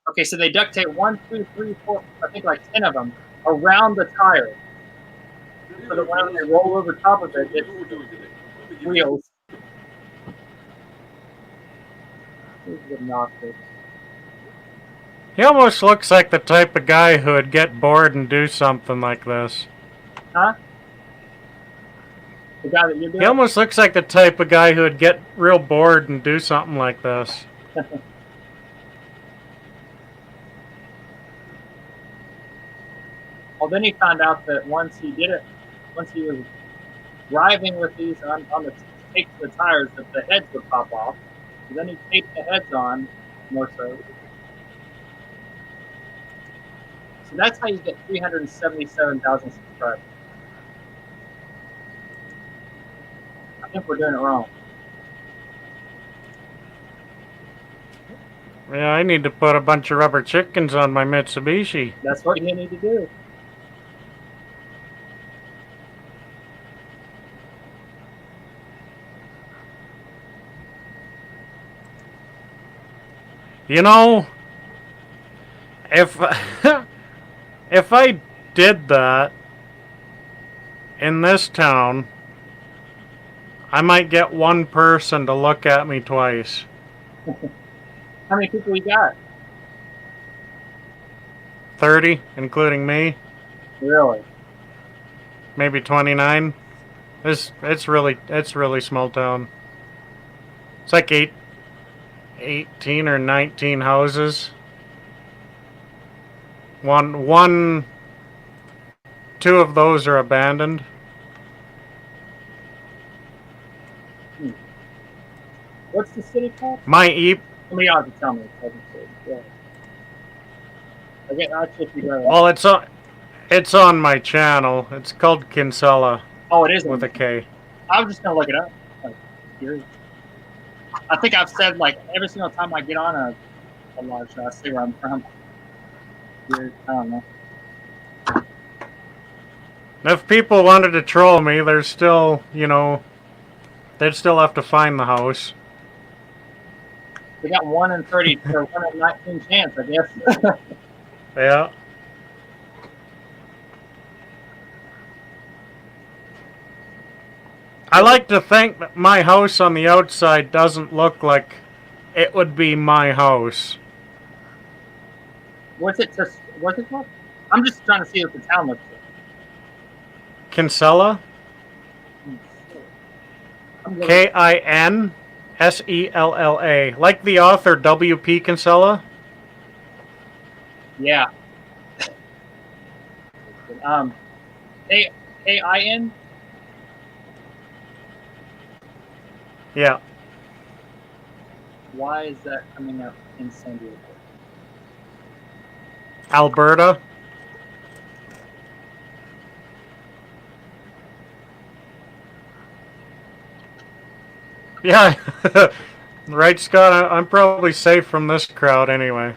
okay, so they duct tape 1, 2, 3, 4, I think like 10 of them around the tire. So that whenever they roll over top of it, it wheels. This is obnoxious. He almost looks like the type of guy who would get bored and do something like this. Huh? The guy that you're doing? He almost looks like the type of guy who would get real bored and do something like this. Well, then he found out that once he was driving with these on the tape to the tires, that the heads would pop off. So then he taped the heads on, more so. So that's how you get 377,000 subscribers. I think we're doing it wrong. Yeah, I need to put a bunch of rubber chickens on my Mitsubishi. That's what you need to do. You know, if if I did that in this town, I might get one person to look at me twice. How many people you got? 30, including me. Really? Maybe 29. It's really small town. It's like 18 or 19 houses. Two of those are abandoned. What's the city called? My Somebody ought to tell me. Yeah. Okay, actually, if you go. Well, it's on my channel. It's called Kinsella. Oh, it is with a K. I was just gonna look it up. Like, curious. I think I've said like every single time I get on a live show, I say where I'm from. Weird. I don't know. If people wanted to troll me, there's still, they'd still have to find the house. We got 1 in 30 or 1 in 19 chance, I guess. Yeah. I like to think that my house on the outside doesn't look like it would be my house. What's it called? I'm just trying to see what the town looks like. Kinsella? Kinsella. Like the author W.P. Kinsella? Yeah. K-I-N? Yeah. Why is that coming up in San Diego? Alberta? Yeah. Right, Scott? I'm probably safe from this crowd anyway.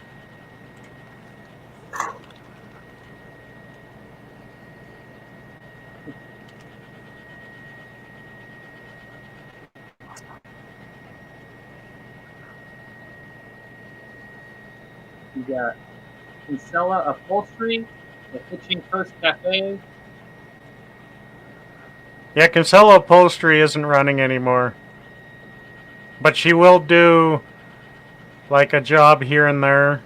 You got Kinsella Upholstery, the Hitching First Cafe. Yeah, Kinsella Upholstery isn't running anymore. But she will do like a job here and there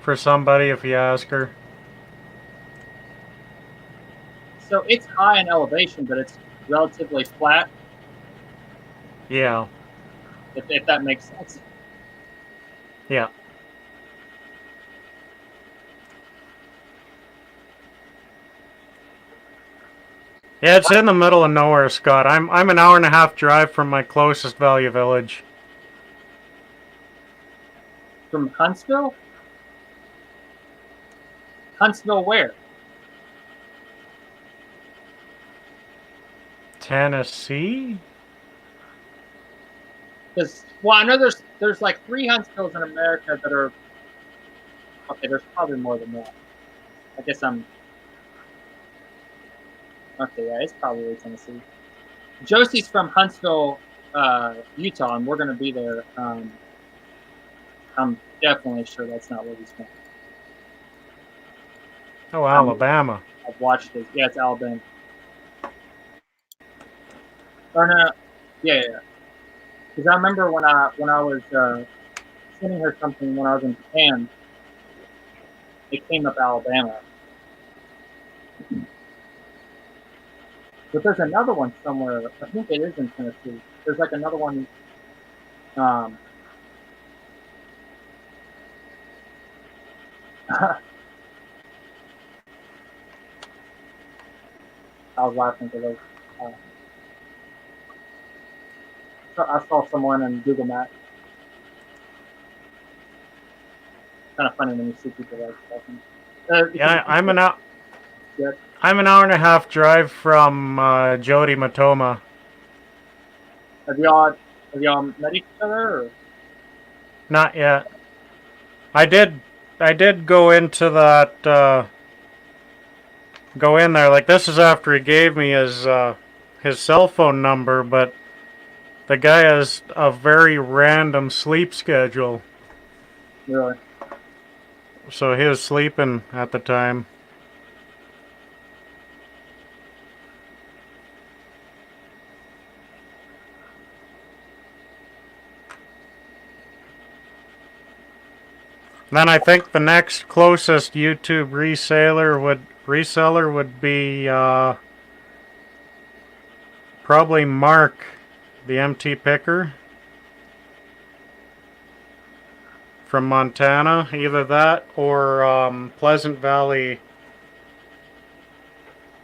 for somebody if you ask her. So it's high in elevation, but it's relatively flat, Yeah. if that makes sense. Yeah. Yeah, it's in the middle of nowhere, Scott. I'm an hour and a half drive from my closest value village. From Huntsville? Huntsville where? Tennessee? Because, well, I know there's like 3 Huntsvilles in America that are... Okay, there's probably more than that. I guess I'm... Okay, yeah, it's probably Tennessee. Josie's from Huntsville, Utah, and we're going to be there. I'm definitely sure that's not where he's from. Oh, Alabama. I've watched it. Yeah, it's Alabama. Or no, yeah. Because I remember when I was sending her something when I was in Japan, it came up Alabama. But there's another one somewhere. I think it is in Tennessee. There's like another one. I was laughing because I saw someone in Google Maps. Kind of funny when you see people like talking. Yeah, I'm an hour. Yes. I'm an hour and a half drive from Jody Matoma. Have y'all met each other? Or? Not yet. I did go into that. Go in there. Like, this is after he gave me his cell phone number, but the guy has a very random sleep schedule. Really? So he was sleeping at the time. Then I think the next closest YouTube reseller would be probably Mark, the MT picker from Montana. Either that or Pleasant Valley.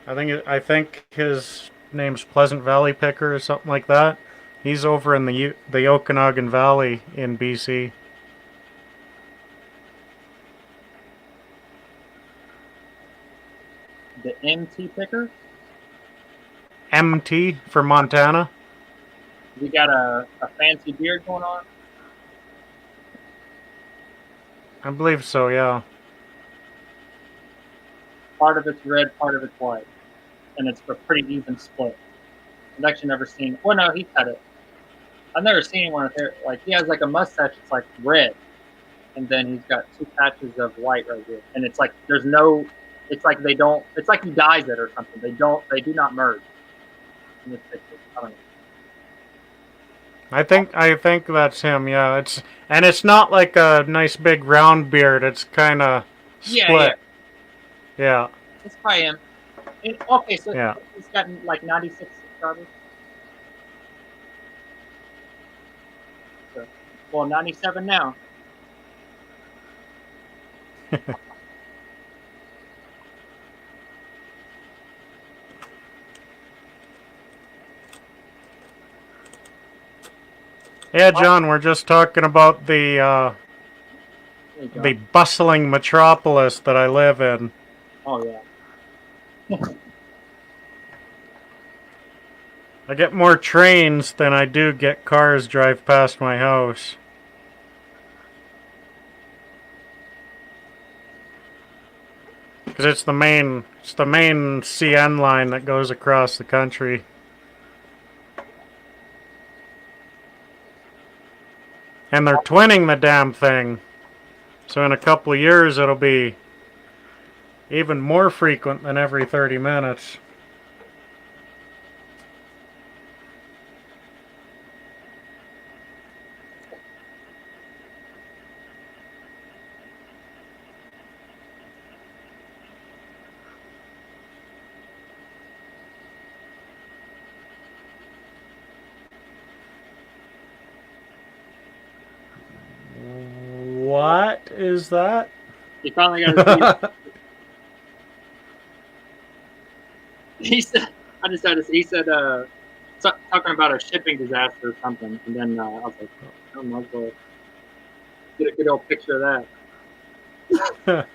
I think his name's Pleasant Valley Picker or something like that. He's over in the Okanagan Valley in BC. The MT picker? MT for Montana. You got a fancy beard going on? I believe so, yeah. Part of it's red, part of it's white. And it's a pretty even split. I've actually never seen... Well, no, he cut it. I've never seen anyone with hair... Like, he has like a mustache that's like red. And then he's got 2 patches of white right here. And it's like, there's no... It's like they don't... It's like he dyes it or something. They do not merge. In this picture. I don't know. I think that's him, yeah. It's not like a nice big round beard. It's kind of split. Yeah. It's probably him. Okay, so yeah. He's got like 96 subscribers. So, well, 97 now. Yeah, John, we're just talking about the bustling metropolis that I live in. Oh, yeah. I get more trains than I do get cars drive past my house. Because it's the main CN line that goes across the country. And they're twinning the damn thing. So in a couple of years, it'll be even more frequent than every 30 minutes. What is that? He finally got his he said, I just had to, he said, talking about a shipping disaster or something. And then I was like, oh, might as well get a good old picture of that.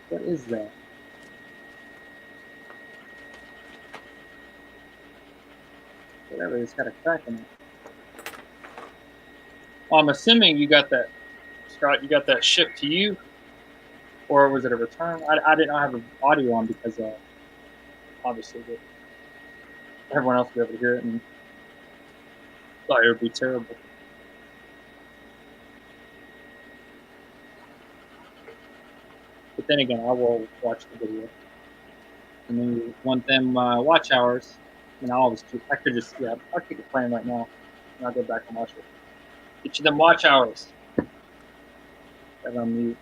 What is that? Whatever, it's got a crack in it. Well, I'm assuming you got that, Scott, you got that shipped to you? Or was it a return? I did not have an audio on because obviously everyone else would be able to hear it and thought it would be terrible. But then again, I will watch the video. And then you want them watch hours, and I could just, I'll keep it playing right now, and I'll go back and watch it. Get you them watch hours. That on mute.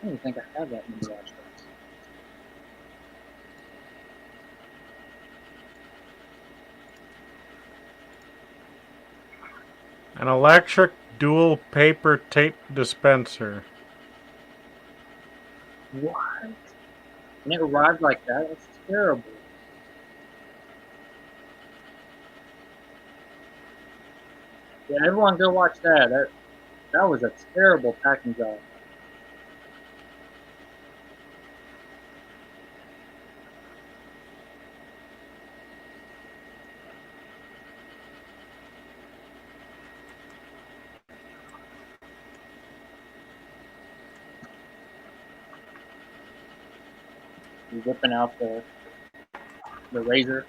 I don't even think I have that many watch hours. An electric dual paper tape dispenser. What? And it arrived like that? That's terrible. Yeah, everyone go watch that. That was a terrible packing job. He's whipping out the razor.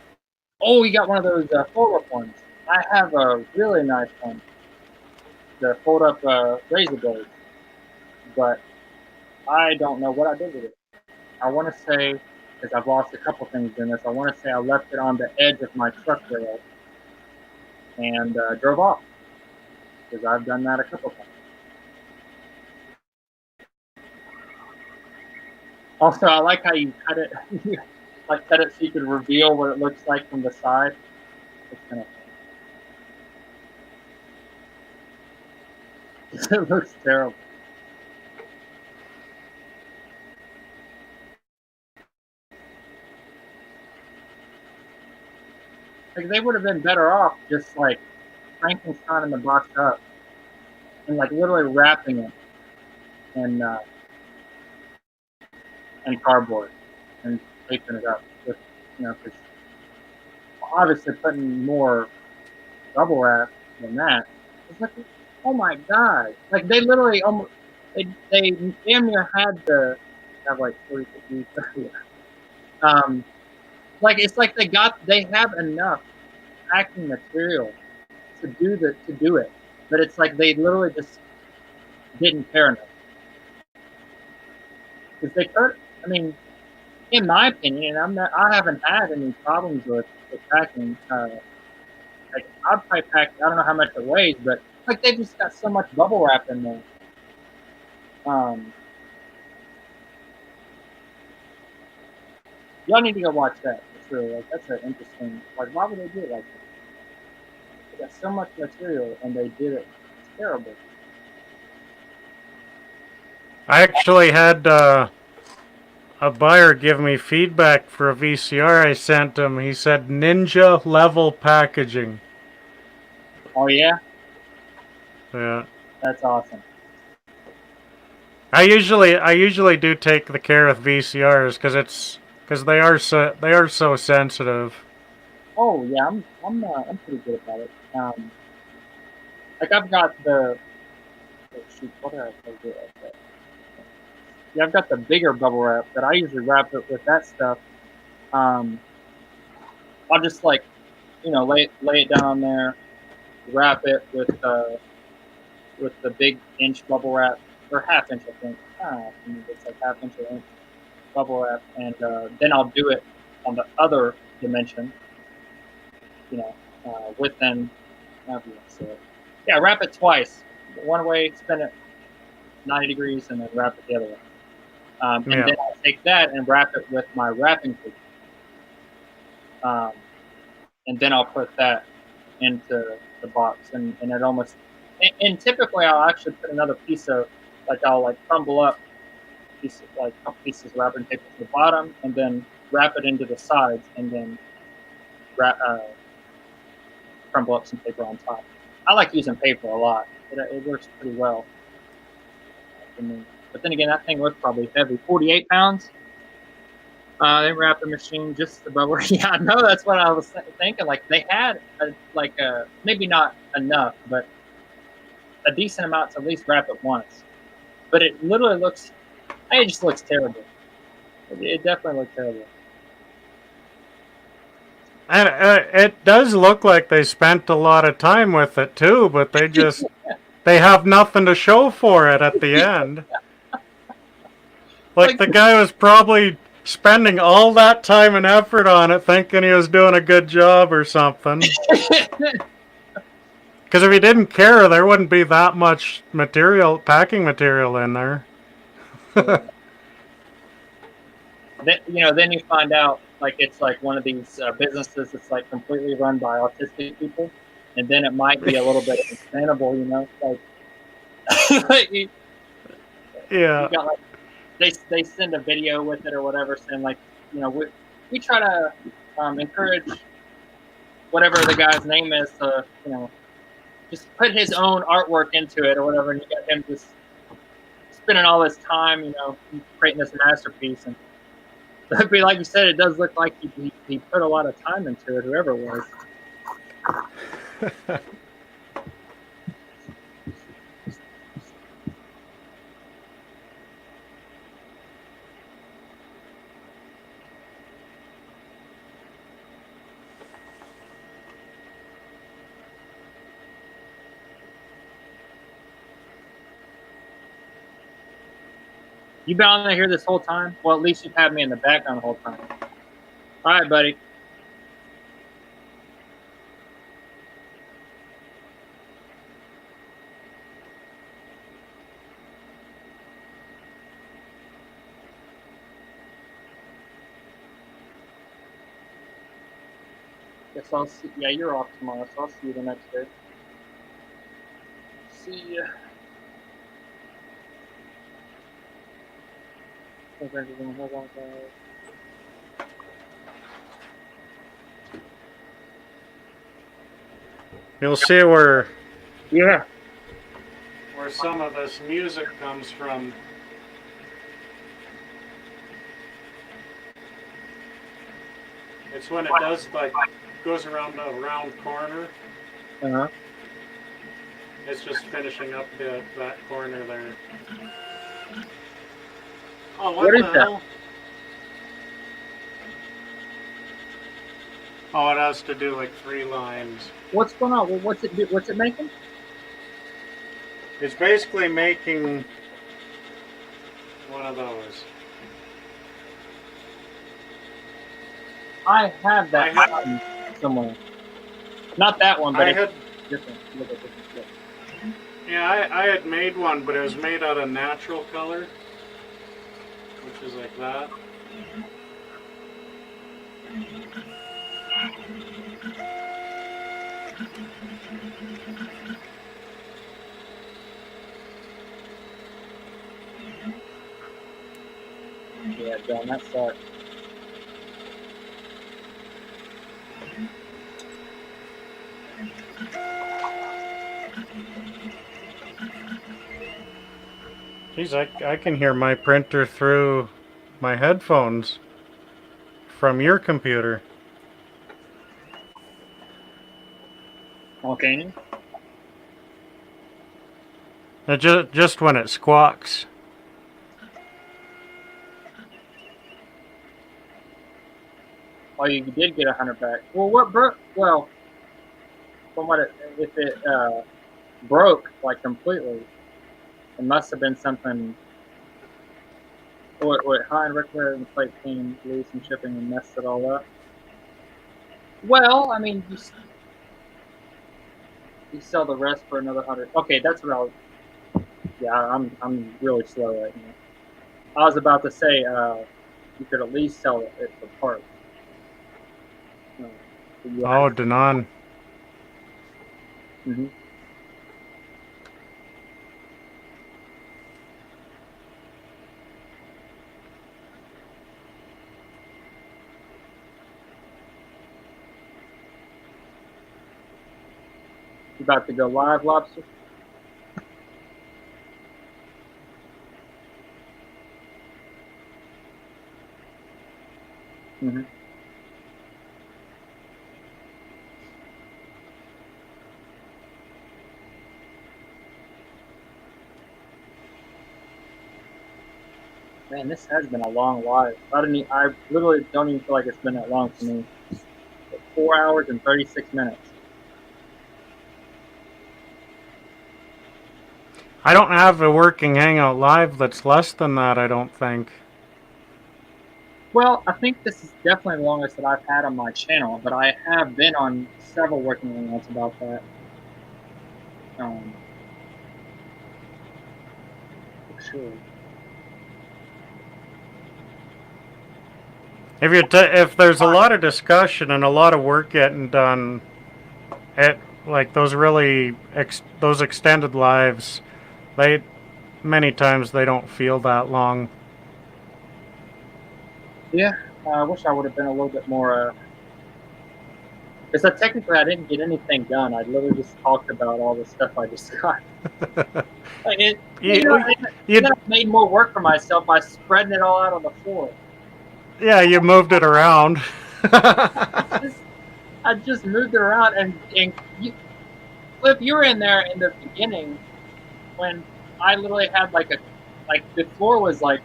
Oh, he got one of those fold-up ones. I have a really nice one. The fold-up razor blade. But I don't know what I did with it. I want to say, because I've lost a couple things in this, I want to say I left it on the edge of my truck rail and drove off. Because I've done that a couple times. Also, I like how you cut it, like cut it so you could reveal what it looks like from the side. It's kind of it looks terrible. Like they would have been better off just like Frankenstein the box up and like literally wrapping it and cardboard and taping it up with, because obviously putting more bubble wrap than that. It's like, oh my god! Like they literally almost they damn near had to have like 40, 50, 30. Like it's like they have enough packing material to do it, but it's like they literally just didn't care enough. Because they could, I mean, in my opinion, I haven't had any problems with packing. Like I'd probably pack, I don't know how much it weighs, but like they just got so much bubble wrap in there. Y'all need to go watch that. It's really like that's an interesting. Like why would they do it like that? They got so much material and they did it. It's terrible. I actually had a buyer give me feedback for a VCR I sent him. He said ninja level packaging. Oh yeah, Yeah. that's awesome. I usually do take the care with VCRs because they are so sensitive. Oh yeah, I'm pretty good about it. Like I've got the shoot, what did I do? Okay. Yeah, I've got the bigger bubble wrap that I usually wrap it with that stuff. I'll just like, lay it down on there, wrap it with the big inch bubble wrap or half inch, I think. I mean, it's like half inch or inch bubble wrap, and then I'll do it on the other dimension. With them. However you want to say it. Yeah, wrap it twice. One way, spin it 90 degrees, and then wrap it the other way. And then I'll take that and wrap it with my wrapping paper. And then I'll put that into the box, and it almost. And typically, I'll actually put another piece of, I'll crumble up pieces, a couple pieces of wrapping paper to the bottom, and then wrap it into the sides, and then crumble up some paper on top. I like using paper a lot. It works pretty well for me. But then again, that thing was probably heavy. 48 pounds. They wrapped the machine just above where. Yeah, I know, that's what I was thinking. Like they had maybe not enough, but a decent amount to at least wrap it once. But it literally looks. It just looks terrible. It definitely looks terrible. And it does look like they spent a lot of time with it too, but they have nothing to show for it at the end. Like the guy was probably spending all that time and effort on it thinking he was doing a good job or something. Because if he didn't care, there wouldn't be that much packing material in there. Then you find out it's one of these businesses that's completely run by autistic people, and then it might be a little bit understandable, Yeah. They send a video with it or whatever, saying we try to encourage whatever the guy's name is to just put his own artwork into it or whatever, and you got him just spending all this time creating this masterpiece. And but like you said, it does look like he put a lot of time into it, whoever it was. You been on here this whole time? Well, at least you've had me in the background the whole time. All right, buddy. Guess I'll see. Yeah, you're off tomorrow, so I'll see you the next day. See ya. You'll see where some of this music comes from. It's when it does goes around the round corner. Uh-huh. It's just finishing up that corner there. Oh, what is the hell? Oh, it has to do 3 lines. What's going on? What's it making? It's basically making one of those. I have that somewhere. Not that one, but it's different. Look at different. Yeah, I had made one, but it was made out of natural color, which is like that. get that done. That sucks. Jeez, I can hear my printer through my headphones from your computer. Okay. Just when it squawks. Oh, you did get 100 back. Well, what broke? Well, from what if it broke like completely, it must have been something. What high and regular and plate came loose and shipping and messed it all up. Well, I mean, you sell the rest for another 100. Okay, that's what I was. Yeah, I'm really slow right now. I was about to say you could at least sell it for parts. Oh, Danon. Mm-hmm. You about to go live, Lobster? Mm-hmm. Man, this has been a long live. I literally don't even feel like it's been that long for me. 4 hours and 36 minutes. I don't have a working Hangout Live that's less than that, I don't think. Well, I think this is definitely the longest that I've had on my channel, but I have been on several working hangouts about that. For sure. If there's a lot of discussion and a lot of work getting done, like those those extended lives, many times they don't feel that long. Yeah, I wish I would have been a little bit more. Because technically I didn't get anything done. I literally just talked about all the stuff I just got. Like I made more work for myself by spreading it all out on the floor. Yeah, you moved it around. I just moved it around, and Flip, you were in there in the beginning when I literally had the floor was like,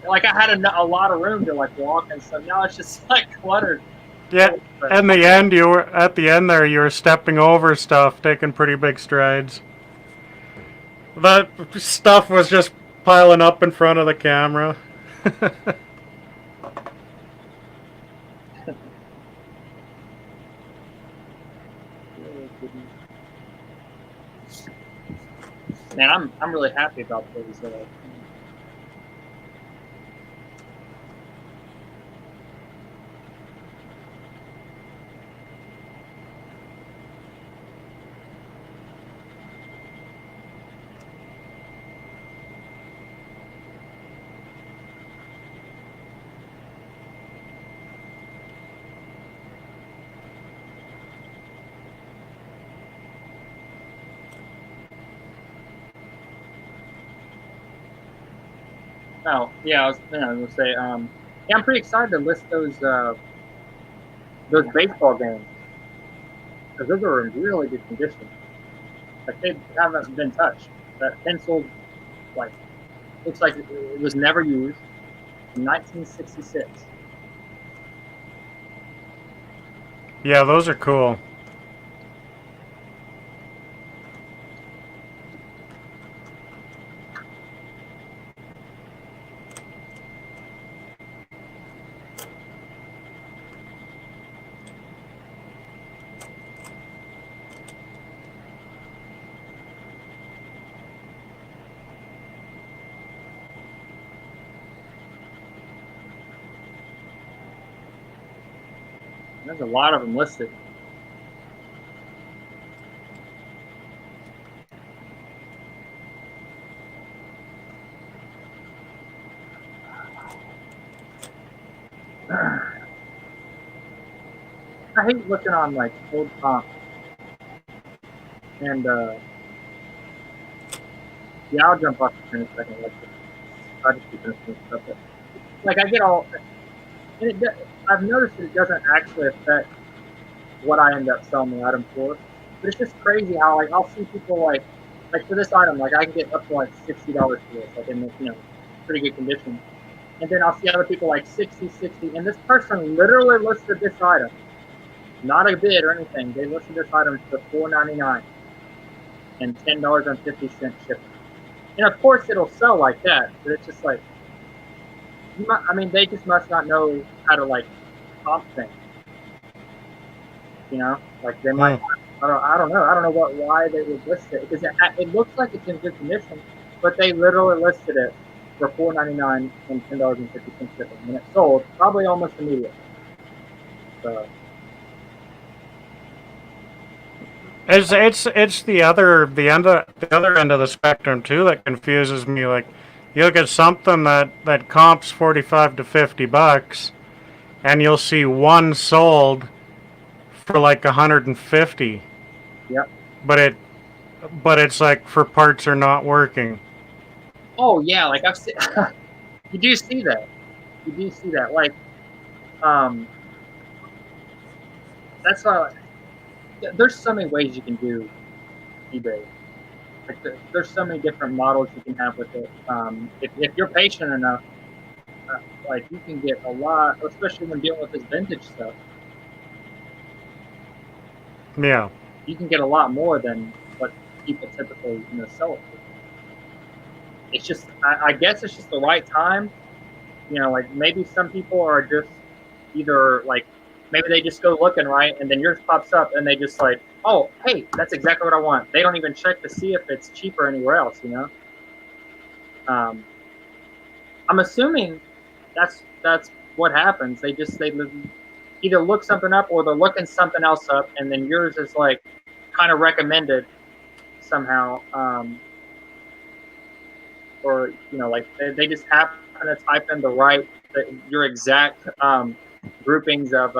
like I had a lot of room to like walk and stuff. Now it's just like cluttered. Yeah, at the end you were stepping over stuff, taking pretty big strides. That stuff was just piling up in front of the camera. Man, I'm really happy about those. Oh, yeah, I was gonna say, yeah, I'm pretty excited to list those baseball games because those are in really good condition. Like they haven't been touched. That pencil, like, looks like it was never used. In 1966. Yeah, those are cool. There's a lot of them listed. I hate looking on like old comps. And yeah, I'll jump off the screen in a second. Like, I'll just keep finishing stuff. But, like, I get all. And I've noticed that it doesn't actually affect what I end up selling the item for. But it's just crazy how like I'll see people like for this item, like I can get up to like $60 for this, like in pretty good condition. And then I'll see other people like 60, and this person literally listed this item, not a bid or anything. They listed this item for $4.99 and $10.50 shipping. And of course it'll sell like that, but it's just like, they just must not know how to like comp things. Like they might. I don't know why they would list it, because it looks like it's in good condition, but they literally listed it for $4.99 and $10.50 shipping, and it sold probably almost immediately. So it's the other end of the spectrum too that confuses me. Like, you look at something that comps $45 to $50, and you'll see one sold for like 150. Yep. But it's like for parts are not working. Oh yeah, like I've seen. You do see that. Like, that's why. There's so many ways you can do eBay. Like there's so many different models you can have with it. If you're patient enough, like you can get a lot, especially when dealing with this vintage stuff. Yeah. You can get a lot more than what people typically sell it for. It's just, I guess it's just the right time. Like maybe some people are just either like, maybe they just go looking, right, and then yours pops up and they just like, oh, hey, that's exactly what I want. They don't even check to see if it's cheaper anywhere else, I'm assuming that's what happens. They either look something up or they're looking something else up, and then yours is like kind of recommended somehow, or like they just happen to type in your exact groupings of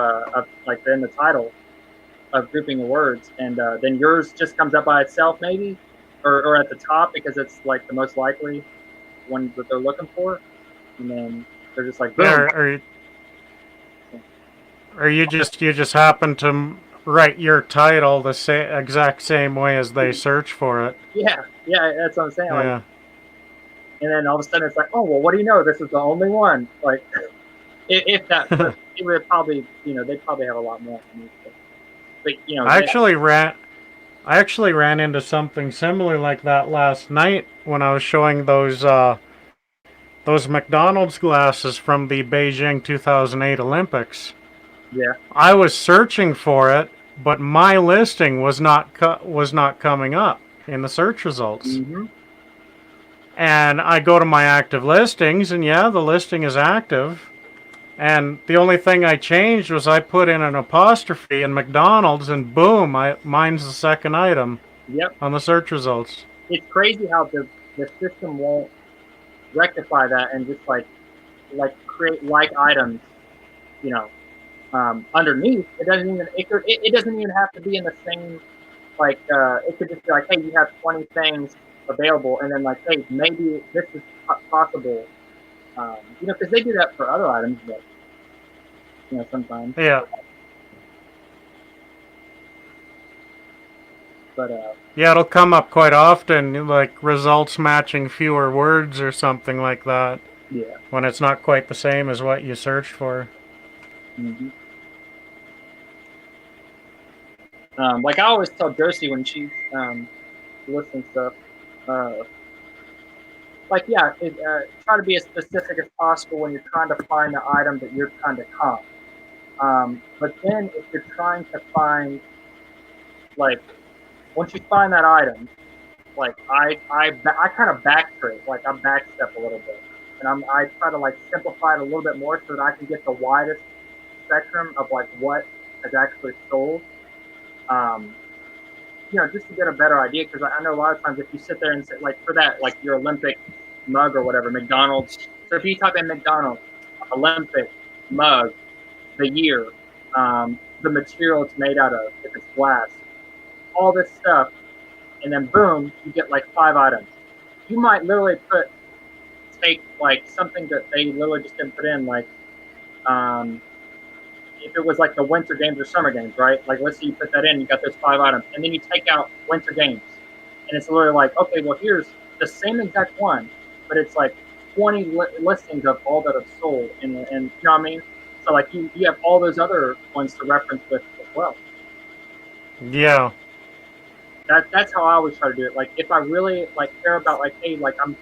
like in the title of grouping of words, and then yours just comes up by itself maybe, or at the top because it's like the most likely one that they're looking for, and then they're just like boom. Or you just happen to write your title the exact same way as they search for it. Yeah, that's what I'm saying. Yeah. Like, and then all of a sudden it's like, oh well, what do you know? This is the only one. Like, if that, it would probably, they'd probably have a lot more. But I actually ran into something similar like that last night when I was showing those McDonald's glasses from the Beijing 2008 Olympics. Yeah. I was searching for it, but my listing was not coming up in the search results. Mm-hmm. And I go to my active listings, and yeah, the listing is active. And the only thing I changed was I put in an apostrophe in McDonald's, and boom, mine's the second item. Yep. On the search results. It's crazy how the system won't rectify that and just like create like items, underneath. It doesn't even have to be in the same, like, it could just be like, hey, you have 20 things available, and then like, hey, maybe this is possible, because they do that for other items, but sometimes. Yeah. But yeah, it'll come up quite often, like results matching fewer words or something like that. Yeah. When it's not quite the same as what you searched for. Mm-hmm. Like I always tell Josie when she's listing stuff, like try to be as specific as possible when you're trying to find the item that you're trying to comp. But then if you're trying to find, like, once you find that item, like I kind of backtrace, like I backstep a little bit, and I try to like simplify it a little bit more so that I can get the widest spectrum of like what is actually sold. Just to get a better idea, because I know a lot of times if you sit there and say, like, for that, like your Olympic mug or whatever, McDonald's. So if you type in McDonald's Olympic mug, the year, the material it's made out of, if it's glass, all this stuff, and then boom, you get like 5 items. You might literally take like something that they literally just didn't put in, like if it was like the winter games or summer games, right? Like let's say you put that in, you got those 5 items, and then you take out winter games, and it's literally like, okay, well here's the same exact one, but it's like 20 listings of all that have sold, and you know what I mean? So like you have all those other ones to reference with as well. Yeah. That's how I always try to do it. Like if I really like care about like, hey, like I'm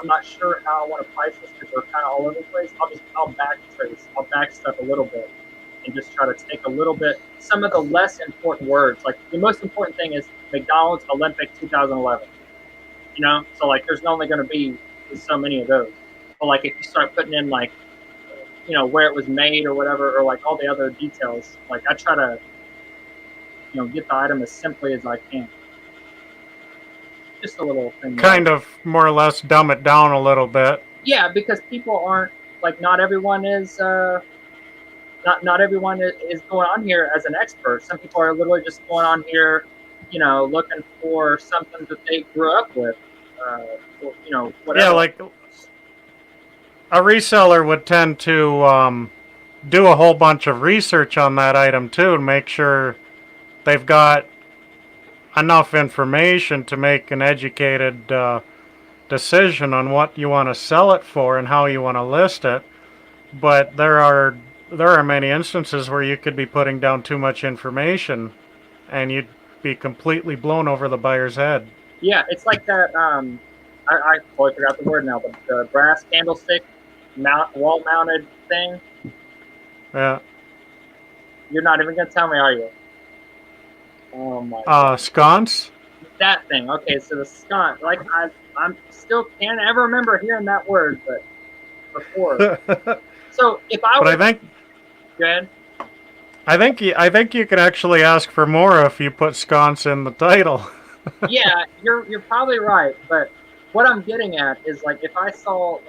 not sure how I want to price this because they're kind of all over the place. I'll backtrace, I'll back stuff a little bit, and just try to take a little bit some of the less important words. Like the most important thing is McDonald's Olympic 2011. You know, so like there's only going to be so many of those. But like if you start putting in like, you know, where it was made or whatever, or like all the other details, like I try to, you know, get the item as simply as I can. Just a little thing. Kind of more or less dumb it down a little bit. Yeah, because people aren't like, not everyone is not everyone is going on here as an expert. Some people are literally just going on here, you know, looking for something that they grew up with, or, you know, whatever. Yeah, like a reseller would tend to do a whole bunch of research on that item too, and make sure they've got enough information to make an educated decision on what you want to sell it for and how you want to list it. But there are many instances where you could be putting down too much information and you'd be completely blown over the buyer's head. Yeah, it's like that. I totally forgot the word now, but the brass candlestick wall mounted thing. Yeah. You're not even gonna tell me, are you? Oh my God. Sconce? That thing. Okay, so the sconce. Like I'm still can't ever remember hearing that word, but before. So if I But was, I think. Go ahead. I think you could actually ask for more if you put sconce in the title. Yeah, you're probably right, but what I'm getting at is like if I saw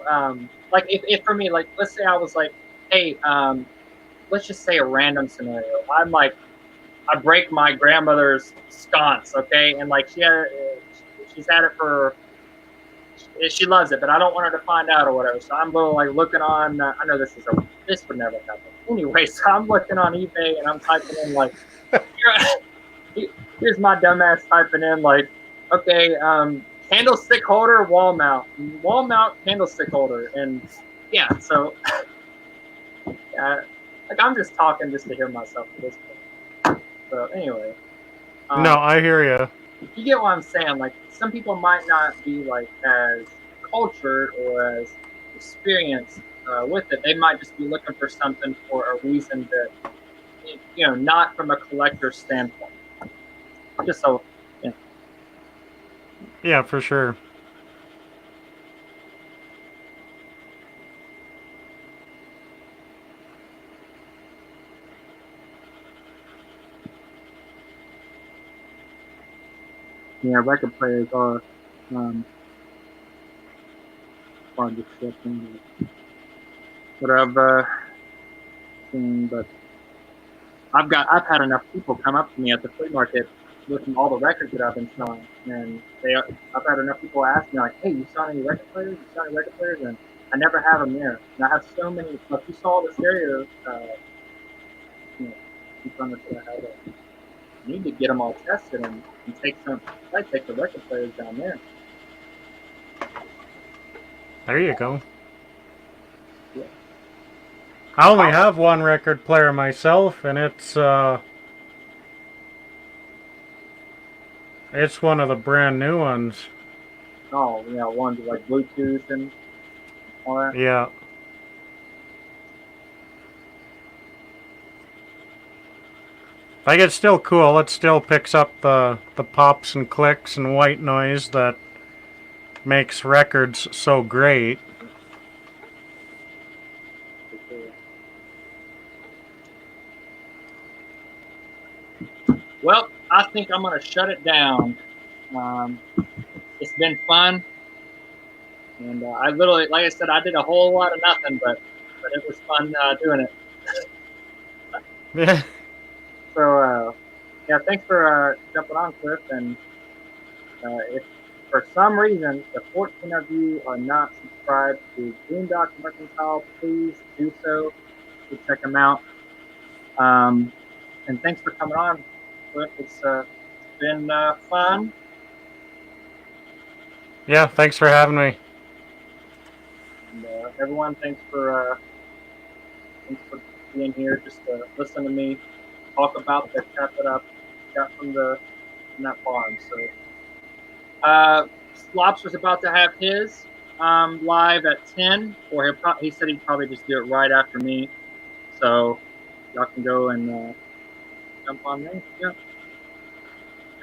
like if for me, like let's say I was like, hey, let's just say a random scenario. I'm like, I break my grandmother's sconce, okay, and like she's had it for, she loves it, but I don't want her to find out or whatever. So I'm like looking on. I know this would never happen. Anyway, so I'm looking on eBay and I'm typing in like, here's my dumbass typing in like, okay, candlestick holder, wall mount candlestick holder, and yeah, so like I'm just talking just to hear myself at this point. So anyway, No, I hear you. You get what I'm saying? Like some people might not be like as cultured or as experienced with it. They might just be looking for something for a reason that, you know, not from a collector's standpoint. Just so. Yeah. Yeah, for sure. Yeah, record players are hard to ship and whatever. But I've had enough people come up to me at the flea market with all the records that I've been selling, and I've had enough people ask me like, "Hey, you saw any record players? You saw any record players?" And I never have them there. And I have so many. Like you saw the stereo, you know, in front of the house. I need to get them all tested and take the record players down there. There you go. Yeah. I only have one record player myself, and it's one of the brand new ones. Oh, yeah, ones with like Bluetooth and all that. Yeah. Like, it's still cool. It still picks up the pops and clicks and white noise that makes records so great. Well, I think I'm going to shut it down. It's been fun. And I literally, like I said, I did a whole lot of nothing, but it was fun doing it. Yeah. So, yeah, thanks for jumping on, Cliff. And if for some reason the 14 of you are not subscribed to Boondock Mercantile, please do so. Go check them out. And thanks for coming on, Cliff. It's been fun. Yeah, thanks for having me. And everyone, thanks for being here. Just to listen to me talk about the cat that I got from that farm. So, Lobster's about to have his live at 10, or he said he'd probably just do it right after me. So y'all can go and jump on there. Yeah,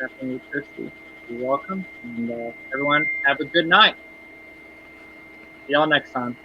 definitely thirsty. You're welcome, and everyone have a good night. See y'all next time.